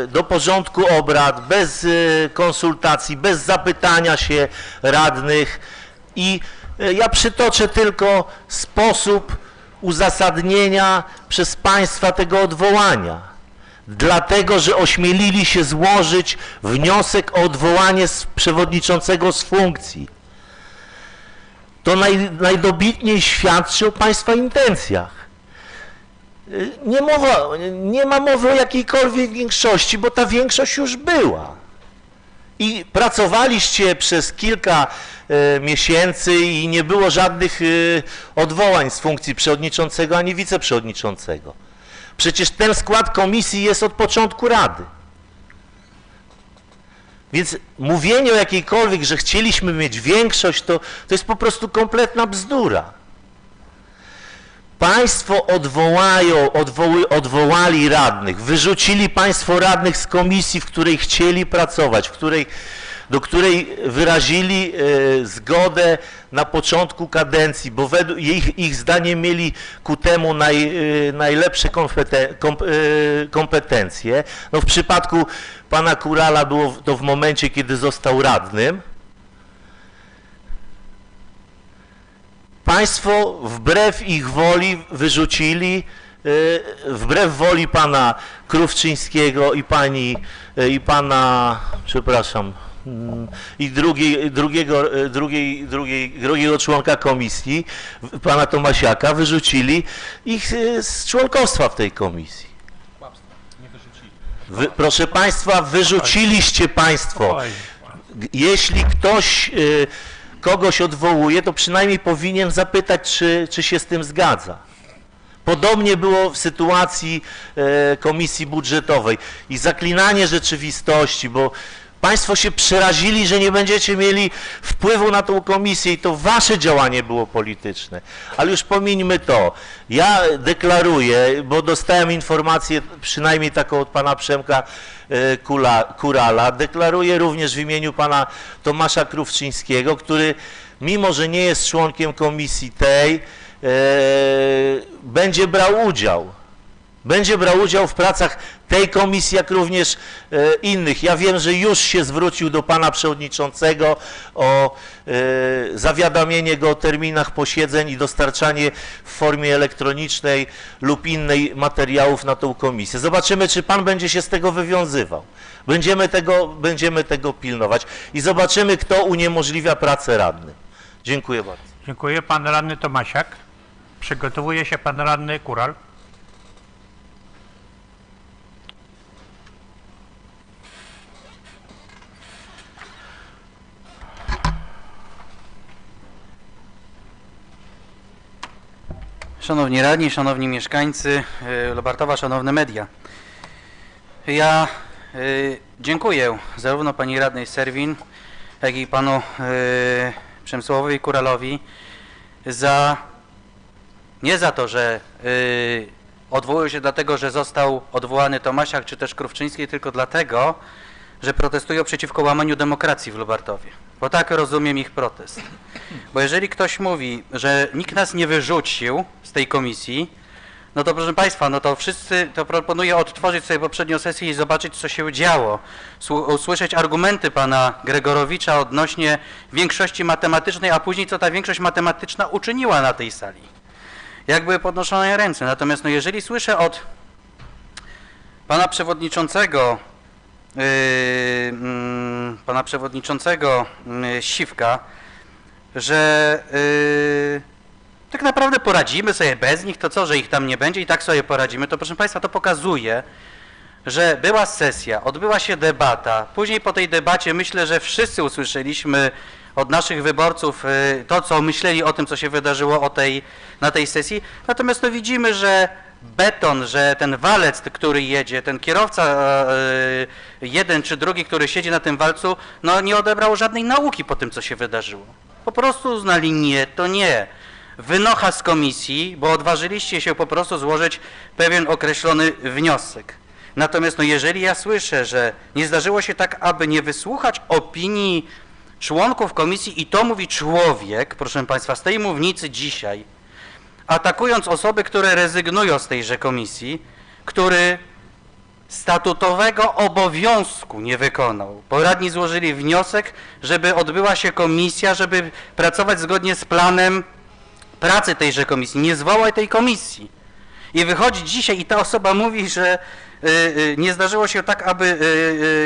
Speaker 7: do porządku obrad, bez konsultacji, bez zapytania się radnych. I ja przytoczę tylko sposób uzasadnienia przez państwa tego odwołania. Dlatego, że ośmielili się złożyć wniosek o odwołanie przewodniczącego z funkcji. To najdobitniej świadczy o państwa intencjach. Nie ma mowy o jakiejkolwiek większości, bo ta większość już była. I pracowaliście przez kilka miesięcy i nie było żadnych odwołań z funkcji przewodniczącego ani wiceprzewodniczącego. Przecież ten skład komisji jest od początku Rady. Więc mówienie o jakiejkolwiek, że chcieliśmy mieć większość, to jest po prostu kompletna bzdura. Państwo odwołali radnych, wyrzucili państwo radnych z komisji, w której chcieli pracować, do której wyrazili zgodę na początku kadencji, bo według ich zdaniem mieli ku temu najlepsze kompetencje. No w przypadku pana Kurala było to w momencie, kiedy został radnym. Państwo wbrew ich woli wyrzucili, wbrew woli pana Krówczyńskiego i pana, przepraszam, i drugiego członka komisji, pana Tomasiaka, wyrzucili ich z członkostwa w tej komisji. Proszę państwa, wyrzuciliście państwo. Jeśli ktoś kogoś odwołuje, to przynajmniej powinien zapytać, czy się z tym zgadza. Podobnie było w sytuacji komisji budżetowej i zaklinanie rzeczywistości, bo Państwo się przerazili, że nie będziecie mieli wpływu na tą komisję i to wasze działanie było polityczne. Ale już pomińmy to. Ja deklaruję, bo dostałem informację, przynajmniej taką od pana Przemka Kurala, deklaruję również w imieniu pana Tomasza Krówczyńskiego, który mimo, że nie jest członkiem komisji tej, będzie brał udział. Będzie brał udział w pracach tej komisji, jak również innych. Ja wiem, że już się zwrócił do pana przewodniczącego o zawiadomienie go o terminach posiedzeń i dostarczanie w formie elektronicznej lub innej materiałów na tą komisję. Zobaczymy, czy pan będzie się z tego wywiązywał. Będziemy tego pilnować i zobaczymy, kto uniemożliwia pracę radnym. Dziękuję bardzo.
Speaker 1: Dziękuję. Pan radny Tomasiak. Przygotowuje się pan radny Kural.
Speaker 5: Szanowni radni, szanowni mieszkańcy Lubartowa, szanowne media. Ja dziękuję zarówno pani radnej Serwin, jak i panu Przemysławowi Kuralowi nie za to, że odwołują się dlatego, że został odwołany Tomasiak czy też Krówczyński, tylko dlatego, że protestują przeciwko łamaniu demokracji w Lubartowie. Bo tak rozumiem ich protest. Bo jeżeli ktoś mówi, że nikt nas nie wyrzucił z tej komisji, no to proszę państwa, no to wszyscy, to proponuję odtworzyć sobie poprzednią sesję i zobaczyć, co się działo. Usłyszeć argumenty pana Gregorowicza odnośnie większości matematycznej, a później co ta większość matematyczna uczyniła na tej sali. Jak były podnoszone ręce. Natomiast no jeżeli słyszę od pana przewodniczącego Siwka, że tak naprawdę poradzimy sobie bez nich, to co, że ich tam nie będzie i tak sobie poradzimy, to proszę państwa, to pokazuje, że była sesja, odbyła się debata, później po tej debacie myślę, że wszyscy usłyszeliśmy od naszych wyborców to, co myśleli o tym, co się wydarzyło na tej sesji, natomiast to widzimy, że beton, że ten walec, który jedzie, ten kierowca jeden czy drugi, który siedzi na tym walcu, no nie odebrał żadnej nauki po tym, co się wydarzyło. Po prostu uznali nie, to nie. Wynocha z komisji, bo odważyliście się po prostu złożyć pewien określony wniosek. Natomiast no jeżeli ja słyszę, że nie zdarzyło się tak, aby nie wysłuchać opinii członków komisji i to mówi człowiek, proszę państwa, z tej mównicy dzisiaj, atakując osoby, które rezygnują z tejże komisji, który statutowego obowiązku nie wykonał. Bo radni złożyli wniosek, żeby odbyła się komisja, żeby pracować zgodnie z planem pracy tejże komisji. Nie zwołaj tej komisji. I wychodzi dzisiaj i ta osoba mówi, że nie zdarzyło się tak, aby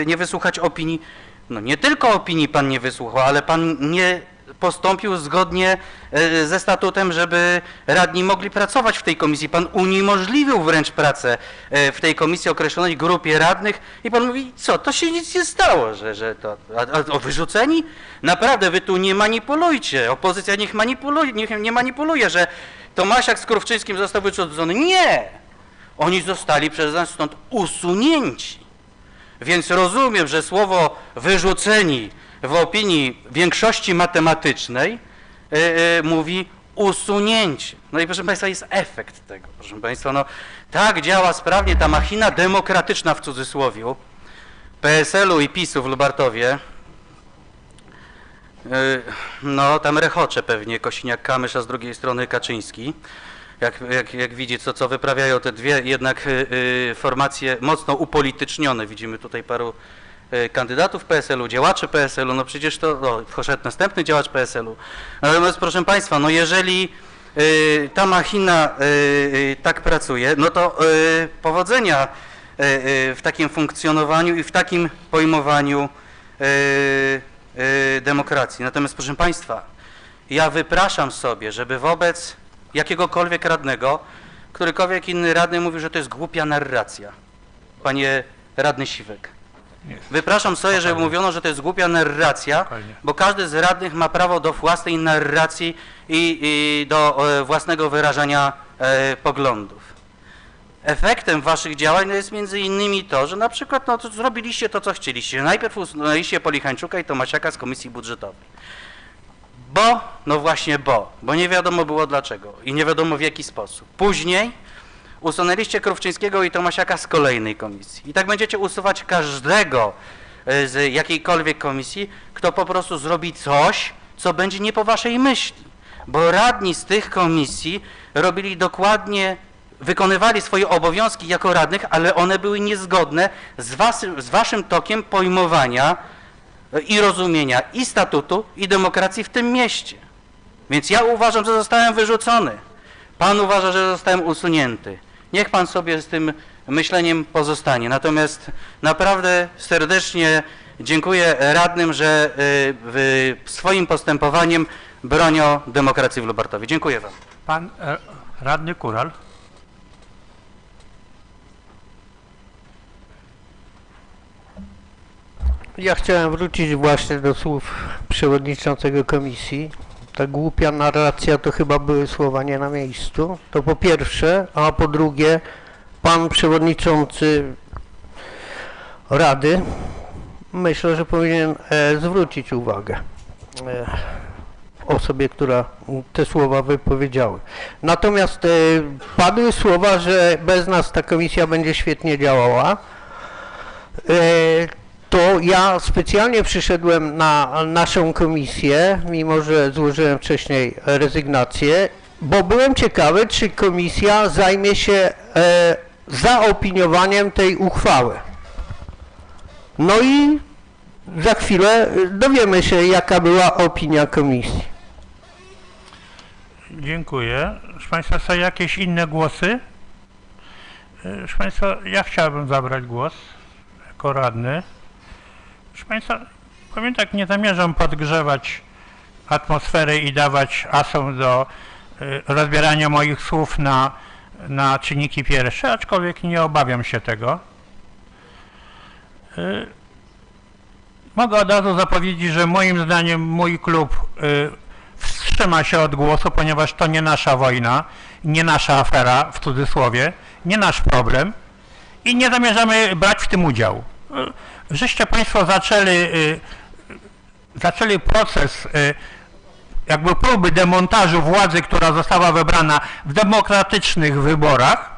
Speaker 5: nie wysłuchać opinii. No nie tylko opinii pan nie wysłuchał, ale pan nie postąpił zgodnie ze statutem, żeby radni mogli pracować w tej komisji. Pan uniemożliwił wręcz pracę w tej komisji określonej grupie radnych i pan mówi, co, to się nic nie stało, że to, a wyrzuceni? Naprawdę, wy tu nie manipulujcie, opozycja niech nie manipuluje, że Tomasiak z Krówczyńskim został wyrzucony. Nie! Oni zostali przez nas stąd usunięci. Więc rozumiem, że słowo wyrzuceni w opinii większości matematycznej mówi usunięcie. No i proszę państwa, jest efekt tego. Proszę państwa, no tak działa sprawnie ta machina demokratyczna w cudzysłowiu PSL-u i PiS-u w Lubartowie. No tam rechocze pewnie Kosiniak-Kamysz, a z drugiej strony Kaczyński. Jak widzi, co wyprawiają te dwie jednak formacje mocno upolitycznione. Widzimy tutaj paru kandydatów PSL-u, działaczy PSL-u, no przecież to poszedł następny działacz PSL-u. Natomiast proszę państwa, no jeżeli ta machina tak pracuje, no to powodzenia w takim funkcjonowaniu i w takim pojmowaniu demokracji. Natomiast proszę państwa, ja wypraszam sobie, żeby wobec jakiegokolwiek radnego, którykolwiek inny radny mówił, że to jest głupia narracja. Panie radny Siwek. Wypraszam sobie, żeby mówiono, że to jest głupia narracja, bo każdy z radnych ma prawo do własnej narracji i do własnego wyrażania poglądów. efektem waszych działań jest między innymi to, że na przykład to zrobiliście to, co chcieliście. Najpierw usunęliście Polichańczuka i Tomasiaka z Komisji Budżetowej. Bo nie wiadomo było dlaczego i nie wiadomo w jaki sposób. Później usunęliście Krówczyńskiego i Tomasiaka z kolejnej komisji. I tak będziecie usuwać każdego z jakiejkolwiek komisji, kto po prostu zrobi coś, co będzie nie po waszej myśli. Bo radni z tych komisji robili dokładnie, wykonywali swoje obowiązki jako radnych, ale one były niezgodne z waszym tokiem pojmowania i rozumienia i statutu, i demokracji w tym mieście. Więc ja uważam, że zostałem wyrzucony. Pan uważa, że zostałem usunięty. Niech pan sobie z tym myśleniem pozostanie. Natomiast naprawdę serdecznie dziękuję radnym, że swoim postępowaniem bronią demokracji w Lubartowie. Dziękuję wam.
Speaker 1: Pan radny Kural.
Speaker 14: Ja chciałem wrócić właśnie do słów przewodniczącego komisji. Ta głupia narracja to chyba były słowa nie na miejscu. To po pierwsze, a po drugie, pan przewodniczący Rady myślę, że powinien zwrócić uwagę osobie, która te słowa wypowiedziały. Natomiast padły słowa, że bez nas ta komisja będzie świetnie działała. To ja specjalnie przyszedłem na naszą komisję, mimo że złożyłem wcześniej rezygnację, bo byłem ciekawy, czy komisja zajmie się zaopiniowaniem tej uchwały. No i za chwilę dowiemy się, jaka była opinia komisji.
Speaker 1: Dziękuję. Proszę Państwa, są jakieś inne głosy? Proszę Państwa, ja chciałbym zabrać głos jako radny. Proszę Państwa, powiem tak, nie zamierzam podgrzewać atmosfery i dawać asom do rozbierania moich słów na czynniki pierwsze, aczkolwiek nie obawiam się tego. Mogę od razu zapowiedzieć, że moim zdaniem mój klub wstrzyma się od głosu, ponieważ to nie nasza wojna, nie nasza afera, w cudzysłowie, nie nasz problem i nie zamierzamy brać w tym udziału. Żeście Państwo zaczęli proces jakby próby demontażu władzy, która została wybrana w demokratycznych wyborach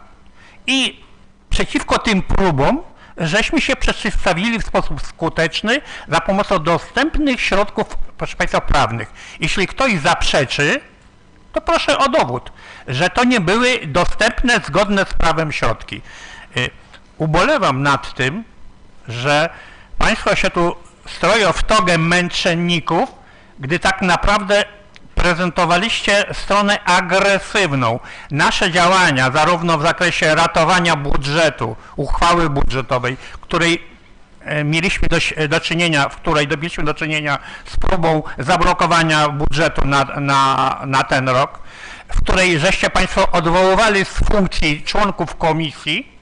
Speaker 1: i przeciwko tym próbom żeśmy się przeciwstawili w sposób skuteczny za pomocą dostępnych środków, proszę Państwa, prawnych. Jeśli ktoś zaprzeczy, to proszę o dowód, że to nie były dostępne, zgodne z prawem środki. Ubolewam nad tym, że Państwo się tu stroją w togę męczenników, gdy tak naprawdę prezentowaliście stronę agresywną. Nasze działania, zarówno w zakresie ratowania budżetu, uchwały budżetowej, której mieliśmy w której dobiliśmy do czynienia z próbą zablokowania budżetu na ten rok, w której żeście Państwo odwoływali z funkcji członków komisji.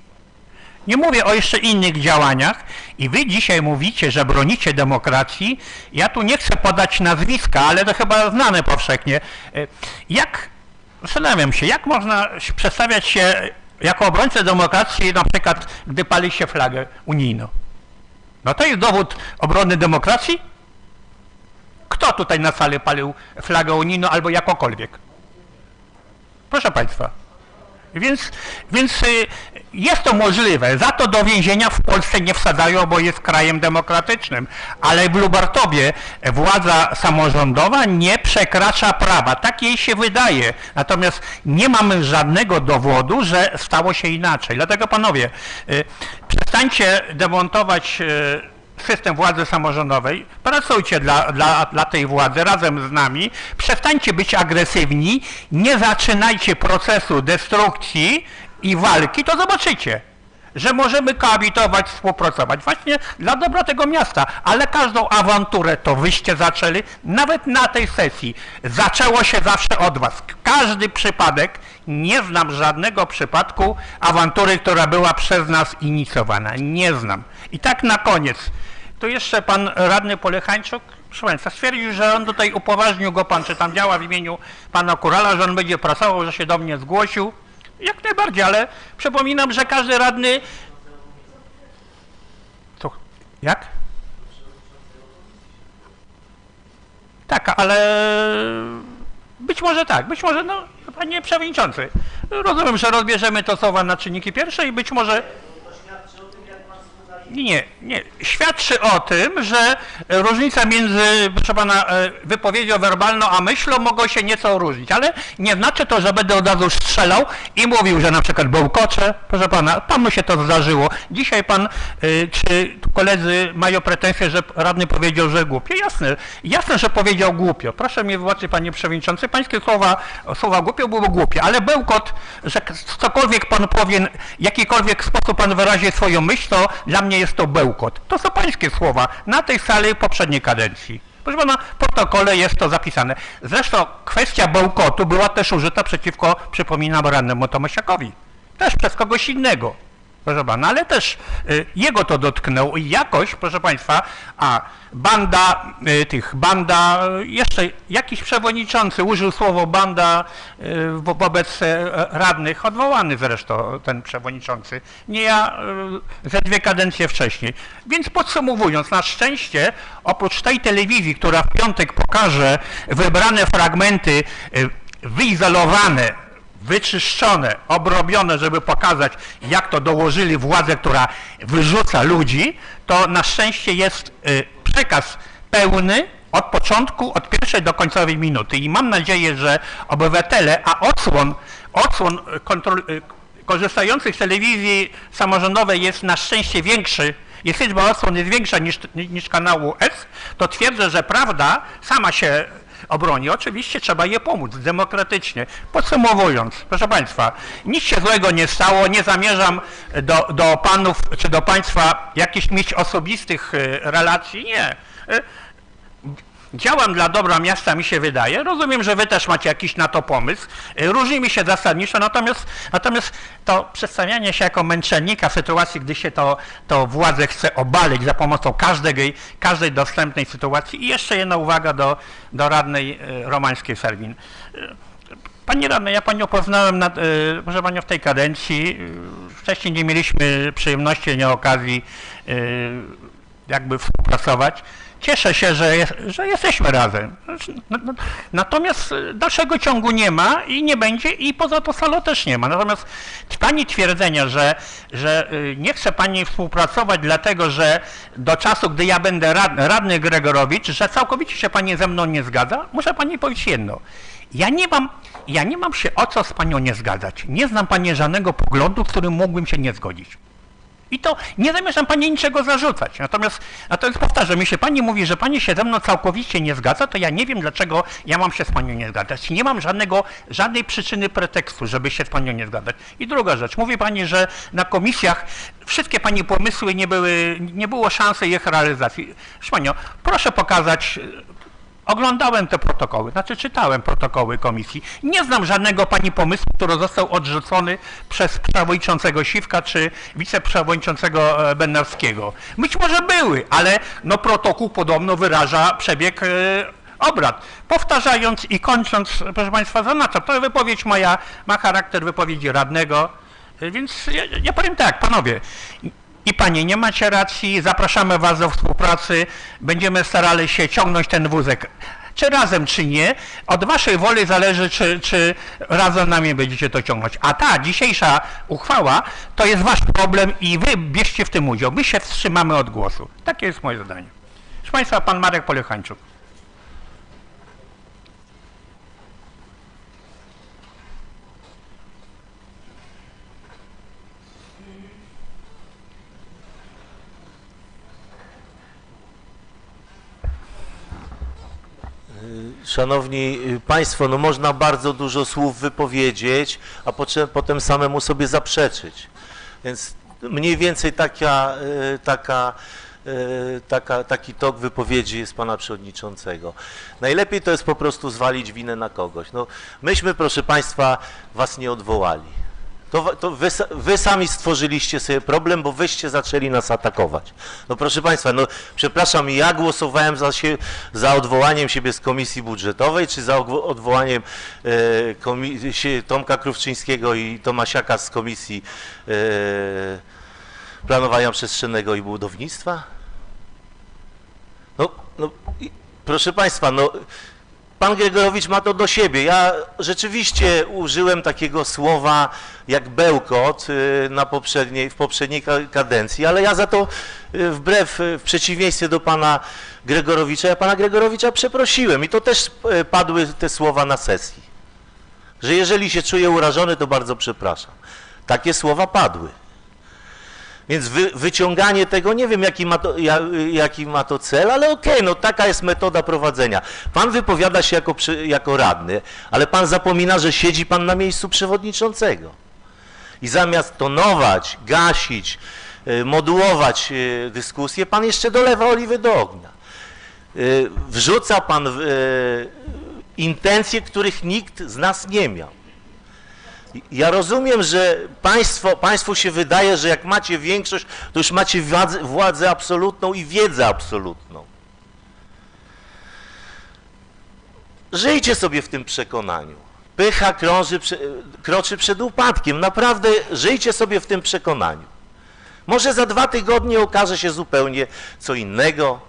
Speaker 1: Nie mówię o jeszcze innych działaniach i wy dzisiaj mówicie, że bronicie demokracji. Ja tu nie chcę podać nazwiska, ale to chyba znane powszechnie. Zastanawiam się, jak można przedstawiać się jako obrońcę demokracji, na przykład gdy pali się flagę unijną. No to jest dowód obrony demokracji? Kto tutaj na sali palił flagę unijną albo jakokolwiek? Proszę Państwa. Więc jest to możliwe. Za to do więzienia w Polsce nie wsadzają, bo jest krajem demokratycznym. Ale w Lubartowie władza samorządowa nie przekracza prawa. Tak jej się wydaje. Natomiast nie mamy żadnego dowodu, że stało się inaczej. Dlatego panowie, przestańcie demontować system władzy samorządowej, pracujcie dla tej władzy razem z nami, przestańcie być agresywni, nie zaczynajcie procesu destrukcji i walki, to zobaczycie, że możemy koabitować, współpracować właśnie dla dobra tego miasta, ale każdą awanturę to wyście zaczęli, nawet na tej sesji. Zaczęło się zawsze od was. Każdy przypadek, nie znam żadnego przypadku awantury, która była przez nas inicjowana. Nie znam. I tak na koniec. Tu jeszcze pan radny Polichańczuk, proszę Państwa, stwierdził, że on tutaj upoważnił go pan, czy tam działa w imieniu pana Kurala, że on będzie pracował, że się do mnie zgłosił. Jak najbardziej, ale przypominam, że każdy radny... Co? Jak? Tak, ale być może tak, być może, no, panie przewodniczący, rozumiem, że rozbierzemy to słowa na czynniki pierwsze i być może... Nie. Świadczy o tym, że różnica między, proszę pana, wypowiedzią werbalną a myślą mogą się nieco różnić, ale nie znaczy to, że będę od razu strzelał i mówił, że na przykład bełkocze. Proszę pana, panu się to zdarzyło. Dzisiaj pan, czy koledzy mają pretensje, że radny powiedział, że głupio? Jasne, że powiedział głupio. Proszę mnie wybaczyć, panie przewodniczący, pańskie słowa głupio były głupie, ale bełkot, że cokolwiek pan powie, w jakikolwiek sposób pan wyrazi swoją myśl, to dla mnie jest to bełkot. To są pańskie słowa na tej sali poprzedniej kadencji. Proszę pana, w protokole jest to zapisane. Zresztą kwestia bełkotu była też użyta przeciwko, przypominam, rannemu Tomasiakowi. Też przez kogoś innego. Proszę pana, ale też jego to dotknęło i jakoś, proszę państwa, jeszcze jakiś przewodniczący użył słowo banda wobec radnych, odwołany zresztą ten przewodniczący, nie ja, ze 2 kadencje wcześniej. Więc podsumowując, na szczęście, oprócz tej telewizji, która w piątek pokaże wybrane fragmenty wyizolowane, wyczyszczone, obrobione, żeby pokazać, jak to dołożyli władzę, która wyrzuca ludzi, to na szczęście jest przekaz pełny od początku, od pierwszej do końcowej minuty. I mam nadzieję, że obywatele, a odsłon korzystających z telewizji samorządowej jest na szczęście większy, jest liczba odsłon jest większa niż kanału S, to twierdzę, że prawda sama się obroni. Oczywiście trzeba je pomóc demokratycznie. Podsumowując, proszę państwa, nic się złego nie stało, nie zamierzam do panów czy do państwa jakichś mieć osobistych relacji, nie. Działam dla dobra miasta, mi się wydaje. Rozumiem, że wy też macie jakiś na to pomysł. Różnimy się zasadniczo, natomiast to przedstawianie się jako męczennika w sytuacji, gdy się to władzę chce obalić za pomocą każdej dostępnej sytuacji. I jeszcze jedna uwaga do radnej Romańskiej-Serwin. Pani radna, ja panią poznałem, proszę panią, w tej kadencji. Wcześniej nie mieliśmy przyjemności, ani okazji jakby współpracować. Cieszę się, że jesteśmy razem. Natomiast dalszego ciągu nie ma i nie będzie i poza to salą też nie ma. Natomiast pani twierdzenia, że nie chce pani współpracować dlatego, że do czasu, gdy ja będę radny Gregorowicz, że całkowicie się pani ze mną nie zgadza, muszę pani powiedzieć jedno. Ja nie mam się o co z panią nie zgadzać. Nie znam pani żadnego poglądu, z którym mógłbym się nie zgodzić. I to nie zamierzam pani niczego zarzucać. Natomiast powtarzam, jeśli pani mówi, że pani się ze mną całkowicie nie zgadza, to ja nie wiem, dlaczego ja mam się z panią nie zgadzać. Nie mam żadnej przyczyny, pretekstu, żeby się z panią nie zgadzać. I druga rzecz, mówi pani, że na komisjach wszystkie pani pomysły nie było szansy ich realizacji. Proszę panią, proszę pokazać. Oglądałem te protokoły, czytałem protokoły komisji. Nie znam żadnego pani pomysłu, który został odrzucony przez przewodniczącego Siwka czy wiceprzewodniczącego Bednarskiego. Być może były, ale protokół podobno wyraża przebieg obrad. Powtarzając i kończąc, proszę państwa, zaznaczam, to wypowiedź moja ma charakter wypowiedzi radnego, więc ja powiem tak, panowie. I panie, nie macie racji, zapraszamy was do współpracy, będziemy starali się ciągnąć ten wózek, czy razem, czy nie. Od waszej woli zależy, czy razem nami będziecie to ciągnąć. A ta dzisiejsza uchwała to jest wasz problem i wy bierzcie w tym udział. My się wstrzymamy od głosu. Takie jest moje zdanie. Proszę państwa, pan Marek Polechańczuk.
Speaker 7: Szanowni Państwo, można bardzo dużo słów wypowiedzieć, a potem samemu sobie zaprzeczyć. Więc mniej więcej taki tok wypowiedzi jest pana przewodniczącego. Najlepiej to jest po prostu zwalić winę na kogoś. Myśmy, proszę państwa, was nie odwołali. To wy sami stworzyliście sobie problem, bo wyście zaczęli nas atakować. No proszę Państwa, no przepraszam, ja głosowałem za odwołaniem siebie z Komisji Budżetowej, czy za odwołaniem Tomka Krówczyńskiego i Tomasiaka z Komisji Planowania Przestrzennego i Budownictwa? Proszę Państwa, no pan Gregorowicz ma to do siebie. Ja rzeczywiście użyłem takiego słowa jak bełkot w poprzedniej kadencji, ale ja za to w przeciwieństwie do pana Gregorowicza, ja pana Gregorowicza przeprosiłem i to też padły te słowa na sesji, że jeżeli się czuję urażony, to bardzo przepraszam. Takie słowa padły. Więc wyciąganie tego, nie wiem jaki ma to cel, ale okej, no taka jest metoda prowadzenia. Pan wypowiada się jako radny, ale pan zapomina, że siedzi pan na miejscu przewodniczącego. I zamiast tonować, gasić, modułować dyskusję, pan jeszcze dolewa oliwy do ognia. Wrzuca pan intencje, których nikt z nas nie miał. Ja rozumiem, że państwu się wydaje, że jak macie większość, to już macie władzę absolutną i wiedzę absolutną. Żyjcie sobie w tym przekonaniu. Pycha kroczy przed upadkiem. Naprawdę żyjcie sobie w tym przekonaniu. Może za 2 tygodnie okaże się zupełnie co innego.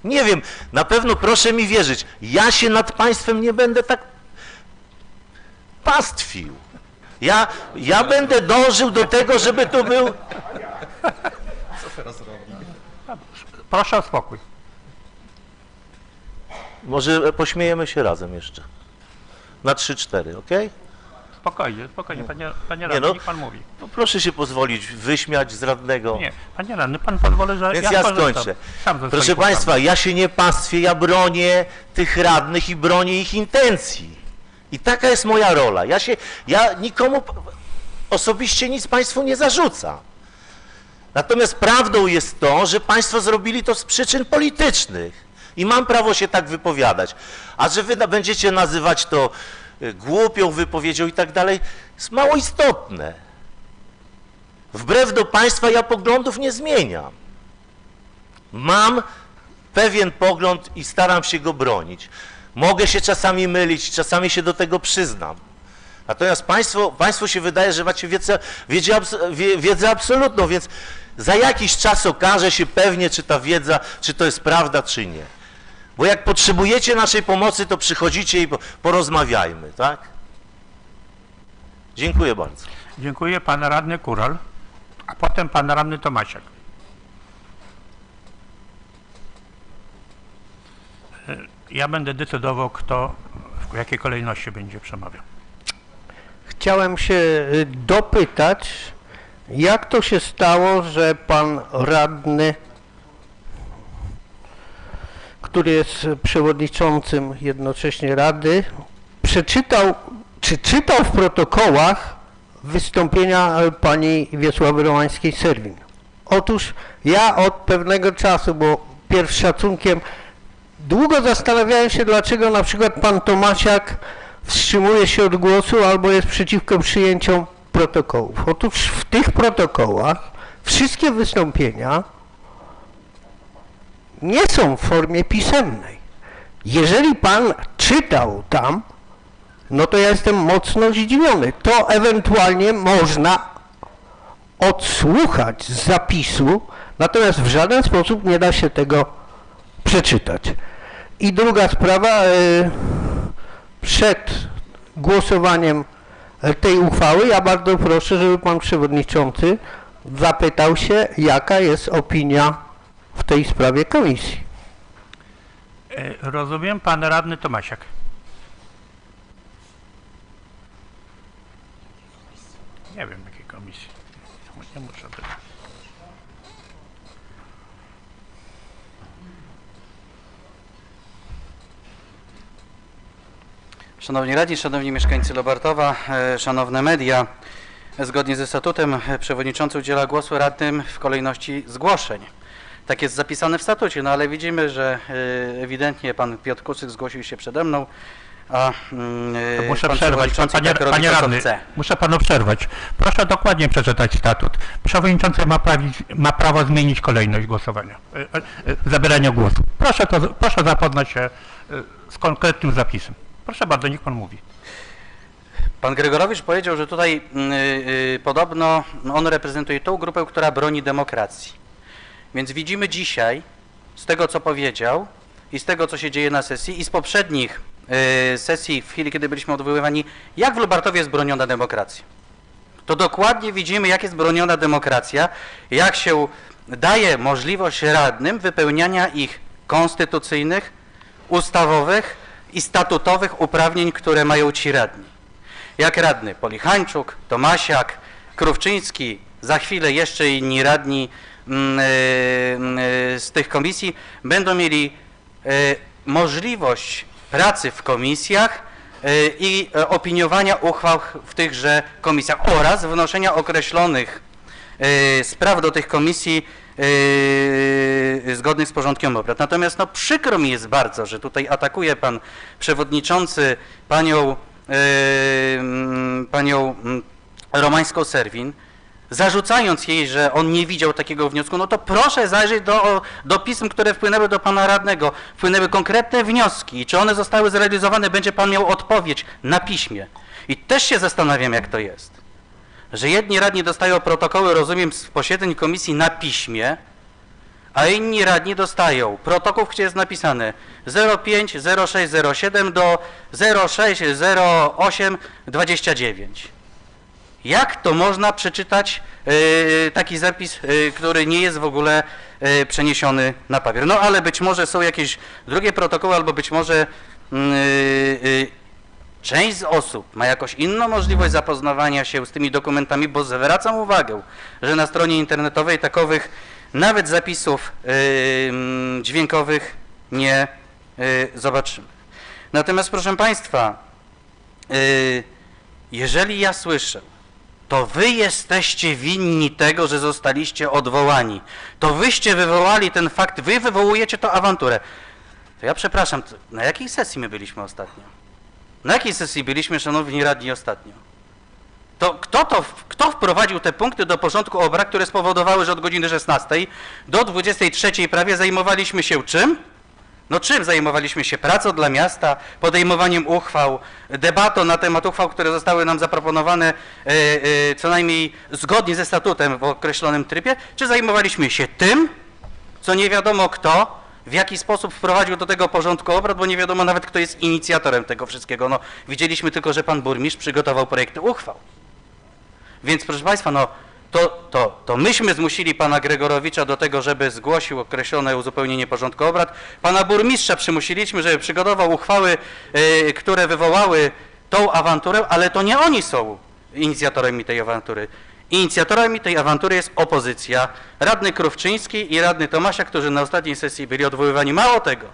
Speaker 7: Nie wiem, na pewno proszę mi wierzyć, ja się nad państwem nie będę tak pastwił. Ja będę dążył do tego, żeby to był...
Speaker 1: Co teraz robi? Proszę o spokój.
Speaker 7: Może pośmiejemy się razem jeszcze. Na 3-4, ok?
Speaker 1: Spokojnie, panie radny, niech pan mówi.
Speaker 7: No proszę się pozwolić wyśmiać z radnego.
Speaker 1: Nie, panie radny, pan pozwoli, że
Speaker 7: Więc ja skończę. Proszę Państwa, ja się nie pastwię, ja bronię tych radnych i bronię ich intencji. I taka jest moja rola. Ja nikomu osobiście nic państwu nie zarzucam. Natomiast prawdą jest to, że państwo zrobili to z przyczyn politycznych. I mam prawo się tak wypowiadać. A że wy będziecie nazywać to głupią wypowiedzią i tak dalej, jest mało istotne. Wbrew do państwa ja poglądów nie zmieniam. Mam pewien pogląd i staram się go bronić. Mogę się czasami mylić, czasami się do tego przyznam. Natomiast państwu się wydaje, że macie wiedzę absolutną, więc za jakiś czas okaże się pewnie, czy ta wiedza, czy to jest prawda, czy nie. Bo jak potrzebujecie naszej pomocy, to przychodzicie i porozmawiajmy, tak? Dziękuję bardzo.
Speaker 1: Dziękuję, pan radny Kural, a potem pan radny Tomasiak. Ja będę decydował, kto w jakiej kolejności będzie przemawiał.
Speaker 14: Chciałem się dopytać, jak to się stało, że pan radny, który jest przewodniczącym jednocześnie Rady, przeczytał, czy czytał w protokołach wystąpienia pani Wiesławy Romańskiej-Serwin. Otóż ja od pewnego czasu, bo pierw szacunkiem, długo zastanawiałem się, dlaczego na przykład pan Tomasiak wstrzymuje się od głosu albo jest przeciwko przyjęciom protokołów. Otóż w tych protokołach wszystkie wystąpienia nie są w formie pisemnej. Jeżeli pan czytał tam, no to ja jestem mocno zdziwiony. To ewentualnie można odsłuchać z zapisu, natomiast w żaden sposób nie da się tego przeczytać. I druga sprawa, przed głosowaniem tej uchwały ja bardzo proszę, żeby pan przewodniczący zapytał się, jaka jest opinia w tej sprawie komisji.
Speaker 1: Rozumiem, pan radny Tomasiak. Nie wiem, jakiej komisji. Nie muszę pytać.
Speaker 5: Szanowni radni, szanowni mieszkańcy Lubartowa, szanowne media, zgodnie ze statutem przewodniczący udziela głosu radnym w kolejności zgłoszeń. Tak jest zapisane w statucie, no ale widzimy, że ewidentnie pan Piotr Kucyk zgłosił się przede mną. a
Speaker 1: Muszę
Speaker 5: pan
Speaker 1: przerwać,
Speaker 5: przewodniczący
Speaker 1: panie,
Speaker 5: tak robi
Speaker 1: panie
Speaker 5: to, co
Speaker 1: radny,
Speaker 5: chce.
Speaker 1: muszę panu przerwać. Proszę dokładnie przeczytać statut. Przewodniczący ma prawo zmienić kolejność głosowania, zabierania głosu. Proszę zapoznać się z konkretnym zapisem. Proszę bardzo, niech pan mówi.
Speaker 5: Pan Gregorowicz powiedział, że tutaj podobno on reprezentuje tą grupę, która broni demokracji. Więc widzimy dzisiaj, z tego co powiedział i z tego co się dzieje na sesji i z poprzednich sesji, w chwili kiedy byliśmy odwoływani, jak w Lubartowie jest broniona demokracja. To dokładnie widzimy, jak jest broniona demokracja, jak się daje możliwość radnym wypełniania ich konstytucyjnych, ustawowych i statutowych uprawnień, które mają ci radni. Jak radny Polichańczuk, Tomasiak, Krówczyński, za chwilę jeszcze inni radni z tych komisji będą mieli możliwość pracy w komisjach i opiniowania uchwał w tychże komisjach oraz wnoszenia określonych spraw do tych komisji zgodnych z porządkiem obrad. Natomiast no, przykro mi jest bardzo, że tutaj atakuje pan przewodniczący panią Romańską-Serwin, zarzucając jej, że on nie widział takiego wniosku. No to proszę zajrzeć do pism, które wpłynęły do pana radnego. Wpłynęły konkretne wnioski i czy one zostały zrealizowane, będzie pan miał odpowiedź na piśmie. I też się zastanawiam, jak to jest, że jedni radni dostają protokoły, rozumiem, z posiedzeń komisji na piśmie, a inni radni dostają protokół, gdzie jest napisane 05, 06, 07 do 06, 08, 29. Jak to można przeczytać taki zapis, który nie jest w ogóle przeniesiony na papier? No ale być może są jakieś drugie protokoły, albo być może część z osób ma jakąś inną możliwość zapoznawania się z tymi dokumentami, bo zwracam uwagę, że na stronie internetowej takowych nawet zapisów dźwiękowych nie zobaczymy. Natomiast proszę Państwa, jeżeli ja słyszę, to wy jesteście winni tego, że zostaliście odwołani. To wyście wywołali ten fakt, wy wywołujecie tę awanturę. To ja przepraszam, na jakiej sesji my byliśmy ostatnio? Na jakiej sesji byliśmy, szanowni radni, ostatnio? To kto wprowadził te punkty do porządku obrad, które spowodowały, że od godziny 16 do 23 prawie zajmowaliśmy się czym? No czym zajmowaliśmy się? Pracą dla miasta, podejmowaniem uchwał, debatą na temat uchwał, które zostały nam zaproponowane co najmniej zgodnie ze statutem w określonym trybie, czy zajmowaliśmy się tym, co nie wiadomo kto, w jaki sposób wprowadził do tego porządku obrad, bo nie wiadomo nawet kto jest inicjatorem tego wszystkiego. No, widzieliśmy tylko, że pan burmistrz przygotował projekty uchwał. Więc proszę Państwa, no to myśmy zmusili pana Gregorowicza do tego, żeby zgłosił określone uzupełnienie porządku obrad. Pana burmistrza przymusiliśmy, żeby przygotował uchwały, które wywołały tą awanturę, ale to nie oni są inicjatorami tej awantury. Inicjatorami tej awantury jest opozycja, radny Krówczyński i radny Tomasiak, którzy na ostatniej sesji byli odwoływani. Mało tego,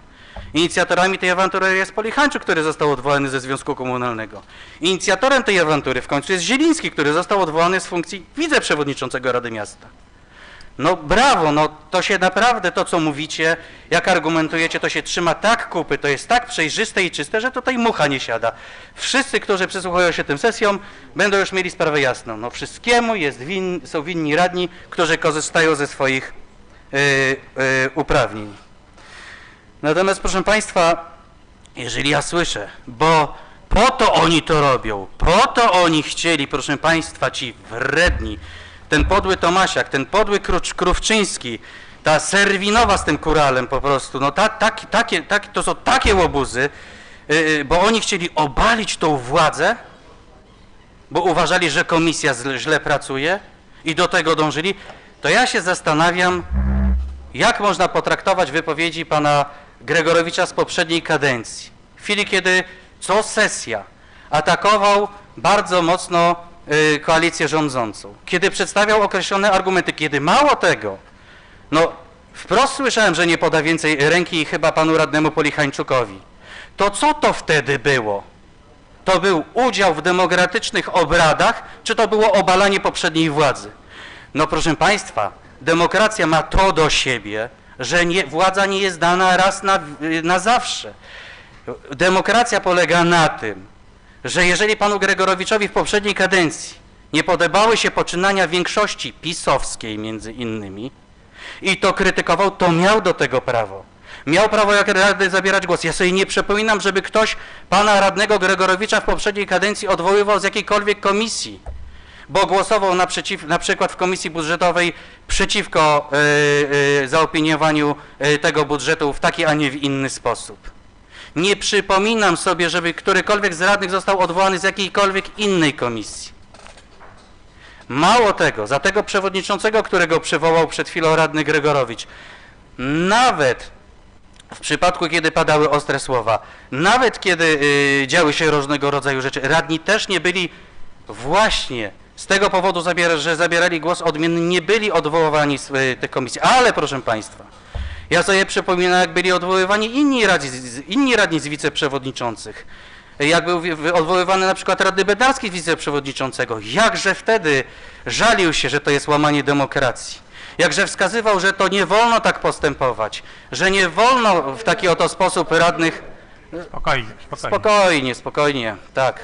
Speaker 5: inicjatorami tej awantury jest Polichańczuk, który został odwołany ze Związku Komunalnego. Inicjatorem tej awantury w końcu jest Zieliński, który został odwołany z funkcji wiceprzewodniczącego Rady Miasta. No brawo, no to się naprawdę to, co mówicie, jak argumentujecie, to się trzyma tak kupy, to jest tak przejrzyste i czyste, że tutaj mucha nie siada. Wszyscy, którzy przysłuchują się tym sesjom, będą już mieli sprawę jasną. No wszystkiemu są winni radni, którzy korzystają ze swoich uprawnień. Natomiast proszę Państwa, jeżeli ja słyszę, bo po to oni to robią, po to oni chcieli, proszę Państwa, ci wredni, ten podły Tomasiak, ten podły Krówczyński, ta Serwinowa z tym Kuralem po prostu, no to są takie łobuzy, bo oni chcieli obalić tą władzę, bo uważali, że komisja źle pracuje i do tego dążyli, to ja się zastanawiam, jak można potraktować wypowiedzi pana Gregorowicza z poprzedniej kadencji, w chwili kiedy co sesja atakował bardzo mocno koalicję rządzącą, kiedy przedstawiał określone argumenty, kiedy mało tego, no wprost słyszałem, że nie poda więcej ręki chyba panu radnemu Polichańczukowi. To co to wtedy było? To był udział w demokratycznych obradach, czy to było obalanie poprzedniej władzy? No proszę Państwa, demokracja ma to do siebie, że władza nie jest dana raz na zawsze. Demokracja polega na tym, że jeżeli panu Gregorowiczowi w poprzedniej kadencji nie podobały się poczynania większości pisowskiej między innymi i to krytykował, to miał do tego prawo. Miał prawo jak radny zabierać głos. Ja sobie nie przypominam, żeby ktoś pana radnego Gregorowicza w poprzedniej kadencji odwoływał z jakiejkolwiek komisji, bo głosował na przykład w komisji budżetowej przeciwko zaopiniowaniu tego budżetu w taki, a nie w inny sposób. Nie przypominam sobie, żeby którykolwiek z radnych został odwołany z jakiejkolwiek innej komisji. Mało tego, za tego przewodniczącego, którego przywołał przed chwilą radny Gregorowicz, nawet w przypadku, kiedy padały ostre słowa, nawet kiedy działy się różnego rodzaju rzeczy, radni też nie byli właśnie z tego powodu, że zabierali głos odmienny, nie byli odwoływani z tych komisji. Ale proszę Państwa, ja sobie przypominam, jak byli odwoływani inni radni z wiceprzewodniczących. Jak był odwoływany na przykład radny Bednarski z wiceprzewodniczącego. Jakże wtedy żalił się, że to jest łamanie demokracji. Jakże wskazywał, że to nie wolno tak postępować, że nie wolno w taki oto sposób radnych... Spokojnie, tak.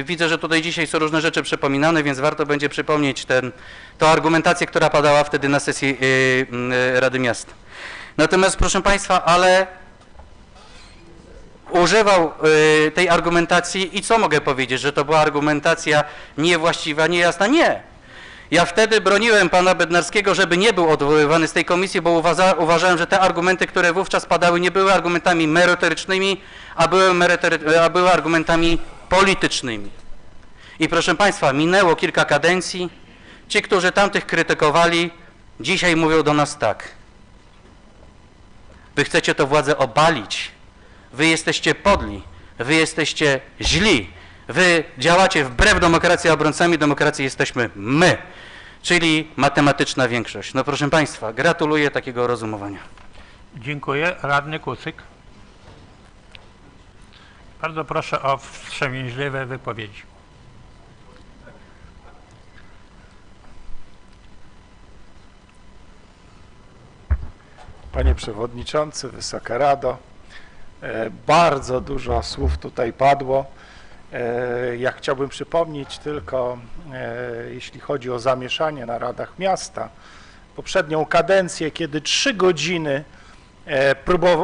Speaker 5: Widzę, że tutaj dzisiaj są różne rzeczy przypominane, więc warto będzie przypomnieć tę argumentację, która padała wtedy na sesji Rady Miasta. Natomiast, proszę Państwa, ale używał tej argumentacji i co mogę powiedzieć, że to była argumentacja niewłaściwa, niejasna? Nie. Ja wtedy broniłem pana Bednarskiego, żeby nie był odwoływany z tej komisji, bo uważałem, że te argumenty, które wówczas padały, nie były argumentami merytorycznymi, a były argumentami politycznymi. I proszę Państwa, minęło kilka kadencji. Ci, którzy tamtych krytykowali, dzisiaj mówią do nas tak. Wy chcecie tę władzę obalić. Wy jesteście podli. Wy jesteście źli. Wy działacie wbrew demokracji, a obrońcami demokracji jesteśmy my, czyli matematyczna większość. No proszę Państwa, gratuluję takiego rozumowania.
Speaker 1: Dziękuję. Radny Kucyk. Bardzo proszę o wstrzemięźliwe wypowiedzi.
Speaker 8: Panie Przewodniczący, Wysoka Rado, bardzo dużo słów tutaj padło. Ja chciałbym przypomnieć tylko, jeśli chodzi o zamieszanie na radach miasta, poprzednią kadencję, kiedy 3 godziny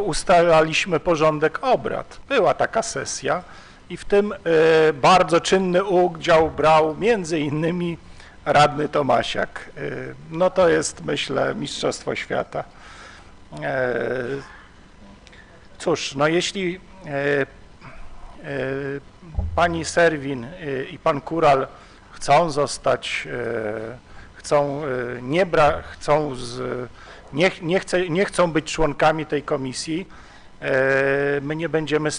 Speaker 8: ustalaliśmy porządek obrad. Była taka sesja i w tym bardzo czynny udział brał między innymi radny Tomasiak. No to jest, myślę, mistrzostwo świata. Cóż, no jeśli pani Serwin i pan Kural chcą zostać, nie chcą być członkami tej komisji, my nie będziemy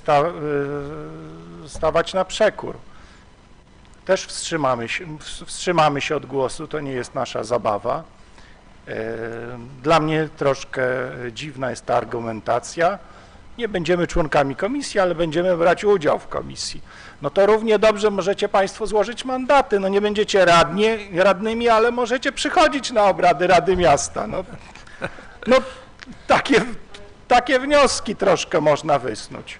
Speaker 8: stawać na przekór. Też wstrzymamy się od głosu, to nie jest nasza zabawa. Dla mnie troszkę dziwna jest ta argumentacja. Nie będziemy członkami komisji, ale będziemy brać udział w komisji. No to równie dobrze możecie Państwo złożyć mandaty. No nie będziecie radnymi, ale możecie przychodzić na obrady Rady Miasta. No takie wnioski troszkę można wysnuć.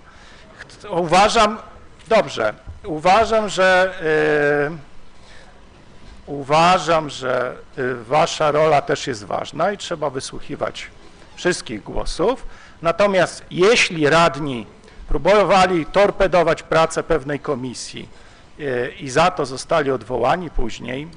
Speaker 8: Uważam, że wasza rola też jest ważna i trzeba wysłuchiwać wszystkich głosów. Natomiast jeśli radni próbowali torpedować pracę pewnej komisji i za to zostali odwołani później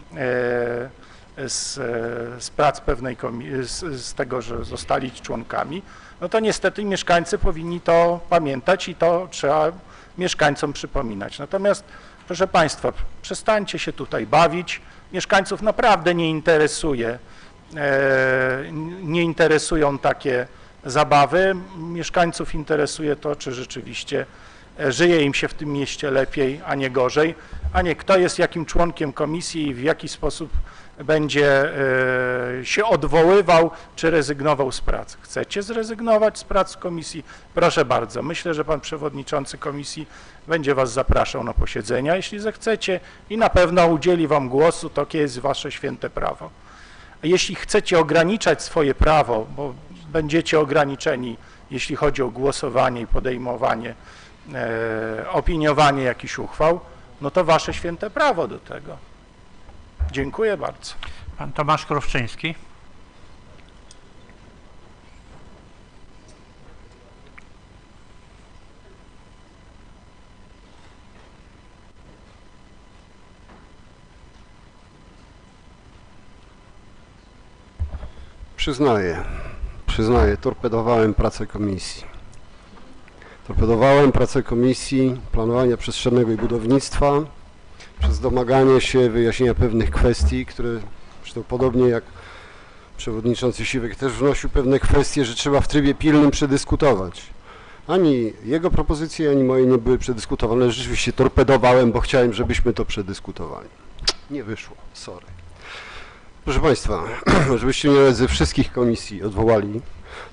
Speaker 8: z prac pewnej komisji, z tego, że zostali członkami, no to niestety mieszkańcy powinni to pamiętać i to trzeba mieszkańcom przypominać. Natomiast, proszę Państwa, przestańcie się tutaj bawić. Mieszkańców naprawdę nie interesują takie zabawy. Mieszkańców interesuje to, czy rzeczywiście żyje im się w tym mieście lepiej, a nie gorzej, a nie kto jest jakim członkiem komisji i w jaki sposób będzie się odwoływał, czy rezygnował z pracy. Chcecie zrezygnować z prac komisji? Proszę bardzo. Myślę, że pan przewodniczący komisji będzie was zapraszał na posiedzenia, jeśli zechcecie, i na pewno udzieli wam głosu, to jest wasze święte prawo. Jeśli chcecie ograniczać swoje prawo, bo będziecie ograniczeni, jeśli chodzi o głosowanie i podejmowanie, opiniowanie jakichś uchwał, no to wasze święte prawo do tego. Dziękuję bardzo.
Speaker 1: Pan Tomasz Krówczyński.
Speaker 6: Przyznaję, torpedowałem pracę komisji. Torpedowałem pracę Komisji Planowania Przestrzennego i Budownictwa przez domaganie się wyjaśnienia pewnych kwestii, które zresztą podobnie jak przewodniczący Siwek też wnosił pewne kwestie, że trzeba w trybie pilnym przedyskutować. Ani jego propozycje, ani moje nie były przedyskutowane. Rzeczywiście torpedowałem, bo chciałem, żebyśmy to przedyskutowali. Nie wyszło, sorry. Proszę Państwa, żebyście mnie ze wszystkich komisji odwołali,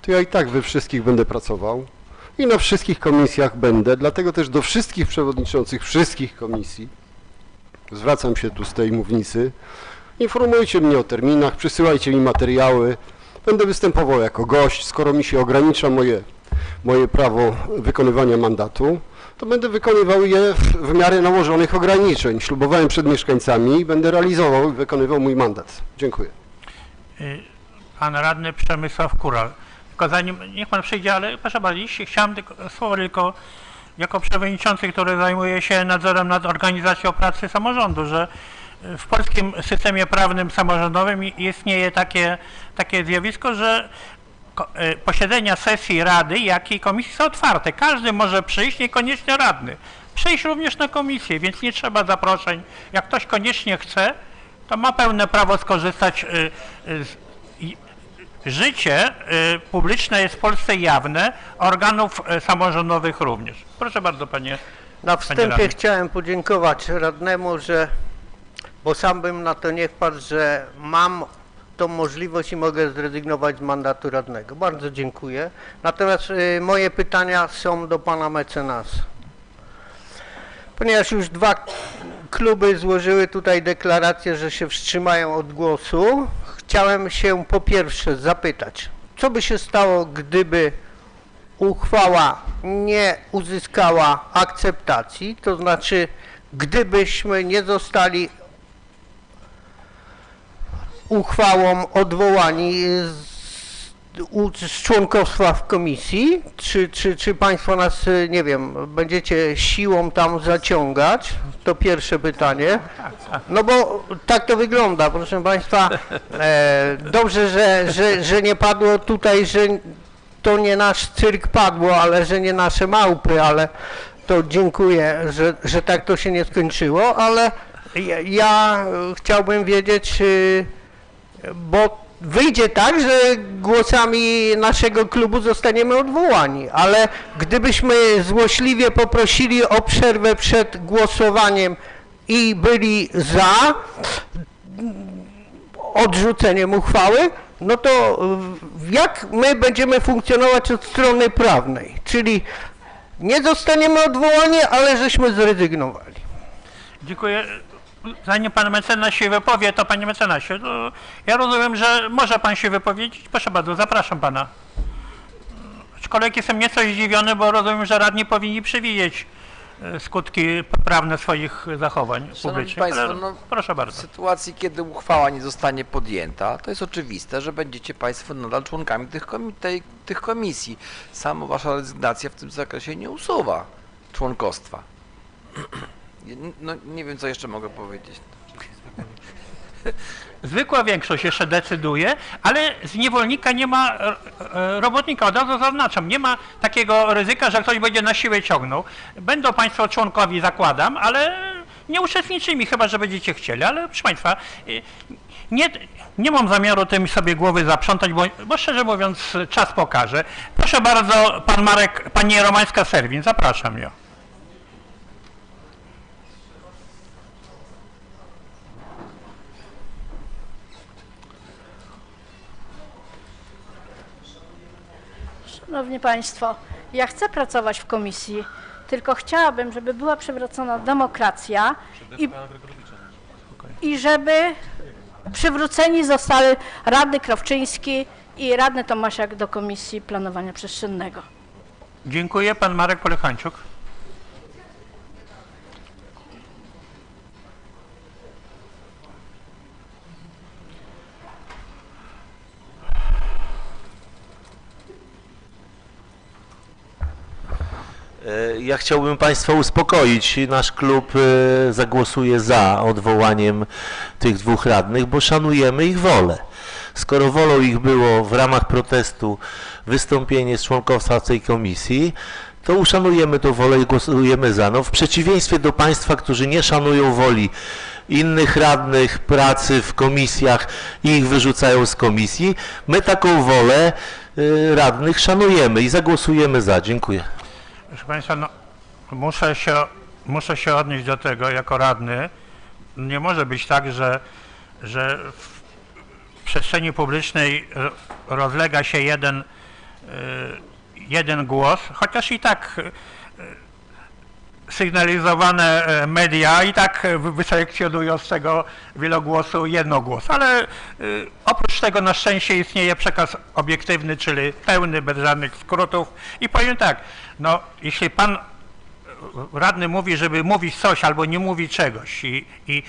Speaker 6: to ja i tak we wszystkich będę pracował i na wszystkich komisjach będę, dlatego też do wszystkich przewodniczących wszystkich komisji zwracam się tu z tej mównicy, informujcie mnie o terminach, przysyłajcie mi materiały, będę występował jako gość, skoro mi się ogranicza moje prawo wykonywania mandatu, to będę wykonywał je w miarę nałożonych ograniczeń. Ślubowałem przed mieszkańcami i będę realizował i wykonywał mój mandat. Dziękuję.
Speaker 1: Pan radny Przemysław Kural. Tylko zanim, niech pan przyjdzie, ale proszę bardzo, chciałem słowo tylko jako przewodniczący, który zajmuje się nadzorem nad organizacją pracy samorządu, że w polskim systemie prawnym samorządowym istnieje takie zjawisko, że posiedzenia sesji rady, jak i komisji są otwarte. Każdy może przyjść, niekoniecznie radny. Przyjść również na komisję, więc nie trzeba zaproszeń. Jak ktoś koniecznie chce, to ma pełne prawo skorzystać. Życie publiczne jest w Polsce jawne, organów samorządowych również. Proszę bardzo, panie.
Speaker 14: Na wstępie chciałem podziękować radnemu, bo sam bym na to nie wpadł, że mam tą możliwość i mogę zrezygnować z mandatu radnego. Bardzo dziękuję. Natomiast moje pytania są do pana mecenasa. Ponieważ już 2 kluby złożyły tutaj deklarację, że się wstrzymają od głosu, chciałem się po pierwsze zapytać, co by się stało, gdyby uchwała nie uzyskała akceptacji, to znaczy gdybyśmy nie zostali uchwałą odwołani z członkostwa w komisji, czy państwo nas, nie wiem, będziecie siłą tam zaciągać? To pierwsze pytanie. No bo tak to wygląda, proszę państwa. Dobrze, że nie padło tutaj, że to nie nasz cyrk padło, ale że nie nasze małpy, ale to dziękuję, że tak to się nie skończyło, ale ja chciałbym wiedzieć, bo wyjdzie tak, że głosami naszego klubu zostaniemy odwołani, ale gdybyśmy złośliwie poprosili o przerwę przed głosowaniem i byli za odrzuceniem uchwały, no to jak my będziemy funkcjonować od strony prawnej? Czyli nie zostaniemy odwołani, ale żeśmy zrezygnowali.
Speaker 1: Dziękuję. Zanim pan mecenas się wypowie, to panie mecenasie, ja rozumiem, że może pan się wypowiedzieć. Proszę bardzo, zapraszam pana. Aczkolwiek jestem nieco zdziwiony, bo rozumiem, że radni powinni przewidzieć skutki prawne swoich zachowań publicznych.
Speaker 10: Państwo,
Speaker 1: no, proszę bardzo.
Speaker 10: W sytuacji, kiedy uchwała nie zostanie podjęta, to jest oczywiste, że będziecie państwo nadal członkami tych komisji. Sama wasza rezygnacja w tym zakresie nie usuwa członkostwa. No nie wiem, co jeszcze mogę powiedzieć.
Speaker 1: Zwykła większość jeszcze decyduje, ale z niewolnika nie ma robotnika. Od razu zaznaczam, nie ma takiego ryzyka, że ktoś będzie na siłę ciągnął. Będą państwo członkowi, zakładam, ale nie uczestniczymi, chyba że będziecie chcieli. Ale proszę państwa, nie mam zamiaru tym sobie głowy zaprzątać, bo szczerze mówiąc czas pokaże. Proszę bardzo, pan Marek, pani Romańska-Serwin, zapraszam ją.
Speaker 15: Szanowni Państwo, ja chcę pracować w komisji, tylko chciałabym, żeby była przywrócona demokracja i żeby przywróceni zostali radny Krowczyński i radny Tomasiak do Komisji Planowania Przestrzennego.
Speaker 1: Dziękuję. Pan Marek Polechańczuk.
Speaker 7: Ja chciałbym Państwa uspokoić. Nasz klub zagłosuje za odwołaniem tych dwóch radnych, bo szanujemy ich wolę. Skoro wolą ich było w ramach protestu wystąpienie z członkostwa w tej komisji, to uszanujemy tę wolę i głosujemy za. No, w przeciwieństwie do Państwa, którzy nie szanują woli innych radnych, pracy w komisjach i ich wyrzucają z komisji, my taką wolę radnych szanujemy i zagłosujemy za. Dziękuję.
Speaker 1: Proszę Państwa, no, muszę się odnieść do tego jako radny. Nie może być tak, że w przestrzeni publicznej rozlega się jeden głos, chociaż i tak sygnalizowane media i tak wyselekcjonują z tego wielogłosu jednogłos, ale oprócz tego na szczęście istnieje przekaz obiektywny, czyli pełny, bez żadnych skrótów i powiem tak, no jeśli pan radny mówi, żeby mówić coś albo nie mówi czegoś i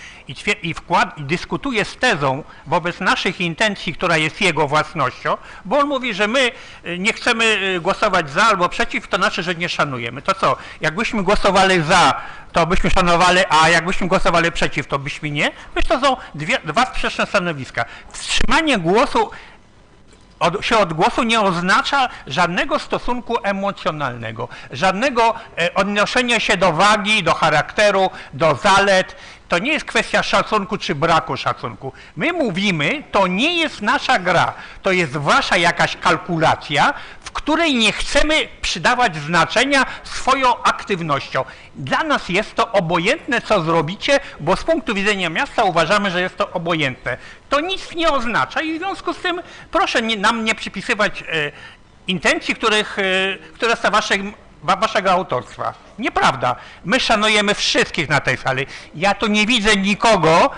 Speaker 1: dyskutuje z tezą wobec naszych intencji, która jest jego własnością, bo on mówi, że my nie chcemy głosować za albo przeciw, to znaczy, że nie szanujemy. To co, jakbyśmy głosowali za, to byśmy szanowali, a jakbyśmy głosowali przeciw, to byśmy nie? Myślę, to są dwa sprzeczne stanowiska. Wstrzymanie głosu od głosu nie oznacza żadnego stosunku emocjonalnego, żadnego odnoszenia się do wagi, do charakteru, do zalet. To nie jest kwestia szacunku czy braku szacunku. My mówimy, to nie jest nasza gra, to jest wasza jakaś kalkulacja, w której nie chcemy przydawać znaczenia swoją aktywnością. Dla nas jest to obojętne, co zrobicie, bo z punktu widzenia miasta uważamy, że jest to obojętne. To nic nie oznacza i w związku z tym proszę nam nie przypisywać intencji, które są waszego autorstwa. Nieprawda. My szanujemy wszystkich na tej sali. Ja tu nie widzę nikogo,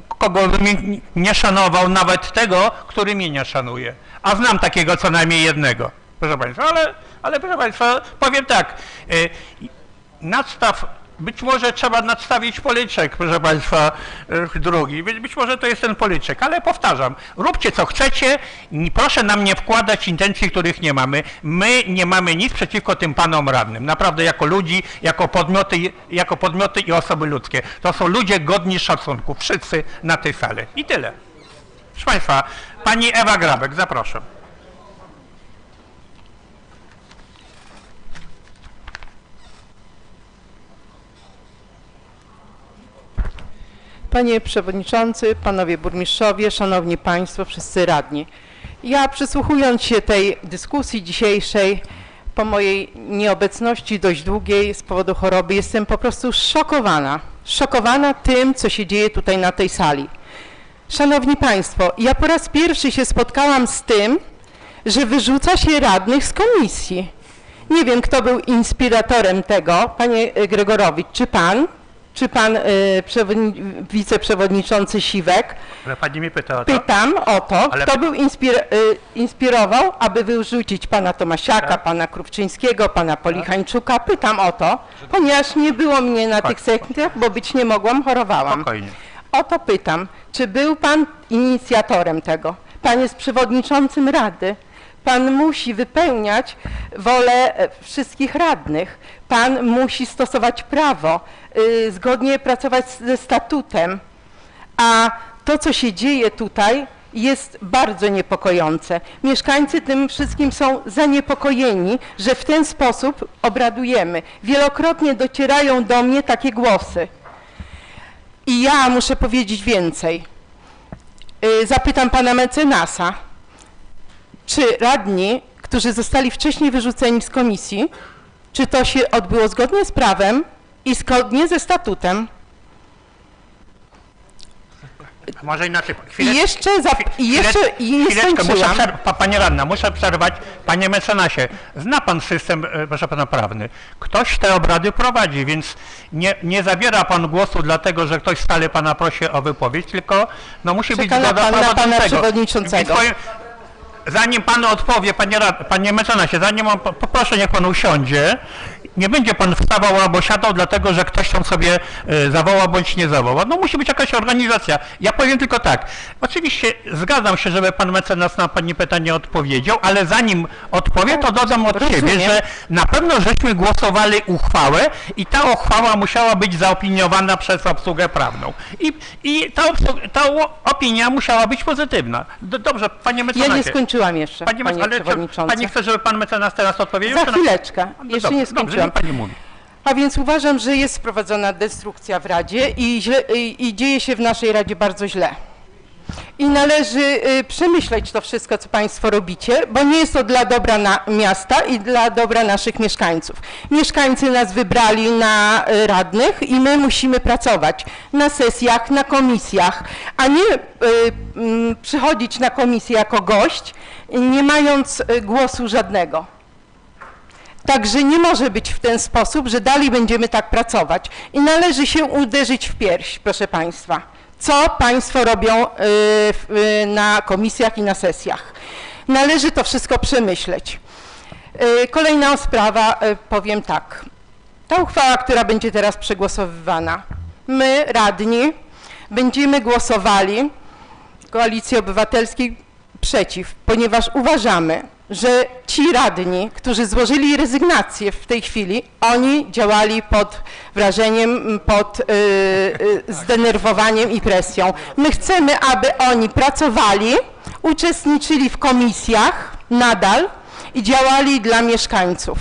Speaker 1: kogo nie szanował, nawet tego, który mnie nie szanuje. A znam takiego co najmniej jednego. Proszę Państwa, ale proszę Państwa, powiem tak. Być może trzeba nadstawić policzek, proszę Państwa, drugi. Być może to jest ten policzek, ale powtarzam, róbcie co chcecie, proszę nam nie wkładać intencji, których nie mamy. My nie mamy nic przeciwko tym panom radnym. Naprawdę jako ludzi, jako podmioty i osoby ludzkie. To są ludzie godni szacunku, wszyscy na tej sali. I tyle. Proszę Państwa, pani Ewa Grabek, zapraszam.
Speaker 2: Panie Przewodniczący, Panowie Burmistrzowie, Szanowni Państwo, wszyscy radni. Ja przysłuchując się tej dyskusji dzisiejszej, po mojej nieobecności dość długiej z powodu choroby, jestem po prostu szokowana. Szokowana tym, co się dzieje tutaj na tej sali. Szanowni Państwo, ja po raz pierwszy się spotkałam z tym, że wyrzuca się radnych z komisji. Nie wiem, kto był inspiratorem tego, panie Gregorowicz, czy pan wiceprzewodniczący Siwek.
Speaker 1: Ale pani mnie pyta o to.
Speaker 2: Pytam o to, kto był inspirował, aby wyrzucić pana Tomasiaka, tak, pana Krówczyńskiego, pana Polichańczuka. Pytam o to, ponieważ nie było mnie na tych sekcjach, bo być nie mogłam, chorowałam.
Speaker 1: Spokojnie.
Speaker 2: O to pytam, czy był pan inicjatorem tego? Pan jest przewodniczącym Rady. Pan musi wypełniać wolę wszystkich radnych. Pan musi stosować prawo, zgodnie pracować ze statutem. A to, co się dzieje tutaj, jest bardzo niepokojące. Mieszkańcy tym wszystkim są zaniepokojeni, że w ten sposób obradujemy. Wielokrotnie docierają do mnie takie głosy. I ja muszę powiedzieć więcej. Zapytam pana mecenasa, czy radni, którzy zostali wcześniej wyrzuceni z komisji, czy to się odbyło zgodnie z prawem i zgodnie ze statutem?
Speaker 1: Może inaczej.
Speaker 2: I nie skończyłam.
Speaker 1: Pani radna, muszę przerwać. Panie mecenasie, zna pan system, proszę pana, prawny. Ktoś te obrady prowadzi, więc nie zabiera pan głosu dlatego, że ktoś stale pana prosi o wypowiedź, tylko no musi być zgoda
Speaker 2: pana przewodniczącego.
Speaker 1: Zanim pan odpowie, panie mecenasie, zanim on, poproszę, niech pan usiądzie. Nie będzie pan wstawał albo siadał, dlatego że ktoś tam sobie zawoła bądź nie zawoła. No musi być jakaś organizacja. Ja powiem tylko tak. Oczywiście zgadzam się, żeby pan mecenas na pani pytanie odpowiedział, ale zanim odpowie, to dodam od siebie, że na pewno żeśmy głosowali uchwałę i ta uchwała musiała być zaopiniowana przez obsługę prawną. I ta opinia musiała być pozytywna. Dobrze, panie mecenasie.
Speaker 2: Ja nie skończyłam jeszcze, panie przewodniczący.
Speaker 1: Pani chce, żeby pan mecenas teraz odpowiedział?
Speaker 2: Za chwileczkę. Jeszcze nie skończyłam.
Speaker 1: Pani mówi.
Speaker 2: A więc uważam, że jest prowadzona destrukcja w Radzie i dzieje się w naszej Radzie bardzo źle. I należy przemyśleć to wszystko, co państwo robicie, bo nie jest to dla dobra miasta i dla dobra naszych mieszkańców. Mieszkańcy nas wybrali na radnych i my musimy pracować na sesjach, na komisjach, a nie przychodzić na komisję jako gość, nie mając głosu żadnego. Także nie może być w ten sposób, że dalej będziemy tak pracować i należy się uderzyć w pierś, proszę państwa. Co państwo robią na komisjach i na sesjach? Należy to wszystko przemyśleć. Kolejna sprawa, powiem tak. Ta uchwała, która będzie teraz przegłosowywana, my, radni, będziemy głosowali Koalicji Obywatelskiej przeciw, ponieważ uważamy, że ci radni, którzy złożyli rezygnację w tej chwili, oni działali pod wrażeniem, pod zdenerwowaniem i presją. My chcemy, aby oni pracowali, uczestniczyli w komisjach nadal i działali dla mieszkańców.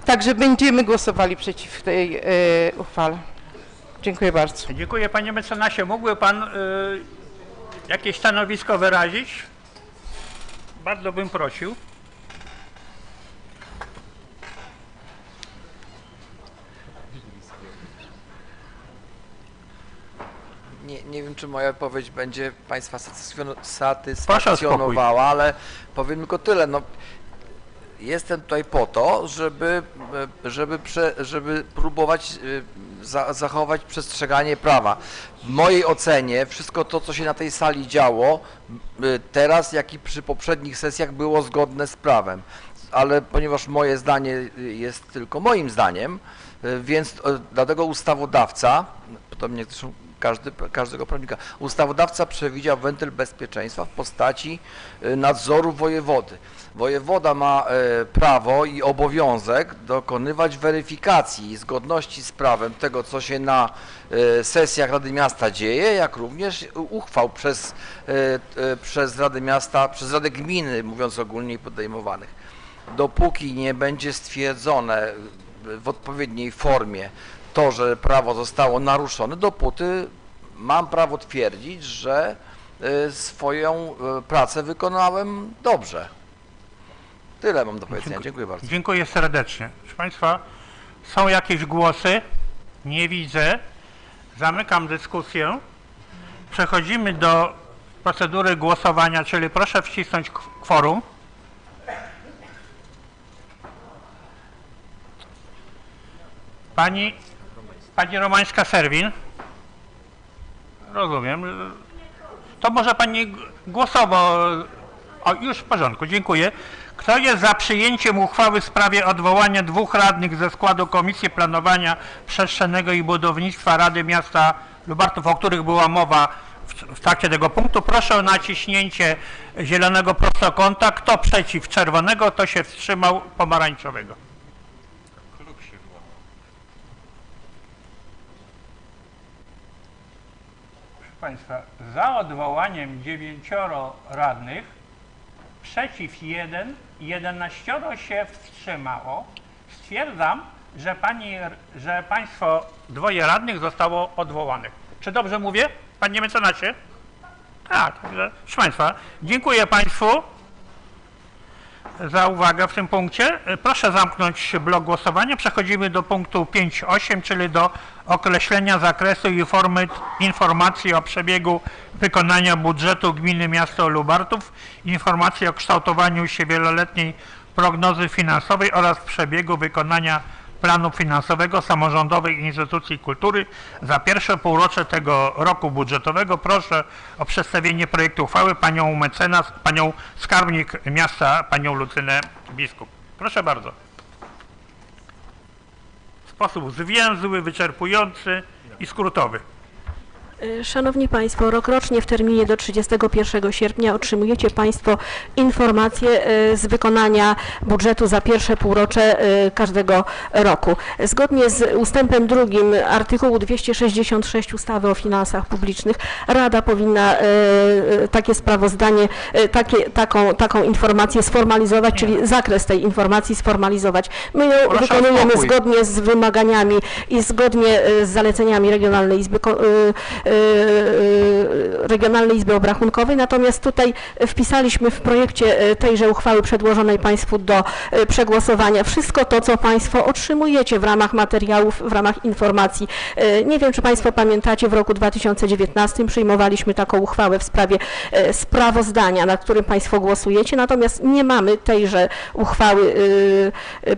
Speaker 2: Także będziemy głosowali przeciw tej uchwale. Dziękuję bardzo.
Speaker 1: Dziękuję, panie mecenasie. Mógłby pan jakieś stanowisko wyrazić? Bardzo bym prosił.
Speaker 10: Nie wiem, czy moja odpowiedź będzie państwa satysfakcjonowała, ale powiem tylko tyle. No, jestem tutaj po to, żeby próbować zachować przestrzeganie prawa. W mojej ocenie wszystko to, co się na tej sali działo teraz, jak i przy poprzednich sesjach, było zgodne z prawem. Ale ponieważ moje zdanie jest tylko moim zdaniem, więc dlatego ustawodawca, podobnie zresztą każdego prawnika, ustawodawca przewidział wentyl bezpieczeństwa w postaci nadzoru wojewody. Wojewoda ma prawo i obowiązek dokonywać weryfikacji zgodności z prawem tego, co się na sesjach Rady Miasta dzieje, jak również uchwał przez Radę Miasta, przez Radę Gminy, mówiąc ogólnie, podejmowanych. Dopóki nie będzie stwierdzone w odpowiedniej formie to, że prawo zostało naruszone, dopóty mam prawo twierdzić, że swoją pracę wykonałem dobrze. Tyle mam do powiedzenia. Dziękuję bardzo.
Speaker 1: Dziękuję serdecznie. Proszę państwa, są jakieś głosy? Nie widzę. Zamykam dyskusję. Przechodzimy do procedury głosowania, czyli proszę wcisnąć kworum. Pani Romańska-Serwin. Rozumiem. To może pani głosowo. O, już w porządku, dziękuję. Kto jest za przyjęciem uchwały w sprawie odwołania 2 radnych ze składu Komisji Planowania Przestrzennego i Budownictwa Rady Miasta Lubartów, o których była mowa w trakcie tego punktu? Proszę o naciśnięcie zielonego prostokąta. Kto przeciw czerwonego, to się wstrzymał pomarańczowego. Państwa, za odwołaniem 9 radnych, przeciw 1, 11 się wstrzymało. Stwierdzam, że państwo 2 radnych zostało odwołanych. Czy dobrze mówię, panie mecenasie? Tak, proszę państwa, dziękuję państwu. za uwagę w tym punkcie. Proszę zamknąć blok głosowania. Przechodzimy do punktu 5.8, czyli do określenia zakresu i formy informacji o przebiegu wykonania budżetu gminy miasto Lubartów, informacji o kształtowaniu się wieloletniej prognozy finansowej oraz przebiegu wykonania planu finansowego samorządowych instytucji kultury za pierwsze półrocze tego roku budżetowego. Proszę o przedstawienie projektu uchwały panią mecenas, panią skarbnik miasta, panią Lucynę Biskup. Proszę bardzo. W sposób zwięzły, wyczerpujący i skrótowy.
Speaker 11: Szanowni Państwo, rokrocznie w terminie do 31 sierpnia otrzymujecie Państwo informacje z wykonania budżetu za pierwsze półrocze każdego roku. Zgodnie z ustępem 2 artykułu 266 ustawy o finansach publicznych Rada powinna takie sprawozdanie, taką informację sformalizować, czyli zakres tej informacji sformalizować. My ją wykonujemy zgodnie z wymaganiami i zgodnie z zaleceniami Regionalnej Izby Obrachunkowej, natomiast tutaj wpisaliśmy w projekcie tejże uchwały przedłożonej Państwu do przegłosowania wszystko to, co Państwo otrzymujecie w ramach materiałów, w ramach informacji. Nie wiem, czy Państwo pamiętacie, w roku 2019 przyjmowaliśmy taką uchwałę w sprawie sprawozdania, nad którym Państwo głosujecie, natomiast nie mamy tejże uchwały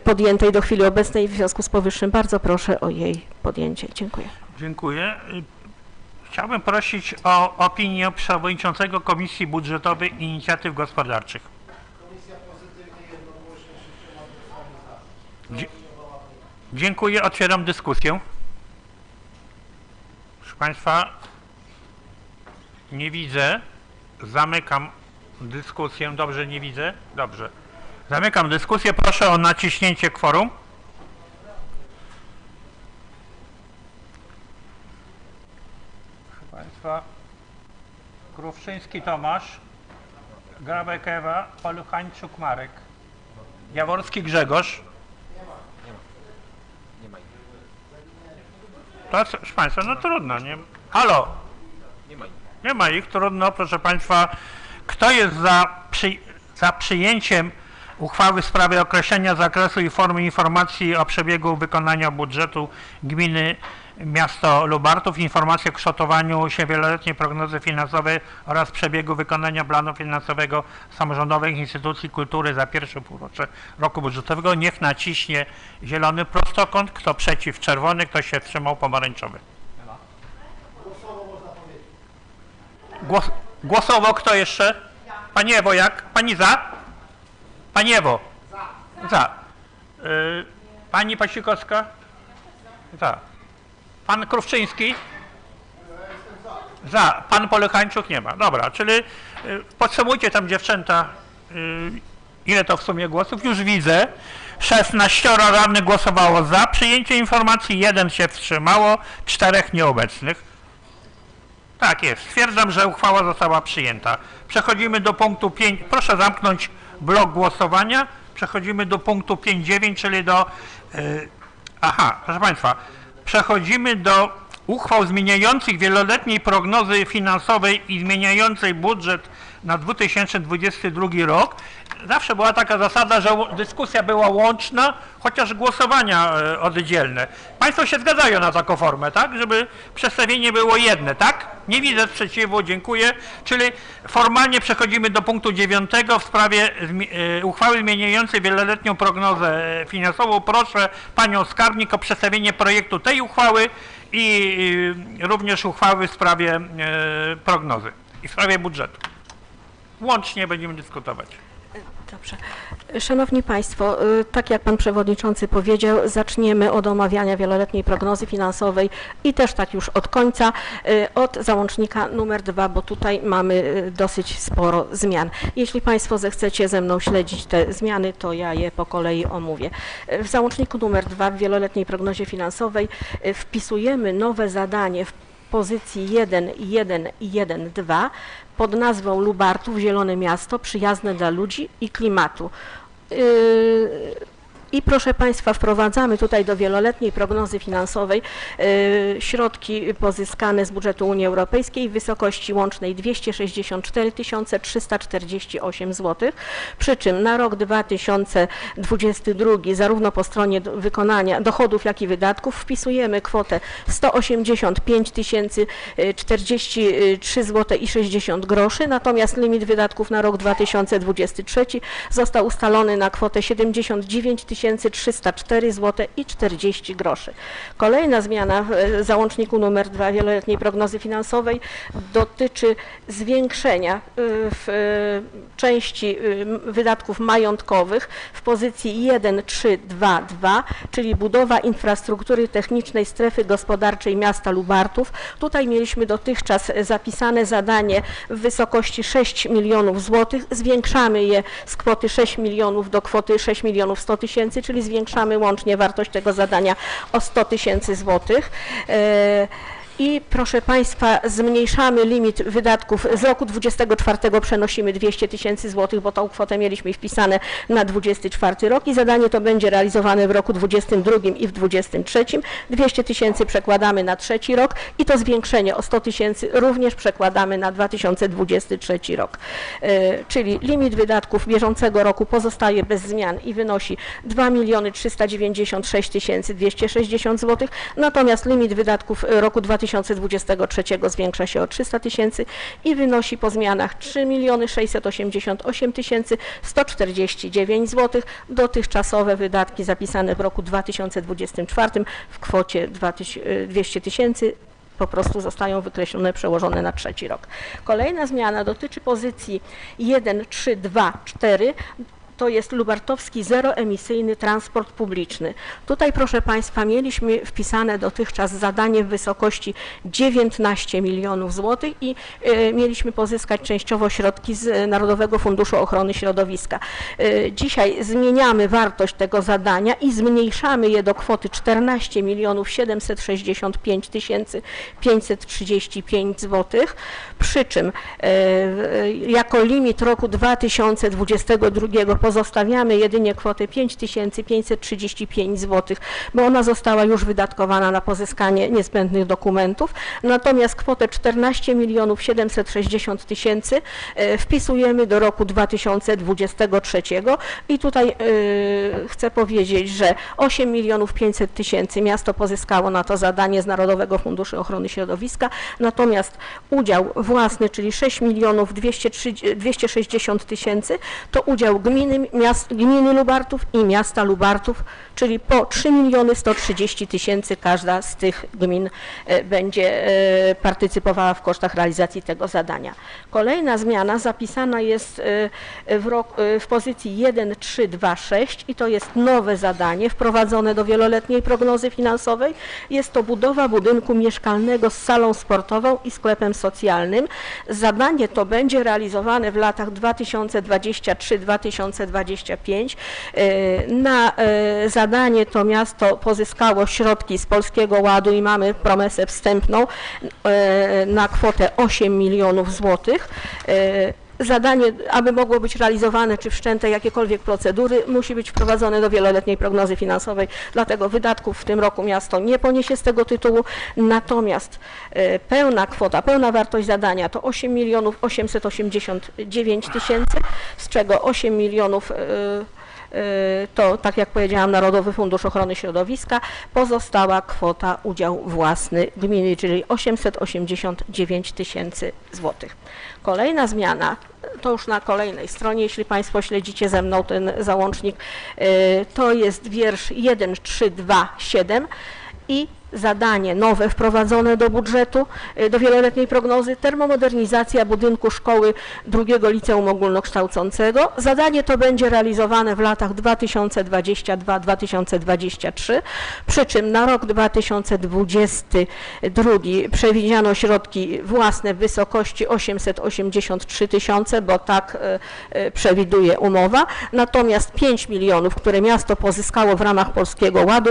Speaker 11: podjętej do chwili obecnej, w związku z powyższym bardzo proszę o jej podjęcie. Dziękuję.
Speaker 1: Dziękuję. Chciałbym prosić o opinię przewodniczącego Komisji Budżetowej i Inicjatyw Gospodarczych. Dziękuję. Otwieram dyskusję. Proszę Państwa, nie widzę. Zamykam dyskusję. Dobrze, nie widzę? Dobrze. Zamykam dyskusję. Proszę o naciśnięcie kworum. Państwa, Krówczyński Tomasz, Grabek Ewa, Paluchańczuk Marek, Jaworski Grzegorz. To, proszę Państwa, no trudno, nie? Halo? Nie ma ich, trudno, proszę Państwa. Kto jest za przyjęciem uchwały w sprawie określenia zakresu i formy informacji o przebiegu wykonania budżetu gminy miasto Lubartów, informacje o kształtowaniu się wieloletniej prognozy finansowej oraz przebiegu wykonania planu finansowego samorządowych instytucji kultury za pierwsze półrocze roku budżetowego, niech naciśnie zielony prostokąt, kto przeciw czerwony, kto się wstrzymał pomarańczowy. Głosował kto jeszcze? Pani Ewo, jak? Pani za? Pani Ewo? Za. Pani Pasikowska? Za. Pan Krówczyński? Za. Pan Polechańczuk nie ma. Dobra, czyli podsumujcie tam dziewczęta, ile to w sumie głosów. Już widzę. 16 radnych głosowało za przyjęcie informacji, 1 się wstrzymało, 4 nieobecnych. Tak jest. Stwierdzam, że uchwała została przyjęta. Przechodzimy do punktu 5. Proszę zamknąć blok głosowania. Przechodzimy do punktu 5.9, czyli do... proszę Państwa. Przechodzimy do uchwał zmieniających wieloletniej prognozy finansowej i zmieniającej budżet na 2022 rok. Zawsze była taka zasada, że dyskusja była łączna, chociaż głosowania oddzielne. Państwo się zgadzają na taką formę, tak? Żeby przedstawienie było jedne, tak? Nie widzę sprzeciwu, dziękuję. Czyli formalnie przechodzimy do punktu 9 w sprawie uchwały zmieniającej wieloletnią prognozę finansową. Proszę panią skarbnik o przedstawienie projektu tej uchwały i również uchwały w sprawie prognozy i w sprawie budżetu. Łącznie będziemy dyskutować.
Speaker 11: Dobrze. Szanowni Państwo, tak jak Pan Przewodniczący powiedział, zaczniemy od omawiania wieloletniej prognozy finansowej i też tak już od końca, od załącznika numer 2, bo tutaj mamy dosyć sporo zmian. Jeśli Państwo zechcecie ze mną śledzić te zmiany, to ja je po kolei omówię. W załączniku numer 2 w wieloletniej prognozie finansowej wpisujemy nowe zadanie w pozycji 1.1 i 1.2 pod nazwą Lubartów Zielone Miasto, przyjazne dla ludzi i klimatu. I proszę Państwa, wprowadzamy tutaj do wieloletniej prognozy finansowej środki pozyskane z budżetu Unii Europejskiej w wysokości łącznej 264 348 zł, przy czym na rok 2022 zarówno po stronie wykonania dochodów, jak i wydatków wpisujemy kwotę 185 043 zł i 60 groszy, natomiast limit wydatków na rok 2023 został ustalony na kwotę 79 304 zł i 40 groszy. Kolejna zmiana w załączniku nr 2 wieloletniej prognozy finansowej dotyczy zwiększenia w części wydatków majątkowych w pozycji 1322, czyli budowa infrastruktury technicznej strefy gospodarczej miasta Lubartów. Tutaj mieliśmy dotychczas zapisane zadanie w wysokości 6 milionów złotych. Zwiększamy je z kwoty 6 milionów do kwoty 6 milionów 100 tysięcy, czyli zwiększamy łącznie wartość tego zadania o 100 tysięcy złotych. I proszę Państwa, zmniejszamy limit wydatków z roku 24 przenosimy 200 tysięcy złotych, bo tą kwotę mieliśmy wpisane na 24 rok i zadanie to będzie realizowane w roku 22 i w 23. 200 tysięcy przekładamy na trzeci rok i to zwiększenie o 100 tysięcy również przekładamy na 2023 rok. Czyli limit wydatków bieżącego roku pozostaje bez zmian i wynosi 2 396 260 zł, natomiast limit wydatków roku 2023 zwiększa się o 300 tysięcy i wynosi po zmianach 3 688 149 zł. Dotychczasowe wydatki zapisane w roku 2024 w kwocie 200 tysięcy po prostu zostają wykreślone, przełożone na trzeci rok. Kolejna zmiana dotyczy pozycji 1324. To jest lubartowski zeroemisyjny transport publiczny. Tutaj, proszę Państwa, mieliśmy wpisane dotychczas zadanie w wysokości 19 milionów złotych i mieliśmy pozyskać częściowo środki z Narodowego Funduszu Ochrony Środowiska. Dzisiaj zmieniamy wartość tego zadania i zmniejszamy je do kwoty 14 765 535 złotych, przy czym jako limit roku 2022 pozostawiamy jedynie kwotę 5535 zł, bo ona została już wydatkowana na pozyskanie niezbędnych dokumentów, natomiast kwotę 14 760 tysięcy wpisujemy do roku 2023 i tutaj chcę powiedzieć, że 8 500 tysięcy miasto pozyskało na to zadanie z Narodowego Funduszu Ochrony Środowiska, natomiast udział własny, czyli 6 260 tysięcy, to udział gminy Lubartów i miasta Lubartów, czyli po 3 130 tysięcy każda z tych gmin będzie partycypowała w kosztach realizacji tego zadania. Kolejna zmiana zapisana jest w pozycji 1326 i to jest nowe zadanie wprowadzone do wieloletniej prognozy finansowej. Jest to budowa budynku mieszkalnego z salą sportową i sklepem socjalnym. Zadanie to będzie realizowane w latach 2023-2025. Na zadanie to miasto pozyskało środki z Polskiego Ładu i mamy promesę wstępną na kwotę 8 milionów złotych. Zadanie, aby mogło być realizowane czy wszczęte jakiekolwiek procedury, musi być wprowadzone do wieloletniej prognozy finansowej, dlatego wydatków w tym roku miasto nie poniesie z tego tytułu, natomiast pełna kwota, pełna wartość zadania to 8 889 tysięcy, z czego 8 milionów to, tak jak powiedziałam, Narodowy Fundusz Ochrony Środowiska, pozostała kwota udział własny gminy, czyli 889 tysięcy złotych. Kolejna zmiana, to już na kolejnej stronie, jeśli Państwo śledzicie ze mną ten załącznik, to jest wiersz 1327 i zadanie nowe wprowadzone do budżetu, do wieloletniej prognozy, termomodernizacja budynku szkoły drugiego liceum ogólnokształcącego. Zadanie to będzie realizowane w latach 2022-2023, przy czym na rok 2022 przewidziano środki własne w wysokości 883 tysiące, bo tak przewiduje umowa, natomiast 5 milionów, które miasto pozyskało w ramach Polskiego Ładu,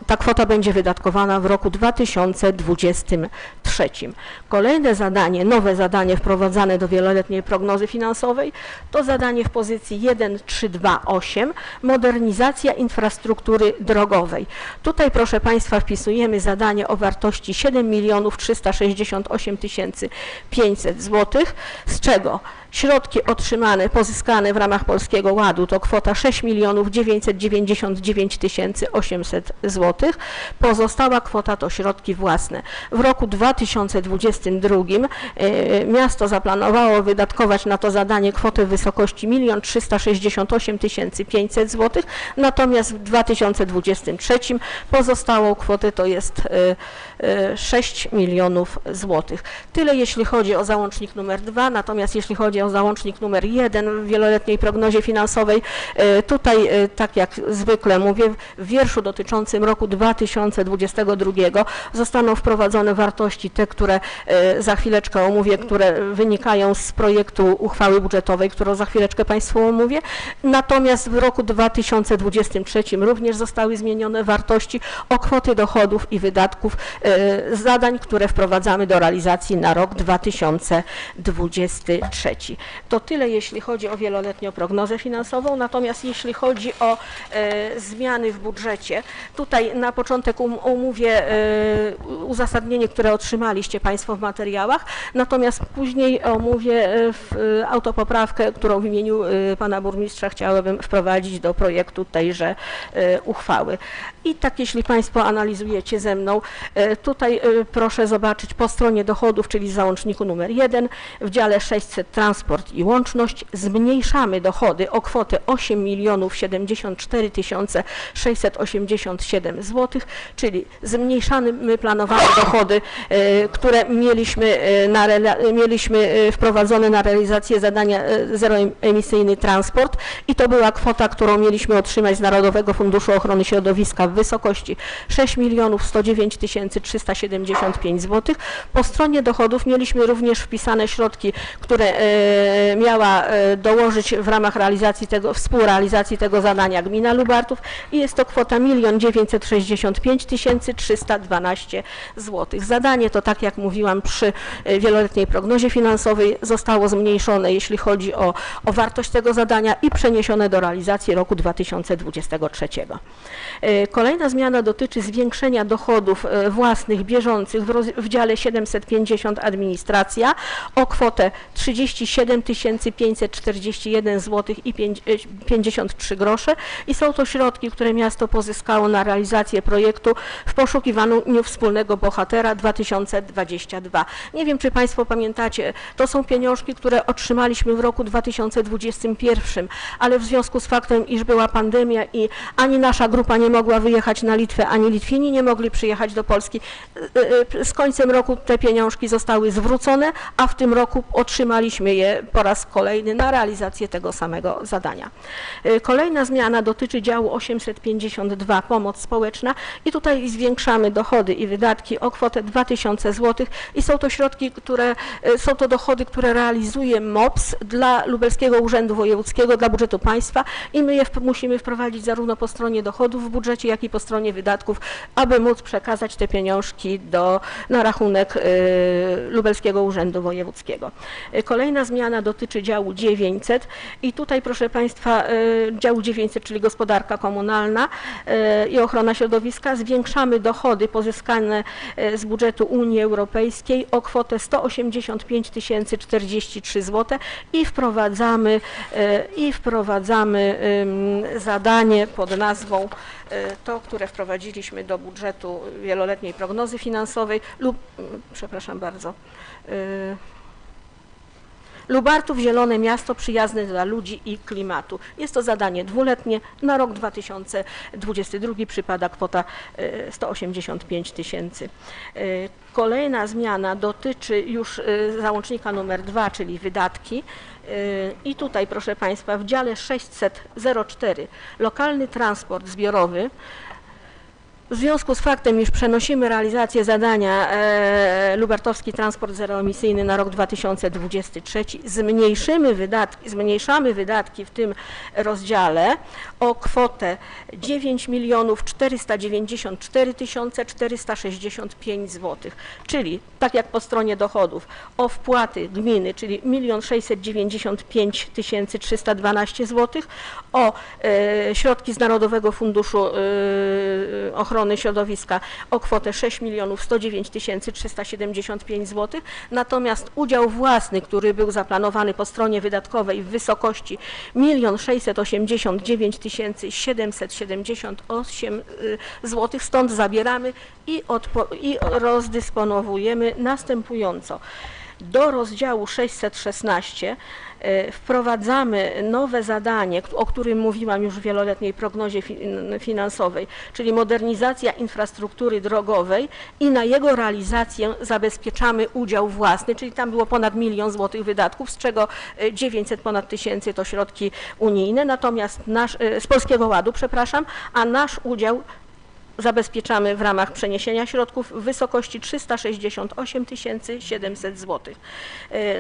Speaker 11: ta kwota będzie będzie wydatkowana w roku 2023. Kolejne zadanie, nowe zadanie wprowadzane do wieloletniej prognozy finansowej to zadanie w pozycji 1328 modernizacja infrastruktury drogowej. Tutaj proszę Państwa wpisujemy zadanie o wartości 7 368 500 zł, z czego środki otrzymane, pozyskane w ramach Polskiego Ładu to kwota 6 999 800 zł. Pozostała kwota to środki własne. W roku 2022 miasto zaplanowało wydatkować na to zadanie kwotę w wysokości 1 368 500 zł, natomiast w 2023 pozostałą kwotę to jest 6 milionów złotych. Tyle jeśli chodzi o załącznik numer 2, natomiast jeśli chodzi o załącznik numer 1 w wieloletniej prognozie finansowej, tutaj tak jak zwykle mówię, w wierszu dotyczącym roku 2022 zostaną wprowadzone wartości te, które za chwileczkę omówię, które wynikają z projektu uchwały budżetowej, którą za chwileczkę Państwu omówię. Natomiast w roku 2023 również zostały zmienione wartości o kwoty dochodów i wydatków zadań, które wprowadzamy do realizacji na rok 2023. To tyle, jeśli chodzi o wieloletnią prognozę finansową, natomiast jeśli chodzi o zmiany w budżecie, tutaj na początek omówię uzasadnienie, które otrzymaliście Państwo w materiałach, natomiast później omówię autopoprawkę, którą w imieniu Pana Burmistrza chciałabym wprowadzić do projektu tejże uchwały. I tak jeśli Państwo analizujecie ze mną, tutaj proszę zobaczyć po stronie dochodów, czyli w załączniku numer 1, w dziale 600 transport i łączność zmniejszamy dochody o kwotę 8 074 687 zł, czyli zmniejszamy planowane dochody, które mieliśmy wprowadzone na realizację zadania zeroemisyjny transport i to była kwota, którą mieliśmy otrzymać z Narodowego Funduszu Ochrony Środowiska w wysokości 6 109 375 zł. Po stronie dochodów mieliśmy również wpisane środki, które miała dołożyć w ramach współrealizacji tego zadania gmina Lubartów i jest to kwota 1 965 312 zł. Zadanie to, tak jak mówiłam, przy wieloletniej prognozie finansowej zostało zmniejszone, jeśli chodzi o wartość tego zadania i przeniesione do realizacji roku 2023. Kolejna zmiana dotyczy zwiększenia dochodów własnych, bieżących w dziale 750 administracja o kwotę 37 541 zł i 53 grosze i są to środki, które miasto pozyskało na realizację projektu w poszukiwaniu wspólnego bohatera 2022. Nie wiem, czy Państwo pamiętacie, to są pieniążki, które otrzymaliśmy w roku 2021, ale w związku z faktem, iż była pandemia i ani nasza grupa nie mogła wyjechać na Litwę, ani Litwini nie mogli przyjechać do Polski, z końcem roku te pieniążki zostały zwrócone, a w tym roku otrzymaliśmy je po raz kolejny na realizację tego samego zadania. Kolejna zmiana dotyczy działu 852 pomoc społeczna i tutaj zwiększamy dochody i wydatki o kwotę 2000 zł i są to środki, są to dochody, które realizuje MOPS dla Lubelskiego Urzędu Wojewódzkiego, dla budżetu państwa i my je musimy wprowadzić zarówno po stronie dochodów w budżecie, jak i po stronie wydatków, aby móc przekazać te pieniążki na rachunek Lubelskiego Urzędu Wojewódzkiego. Kolejna zmiana dotyczy działu 900 i tutaj, proszę Państwa, działu 900, czyli gospodarka komunalna i ochrona środowiska, zwiększamy dochody pozyskane z budżetu Unii Europejskiej o kwotę 185 043 zł i wprowadzamy zadanie pod nazwą to, które wprowadziliśmy do budżetu wieloletniej prognozy finansowej przepraszam bardzo, Lubartów Zielone Miasto przyjazne dla ludzi i klimatu. Jest to zadanie dwuletnie. Na rok 2022 przypada kwota 185 000. Kolejna zmiana dotyczy już załącznika numer 2, czyli wydatki. I tutaj, proszę Państwa, w dziale 604 lokalny transport zbiorowy W związku z faktem, iż przenosimy realizację zadania Lubartowski Transport Zeroemisyjny na rok 2023, zmniejszamy wydatki w tym rozdziale o kwotę 9 494 465 zł, czyli tak jak po stronie dochodów o wpłaty gminy, czyli 1 695 312 zł, o środki z Narodowego Funduszu Ochrony Środowiska o kwotę 6 109 375 zł, natomiast udział własny, który był zaplanowany po stronie wydatkowej w wysokości 1 689 778 zł, stąd zabieramy i rozdysponowujemy następująco. Do rozdziału 616 wprowadzamy nowe zadanie, o którym mówiłam już w wieloletniej prognozie finansowej, czyli modernizacja infrastruktury drogowej i na jego realizację zabezpieczamy udział własny, czyli tam było ponad 1 000 000 złotych wydatków, z czego 900 ponad tysięcy to środki unijne, natomiast z Polskiego Ładu, przepraszam, a nasz udział zabezpieczamy w ramach przeniesienia środków w wysokości 368 700 zł.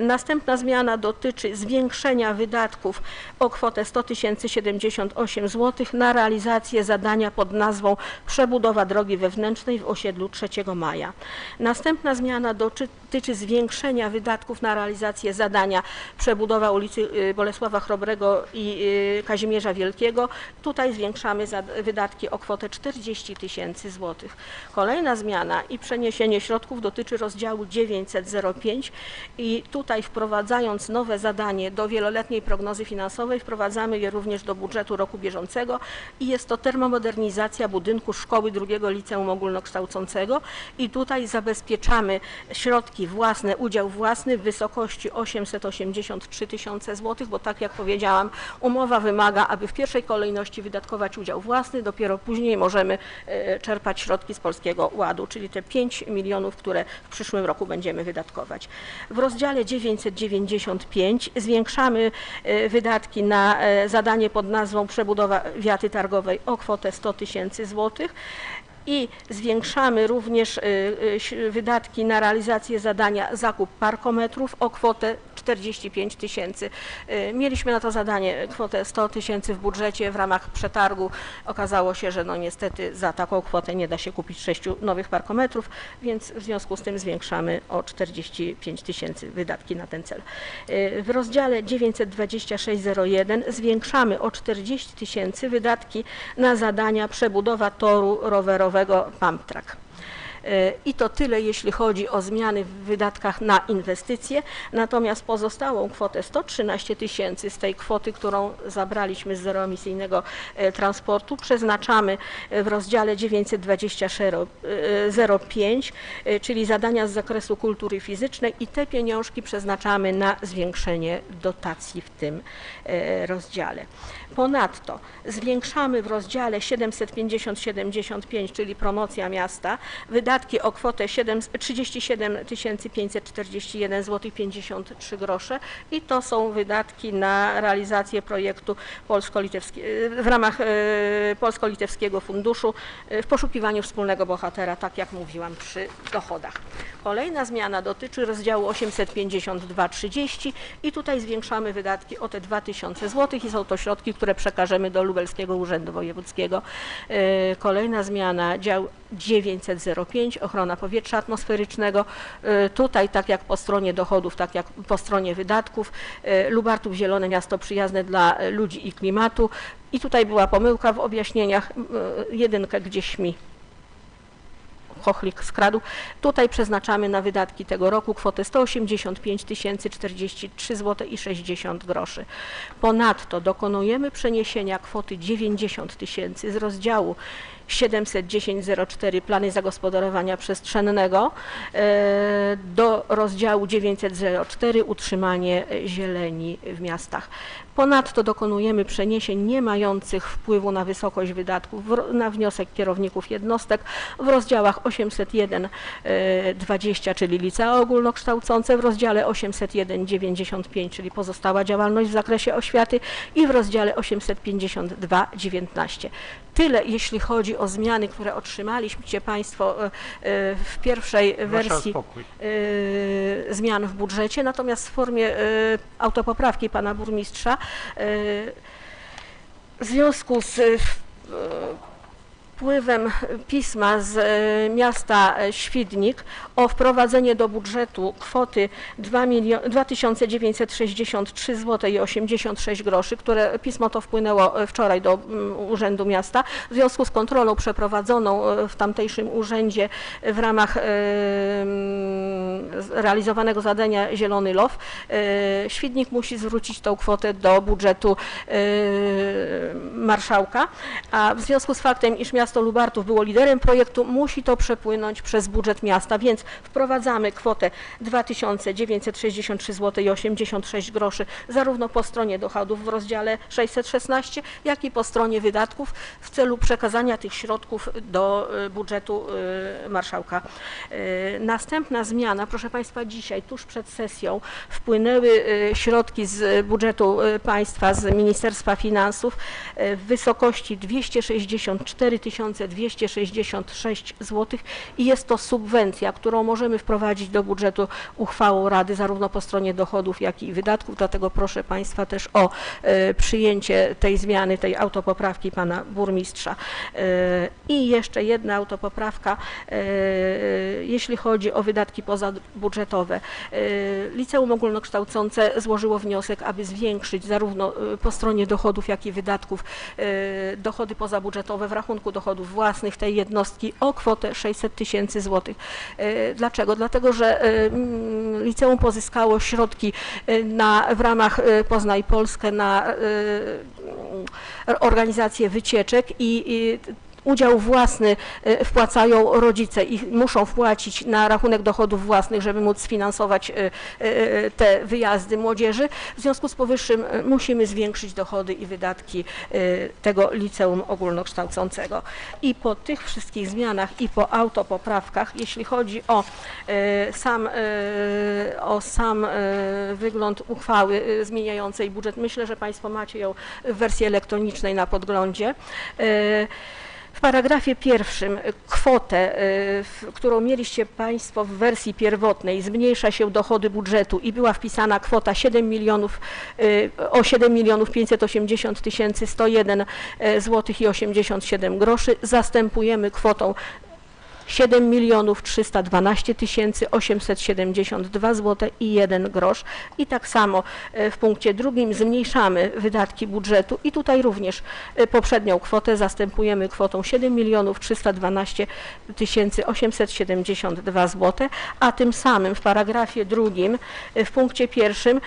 Speaker 11: Następna zmiana dotyczy zwiększenia wydatków o kwotę 100 078 zł na realizację zadania pod nazwą Przebudowa drogi wewnętrznej w osiedlu 3 Maja. Następna zmiana dotyczy zwiększenia wydatków na realizację zadania Przebudowa ulicy Bolesława Chrobrego i Kazimierza Wielkiego. Tutaj zwiększamy wydatki o kwotę 40 000 złotych. Kolejna zmiana i przeniesienie środków dotyczy rozdziału 905 i tutaj wprowadzając nowe zadanie do wieloletniej prognozy finansowej, wprowadzamy je również do budżetu roku bieżącego i jest to termomodernizacja budynku Szkoły II Liceum Ogólnokształcącego i tutaj zabezpieczamy środki własne, udział własny w wysokości 883 000 złotych, bo tak jak powiedziałam, umowa wymaga, aby w pierwszej kolejności wydatkować udział własny, dopiero później możemy czerpać środki z Polskiego Ładu, czyli te 5 milionów, które w przyszłym roku będziemy wydatkować. W rozdziale 995 zwiększamy wydatki na zadanie pod nazwą Przebudowa wiaty targowej o kwotę 100 000 złotych. I zwiększamy również wydatki na realizację zadania zakup parkometrów o kwotę 45 000. Mieliśmy na to zadanie kwotę 100 000 w budżecie w ramach przetargu. Okazało się, że no niestety za taką kwotę nie da się kupić 6 nowych parkometrów, więc w związku z tym zwiększamy o 45 000 wydatki na ten cel. W rozdziale 92601 zwiększamy o 40 000 wydatki na zadania Przebudowa toru rowerowego Pump Track. I to tyle, jeśli chodzi o zmiany w wydatkach na inwestycje, natomiast pozostałą kwotę 113 000 z tej kwoty, którą zabraliśmy z zeroemisyjnego transportu, przeznaczamy w rozdziale 920.05, czyli zadania z zakresu kultury fizycznej i te pieniążki przeznaczamy na zwiększenie dotacji w tym rozdziale. Ponadto zwiększamy w rozdziale 750.75, czyli promocja miasta, wydatki o kwotę 37 541 zł 53 grosze i to są wydatki na realizację projektu w ramach Polsko-Litewskiego Funduszu w poszukiwaniu wspólnego bohatera, tak jak mówiłam przy dochodach. Kolejna zmiana dotyczy rozdziału 852.30 i tutaj zwiększamy wydatki o te 2000 zł i są to środki, które przekażemy do Lubelskiego Urzędu Wojewódzkiego. Kolejna zmiana, dział 905, ochrona powietrza atmosferycznego. Tutaj tak jak po stronie dochodów, tak jak po stronie wydatków, Lubartów Zielone Miasto Przyjazne dla Ludzi i Klimatu. I tutaj była pomyłka w objaśnieniach, jedynkę gdzieś mi chochlik skradł. Tutaj przeznaczamy na wydatki tego roku kwotę 185 043 zł i 60 groszy. Ponadto dokonujemy przeniesienia kwoty 90 000 z rozdziału 710.04 plany zagospodarowania przestrzennego do rozdziału 900.04 utrzymanie zieleni w miastach. Ponadto dokonujemy przeniesień nie mających wpływu na wysokość wydatków na wniosek kierowników jednostek w rozdziałach 801.20, czyli licea ogólnokształcące, w rozdziale 801.95, czyli pozostała działalność w zakresie oświaty i w rozdziale 852.19. Tyle jeśli chodzi o zmiany, które otrzymaliście Państwo w pierwszej wersji zmian w budżecie, natomiast w formie autopoprawki pana burmistrza w związku z wpływem pisma z miasta Świdnik o wprowadzenie do budżetu kwoty 2963 zł i 86 groszy, które pismo to wpłynęło wczoraj do Urzędu Miasta. W związku z kontrolą przeprowadzoną w tamtejszym urzędzie w ramach realizowanego zadania Zielony LOW, Świdnik musi zwrócić tą kwotę do budżetu marszałka, a w związku z faktem, iż miasto Lubartów było liderem projektu, musi to przepłynąć przez budżet miasta, więc wprowadzamy kwotę 2963 zł i 86 groszy zarówno po stronie dochodów w rozdziale 616, jak i po stronie wydatków w celu przekazania tych środków do budżetu marszałka. Następna zmiana, proszę Państwa, dzisiaj tuż przed sesją wpłynęły środki z budżetu państwa, z Ministerstwa Finansów w wysokości 264 266 zł i jest to subwencja, którą możemy wprowadzić do budżetu uchwałą Rady zarówno po stronie dochodów, jak i wydatków, dlatego proszę Państwa też o przyjęcie tej zmiany, tej autopoprawki pana burmistrza. I jeszcze jedna autopoprawka, jeśli chodzi o wydatki pozabudżetowe. Liceum Ogólnokształcące złożyło wniosek, aby zwiększyć zarówno po stronie dochodów, jak i wydatków dochody pozabudżetowe w rachunku dochodów własnych tej jednostki o kwotę 600 000 złotych. Dlaczego? Dlatego, że liceum pozyskało środki w ramach Poznaj Polskę na organizację wycieczek i udział własny wpłacają rodzice i muszą wpłacić na rachunek dochodów własnych, żeby móc sfinansować te wyjazdy młodzieży. W związku z powyższym musimy zwiększyć dochody i wydatki tego liceum ogólnokształcącego. I po tych wszystkich zmianach i po autopoprawkach, jeśli chodzi o sam wygląd uchwały zmieniającej budżet, myślę, że Państwo macie ją w wersji elektronicznej na podglądzie. W paragrafie pierwszym kwotę, którą mieliście Państwo w wersji pierwotnej, zmniejsza się dochody budżetu i była wpisana kwota 7 580 101 zł i 87 groszy, zastępujemy kwotą 7 312 872 zł i 1 grosz i tak samo w punkcie drugim zmniejszamy wydatki budżetu i tutaj również poprzednią kwotę zastępujemy kwotą 7 312 872 zł, a tym samym w paragrafie drugim w punkcie pierwszym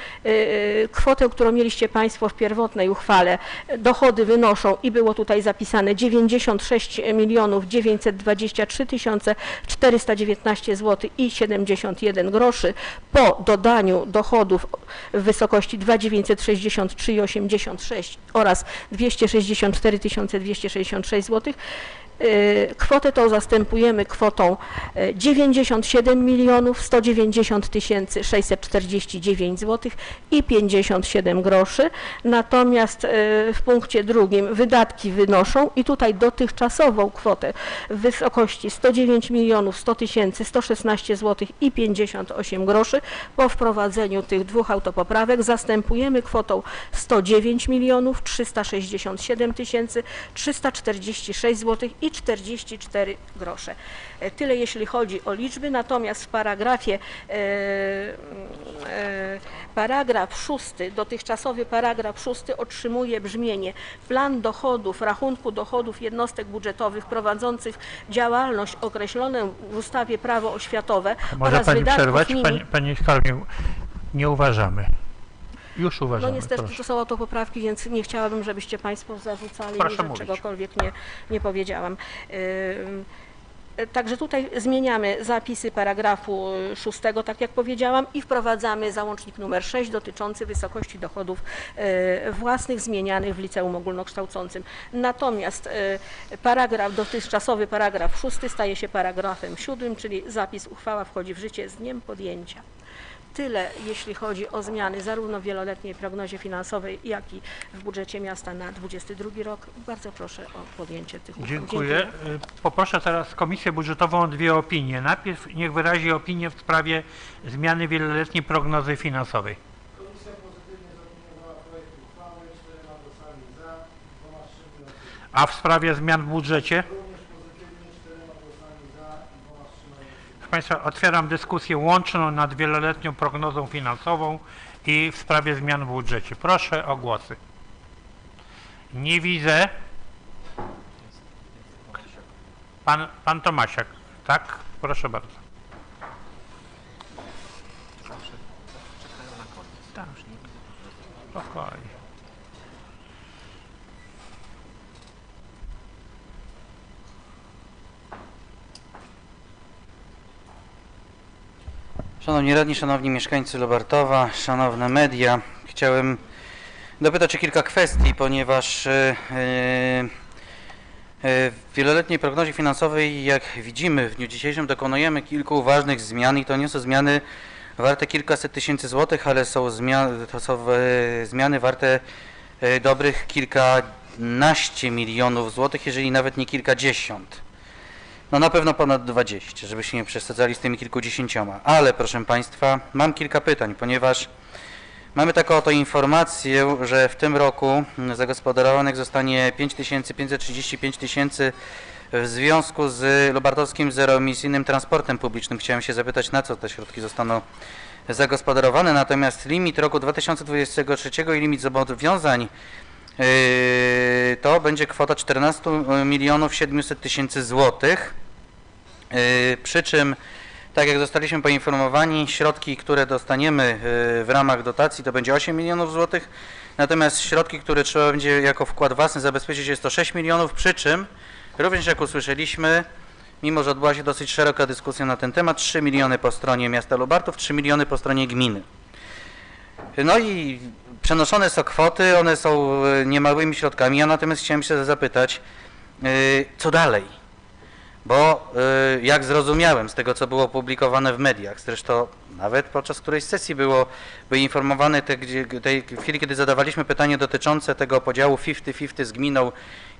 Speaker 11: kwotę, którą mieliście Państwo w pierwotnej uchwale, dochody wynoszą i było tutaj zapisane 96 923 419 zł i 71 groszy po dodaniu dochodów w wysokości 2963,86 oraz 264 266 zł. Kwotę tą zastępujemy kwotą 97 190 649 zł i 57 groszy. Natomiast w punkcie drugim wydatki wynoszą i tutaj dotychczasową kwotę w wysokości 109 100 116 zł i 58 groszy. Po wprowadzeniu tych dwóch autopoprawek zastępujemy kwotą 109 367 346 zł i 44 grosze. Tyle jeśli chodzi o liczby, natomiast w paragrafie paragraf 6, dotychczasowy paragraf 6 otrzymuje brzmienie: plan dochodów, rachunku dochodów jednostek budżetowych prowadzących działalność określoną w ustawie Prawo oświatowe
Speaker 1: Może
Speaker 11: oraz
Speaker 1: Pani
Speaker 11: wydatków
Speaker 1: przerwać? Pani Skarbnik, nie uważamy. Już uważamy.
Speaker 11: No niestety
Speaker 1: proszę.
Speaker 11: to są autopoprawki, więc nie chciałabym, żebyście Państwo zarzucali,
Speaker 1: Proszę
Speaker 11: że
Speaker 1: mówić.
Speaker 11: czegokolwiek nie powiedziałam. Także tutaj zmieniamy zapisy paragrafu 6, tak jak powiedziałam, i wprowadzamy załącznik numer 6 dotyczący wysokości dochodów własnych zmienianych w liceum ogólnokształcącym. Natomiast dotychczasowy paragraf 6 staje się paragrafem 7, czyli zapis: uchwała wchodzi w życie z dniem podjęcia. Tyle, jeśli chodzi o zmiany zarówno w wieloletniej prognozie finansowej, jak i w budżecie miasta na 2022 rok. Bardzo proszę o podjęcie tych uchwał.
Speaker 1: Dziękuję. Poproszę teraz Komisję Budżetową o dwie opinie. Najpierw niech wyrazi opinię w sprawie zmiany wieloletniej prognozy finansowej.
Speaker 4: Komisja pozytywnie zaopiniowała projekt uchwały 4 głosami za, 2 wstrzymaniami.
Speaker 1: A w sprawie zmian w budżecie?
Speaker 4: Również pozytywnie 4 głosami za i 2 wstrzymaniami.
Speaker 1: Proszę Państwa, otwieram dyskusję łączną nad wieloletnią prognozą finansową i w sprawie zmian w budżecie. Proszę o głosy. Nie widzę. Pan Tomasiak, tak? Proszę bardzo. Tak, spokojnie.
Speaker 5: Szanowni radni, szanowni mieszkańcy Lubartowa, szanowne media, chciałem dopytać o kilka kwestii, ponieważ w wieloletniej prognozie finansowej, jak widzimy, w dniu dzisiejszym dokonujemy kilku ważnych zmian i to nie są zmiany warte kilkaset tysięcy złotych, ale są zmiany warte dobrych kilkanaście milionów złotych, jeżeli nawet nie kilkadziesiąt. No na pewno ponad 20, żebyście nie przesadzali z tymi kilkudziesięcioma. Ale proszę Państwa, mam kilka pytań, ponieważ mamy taką oto informację, że w tym roku zagospodarowanych zostanie 535 tysięcy w związku z lubartowskim zeroemisyjnym transportem publicznym. Chciałem się zapytać, na co te środki zostaną zagospodarowane, natomiast limit roku 2023 i limit zobowiązań to będzie kwota 14 milionów 700 tysięcy złotych, przy czym, tak jak zostaliśmy poinformowani, środki, które dostaniemy w ramach dotacji to będzie 8 milionów złotych, natomiast środki, które trzeba będzie jako wkład własny zabezpieczyć jest to 6 milionów, przy czym również jak usłyszeliśmy, mimo że odbyła się dosyć szeroka dyskusja na ten temat, 3 miliony po stronie miasta Lubartów, 3 miliony po stronie gminy. No i przenoszone są kwoty, one są niemałymi środkami, ja natomiast chciałem się zapytać, co dalej? Bo jak zrozumiałem z tego, co było publikowane w mediach, zresztą nawet podczas którejś sesji były informowane w chwili, kiedy zadawaliśmy pytanie dotyczące tego podziału 50-50 z gminą,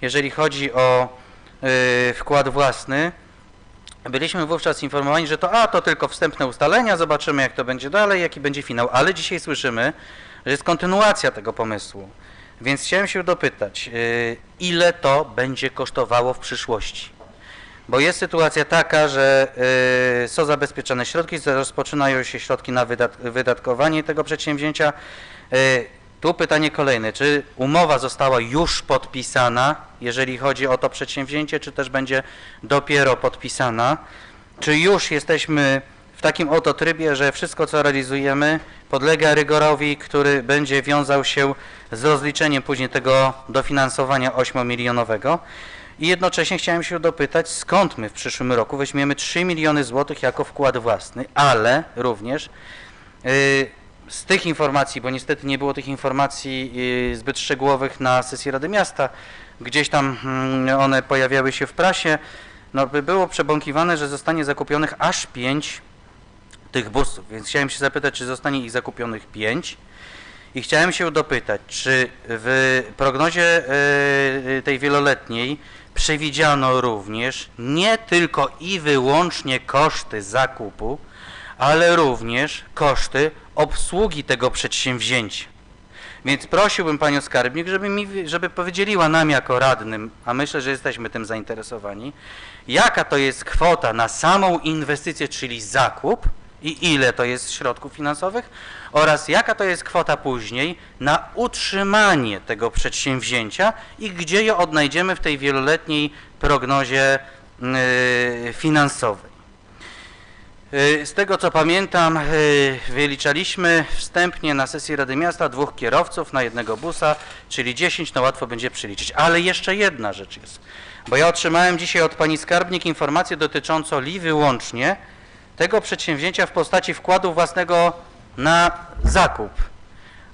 Speaker 5: jeżeli chodzi o wkład własny, byliśmy wówczas informowani, że to tylko wstępne ustalenia, zobaczymy jak to będzie dalej, jaki będzie finał, ale dzisiaj słyszymy, że jest kontynuacja tego pomysłu. Więc chciałem się dopytać, ile to będzie kosztowało w przyszłości? Bo jest sytuacja taka, że są zabezpieczone środki, rozpoczynają się środki na wydatkowanie tego przedsięwzięcia. Tu pytanie kolejne, czy umowa została już podpisana, jeżeli chodzi o to przedsięwzięcie, czy też będzie dopiero podpisana? Czy już jesteśmy w takim oto trybie, że wszystko co realizujemy podlega rygorowi, który będzie wiązał się z rozliczeniem później tego dofinansowania 8-milionowego? I jednocześnie chciałem się dopytać, skąd my w przyszłym roku weźmiemy 3 miliony złotych jako wkład własny, ale również z tych informacji, bo niestety nie było tych informacji zbyt szczegółowych na sesji Rady Miasta, gdzieś tam one pojawiały się w prasie, no było przebąkiwane, że zostanie zakupionych aż 5 tych busów, więc chciałem się zapytać, czy zostanie ich zakupionych 5 i chciałem się dopytać, czy w prognozie tej wieloletniej przewidziano również nie tylko i wyłącznie koszty zakupu, ale również koszty obsługi tego przedsięwzięcia. Więc prosiłbym Panią Skarbnik, żeby powiedzieliła nam jako radnym, a myślę, że jesteśmy tym zainteresowani, jaka to jest kwota na samą inwestycję, czyli zakup i ile to jest środków finansowych oraz jaka to jest kwota później na utrzymanie tego przedsięwzięcia i gdzie ją odnajdziemy w tej wieloletniej prognozie finansowej. Z tego co pamiętam, wyliczaliśmy wstępnie na sesji Rady Miasta 2 kierowców na jednego busa, czyli 10, no łatwo będzie przeliczyć. Ale jeszcze jedna rzecz jest, bo ja otrzymałem dzisiaj od Pani Skarbnik informację dotyczącą wyłącznie tego przedsięwzięcia w postaci wkładu własnego na zakup.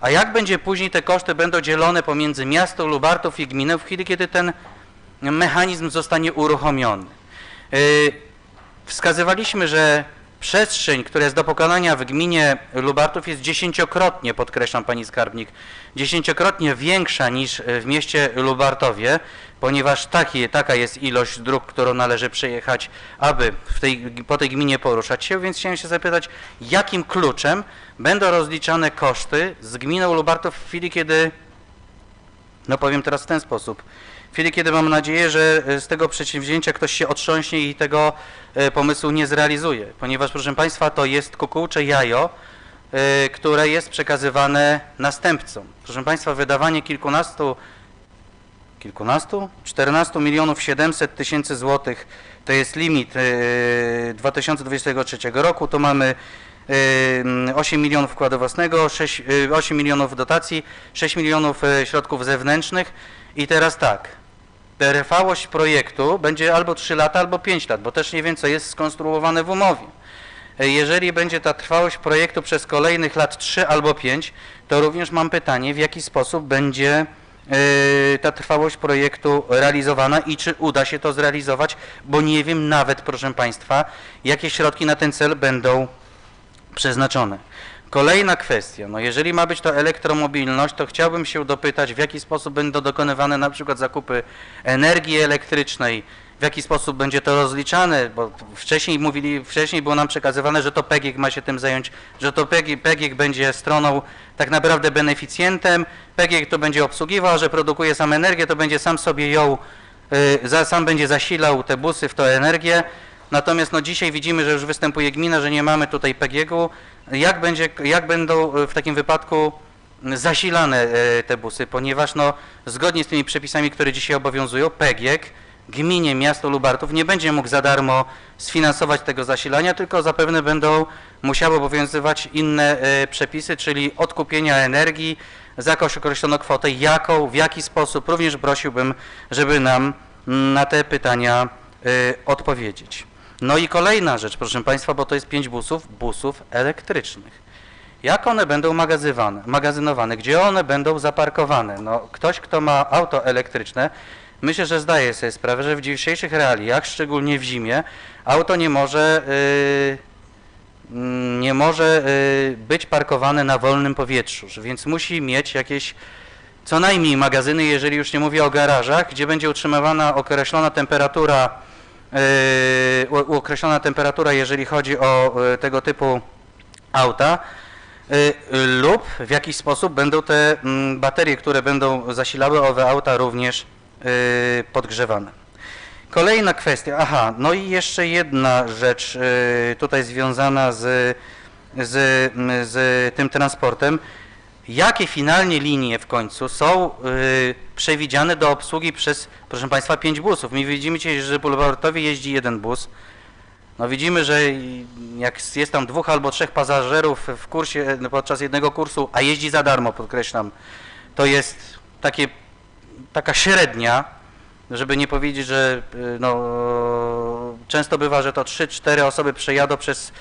Speaker 5: A jak będzie później te koszty będą dzielone pomiędzy miasto Lubartów i gminę w chwili, kiedy ten mechanizm zostanie uruchomiony? Wskazywaliśmy, że Przestrzeń, która jest do pokonania w gminie Lubartów jest 10-krotnie, podkreślam pani skarbnik, 10-krotnie większa niż w mieście Lubartowie, ponieważ taka jest ilość dróg, którą należy przejechać, aby po tej gminie poruszać się, więc chciałem się zapytać, jakim kluczem będą rozliczane koszty z gminą Lubartów w chwili, kiedy, no powiem teraz w ten sposób, w chwili, kiedy mam nadzieję, że z tego przedsięwzięcia ktoś się otrząśnie i tego pomysłu nie zrealizuje, ponieważ, proszę państwa, to jest kukułcze jajo, które jest przekazywane następcom. Proszę państwa, wydawanie 14 milionów 700 tysięcy złotych to jest limit 2023 roku, to mamy 8 milionów wkładu własnego, 8 milionów dotacji, 6 milionów środków zewnętrznych i teraz tak, trwałość projektu będzie albo 3 lata, albo 5 lat, bo też nie wiem, co jest skonstruowane w umowie. Jeżeli będzie ta trwałość projektu przez kolejnych lat 3 albo 5, to również mam pytanie, w jaki sposób będzie ta trwałość projektu realizowana i czy uda się to zrealizować, bo nie wiem nawet, proszę państwa, jakie środki na ten cel będą przeznaczone. Kolejna kwestia, no jeżeli ma być to elektromobilność, to chciałbym się dopytać, w jaki sposób będą dokonywane na przykład zakupy energii elektrycznej, w jaki sposób będzie to rozliczane, bo wcześniej było nam przekazywane, że to PGIG ma się tym zająć, że to PGIG będzie stroną tak naprawdę beneficjentem, PGIG to będzie obsługiwał, że produkuje sam energię, to będzie sam sobie ją, sam będzie zasilał te busy w tą energię. Natomiast no dzisiaj widzimy, że już występuje gmina, że nie mamy tutaj PGIG-u. Jak będą w takim wypadku zasilane te busy, ponieważ no, zgodnie z tymi przepisami, które dzisiaj obowiązują, PGIG gminie miasto Lubartów nie będzie mógł za darmo sfinansować tego zasilania, tylko zapewne będą musiały obowiązywać inne przepisy, czyli odkupienia energii za jakąś określoną kwotę, jaką, w jaki sposób. Również prosiłbym, żeby nam na te pytania odpowiedzieć. No i kolejna rzecz, proszę państwa, bo to jest 5 busów elektrycznych. Jak one będą magazynowane, gdzie one będą zaparkowane? No, ktoś, kto ma auto elektryczne, myślę, że zdaje sobie sprawę, że w dzisiejszych realiach, szczególnie w zimie, auto nie może być parkowane na wolnym powietrzu, więc musi mieć jakieś co najmniej magazyny, jeżeli już nie mówię o garażach, gdzie będzie utrzymywana określona temperatura, jeżeli chodzi o tego typu auta, lub w jakiś sposób będą te baterie, które będą zasilały owe auta, również podgrzewane. Kolejna kwestia, no i jeszcze jedna rzecz tutaj związana z tym transportem. Jakie finalnie linie w końcu są przewidziane do obsługi przez, proszę państwa, 5 busów? My widzimy dzisiaj, że po Lubartowie jeździ 1 bus. No widzimy, że jak jest tam 2 albo 3 pasażerów w kursie, podczas jednego kursu, a jeździ za darmo, podkreślam, to jest taka średnia, żeby nie powiedzieć, że no, często bywa, że to 3-4 osoby przejadą przez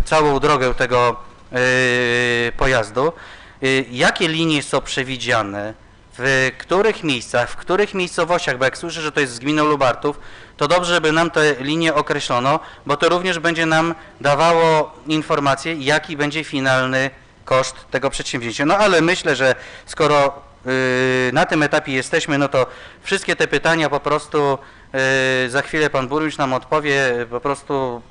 Speaker 5: całą drogę tego pojazdu. Jakie linie są przewidziane, w których miejscach, w których miejscowościach, bo jak słyszę, że to jest z gminą Lubartów, to dobrze, żeby nam te linie określono, bo to również będzie nam dawało informację, jaki będzie finalny koszt tego przedsięwzięcia. No ale myślę, że skoro na tym etapie jesteśmy, no to wszystkie te pytania po prostu za chwilę pan burmistrz nam odpowie po prostu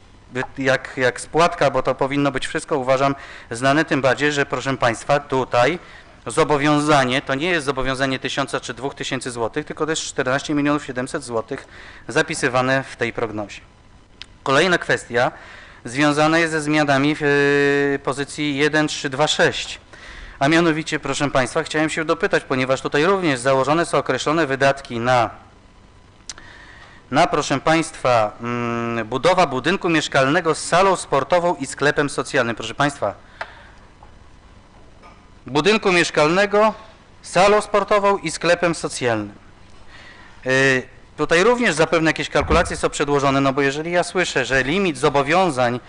Speaker 5: jak spłatka, bo to powinno być wszystko, uważam, znane, tym bardziej, że proszę państwa, tutaj zobowiązanie, to nie jest zobowiązanie 1000 czy 2000 zł, tylko to jest 14 700 000 zapisywane w tej prognozie. Kolejna kwestia związana jest ze zmianami w pozycji 1326. A mianowicie, proszę państwa, chciałem się dopytać, ponieważ tutaj również założone są określone wydatki na proszę państwa, budowa budynku mieszkalnego z salą sportową i sklepem socjalnym. Proszę państwa, budynku mieszkalnego, salą sportową i sklepem socjalnym. Tutaj również zapewne jakieś kalkulacje są przedłożone, no bo jeżeli ja słyszę, że limit zobowiązań,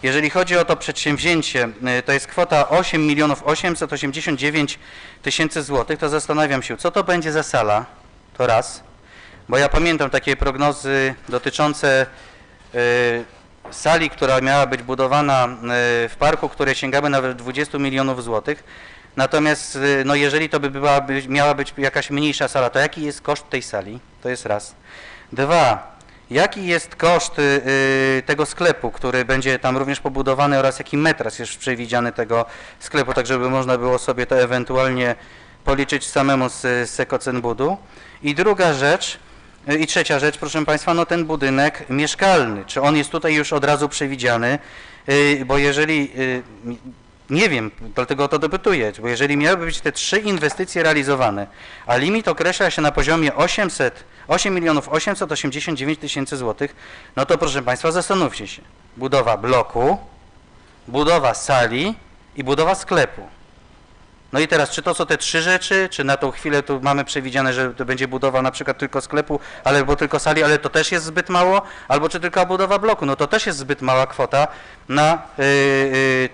Speaker 5: jeżeli chodzi o to przedsięwzięcie, to jest kwota 8 889 000 złotych, to zastanawiam się, co to będzie za sala, to raz, bo ja pamiętam takie prognozy dotyczące sali, która miała być budowana w parku, które sięgały nawet 20 milionów złotych. Natomiast no jeżeli to miała być jakaś mniejsza sala, to jaki jest koszt tej sali? To jest raz. Dwa, jaki jest koszt tego sklepu, który będzie tam również pobudowany oraz jaki metraż jest przewidziany tego sklepu, tak żeby można było sobie to ewentualnie policzyć samemu z ekocen budu. I druga rzecz, i trzecia rzecz, proszę Państwa, no ten budynek mieszkalny, czy on jest tutaj już od razu przewidziany, bo jeżeli, nie wiem, dlatego o to dopytuję, bo jeżeli miałyby być te 3 inwestycje realizowane, a limit określa się na poziomie 8 889 000 złotych, no to proszę Państwa, zastanówcie się, budowa bloku, budowa sali i budowa sklepu. No i teraz, czy to są te 3 rzeczy, czy na tą chwilę tu mamy przewidziane, że to będzie budowa na przykład tylko sklepu, albo tylko sali, ale to też jest zbyt mało, albo czy tylko budowa bloku, no to też jest zbyt mała kwota na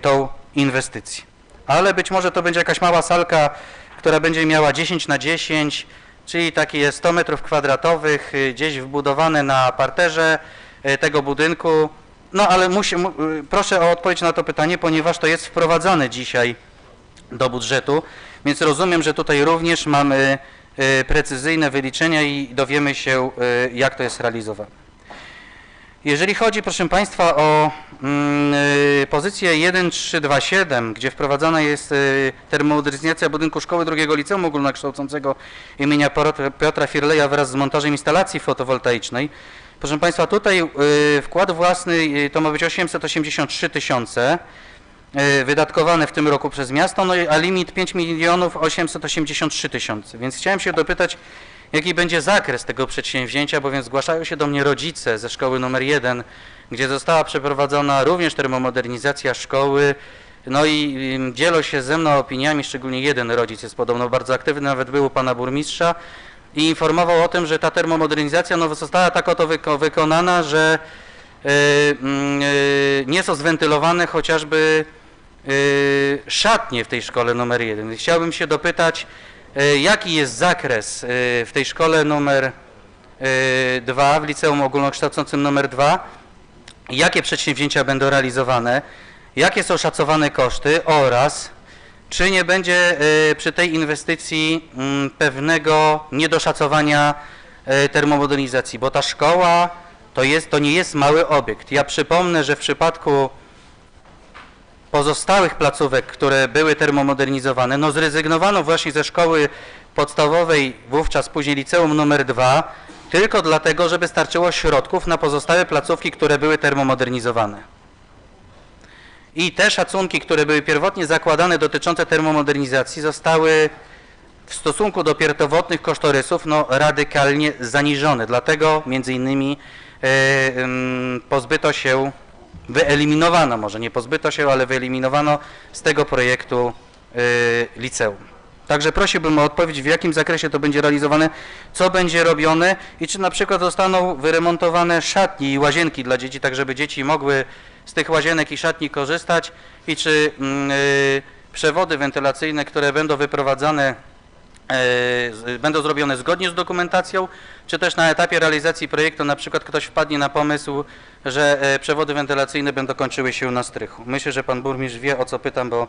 Speaker 5: tą inwestycję. Ale być może to będzie jakaś mała salka, która będzie miała 10 na 10, czyli takie 100 metrów kwadratowych, gdzieś wbudowane na parterze tego budynku. No ale proszę o odpowiedź na to pytanie, ponieważ to jest wprowadzane dzisiaj do budżetu, więc rozumiem, że tutaj również mamy precyzyjne wyliczenia i dowiemy się, jak to jest realizowane. Jeżeli chodzi, proszę Państwa, o pozycję 1327, gdzie wprowadzana jest termomodernizacja budynku Szkoły II Liceum Ogólnokształcącego imienia Piotra Firleja wraz z montażem instalacji fotowoltaicznej, proszę Państwa, tutaj wkład własny to ma być 883 000, wydatkowane w tym roku przez miasto, no a limit 5 883 000. Więc chciałem się dopytać, jaki będzie zakres tego przedsięwzięcia, bowiem zgłaszają się do mnie rodzice ze szkoły nr 1, gdzie została przeprowadzona również termomodernizacja szkoły, no i dzielą się ze mną opiniami, szczególnie jeden rodzic jest podobno bardzo aktywny, nawet był u pana burmistrza i informował o tym, że ta termomodernizacja no, została tak oto wykonana, że nie są zwentylowane chociażby szatnie w tej szkole nr 1. Chciałbym się dopytać, jaki jest zakres w tej szkole nr 2, w liceum ogólnokształcącym nr 2, jakie przedsięwzięcia będą realizowane, jakie są szacowane koszty oraz czy nie będzie przy tej inwestycji pewnego niedoszacowania termomodernizacji, bo ta szkoła to nie jest mały obiekt. Ja przypomnę, że w przypadku pozostałych placówek, które były termomodernizowane, no zrezygnowano właśnie ze szkoły podstawowej, wówczas później liceum nr 2, tylko dlatego, żeby starczyło środków na pozostałe placówki, które były termomodernizowane. I te szacunki, które były pierwotnie zakładane dotyczące termomodernizacji, zostały w stosunku do pierwotnych kosztorysów no, radykalnie zaniżone. Dlatego między innymi pozbyto się, wyeliminowano, może nie pozbyto się, ale wyeliminowano z tego projektu liceum. Także prosiłbym o odpowiedź, w jakim zakresie to będzie realizowane, co będzie robione i czy na przykład zostaną wyremontowane szatnie i łazienki dla dzieci, tak żeby dzieci mogły z tych łazienek i szatni korzystać i czy przewody wentylacyjne, które będą wyprowadzane, będą zrobione zgodnie z dokumentacją, czy też na etapie realizacji projektu na przykład ktoś wpadnie na pomysł, że przewody wentylacyjne będą kończyły się na strychu. Myślę, że pan burmistrz wie, o co pytam, bo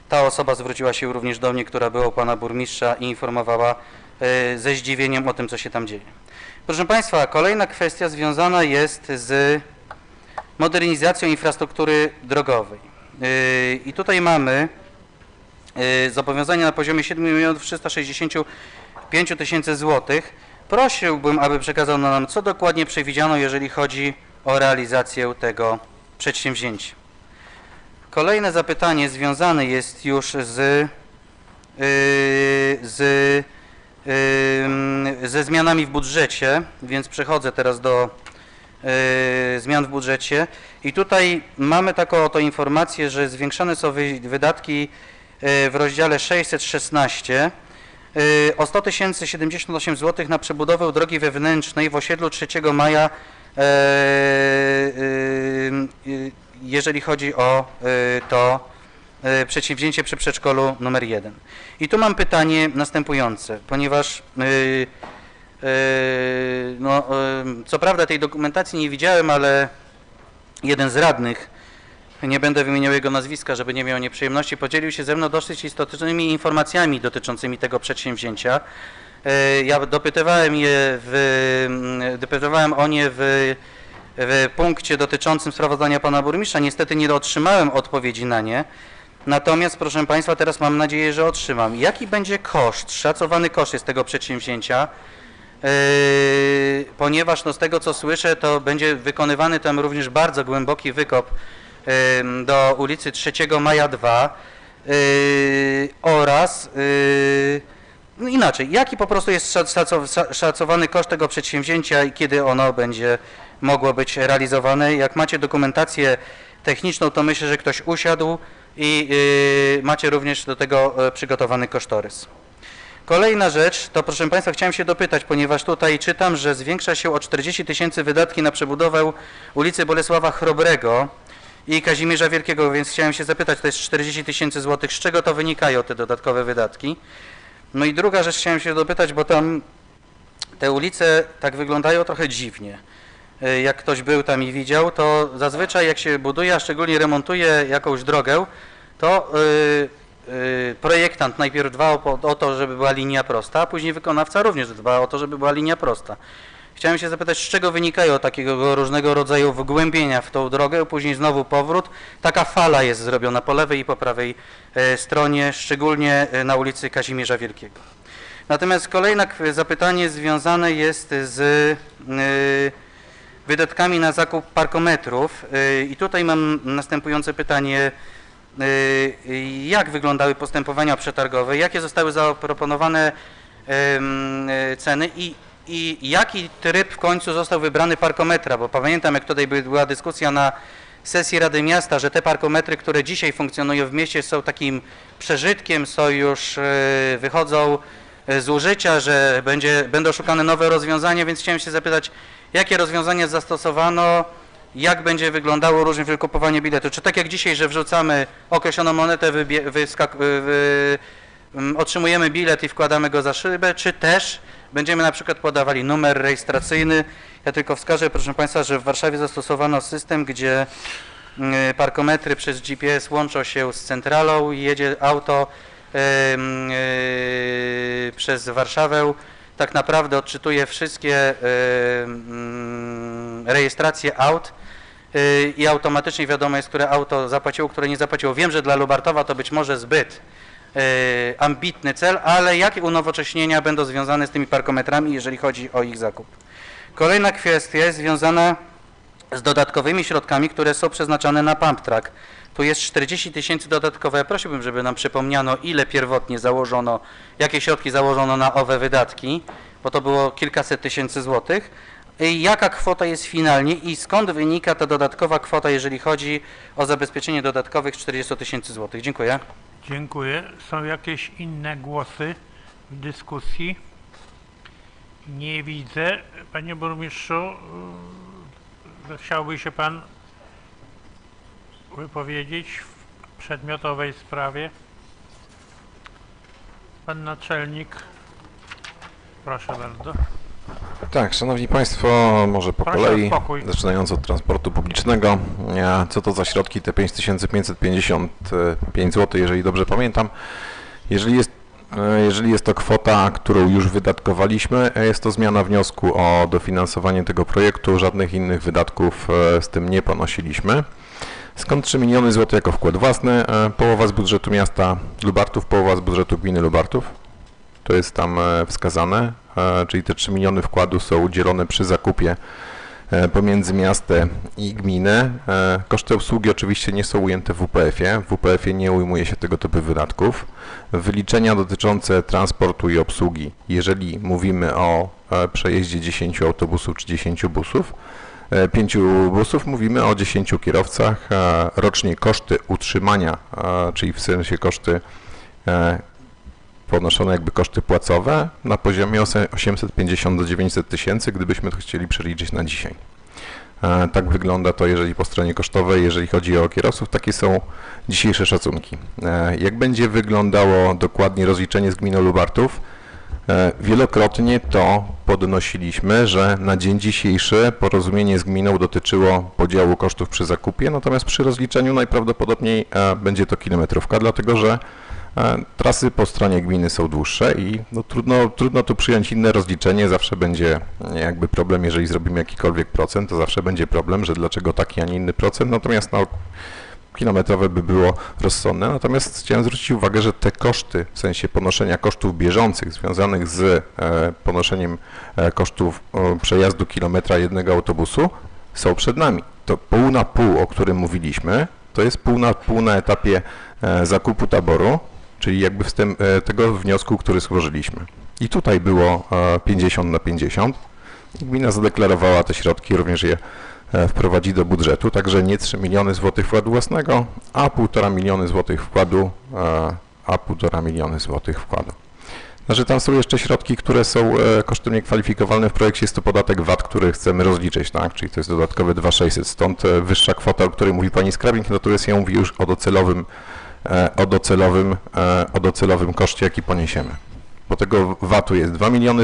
Speaker 5: ta osoba zwróciła się również do mnie, która była u pana burmistrza i informowała ze zdziwieniem o tym, co się tam dzieje. Proszę Państwa, kolejna kwestia związana jest z modernizacją infrastruktury drogowej. I tutaj mamy zobowiązania na poziomie 7 365 000 złotych. Prosiłbym, aby przekazano nam, co dokładnie przewidziano, jeżeli chodzi o realizację tego przedsięwzięcia. Kolejne zapytanie związane jest już ze zmianami w budżecie, więc przechodzę teraz do zmian w budżecie. I tutaj mamy taką oto informację, że zwiększane są wydatki w rozdziale 616 o 100 078 zł na przebudowę drogi wewnętrznej w osiedlu 3 Maja, jeżeli chodzi o to przedsięwzięcie przy przedszkolu nr 1. I tu mam pytanie następujące, ponieważ co prawda tej dokumentacji nie widziałem, ale jeden z radnych, nie będę wymieniał jego nazwiska, żeby nie miał nieprzyjemności, podzielił się ze mną dosyć istotnymi informacjami dotyczącymi tego przedsięwzięcia. Ja dopytywałem o nie w punkcie dotyczącym sprawozdania pana burmistrza. Niestety nie otrzymałem odpowiedzi na nie. Natomiast, proszę państwa, teraz mam nadzieję, że otrzymam. Jaki będzie koszt, szacowany koszt jest tego przedsięwzięcia? Ponieważ no, z tego co słyszę, to będzie wykonywany tam również bardzo głęboki wykop do ulicy 3 Maja 2 oraz no inaczej, jaki po prostu jest szacowany koszt tego przedsięwzięcia i kiedy ono będzie mogło być realizowane. Jak macie dokumentację techniczną, to myślę, że ktoś usiadł i macie również do tego przygotowany kosztorys. Kolejna rzecz, to proszę państwa chciałem się dopytać, ponieważ tutaj czytam, że zwiększa się o 40 000 wydatki na przebudowę ulicy Bolesława Chrobrego i Kazimierza Wielkiego, więc chciałem się zapytać, to jest 40 000 złotych, z czego to wynikają te dodatkowe wydatki? No i druga rzecz chciałem się dopytać, bo tam te ulice tak wyglądają trochę dziwnie. Jak ktoś był tam i widział, to zazwyczaj jak się buduje, a szczególnie remontuje jakąś drogę, to projektant najpierw dba o to, żeby była linia prosta, a później wykonawca również dba o to, żeby była linia prosta. Chciałem się zapytać, z czego wynikają takiego różnego rodzaju wgłębienia w tą drogę, później znowu powrót. Taka fala jest zrobiona po lewej i po prawej stronie, szczególnie na ulicy Kazimierza Wielkiego. Natomiast kolejne zapytanie związane jest z wydatkami na zakup parkometrów i tutaj mam następujące pytanie. Jak wyglądały postępowania przetargowe, jakie zostały zaproponowane ceny i jaki tryb w końcu został wybrany parkometra, bo pamiętam, jak tutaj była dyskusja na sesji Rady Miasta, że te parkometry, które dzisiaj funkcjonują w mieście, są takim przeżytkiem, są już, wychodzą z użycia, że będą szukane nowe rozwiązania, więc chciałem się zapytać, jakie rozwiązania zastosowano, jak będzie wyglądało różne wykupowanie biletu. Czy tak jak dzisiaj, że wrzucamy określoną monetę, otrzymujemy bilet i wkładamy go za szybę, czy też będziemy na przykład podawali numer rejestracyjny. Ja tylko wskażę, proszę państwa, że w Warszawie zastosowano system, gdzie parkometry przez GPS łączą się z centralą i jedzie auto przez Warszawę, tak naprawdę odczytuje wszystkie rejestracje aut i automatycznie wiadomo jest, które auto zapłaciło, które nie zapłaciło. Wiem, że dla Lubartowa to być może zbyt ambitny cel, ale jakie unowocześnienia będą związane z tymi parkometrami, jeżeli chodzi o ich zakup? Kolejna kwestia jest związana z dodatkowymi środkami, które są przeznaczone na pump track. Tu jest 40 000 dodatkowe. Prosiłbym, żeby nam przypomniano, ile pierwotnie założono, jakie środki założono na owe wydatki, bo to było kilkaset tysięcy złotych. I jaka kwota jest finalnie i skąd wynika ta dodatkowa kwota, jeżeli chodzi o zabezpieczenie dodatkowych 40 000 złotych? Dziękuję.
Speaker 1: Dziękuję. Są jakieś inne głosy w dyskusji? Nie widzę. Panie burmistrzu, chciałby się pan wypowiedzieć w przedmiotowej sprawie? Pan naczelnik, proszę bardzo.
Speaker 9: Tak, szanowni państwo, może po kolei, zaczynając od transportu publicznego. Co to za środki, te 5555 zł, jeżeli dobrze pamiętam. Jeżeli jest to kwota, którą już wydatkowaliśmy, jest to zmiana wniosku o dofinansowanie tego projektu, żadnych innych wydatków z tym nie ponosiliśmy. Skąd 3 miliony złotych jako wkład własny? Połowa z budżetu miasta Lubartów, połowa z budżetu gminy Lubartów. To jest tam wskazane, czyli te 3 miliony wkładu są udzielone przy zakupie pomiędzy miastem i gminę. Koszty obsługi oczywiście nie są ujęte w WPF-ie. W WPF-ie nie ujmuje się tego typu wydatków. Wyliczenia dotyczące transportu i obsługi, jeżeli mówimy o przejeździe 10 autobusów czy 10 busów, 5 busów, mówimy o 10 kierowcach. Rocznie koszty utrzymania, czyli w sensie koszty ponoszone jakby koszty płacowe na poziomie 850 do 900 tysięcy, gdybyśmy to chcieli przeliczyć na dzisiaj. Tak wygląda to, jeżeli po stronie kosztowej, jeżeli chodzi o kierowców, takie są dzisiejsze szacunki. Jak będzie wyglądało dokładnie rozliczenie z gminą Lubartów, Wielokrotnie to podnosiliśmy, że na dzień dzisiejszy porozumienie z gminą dotyczyło podziału kosztów przy zakupie, natomiast przy rozliczeniu najprawdopodobniej będzie to kilometrówka, dlatego że trasy po stronie gminy są dłuższe i no, trudno tu przyjąć inne rozliczenie, zawsze będzie jakby problem, jeżeli zrobimy jakikolwiek procent, to zawsze będzie problem, że dlaczego taki, a nie inny procent, natomiast no, kilometrowe by było rozsądne, natomiast chciałem zwrócić uwagę, że te koszty, w sensie ponoszenia kosztów bieżących związanych z ponoszeniem kosztów przejazdu kilometra jednego autobusu są przed nami. To pół na pół, o którym mówiliśmy, to jest pół na etapie zakupu taboru, czyli jakby tego wniosku, który złożyliśmy. I tutaj było 50/50. Gmina zadeklarowała te środki, również je wprowadzi do budżetu, także nie 3 miliony złotych wkładu własnego, a 1,5 miliony złotych wkładu, Znaczy tam są jeszcze środki, które są kosztem niekwalifikowalnym w projekcie, jest to podatek VAT, który chcemy rozliczyć, tak? Czyli to jest dodatkowe 2,600, stąd wyższa kwota, o której mówi pani skarbnik, natomiast ja mówię już o docelowym koszcie, jaki poniesiemy. Bo tego VAT-u jest 2,6 miliony,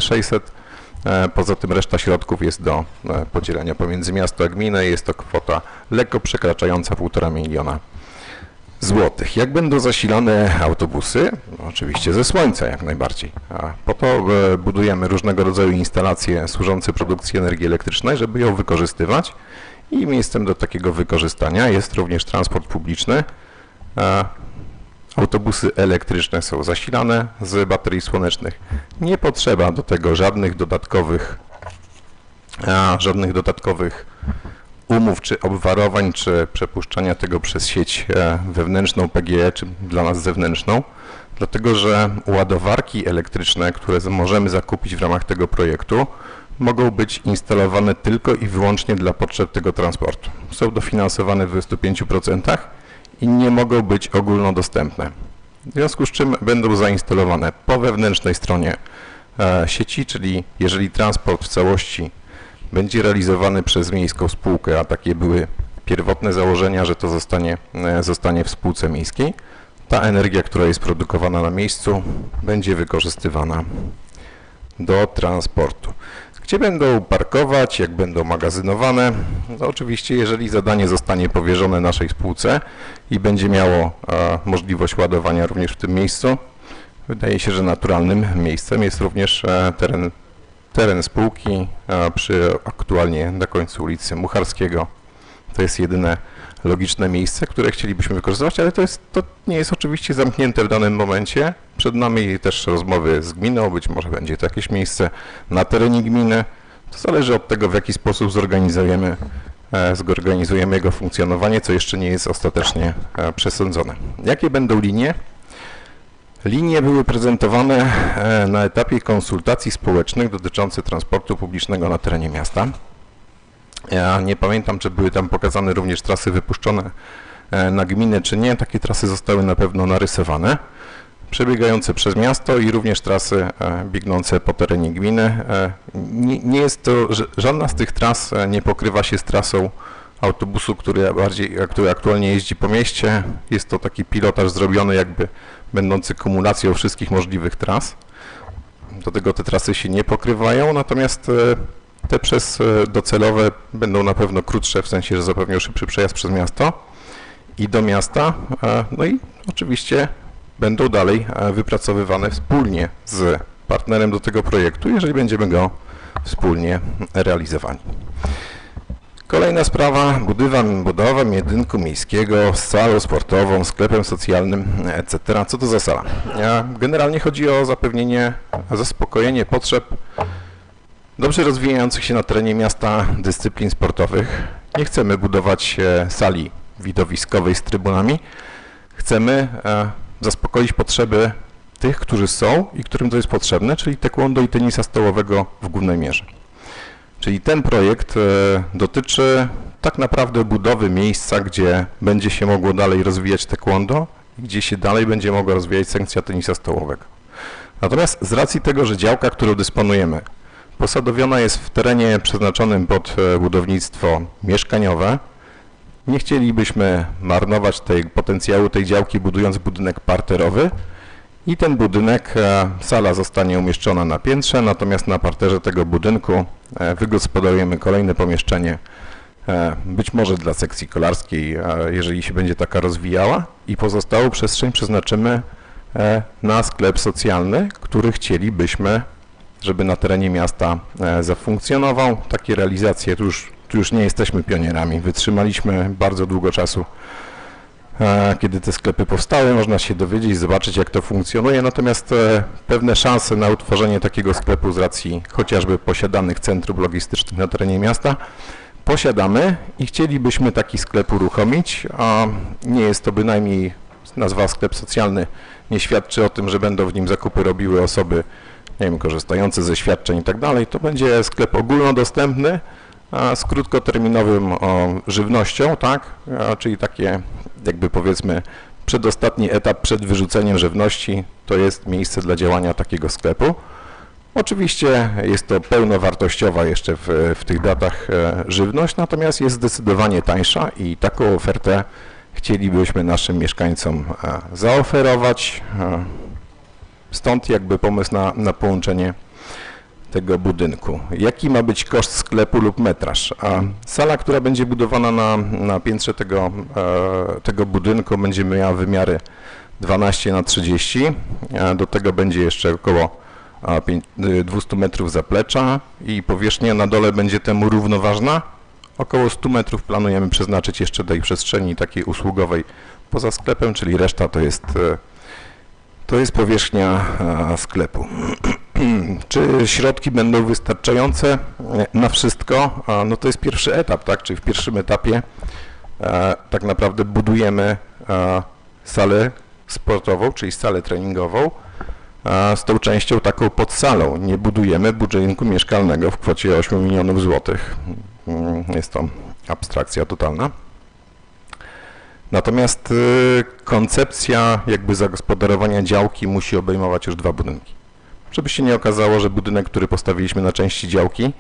Speaker 9: poza tym reszta środków jest do podzielenia pomiędzy miasto a gminę, jest to kwota lekko przekraczająca 1,5 miliona złotych. Jak będą zasilane autobusy? No, oczywiście ze słońca jak najbardziej. A po to budujemy różnego rodzaju instalacje służące produkcji energii elektrycznej, żeby ją wykorzystywać i miejscem do takiego wykorzystania jest również transport publiczny. Autobusy elektryczne są zasilane z baterii słonecznych. Nie potrzeba do tego żadnych dodatkowych umów, czy obwarowań, czy przepuszczania tego przez sieć wewnętrzną PGE, czy dla nas zewnętrzną, dlatego że ładowarki elektryczne, które możemy zakupić w ramach tego projektu, mogą być instalowane tylko i wyłącznie dla potrzeb tego transportu. Są dofinansowane w 25% i nie mogą być ogólnodostępne. W związku z czym będą zainstalowane po wewnętrznej stronie sieci, czyli jeżeli transport w całości będzie realizowany przez miejską spółkę, a takie były pierwotne założenia, że to zostanie w spółce miejskiej, ta energia, która jest produkowana na miejscu, będzie wykorzystywana do transportu. Gdzie będą parkować, jak będą magazynowane? No oczywiście, jeżeli zadanie zostanie powierzone naszej spółce i będzie miało możliwość ładowania również w tym miejscu, wydaje się, że naturalnym miejscem jest również teren spółki aktualnie na końcu ulicy Mucharskiego. To jest jedyne logiczne miejsce, które chcielibyśmy wykorzystywać, ale to nie jest oczywiście zamknięte w danym momencie. Przed nami też rozmowy z gminą, być może będzie to jakieś miejsce na terenie gminy. To zależy od tego, w jaki sposób zorganizujemy jego funkcjonowanie, co jeszcze nie jest ostatecznie przesądzone. Jakie będą linie? Linie były prezentowane na etapie konsultacji społecznych dotyczących transportu publicznego na terenie miasta. Ja nie pamiętam, czy były tam pokazane również trasy wypuszczone na gminę, czy nie. Takie trasy zostały na pewno narysowane, przebiegające przez miasto i również trasy biegnące po terenie gminy. Nie jest to, żadna z tych tras nie pokrywa się z trasą autobusu, który aktualnie jeździ po mieście. Jest to taki pilotaż zrobiony jakby będący kumulacją wszystkich możliwych tras. Do tego te trasy się nie pokrywają, natomiast te docelowe będą na pewno krótsze, w sensie, że zapewnią szybszy przejazd przez miasto i do miasta. No i oczywiście będą dalej wypracowywane wspólnie z partnerem do tego projektu, jeżeli będziemy go wspólnie realizowali. Kolejna sprawa, budowa jedynku miejskiego z salą sportową, sklepem socjalnym, etc. Co to za sala? Generalnie chodzi o zaspokojenie potrzeb dobrze rozwijających się na terenie miasta dyscyplin sportowych. Nie chcemy budować sali widowiskowej z trybunami. Chcemy zaspokoić potrzeby tych, którzy są i którym to jest potrzebne, czyli taekwondo i tenisa stołowego w głównej mierze. Czyli ten projekt dotyczy tak naprawdę budowy miejsca, gdzie będzie się mogło dalej rozwijać taekwondo i gdzie się dalej będzie mogła rozwijać sekcja tenisa stołowego. Natomiast z racji tego, że działka, którą dysponujemy, posadowiona jest w terenie przeznaczonym pod budownictwo mieszkaniowe, nie chcielibyśmy marnować potencjału tej działki, budując budynek parterowy I ten budynek, sala zostanie umieszczona na piętrze, natomiast na parterze tego budynku wygospodarujemy kolejne pomieszczenie, być może dla sekcji kolarskiej, jeżeli się będzie taka rozwijała, i pozostałą przestrzeń przeznaczymy na sklep socjalny, który chcielibyśmy, żeby na terenie miasta zafunkcjonował. Takie realizacje, tu już nie jesteśmy pionierami, wytrzymaliśmy bardzo długo czasu, kiedy te sklepy powstały, można się dowiedzieć, zobaczyć, jak to funkcjonuje, natomiast pewne szanse na utworzenie takiego sklepu z racji chociażby posiadanych centrów logistycznych na terenie miasta posiadamy i chcielibyśmy taki sklep uruchomić, a nie jest to bynajmniej, nazwa sklep socjalny nie świadczy o tym, że będą w nim zakupy robiły osoby, nie wiem, korzystające ze świadczeń i tak dalej. To będzie sklep ogólnodostępny, z krótkoterminową żywnością, tak? Czyli takie, jakby powiedzmy, przedostatni etap przed wyrzuceniem żywności to jest miejsce dla działania takiego sklepu. Oczywiście jest to pełnowartościowa jeszcze w tych datach żywność, natomiast jest zdecydowanie tańsza i taką ofertę chcielibyśmy naszym mieszkańcom zaoferować. Stąd jakby pomysł na połączenie tego budynku. Jaki ma być koszt sklepu lub metraż? Sala, która będzie budowana na piętrze tego budynku, będzie miała wymiary 12×30. Do tego będzie jeszcze około 200 metrów zaplecza i powierzchnia na dole będzie temu równoważna. Około 100 metrów planujemy przeznaczyć jeszcze tej przestrzeni takiej usługowej poza sklepem, czyli reszta to jest powierzchnia sklepu. Czy środki będą wystarczające na wszystko? No to jest pierwszy etap, tak? Czyli w pierwszym etapie tak naprawdę budujemy salę sportową, czyli salę treningową z tą częścią taką pod salą. Nie budujemy budynku mieszkalnego w kwocie 8 milionów złotych. Jest to abstrakcja totalna. Natomiast koncepcja jakby zagospodarowania działki musi obejmować już dwa budynki. Żeby się nie okazało, że budynek, który postawiliśmy na części działki,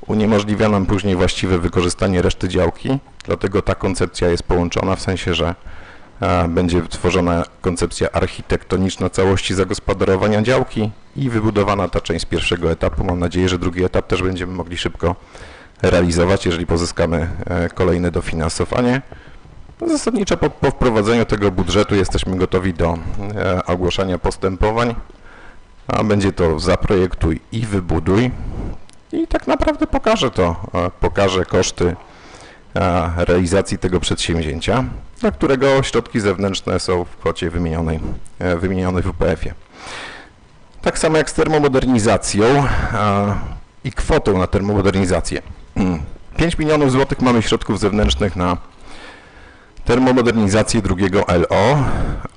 Speaker 9: uniemożliwia nam później właściwe wykorzystanie reszty działki, dlatego ta koncepcja jest połączona w sensie, że będzie tworzona koncepcja architektoniczna całości zagospodarowania działki i wybudowana ta część z pierwszego etapu. Mam nadzieję, że drugi etap też będziemy mogli szybko realizować, jeżeli pozyskamy kolejne dofinansowanie. Zasadniczo po wprowadzeniu tego budżetu jesteśmy gotowi do ogłoszenia postępowań, a będzie to zaprojektuj i wybuduj i tak naprawdę pokaże koszty realizacji tego przedsięwzięcia, dla którego środki zewnętrzne są w kwocie wymienionej w UPF-ie. Tak samo jak z termomodernizacją i kwotą na termomodernizację. 5 milionów złotych mamy środków zewnętrznych na termomodernizację drugiego LO,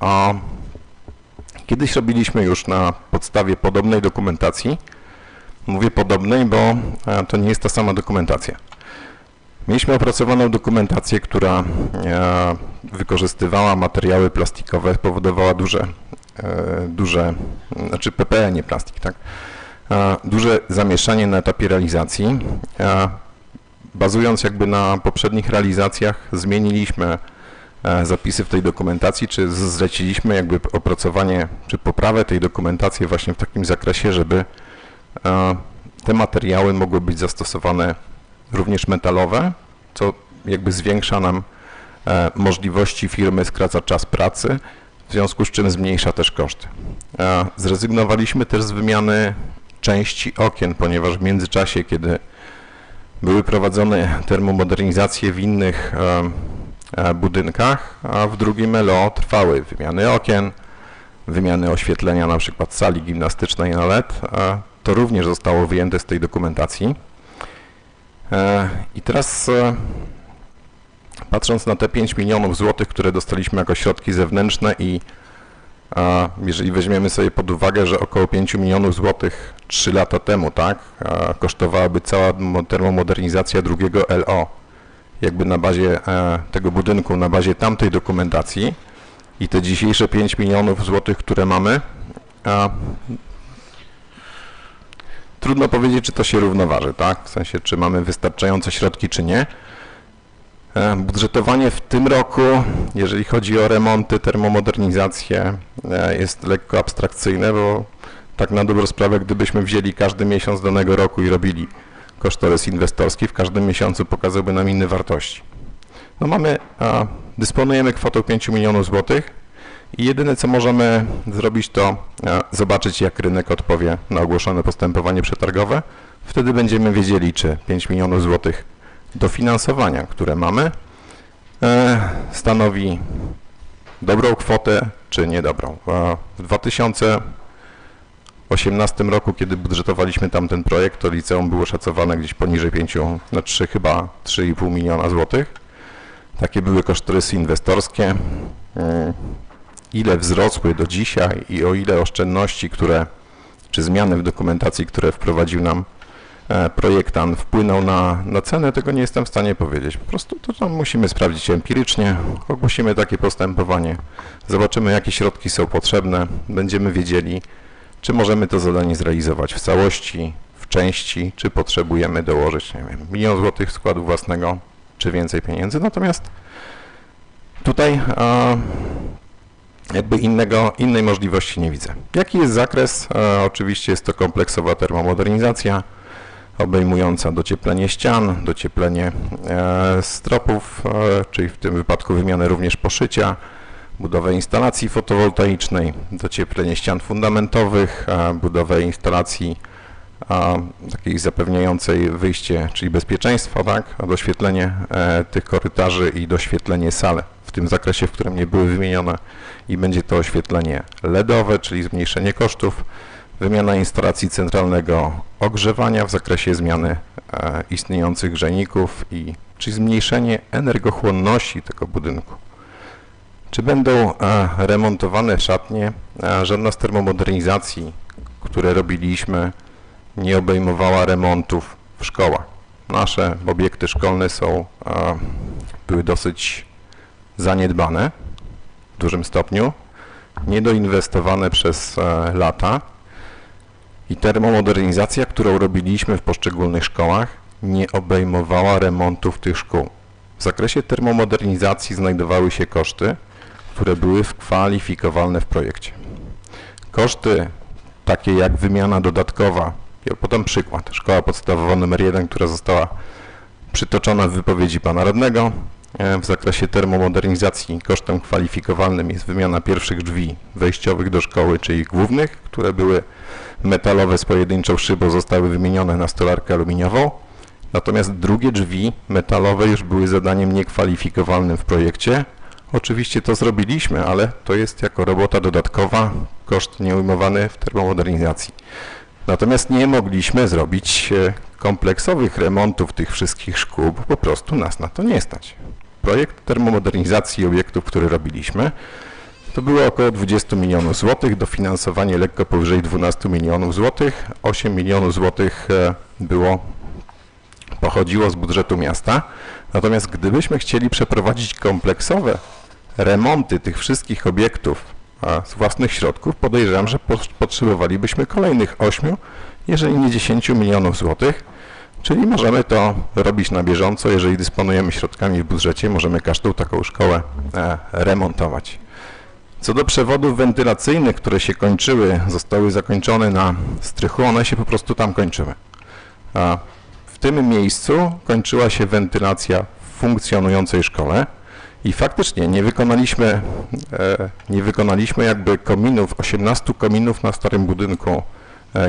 Speaker 9: a kiedyś robiliśmy już na podstawie podobnej dokumentacji. Mówię podobnej, bo to nie jest ta sama dokumentacja. Mieliśmy opracowaną dokumentację, która wykorzystywała materiały plastikowe, spowodowała znaczy PPE, nie plastik, tak? Duże zamieszanie na etapie realizacji. Bazując jakby na poprzednich realizacjach, zmieniliśmy zapisy w tej dokumentacji, czy zleciliśmy jakby opracowanie, czy poprawę tej dokumentacji właśnie w takim zakresie, żeby te materiały mogły być zastosowane również metalowe, co jakby zwiększa nam możliwości firmy, skraca czas pracy, w związku z czym zmniejsza też koszty. Zrezygnowaliśmy też z wymiany części okien, ponieważ w międzyczasie, kiedy były prowadzone termomodernizacje w innych budynkach, a w drugim LO trwały wymiany okien, wymiany oświetlenia, na przykład sali gimnastycznej na LED. To również zostało wyjęte z tej dokumentacji. I teraz patrząc na te 5 milionów złotych, które dostaliśmy jako środki zewnętrzne i jeżeli weźmiemy sobie pod uwagę, że około 5 milionów złotych 3 lata temu, tak, kosztowałaby cała termomodernizacja drugiego LO, jakby na bazie tego budynku, na bazie tamtej dokumentacji i te dzisiejsze 5 milionów złotych, które mamy, trudno powiedzieć, czy to się równoważy, tak, w sensie, czy mamy wystarczające środki, czy nie. Budżetowanie w tym roku, jeżeli chodzi o remonty, termomodernizację, jest lekko abstrakcyjne, bo tak na dobrą sprawę, gdybyśmy wzięli każdy miesiąc danego roku i robili kosztorys inwestorski, w każdym miesiącu pokazałby nam inne wartości. No dysponujemy kwotą 5 milionów złotych i jedyne co możemy zrobić to zobaczyć, jak rynek odpowie na ogłoszone postępowanie przetargowe. Wtedy będziemy wiedzieli, czy 5 milionów złotych dofinansowania, które mamy, stanowi dobrą kwotę, czy niedobrą. W 2018 roku, kiedy budżetowaliśmy tamten projekt, to liceum było szacowane gdzieś poniżej 5, na 3 chyba 3,5 miliona złotych. Takie były kosztorysy inwestorskie. Ile wzrosły do dzisiaj i o ile oszczędności, czy zmiany w dokumentacji, które wprowadził nam projektant, wpłynął na cenę, tego nie jestem w stanie powiedzieć. Po prostu to tam musimy sprawdzić empirycznie, ogłosimy takie postępowanie, zobaczymy, jakie środki są potrzebne, będziemy wiedzieli, czy możemy to zadanie zrealizować w całości, w części, czy potrzebujemy dołożyć, nie wiem, 1 milion złotych składu własnego, czy więcej pieniędzy. Natomiast tutaj jakby innej możliwości nie widzę. Jaki jest zakres? Oczywiście jest to kompleksowa termomodernizacja obejmująca docieplenie ścian, docieplenie stropów, czyli w tym wypadku wymianę również poszycia, budowę instalacji fotowoltaicznej, docieplenie ścian fundamentowych, budowę instalacji takiej zapewniającej wyjście, czyli bezpieczeństwo, tak, doświetlenie tych korytarzy i doświetlenie sal w tym zakresie, w którym nie były wymienione i będzie to oświetlenie LEDowe, czyli zmniejszenie kosztów, wymiana instalacji centralnego ogrzewania w zakresie zmiany istniejących grzejników, czyli zmniejszenie energochłonności tego budynku. Czy będą remontowane szatnie? Żadna z termomodernizacji, które robiliśmy, nie obejmowała remontów w szkołach. Nasze obiekty szkolne były dosyć zaniedbane w dużym stopniu, niedoinwestowane przez lata i termomodernizacja, którą robiliśmy w poszczególnych szkołach, nie obejmowała remontów tych szkół. W zakresie termomodernizacji znajdowały się koszty, które były kwalifikowalne w projekcie. Koszty takie jak wymiana dodatkowa, ja podam przykład, szkoła podstawowa nr 1, która została przytoczona w wypowiedzi pana radnego. W zakresie termomodernizacji kosztem kwalifikowalnym jest wymiana pierwszych drzwi wejściowych do szkoły, czyli głównych, które były metalowe z pojedynczą szybą, zostały wymienione na stolarkę aluminiową. Natomiast drugie drzwi metalowe już były zadaniem niekwalifikowalnym w projekcie. Oczywiście to zrobiliśmy, ale to jest jako robota dodatkowa, koszt nieujmowany w termomodernizacji. Natomiast nie mogliśmy zrobić kompleksowych remontów tych wszystkich szkół, bo po prostu nas na to nie stać. Projekt termomodernizacji obiektów, który robiliśmy, to było około 20 milionów złotych, dofinansowanie lekko powyżej 12 milionów złotych, 8 milionów złotych pochodziło z budżetu miasta. Natomiast gdybyśmy chcieli przeprowadzić kompleksowe remonty tych wszystkich obiektów z własnych środków, podejrzewam, że potrzebowalibyśmy kolejnych 8, jeżeli nie 10 milionów złotych, czyli możemy to robić na bieżąco, jeżeli dysponujemy środkami w budżecie, możemy każdą taką szkołę remontować. Co do przewodów wentylacyjnych, które się kończyły, zostały zakończone na strychu, one się po prostu tam kończyły. W tym miejscu kończyła się wentylacja w funkcjonującej szkole i faktycznie nie wykonaliśmy jakby kominów, 18 kominów na starym budynku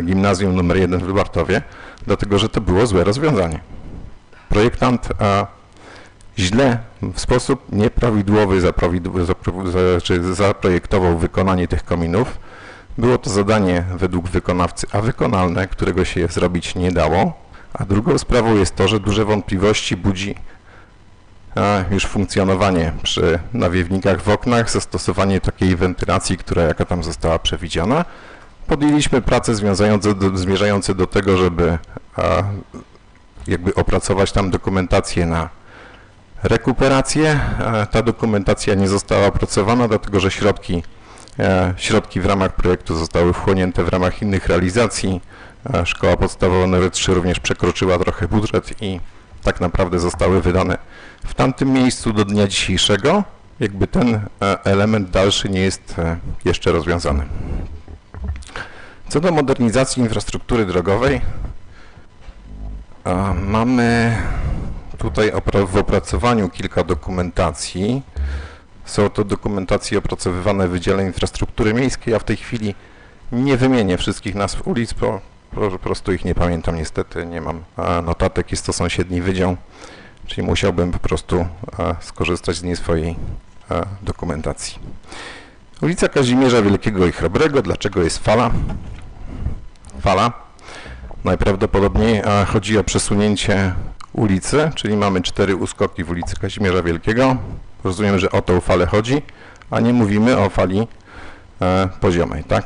Speaker 9: gimnazjum nr 1 w Lubartowie, dlatego że to było złe rozwiązanie. Projektant źle, w sposób nieprawidłowy zaprojektował wykonanie tych kominów. Było to zadanie według wykonawcy, a wykonalne, którego się zrobić nie dało. A drugą sprawą jest to, że duże wątpliwości budzi już funkcjonowanie przy nawiewnikach w oknach, zastosowanie takiej wentylacji, jaka tam została przewidziana. Podjęliśmy prace zmierzające do tego, żeby jakby opracować tam dokumentację na rekuperację. Ta dokumentacja nie została opracowana, dlatego że środki w ramach projektu zostały wchłonięte w ramach innych realizacji. Szkoła podstawowa nr 3 również przekroczyła trochę budżet i tak naprawdę zostały wydane w tamtym miejscu do dnia dzisiejszego, jakby ten element dalszy nie jest jeszcze rozwiązany. Co do modernizacji infrastruktury drogowej, mamy tutaj w opracowaniu kilka dokumentacji. Są to dokumentacje opracowywane w Wydziale Infrastruktury Miejskiej. Ja w tej chwili nie wymienię wszystkich nazw ulic, bo po prostu ich nie pamiętam niestety, nie mam notatek, jest to sąsiedni wydział, czyli musiałbym po prostu skorzystać z niej swojej dokumentacji. Ulica Kazimierza Wielkiego i Chrobrego. Dlaczego jest fala? Fala. Najprawdopodobniej chodzi o przesunięcie ulicy, czyli mamy 4 uskoki w ulicy Kazimierza Wielkiego. Rozumiem, że o tą falę chodzi, a nie mówimy o fali poziomej, tak?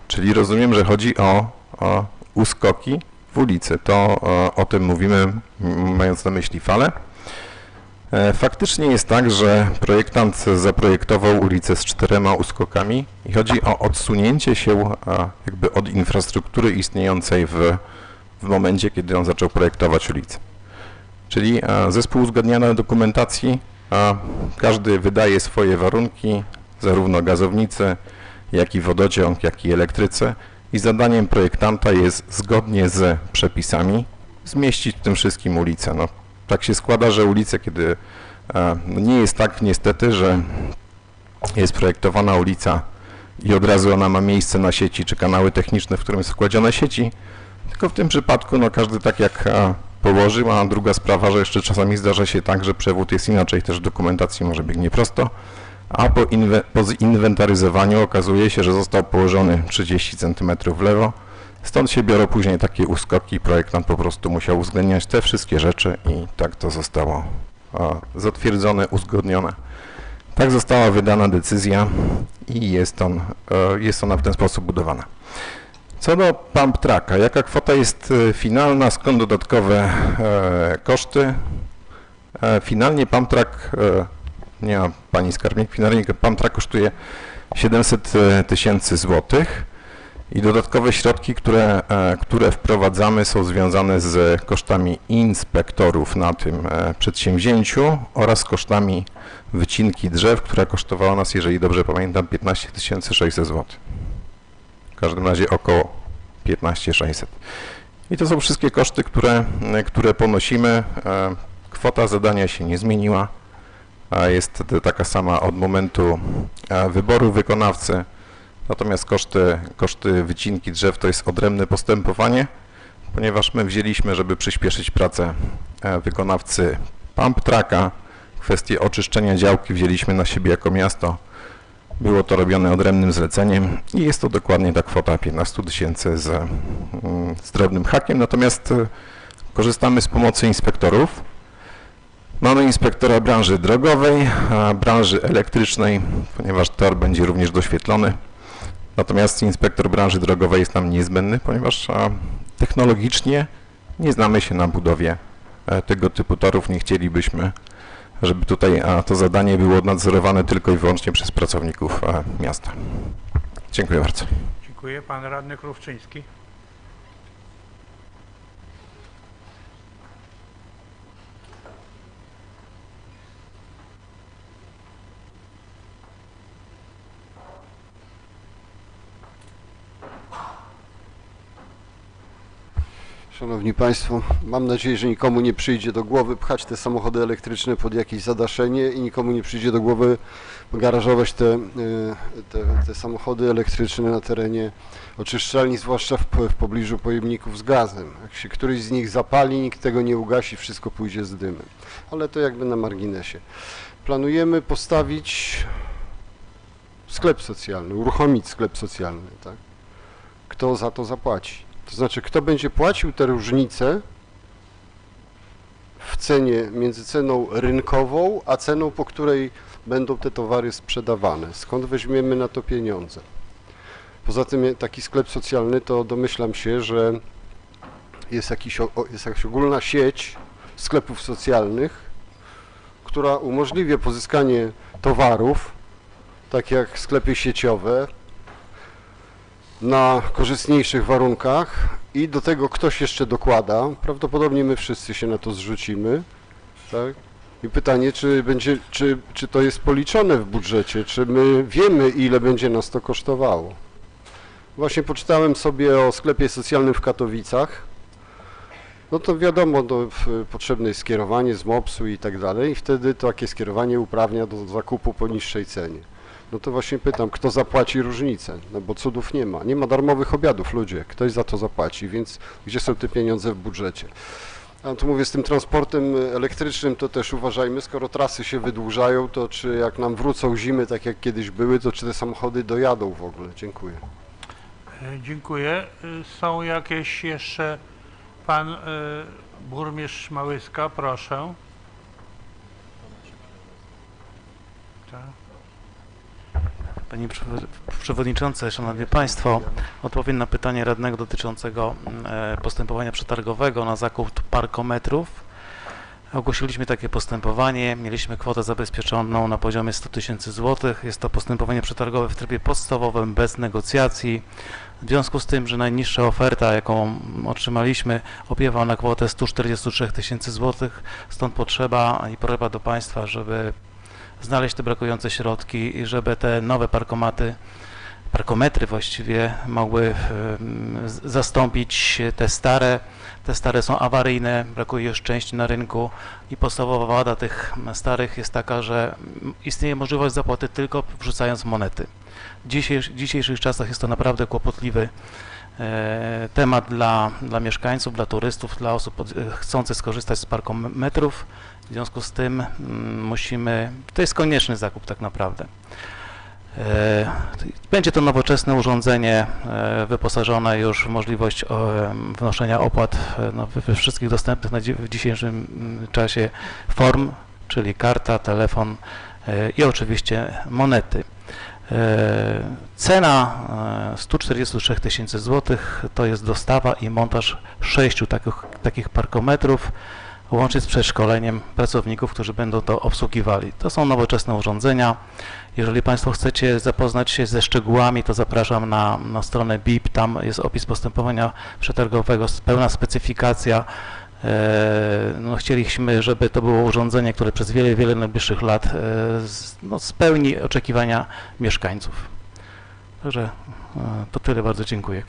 Speaker 9: Czyli rozumiem, że chodzi o uskoki w ulicy. To o tym mówimy, mając na myśli falę. Faktycznie jest tak, że projektant zaprojektował ulicę z 4 uskokami i chodzi o odsunięcie się jakby od infrastruktury istniejącej w momencie, kiedy on zaczął projektować ulicę. Czyli zespół uzgadniania dokumentacji, każdy wydaje swoje warunki, zarówno gazownicy, jak i wodociąg, jak i elektrycy, i zadaniem projektanta jest zgodnie z przepisami zmieścić w tym wszystkim ulicę. No, tak się składa, że ulice, kiedy nie jest tak niestety, że jest projektowana ulica i od razu ona ma miejsce na sieci, czy kanały techniczne, w którym jest wkładzione sieci, tylko w tym przypadku no, każdy tak jak położył, a druga sprawa, że jeszcze czasami zdarza się tak, że przewód jest inaczej, też w dokumentacji może biegnie prosto, a po zinwentaryzowaniu okazuje się, że został położony 30 cm w lewo, stąd się biorą później takie uskoki, projektant po prostu musiał uwzględniać te wszystkie rzeczy i tak to zostało zatwierdzone, uzgodnione. Tak została wydana decyzja i jest ona w ten sposób budowana. Co do pump tracka, jaka kwota jest finalna, skąd dodatkowe koszty? Finalnie pump track, nie ma pani skarbnik, finalnie pump track kosztuje 700 000 złotych i dodatkowe środki, które wprowadzamy, są związane z kosztami inspektorów na tym przedsięwzięciu oraz kosztami wycinki drzew, która kosztowała nas, jeżeli dobrze pamiętam, 15 600 zł. W każdym razie około 15 600. I to są wszystkie koszty, które ponosimy. Kwota zadania się nie zmieniła. Jest taka sama od momentu wyboru wykonawcy. Natomiast koszty wycinki drzew to jest odrębne postępowanie, ponieważ my wzięliśmy, żeby przyspieszyć pracę wykonawcy pump tracka, kwestię oczyszczenia działki wzięliśmy na siebie jako miasto. Było to robione odrębnym zleceniem i jest to dokładnie ta kwota 15 000 z drobnym hakiem. Natomiast korzystamy z pomocy inspektorów. Mamy inspektora branży drogowej, branży elektrycznej, ponieważ tor będzie również doświetlony. Natomiast inspektor branży drogowej jest nam niezbędny, ponieważ technologicznie nie znamy się na budowie tego typu torów. Nie chcielibyśmy, żeby tutaj to zadanie było nadzorowane tylko i wyłącznie przez pracowników miasta. Dziękuję bardzo.
Speaker 1: Dziękuję. Pan radny Krówczyński.
Speaker 6: Szanowni Państwo, mam nadzieję, że nikomu nie przyjdzie do głowy pchać te samochody elektryczne pod jakieś zadaszenie i nikomu nie przyjdzie do głowy garażować te samochody elektryczne na terenie oczyszczalni, zwłaszcza w pobliżu pojemników z gazem. Jak się któryś z nich zapali, nikt tego nie ugasi, wszystko pójdzie z dymem. Ale to jakby na marginesie. Planujemy postawić sklep socjalny, uruchomić sklep socjalny, tak? Kto za to zapłaci? To znaczy, kto będzie płacił te różnice w cenie, między ceną rynkową, a ceną, po której będą te towary sprzedawane? Skąd weźmiemy na to pieniądze? Poza tym taki sklep socjalny, to domyślam się, że jest jakaś ogólna sieć sklepów socjalnych, która umożliwia pozyskanie towarów, tak jak sklepy sieciowe, na korzystniejszych warunkach i do tego ktoś jeszcze dokłada, prawdopodobnie my wszyscy się na to zrzucimy, tak? I pytanie, czy to jest policzone w budżecie, czy my wiemy, ile będzie nas to kosztowało. Właśnie poczytałem sobie o sklepie socjalnym w Katowicach. No to wiadomo, potrzebne jest skierowanie z MOPS-u i tak dalej i wtedy takie skierowanie uprawnia do zakupu po niższej cenie. No to właśnie pytam, kto zapłaci różnicę, no bo cudów nie ma. Nie ma darmowych obiadów, ludzie, ktoś za to zapłaci, więc gdzie są te pieniądze w budżecie? A tu mówię, z tym transportem elektrycznym to też uważajmy, skoro trasy się wydłużają, to czy jak nam wrócą zimy, tak jak kiedyś były, to czy te samochody dojadą w ogóle? Dziękuję.
Speaker 1: Dziękuję. Są jakieś jeszcze... Pan burmistrz Małyska, proszę. Tak.
Speaker 3: Panie Przewodniczący, Szanowni Państwo, odpowiem na pytanie radnego dotyczącego postępowania przetargowego na zakup parkometrów. Ogłosiliśmy takie postępowanie, mieliśmy kwotę zabezpieczoną na poziomie 100 000 złotych. Jest to postępowanie przetargowe w trybie podstawowym, bez negocjacji. W związku z tym, że najniższa oferta, jaką otrzymaliśmy, opiewa na kwotę 143 000 złotych, stąd potrzeba i prośba do Państwa, żeby znaleźć te brakujące środki i żeby te nowe parkometry właściwie mogły zastąpić te stare. Te stare są awaryjne, brakuje już części na rynku i podstawowa wada tych starych jest taka, że istnieje możliwość zapłaty tylko wrzucając monety. W dzisiejszych czasach jest to naprawdę kłopotliwy temat dla mieszkańców, dla turystów, dla osób chcących skorzystać z parkometrów. W związku z tym to jest konieczny zakup tak naprawdę. Będzie to nowoczesne urządzenie wyposażone już w możliwość wnoszenia opłat we wszystkich dostępnych w dzisiejszym czasie form, czyli karta, telefon i oczywiście monety. Cena 143 000 złotych to jest dostawa i montaż 6 takich parkometrów, łącznie z przeszkoleniem pracowników, którzy będą to obsługiwali. To są nowoczesne urządzenia. Jeżeli Państwo chcecie zapoznać się ze szczegółami, to zapraszam na stronę BIP, tam jest opis postępowania przetargowego, pełna specyfikacja. Chcieliśmy, żeby to było urządzenie, które przez wiele najbliższych lat spełni oczekiwania mieszkańców. Także to tyle, bardzo dziękuję.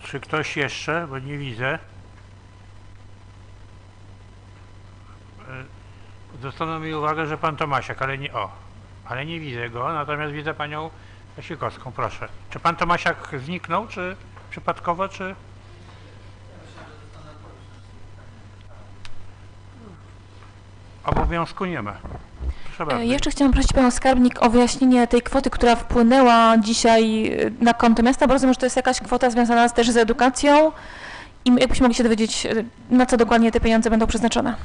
Speaker 1: Czy ktoś jeszcze, bo nie widzę. Zwrócono mi uwagę, że pan Tomasiak, ale nie widzę go, natomiast widzę panią Wasikowską, proszę. Czy pan Tomasiak zniknął, czy przypadkowo, czy... Obowiązku nie ma. Proszę bardzo.
Speaker 12: Jeszcze chciałam prosić panią skarbnik o wyjaśnienie tej kwoty, która wpłynęła dzisiaj na konto miasta, bo rozumiem, że to jest jakaś kwota związana też z edukacją i jakbyśmy mogli się dowiedzieć, na co dokładnie te pieniądze będą przeznaczone.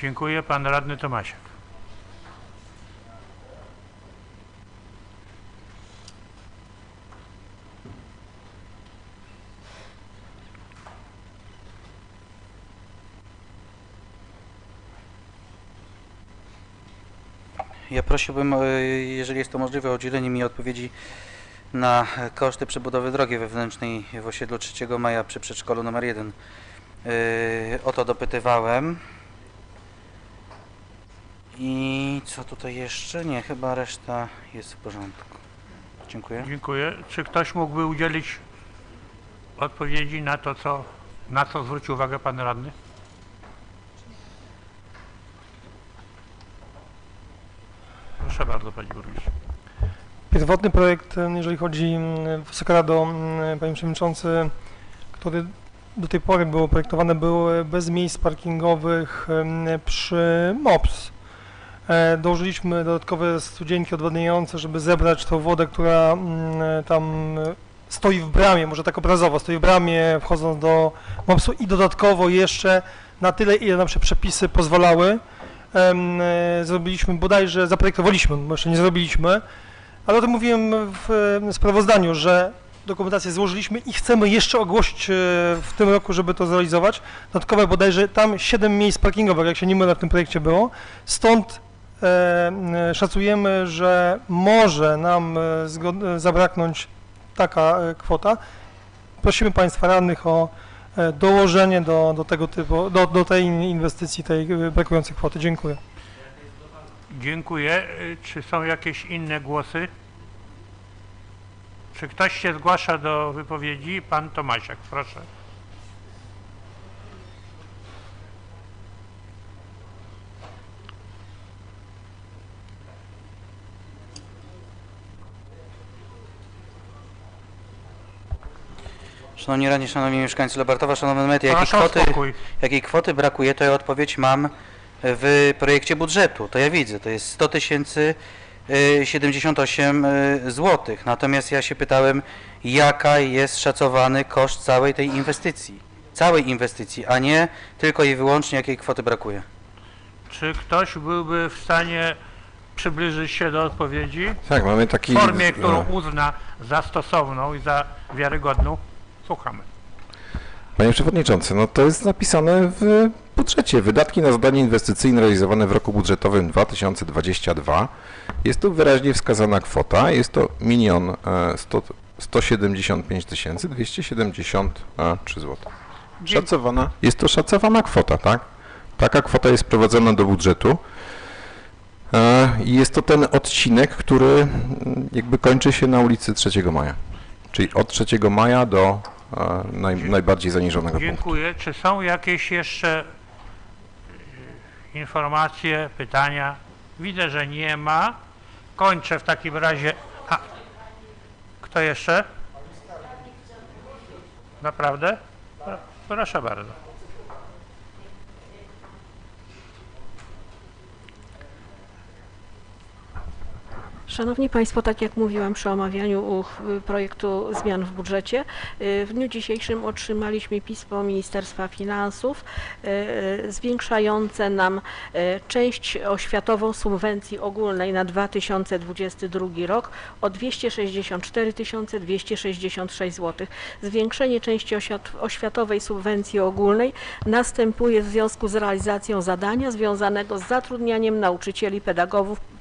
Speaker 1: Dziękuję. Pan radny Tomasiak.
Speaker 5: Ja prosiłbym, jeżeli jest to możliwe, o udzielenie mi odpowiedzi na koszty przebudowy drogi wewnętrznej w osiedlu 3 Maja przy przedszkolu nr 1. O to dopytywałem. I co tutaj jeszcze? Nie, chyba reszta jest w porządku. Dziękuję.
Speaker 1: Dziękuję. Czy ktoś mógłby udzielić odpowiedzi na co zwrócił uwagę pan radny? Proszę bardzo, panie burmistrzu.
Speaker 22: Pierwotny projekt, jeżeli chodzi, Wysoka Rado, panie przewodniczący, który do tej pory było projektowane, był bez miejsc parkingowych przy MOPS. Dołożyliśmy dodatkowe studzienki odwadniające, żeby zebrać tą wodę, która tam stoi w bramie, może tak obrazowo, stoi w bramie wchodząc do MOPS-u i dodatkowo jeszcze na tyle, ile nasze przepisy pozwalały. Zrobiliśmy, bodajże zaprojektowaliśmy, bo jeszcze nie zrobiliśmy, ale o tym mówiłem w sprawozdaniu, że dokumentację złożyliśmy i chcemy jeszcze ogłosić w tym roku, żeby to zrealizować. Dodatkowe bodajże tam 7 miejsc parkingowych, jak się nie mylę, w tym projekcie było. Stąd szacujemy, że może nam zabraknąć taka kwota. Prosimy Państwa radnych o dołożenie do tego typu, do tej inwestycji, tej brakującej kwoty. Dziękuję.
Speaker 1: Dziękuję. Czy są jakieś inne głosy? Czy ktoś się zgłasza do wypowiedzi? Pan Tomasiak, proszę.
Speaker 5: Szanowni radni, szanowni mieszkańcy Lubartowa, szanowne media, jakiej kwoty brakuje, to ja odpowiedź mam w projekcie budżetu. To ja widzę, to jest 100 078 zł. Natomiast ja się pytałem, jaka jest szacowany koszt całej tej inwestycji, a nie tylko i wyłącznie jakiej kwoty brakuje.
Speaker 1: Czy ktoś byłby w stanie przybliżyć się do odpowiedzi?
Speaker 9: Tak, mamy taki...
Speaker 1: W formie, którą uzna za stosowną i za wiarygodną. Słuchamy.
Speaker 9: Panie Przewodniczący, no to jest napisane w budżecie. Wydatki na zadania inwestycyjne realizowane w roku budżetowym 2022. Jest tu wyraźnie wskazana kwota. Jest to 1 175 273 zł. Szacowana, jest to szacowana kwota, tak? Taka kwota jest wprowadzona do budżetu. I jest to ten odcinek, który jakby kończy się na ulicy 3 Maja. Czyli od 3 maja do najbardziej zaniżonego punktu.
Speaker 1: Dziękuję. Czy są jakieś jeszcze informacje, pytania? Widzę, że nie ma. Kończę w takim razie. Kto jeszcze? Naprawdę? Proszę bardzo.
Speaker 11: Szanowni Państwo, tak jak mówiłam przy omawianiu projektu zmian w budżecie, w dniu dzisiejszym otrzymaliśmy pismo Ministerstwa Finansów zwiększające nam część oświatową subwencji ogólnej na 2022 rok o 264 266 zł. Zwiększenie części oświatowej subwencji ogólnej następuje w związku z realizacją zadania związanego z zatrudnianiem nauczycieli,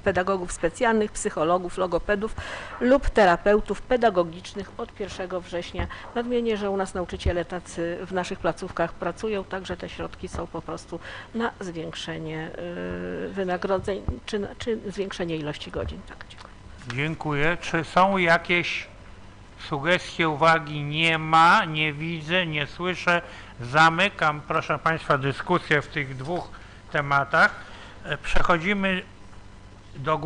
Speaker 11: pedagogów specjalnych, psychologów, logopedów lub terapeutów pedagogicznych od 1 września. Nadmienię, że u nas nauczyciele tacy w naszych placówkach pracują, także te środki są po prostu na zwiększenie wynagrodzeń czy zwiększenie ilości godzin. Tak, dziękuję.
Speaker 1: Dziękuję. Czy są jakieś sugestie, uwagi? Nie ma, nie widzę, nie słyszę. Zamykam, proszę Państwa, dyskusję w tych dwóch tematach. Przechodzimy do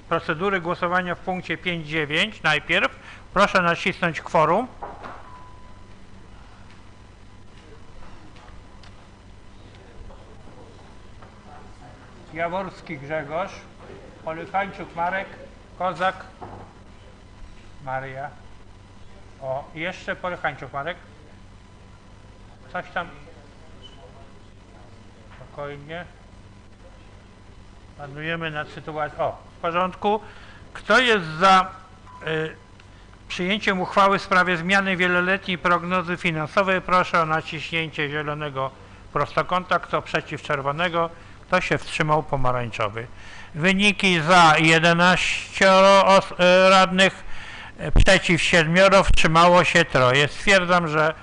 Speaker 1: procedury głosowania w punkcie 5.9 najpierw. Proszę nacisnąć kworum. Jaworski Grzegorz, Polychańczuk Marek, Kozak Maria. O, jeszcze Polychańczuk Marek. Coś tam. Spokojnie. Panujemy nad sytuacją. O, w porządku. Kto jest za przyjęciem uchwały w sprawie zmiany wieloletniej prognozy finansowej? Proszę o naciśnięcie zielonego prostokąta. Kto przeciw czerwonego? Kto się wstrzymał? Pomarańczowy. Wyniki: za 11 radnych, przeciw 7, wstrzymało się 3. Stwierdzam, że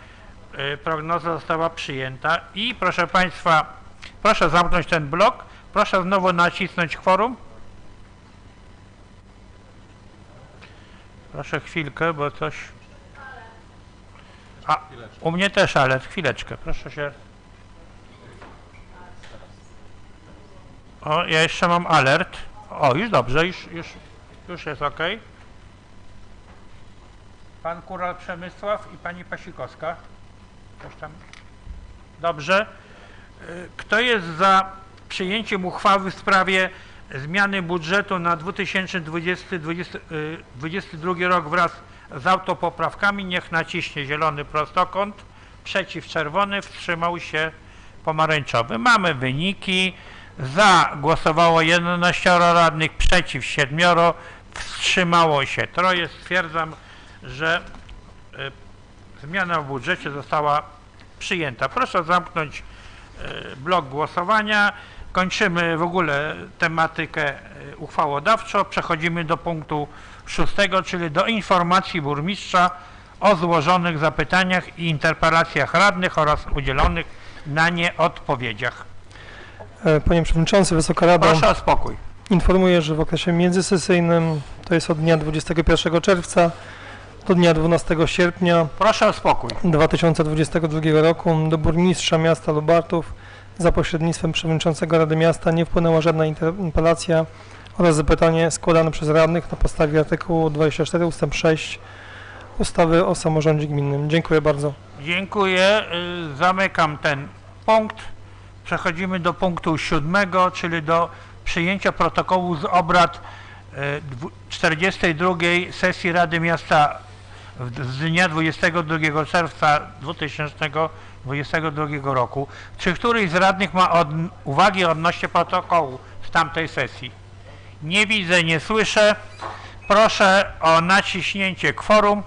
Speaker 1: prognoza została przyjęta i proszę Państwa, proszę zamknąć ten blok. Proszę znowu nacisnąć kworum. Proszę chwilkę, bo coś... A, u mnie też, ale chwileczkę, proszę się... O, ja jeszcze mam alert. O, już dobrze, już jest ok. Pan Kural Przemysław i pani Pasikowska. Coś tam... Dobrze. Kto jest za przyjęciem uchwały w sprawie zmiany budżetu na 2022 rok wraz z autopoprawkami, niech naciśnie zielony prostokąt, przeciw czerwony, wstrzymał się pomarańczowy. Mamy wyniki: za głosowało 11 radnych, przeciw 7, wstrzymało się 3. Stwierdzam, że zmiana w budżecie została przyjęta. Proszę zamknąć blok głosowania. kończymy w ogóle tematykę uchwałodawczą. Przechodzimy do punktu 6, czyli do informacji burmistrza o złożonych zapytaniach i interpelacjach radnych oraz udzielonych na nie odpowiedziach.
Speaker 22: Panie Przewodniczący, Wysoka Rado.
Speaker 1: Proszę o spokój.
Speaker 22: Informuję, że w okresie międzysesyjnym, to jest od dnia 21 czerwca do dnia 12 sierpnia
Speaker 1: Proszę o spokój.
Speaker 22: 2022 roku do burmistrza miasta Lubartów za pośrednictwem przewodniczącego Rady Miasta nie wpłynęła żadna interpelacja oraz zapytanie składane przez radnych na podstawie artykułu 24 ust. 6 ustawy o samorządzie gminnym. Dziękuję bardzo.
Speaker 1: Dziękuję. Zamykam ten punkt. Przechodzimy do punktu 7, czyli do przyjęcia protokołu z obrad 42 sesji Rady Miasta z dnia 22 czerwca 2022 roku. Czy któryś z radnych ma uwagi odnośnie protokołu z tamtej sesji? Nie widzę, nie słyszę. Proszę o naciśnięcie kworum.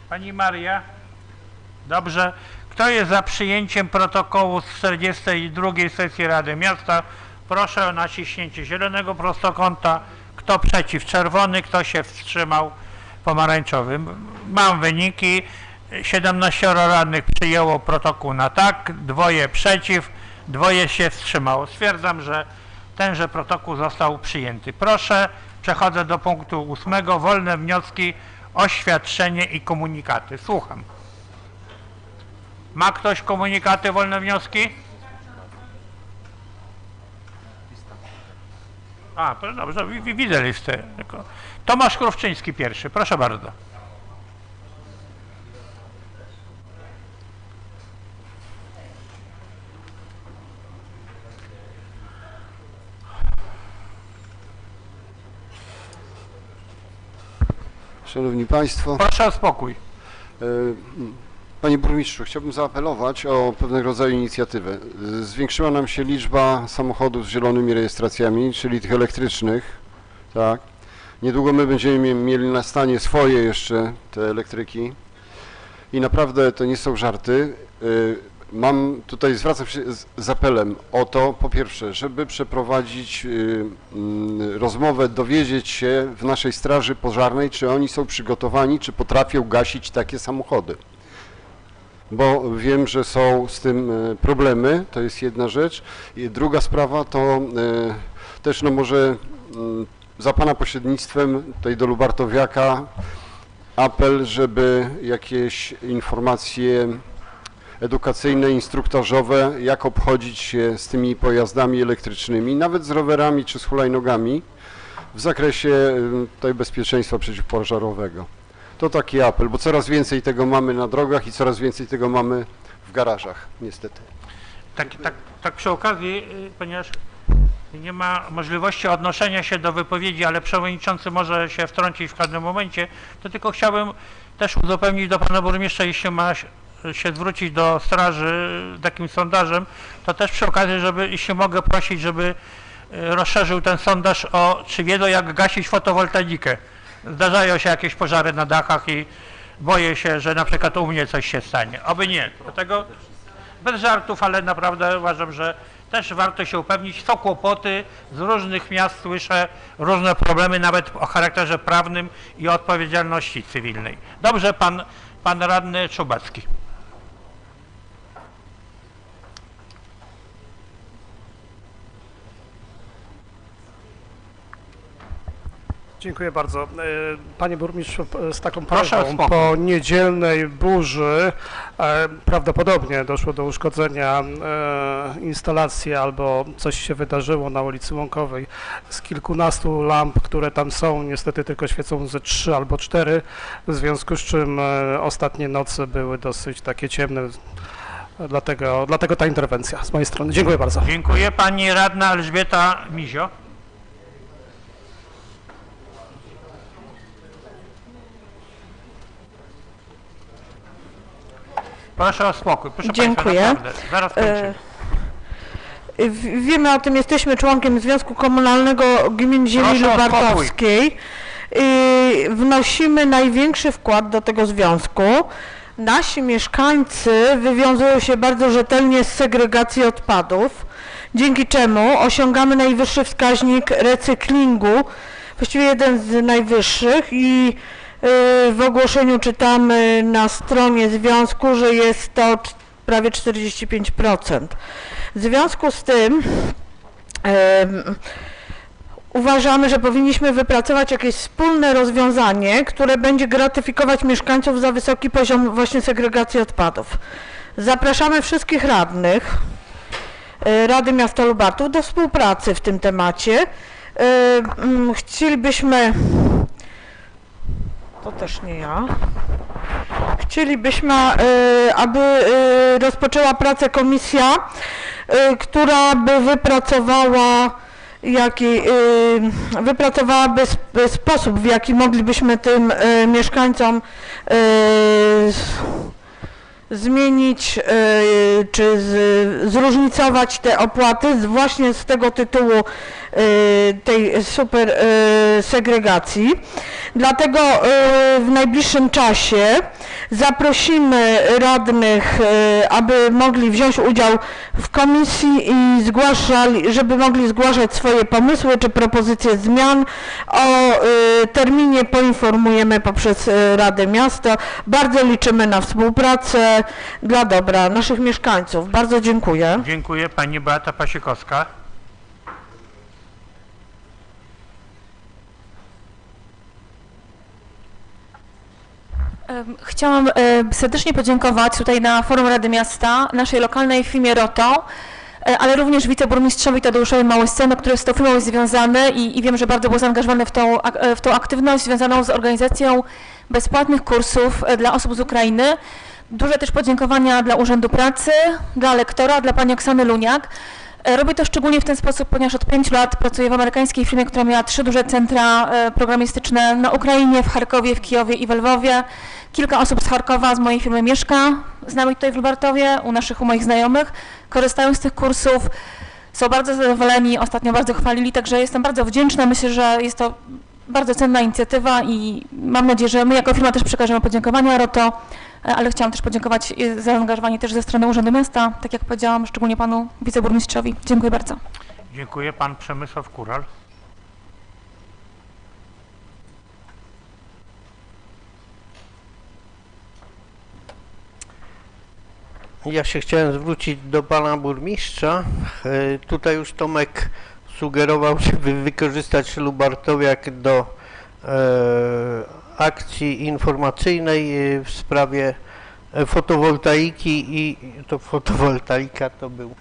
Speaker 1: Pani Maria? Dobrze. Kto jest za przyjęciem protokołu z 42 sesji Rady Miasta? Proszę o naciśnięcie zielonego prostokąta. Kto przeciw? Czerwony. Kto się wstrzymał? Pomarańczowy. Mam wyniki. 17 radnych przyjęło protokół na tak, 2 przeciw, 2 się wstrzymało. Stwierdzam, że tenże protokół został przyjęty. Proszę, przechodzę do punktu 8. Wolne wnioski, oświadczenie i komunikaty. Słucham. Ma ktoś komunikaty, wolne wnioski? A, dobrze, widzę listę. Tomasz Krówczyński pierwszy, proszę bardzo.
Speaker 6: Szanowni Państwo.
Speaker 1: Proszę o spokój.
Speaker 6: Panie Burmistrzu, chciałbym zaapelować o pewnego rodzaju inicjatywę. Zwiększyła nam się liczba samochodów z zielonymi rejestracjami, czyli tych elektrycznych, tak. Niedługo my będziemy mieli na stanie swoje jeszcze te elektryki i naprawdę to nie są żarty. Zwracam się z apelem o to, po pierwsze, żeby przeprowadzić rozmowę, dowiedzieć się w naszej straży pożarnej, czy oni są przygotowani, czy potrafią gasić takie samochody. Bo wiem, że są z tym problemy, to jest jedna rzecz. I druga sprawa to też może za Pana pośrednictwem tutaj do Lubartowiaka apel, żeby jakieś informacje edukacyjne, instruktażowe, jak obchodzić się z tymi pojazdami elektrycznymi, nawet z rowerami czy z hulajnogami w zakresie tutaj bezpieczeństwa przeciwpożarowego. To taki apel, bo coraz więcej tego mamy na drogach i coraz więcej tego mamy w garażach, niestety.
Speaker 1: Tak przy okazji, ponieważ nie ma możliwości odnoszenia się do wypowiedzi, ale przewodniczący może się wtrącić w każdym momencie, to tylko chciałbym też uzupełnić do Pana Burmistrza, jeśli ma się zwrócić do straży takim sondażem, to też przy okazji, jeśli mogę prosić, żeby rozszerzył ten sondaż o, czy wiedzą, jak gasić fotowoltaikę. Zdarzają się jakieś pożary na dachach i boję się, że na przykład u mnie coś się stanie. Oby nie. Dlatego bez żartów, ale naprawdę uważam, że też warto się upewnić. Są kłopoty, z różnych miast słyszę różne problemy, nawet o charakterze prawnym i odpowiedzialności cywilnej. Dobrze, pan radny Czubacki.
Speaker 4: Dziękuję bardzo. Panie burmistrzu, z taką prośbą, po niedzielnej burzy prawdopodobnie doszło do uszkodzenia instalacji albo coś się wydarzyło na ulicy Łąkowej z kilkunastu lamp, które tam są, niestety tylko świecą ze 3 albo 4, w związku z czym ostatnie noce były dosyć takie ciemne. Dlatego ta interwencja z mojej strony. Dziękuję bardzo.
Speaker 1: Dziękuję. Pani radna Elżbieta Mizio. Proszę o spokój. Proszę
Speaker 13: Dziękuję.
Speaker 1: Państwa, zaraz kończymy.
Speaker 13: Wiemy o tym, jesteśmy członkiem Związku Komunalnego Gmin Ziemi Lubartowskiej. Wnosimy największy wkład do tego związku. nasi mieszkańcy wywiązują się bardzo rzetelnie z segregacji odpadów, dzięki czemu osiągamy najwyższy wskaźnik recyklingu, właściwie jeden z najwyższych i w ogłoszeniu czytamy na stronie związku, że jest to prawie 45%. W związku z tym uważamy, że powinniśmy wypracować jakieś wspólne rozwiązanie, które będzie gratyfikować mieszkańców za wysoki poziom właśnie segregacji odpadów. Zapraszamy wszystkich radnych Rady Miasta Lubartów do współpracy w tym temacie. Chcielibyśmy, to też nie ja, chcielibyśmy, aby rozpoczęła pracę komisja, która by wypracowałaby sposób, w jaki moglibyśmy tym mieszkańcom zmienić czy zróżnicować te opłaty właśnie z tego tytułu tej super segregacji. Dlatego w najbliższym czasie zaprosimy radnych, aby mogli wziąć udział w komisji i żeby mogli zgłaszać swoje pomysły czy propozycje zmian. O terminie poinformujemy poprzez Radę Miasta. Bardzo liczymy na współpracę dla dobra naszych mieszkańców. Bardzo dziękuję.
Speaker 1: Dziękuję. Pani Beata Pasikowska.
Speaker 12: Chciałam serdecznie podziękować tutaj na forum Rady Miasta, naszej lokalnej firmie ROTO, ale również wiceburmistrzowi Tadeuszowi Małysce, który z tą firmą jest związany i wiem, że bardzo był zaangażowany w tą aktywność związaną z organizacją bezpłatnych kursów dla osób z Ukrainy. Duże też podziękowania dla Urzędu Pracy, dla lektora, dla pani Oksany Luniak. Robię to szczególnie w ten sposób, ponieważ od 5 lat pracuję w amerykańskiej firmie, która miała 3 duże centra programistyczne na Ukrainie, w Charkowie, w Kijowie i w Lwowie. Kilka osób z Charkowa z mojej firmy mieszka z nami tutaj w Lubartowie, u moich znajomych. Korzystają z tych kursów, są bardzo zadowoleni, ostatnio bardzo chwalili, także jestem bardzo wdzięczna. Myślę, że jest to bardzo cenna inicjatywa i mam nadzieję, że my jako firma też przekażemy podziękowania ROTO, ale chciałam też podziękować za zaangażowanie też ze strony Urzędu Miasta, tak jak powiedziałam, szczególnie panu wiceburmistrzowi. Dziękuję bardzo.
Speaker 1: Dziękuję. Pan Przemysław Kural.
Speaker 14: Ja się chciałem zwrócić do pana burmistrza. Tutaj już Tomek sugerował, żeby wykorzystać Lubartowiak do akcji informacyjnej w sprawie fotowoltaiki i to fotowoltaika to był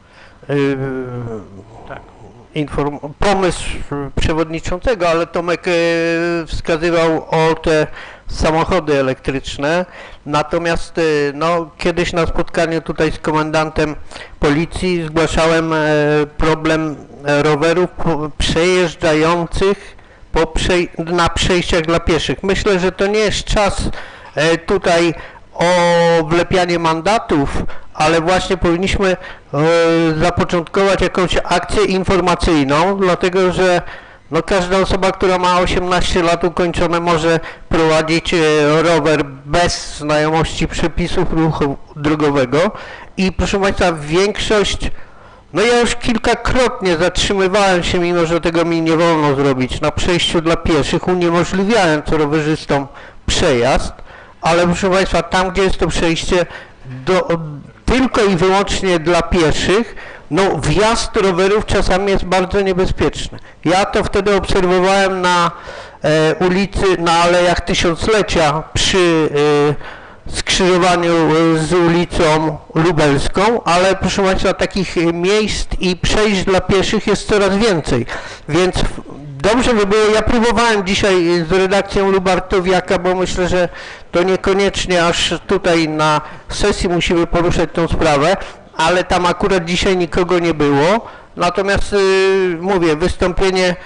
Speaker 14: pomysł przewodniczącego, ale Tomek wskazywał o te samochody elektryczne. Natomiast no, kiedyś na spotkaniu tutaj z komendantem policji zgłaszałem problem rowerów przejeżdżających na przejściach dla pieszych. Myślę, że to nie jest czas tutaj o wlepianie mandatów, ale właśnie powinniśmy zapoczątkować jakąś akcję informacyjną, dlatego że no, każda osoba, która ma 18 lat ukończone, może prowadzić rower bez znajomości przepisów ruchu drogowego i proszę Państwa, większość, no ja już kilkakrotnie zatrzymywałem się, mimo że tego mi nie wolno zrobić, na przejściu dla pieszych, uniemożliwiając rowerzystom przejazd, ale proszę Państwa, tam gdzie jest to przejście tylko i wyłącznie dla pieszych, no wjazd rowerów czasami jest bardzo niebezpieczny. Ja to wtedy obserwowałem na ulicy, na Alejach Tysiąclecia przy skrzyżowaniu z ulicą Lubelską, ale proszę Państwa, takich miejsc i przejść dla pieszych jest coraz więcej, więc dobrze by było, ja próbowałem dzisiaj z redakcją Lubartowiaka, bo myślę, że to niekoniecznie aż tutaj na sesji musimy poruszać tą sprawę, ale tam akurat dzisiaj nikogo nie było, natomiast mówię, wystąpienie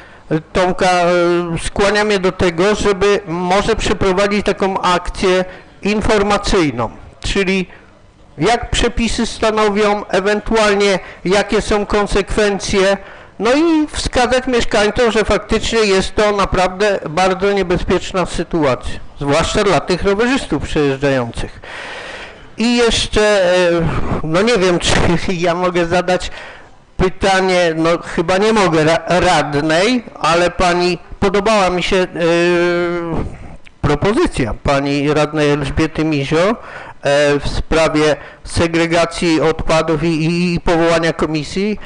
Speaker 14: Tomka skłania mnie do tego, żeby może przeprowadzić taką akcję informacyjną, czyli jak przepisy stanowią, ewentualnie jakie są konsekwencje, no i wskazać mieszkańcom, że faktycznie jest to naprawdę bardzo niebezpieczna sytuacja, zwłaszcza dla tych rowerzystów przejeżdżających. I jeszcze, no nie wiem, czy ja mogę zadać pytanie, no chyba nie mogę, radnej, ale pani, podobała mi się propozycja pani radnej Elżbiety Mizio w sprawie segregacji odpadów i powołania komisji.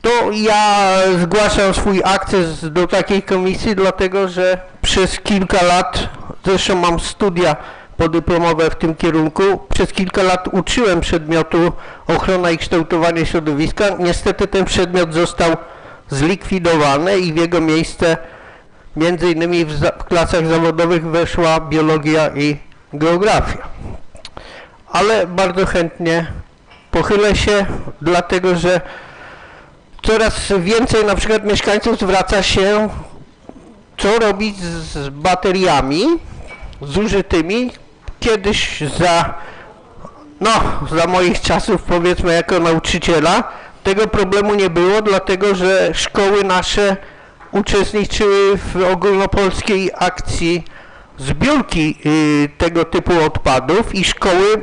Speaker 14: To ja zgłaszam swój akces do takiej komisji, dlatego że przez kilka lat, zresztą mam studia podyplomowe w tym kierunku, przez kilka lat uczyłem przedmiotu ochrona i kształtowanie środowiska. Niestety ten przedmiot został zlikwidowany i w jego miejsce między innymi w klasach zawodowych weszła biologia i geografia. Ale bardzo chętnie pochylę się, dlatego że coraz więcej na przykład mieszkańców zwraca się, co robić z bateriami zużytymi. Kiedyś za moich czasów, powiedzmy jako nauczyciela, tego problemu nie było, dlatego że szkoły nasze uczestniczyły w ogólnopolskiej akcji zbiórki tego typu odpadów i szkoły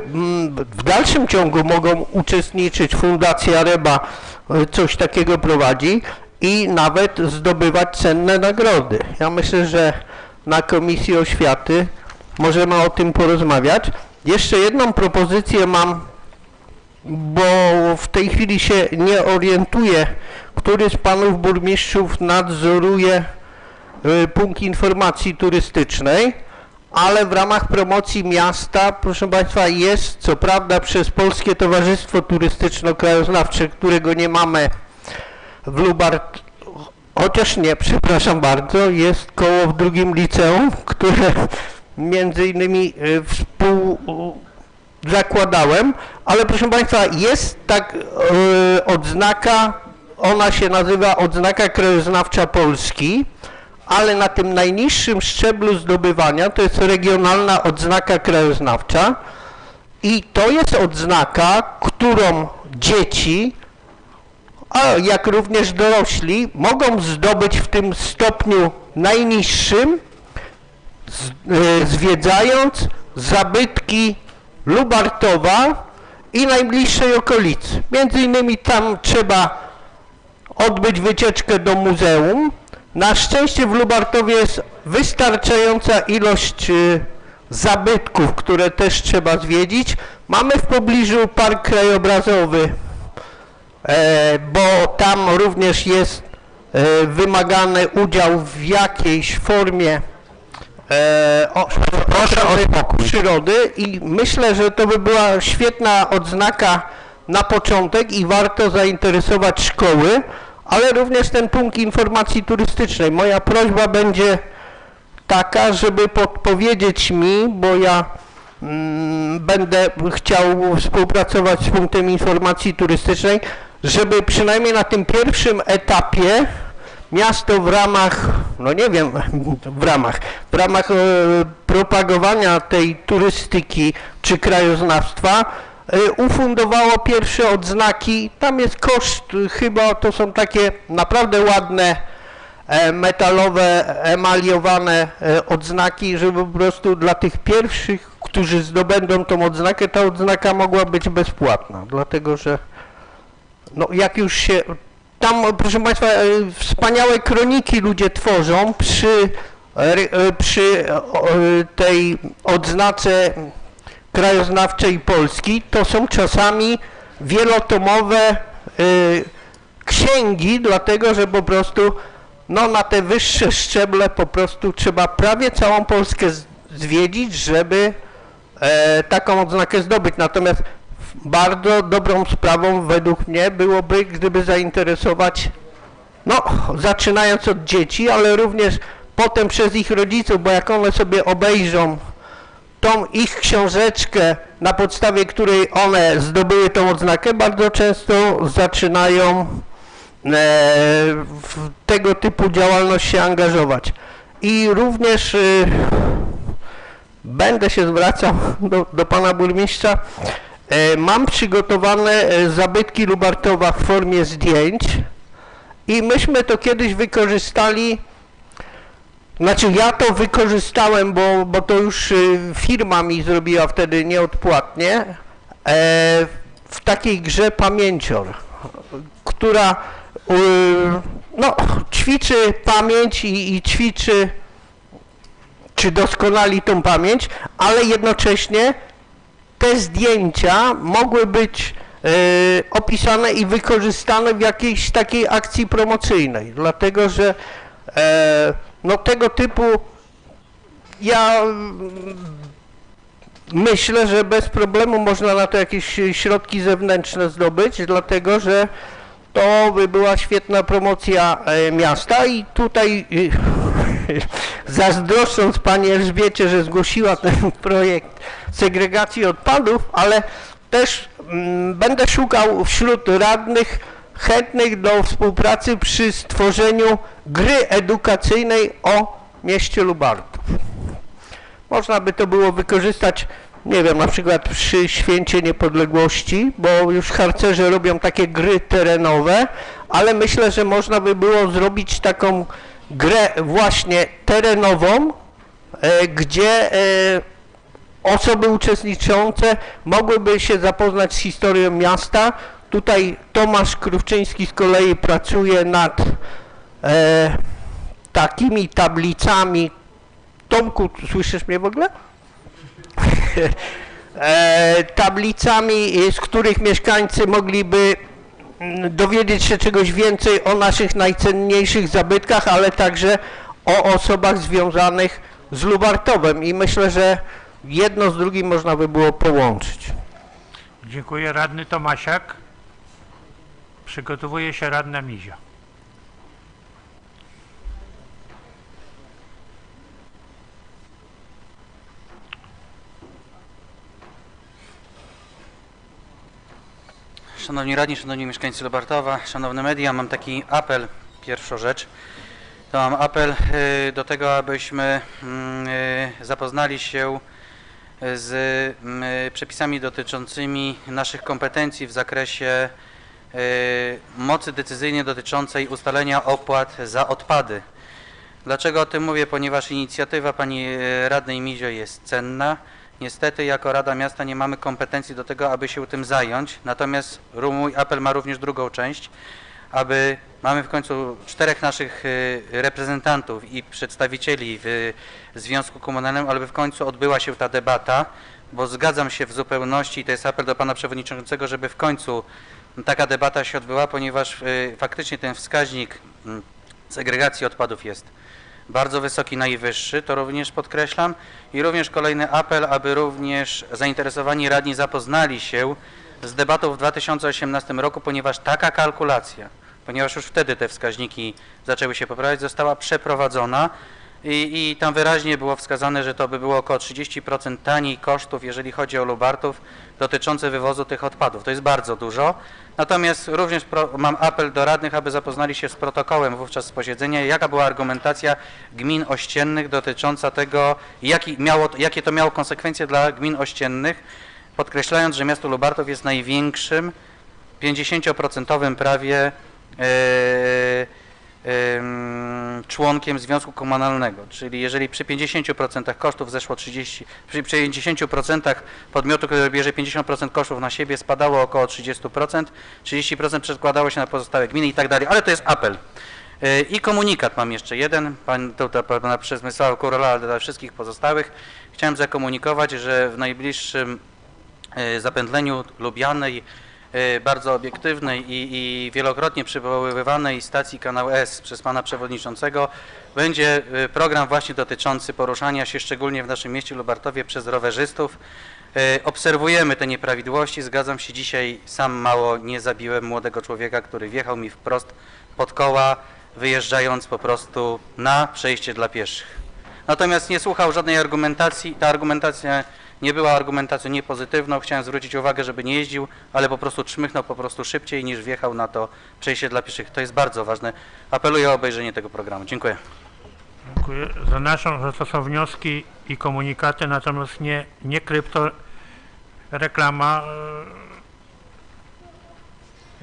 Speaker 14: w dalszym ciągu mogą uczestniczyć. Fundacja Reba coś takiego prowadzi i nawet zdobywać cenne nagrody. Ja myślę, że na Komisji Oświaty możemy o tym porozmawiać. Jeszcze jedną propozycję mam, bo w tej chwili się nie orientuję, który z panów burmistrzów nadzoruje punkt informacji turystycznej, ale w ramach promocji miasta, proszę państwa, jest co prawda przez Polskie Towarzystwo Turystyczno-Krajoznawcze, którego nie mamy w chociaż nie, przepraszam bardzo, jest koło w drugim liceum, które między innymi zakładałem, ale proszę państwa, jest tak odznaka, ona się nazywa odznaka krajoznawcza Polski, ale na tym najniższym szczeblu zdobywania to jest regionalna odznaka krajoznawcza i to jest odznaka, którą dzieci, a jak również dorośli mogą zdobyć w tym stopniu najniższym, zwiedzając zabytki Lubartowa i najbliższej okolicy. Między innymi tam trzeba odbyć wycieczkę do muzeum. Na szczęście w Lubartowie jest wystarczająca ilość zabytków, które też trzeba zwiedzić. Mamy w pobliżu park krajobrazowy, bo tam również jest wymagany udział w jakiejś formie przyrody i myślę, że to by była świetna odznaka na początek i warto zainteresować szkoły, ale również ten punkt informacji turystycznej. Moja prośba będzie taka, żeby podpowiedzieć mi, bo ja będę chciał współpracować z punktem informacji turystycznej, żeby przynajmniej na tym pierwszym etapie miasto w ramach, no nie wiem, w ramach propagowania tej turystyki czy krajoznawstwa ufundowało pierwsze odznaki. Tam jest koszt, chyba to są takie naprawdę ładne, metalowe, emaliowane odznaki, żeby po prostu dla tych pierwszych, którzy zdobędą tą odznakę, ta odznaka mogła być bezpłatna, dlatego że no jak już się tam, proszę państwa, wspaniałe kroniki ludzie tworzą przy tej odznace krajoznawczej Polski. To są czasami wielotomowe księgi, dlatego że po prostu no, na te wyższe szczeble po prostu trzeba prawie całą Polskę zwiedzić, żeby taką odznakę zdobyć. Natomiast bardzo dobrą sprawą według mnie byłoby, gdyby zainteresować, no zaczynając od dzieci, ale również potem przez ich rodziców, bo jak one sobie obejrzą tą ich książeczkę, na podstawie której one zdobyły tą odznakę, bardzo często zaczynają w tego typu działalność się angażować. I również będę się zwracał do pana burmistrza. Mam przygotowane zabytki Lubartowa w formie zdjęć i myśmy to kiedyś wykorzystali Znaczy ja to wykorzystałem, bo to już firma mi zrobiła wtedy nieodpłatnie, w takiej grze Pamięcior, która no, ćwiczy pamięć i ćwiczy, czy doskonali tą pamięć, ale jednocześnie te zdjęcia mogły być opisane i wykorzystane w jakiejś takiej akcji promocyjnej, dlatego że no tego typu ja myślę, że bez problemu można na to jakieś środki zewnętrzne zdobyć, dlatego że to by była świetna promocja miasta i tutaj zazdroszcząc pani Elżbiecie, że zgłosiła ten projekt segregacji odpadów, ale też będę szukał wśród radnych chętnych do współpracy przy stworzeniu gry edukacyjnej o mieście Lubartów. Można by to było wykorzystać, nie wiem, na przykład przy Święcie Niepodległości, bo już harcerze robią takie gry terenowe, ale myślę, że można by było zrobić taką grę właśnie terenową, gdzie osoby uczestniczące mogłyby się zapoznać z historią miasta. Tutaj Tomasz Krówczyński z kolei pracuje nad takimi tablicami. Tomku, słyszysz mnie w ogóle? Tablicami, z których mieszkańcy mogliby dowiedzieć się czegoś więcej o naszych najcenniejszych zabytkach, ale także o osobach związanych z Lubartowem i myślę, że jedno z drugim można by było połączyć.
Speaker 1: Dziękuję. Radny Tomasiak. Przygotowuje się radna Mizia.
Speaker 5: Szanowni radni, szanowni mieszkańcy Lubartowa, szanowne media, mam taki apel, pierwszą rzecz. To mam apel do tego, abyśmy zapoznali się z przepisami dotyczącymi naszych kompetencji w zakresie mocy decyzyjnej dotyczącej ustalenia opłat za odpady. Dlaczego o tym mówię? Ponieważ inicjatywa pani radnej Mizio jest cenna. Niestety jako Rada Miasta nie mamy kompetencji do tego, aby się tym zająć. Natomiast mój apel ma również drugą część, aby mamy w końcu 4 naszych reprezentantów i przedstawicieli w Związku Komunalnym, aby w końcu odbyła się ta debata, bo zgadzam się w zupełności i to jest apel do pana przewodniczącego, żeby w końcu taka debata się odbyła, ponieważ faktycznie ten wskaźnik segregacji odpadów jest bardzo wysoki, najwyższy, to również podkreślam i również kolejny apel, aby również zainteresowani radni zapoznali się z debatą w 2018 roku, ponieważ taka kalkulacja, ponieważ już wtedy te wskaźniki zaczęły się poprawiać, została przeprowadzona i tam wyraźnie było wskazane, że to by było około 30% taniej kosztów, jeżeli chodzi o Lubartów, dotyczące wywozu tych odpadów. To jest bardzo dużo. Natomiast również mam apel do radnych, aby zapoznali się z protokołem wówczas z posiedzenia, jaka była argumentacja gmin ościennych dotycząca tego, jakie to miało konsekwencje dla gmin ościennych, podkreślając, że miasto Lubartów jest największym, 50% prawie członkiem Związku Komunalnego, czyli jeżeli przy 50% kosztów zeszło 30%, przy 50% podmiotu, który bierze 50% kosztów na siebie spadało około 30%, 30% przekładało się na pozostałe gminy i tak dalej, ale to jest apel. I komunikat mam jeszcze jeden, pana Przemysława Kurola, ale dla wszystkich pozostałych. Chciałem zakomunikować, że w najbliższym zapętleniu Lubianej, bardzo obiektywnej i wielokrotnie przywoływanej stacji Kanał S przez pana przewodniczącego będzie program właśnie dotyczący poruszania się szczególnie w naszym mieście Lubartowie przez rowerzystów. Obserwujemy te nieprawidłowości. Zgadzam się, dzisiaj sam mało nie zabiłem młodego człowieka, który wjechał mi wprost pod koła, wyjeżdżając po prostu na przejście dla pieszych. Natomiast nie słuchał żadnej argumentacji. Ta argumentacja nie była argumentacją niepozytywną. Chciałem zwrócić uwagę, żeby nie jeździł, ale po prostu czmychnął po prostu szybciej niż wjechał na to przejście dla pieszych. To jest bardzo ważne. Apeluję o obejrzenie tego programu. Dziękuję.
Speaker 1: Dziękuję. Zanoszę, że to są wnioski i komunikaty, natomiast nie kryptoreklama.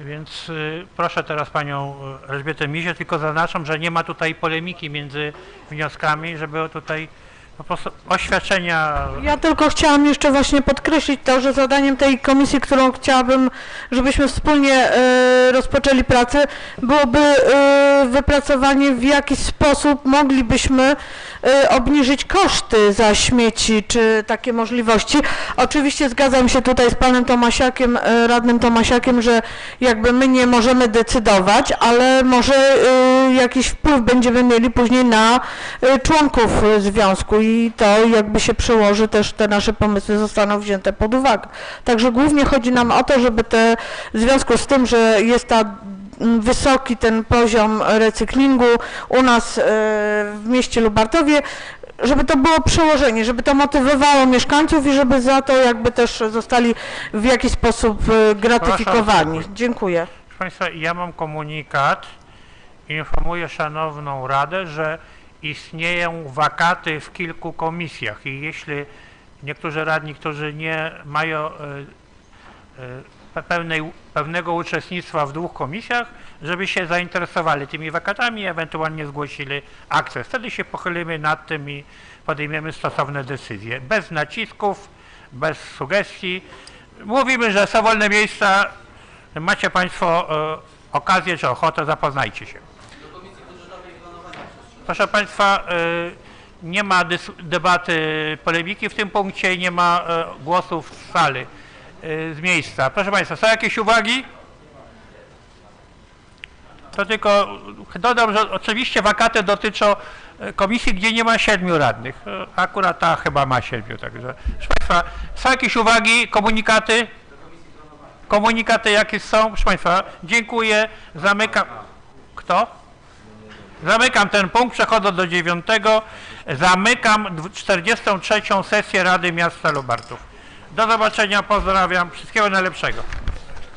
Speaker 1: Więc proszę teraz panią Elżbietę Mizię, tylko zaznaczam, że nie ma tutaj polemiki między wnioskami, żeby tutaj po prostu oświadczenia...
Speaker 13: Ja tylko chciałam jeszcze właśnie podkreślić to, że zadaniem tej komisji, którą chciałabym, żebyśmy wspólnie rozpoczęli pracę, byłoby wypracowanie, w jaki sposób moglibyśmy obniżyć koszty za śmieci, czy takie możliwości. Oczywiście zgadzam się tutaj z panem Tomasiakiem, radnym Tomasiakiem, że jakby my nie możemy decydować, ale może jakiś wpływ będziemy mieli później na członków związku i to jakby się przełoży, też te nasze pomysły zostaną wzięte pod uwagę. Także głównie chodzi nam o to, żeby w związku z tym, że jest wysoki ten poziom recyklingu u nas w mieście Lubartowie, żeby to było przełożenie, żeby to motywowało mieszkańców i żeby za to jakby też zostali w jakiś sposób gratyfikowani. Dziękuję.
Speaker 1: Proszę Państwa, ja mam komunikat, informuję Szanowną Radę, że istnieją wakaty w kilku komisjach i jeśli niektórzy radni, którzy nie mają pewnego uczestnictwa w 2 komisjach, żeby się zainteresowali tymi wakatami i ewentualnie zgłosili akces. Wtedy się pochylimy nad tym i podejmiemy stosowne decyzje. Bez nacisków, bez sugestii. Mówimy, że są wolne miejsca. Macie Państwo okazję czy ochotę, zapoznajcie się. Proszę Państwa, nie ma debaty, polemiki w tym punkcie i nie ma głosów z sali, z miejsca. Proszę Państwa, są jakieś uwagi? To tylko dodam, że oczywiście wakaty dotyczą komisji, gdzie nie ma 7 radnych. Akurat ta chyba ma 7, także. Proszę Państwa, są jakieś uwagi, komunikaty? Komunikaty jakieś są? Proszę Państwa, dziękuję, zamykam. Kto? Zamykam ten punkt, przechodzę do 9. Zamykam 43. sesję Rady Miasta Lubartów. Do zobaczenia, pozdrawiam, wszystkiego najlepszego.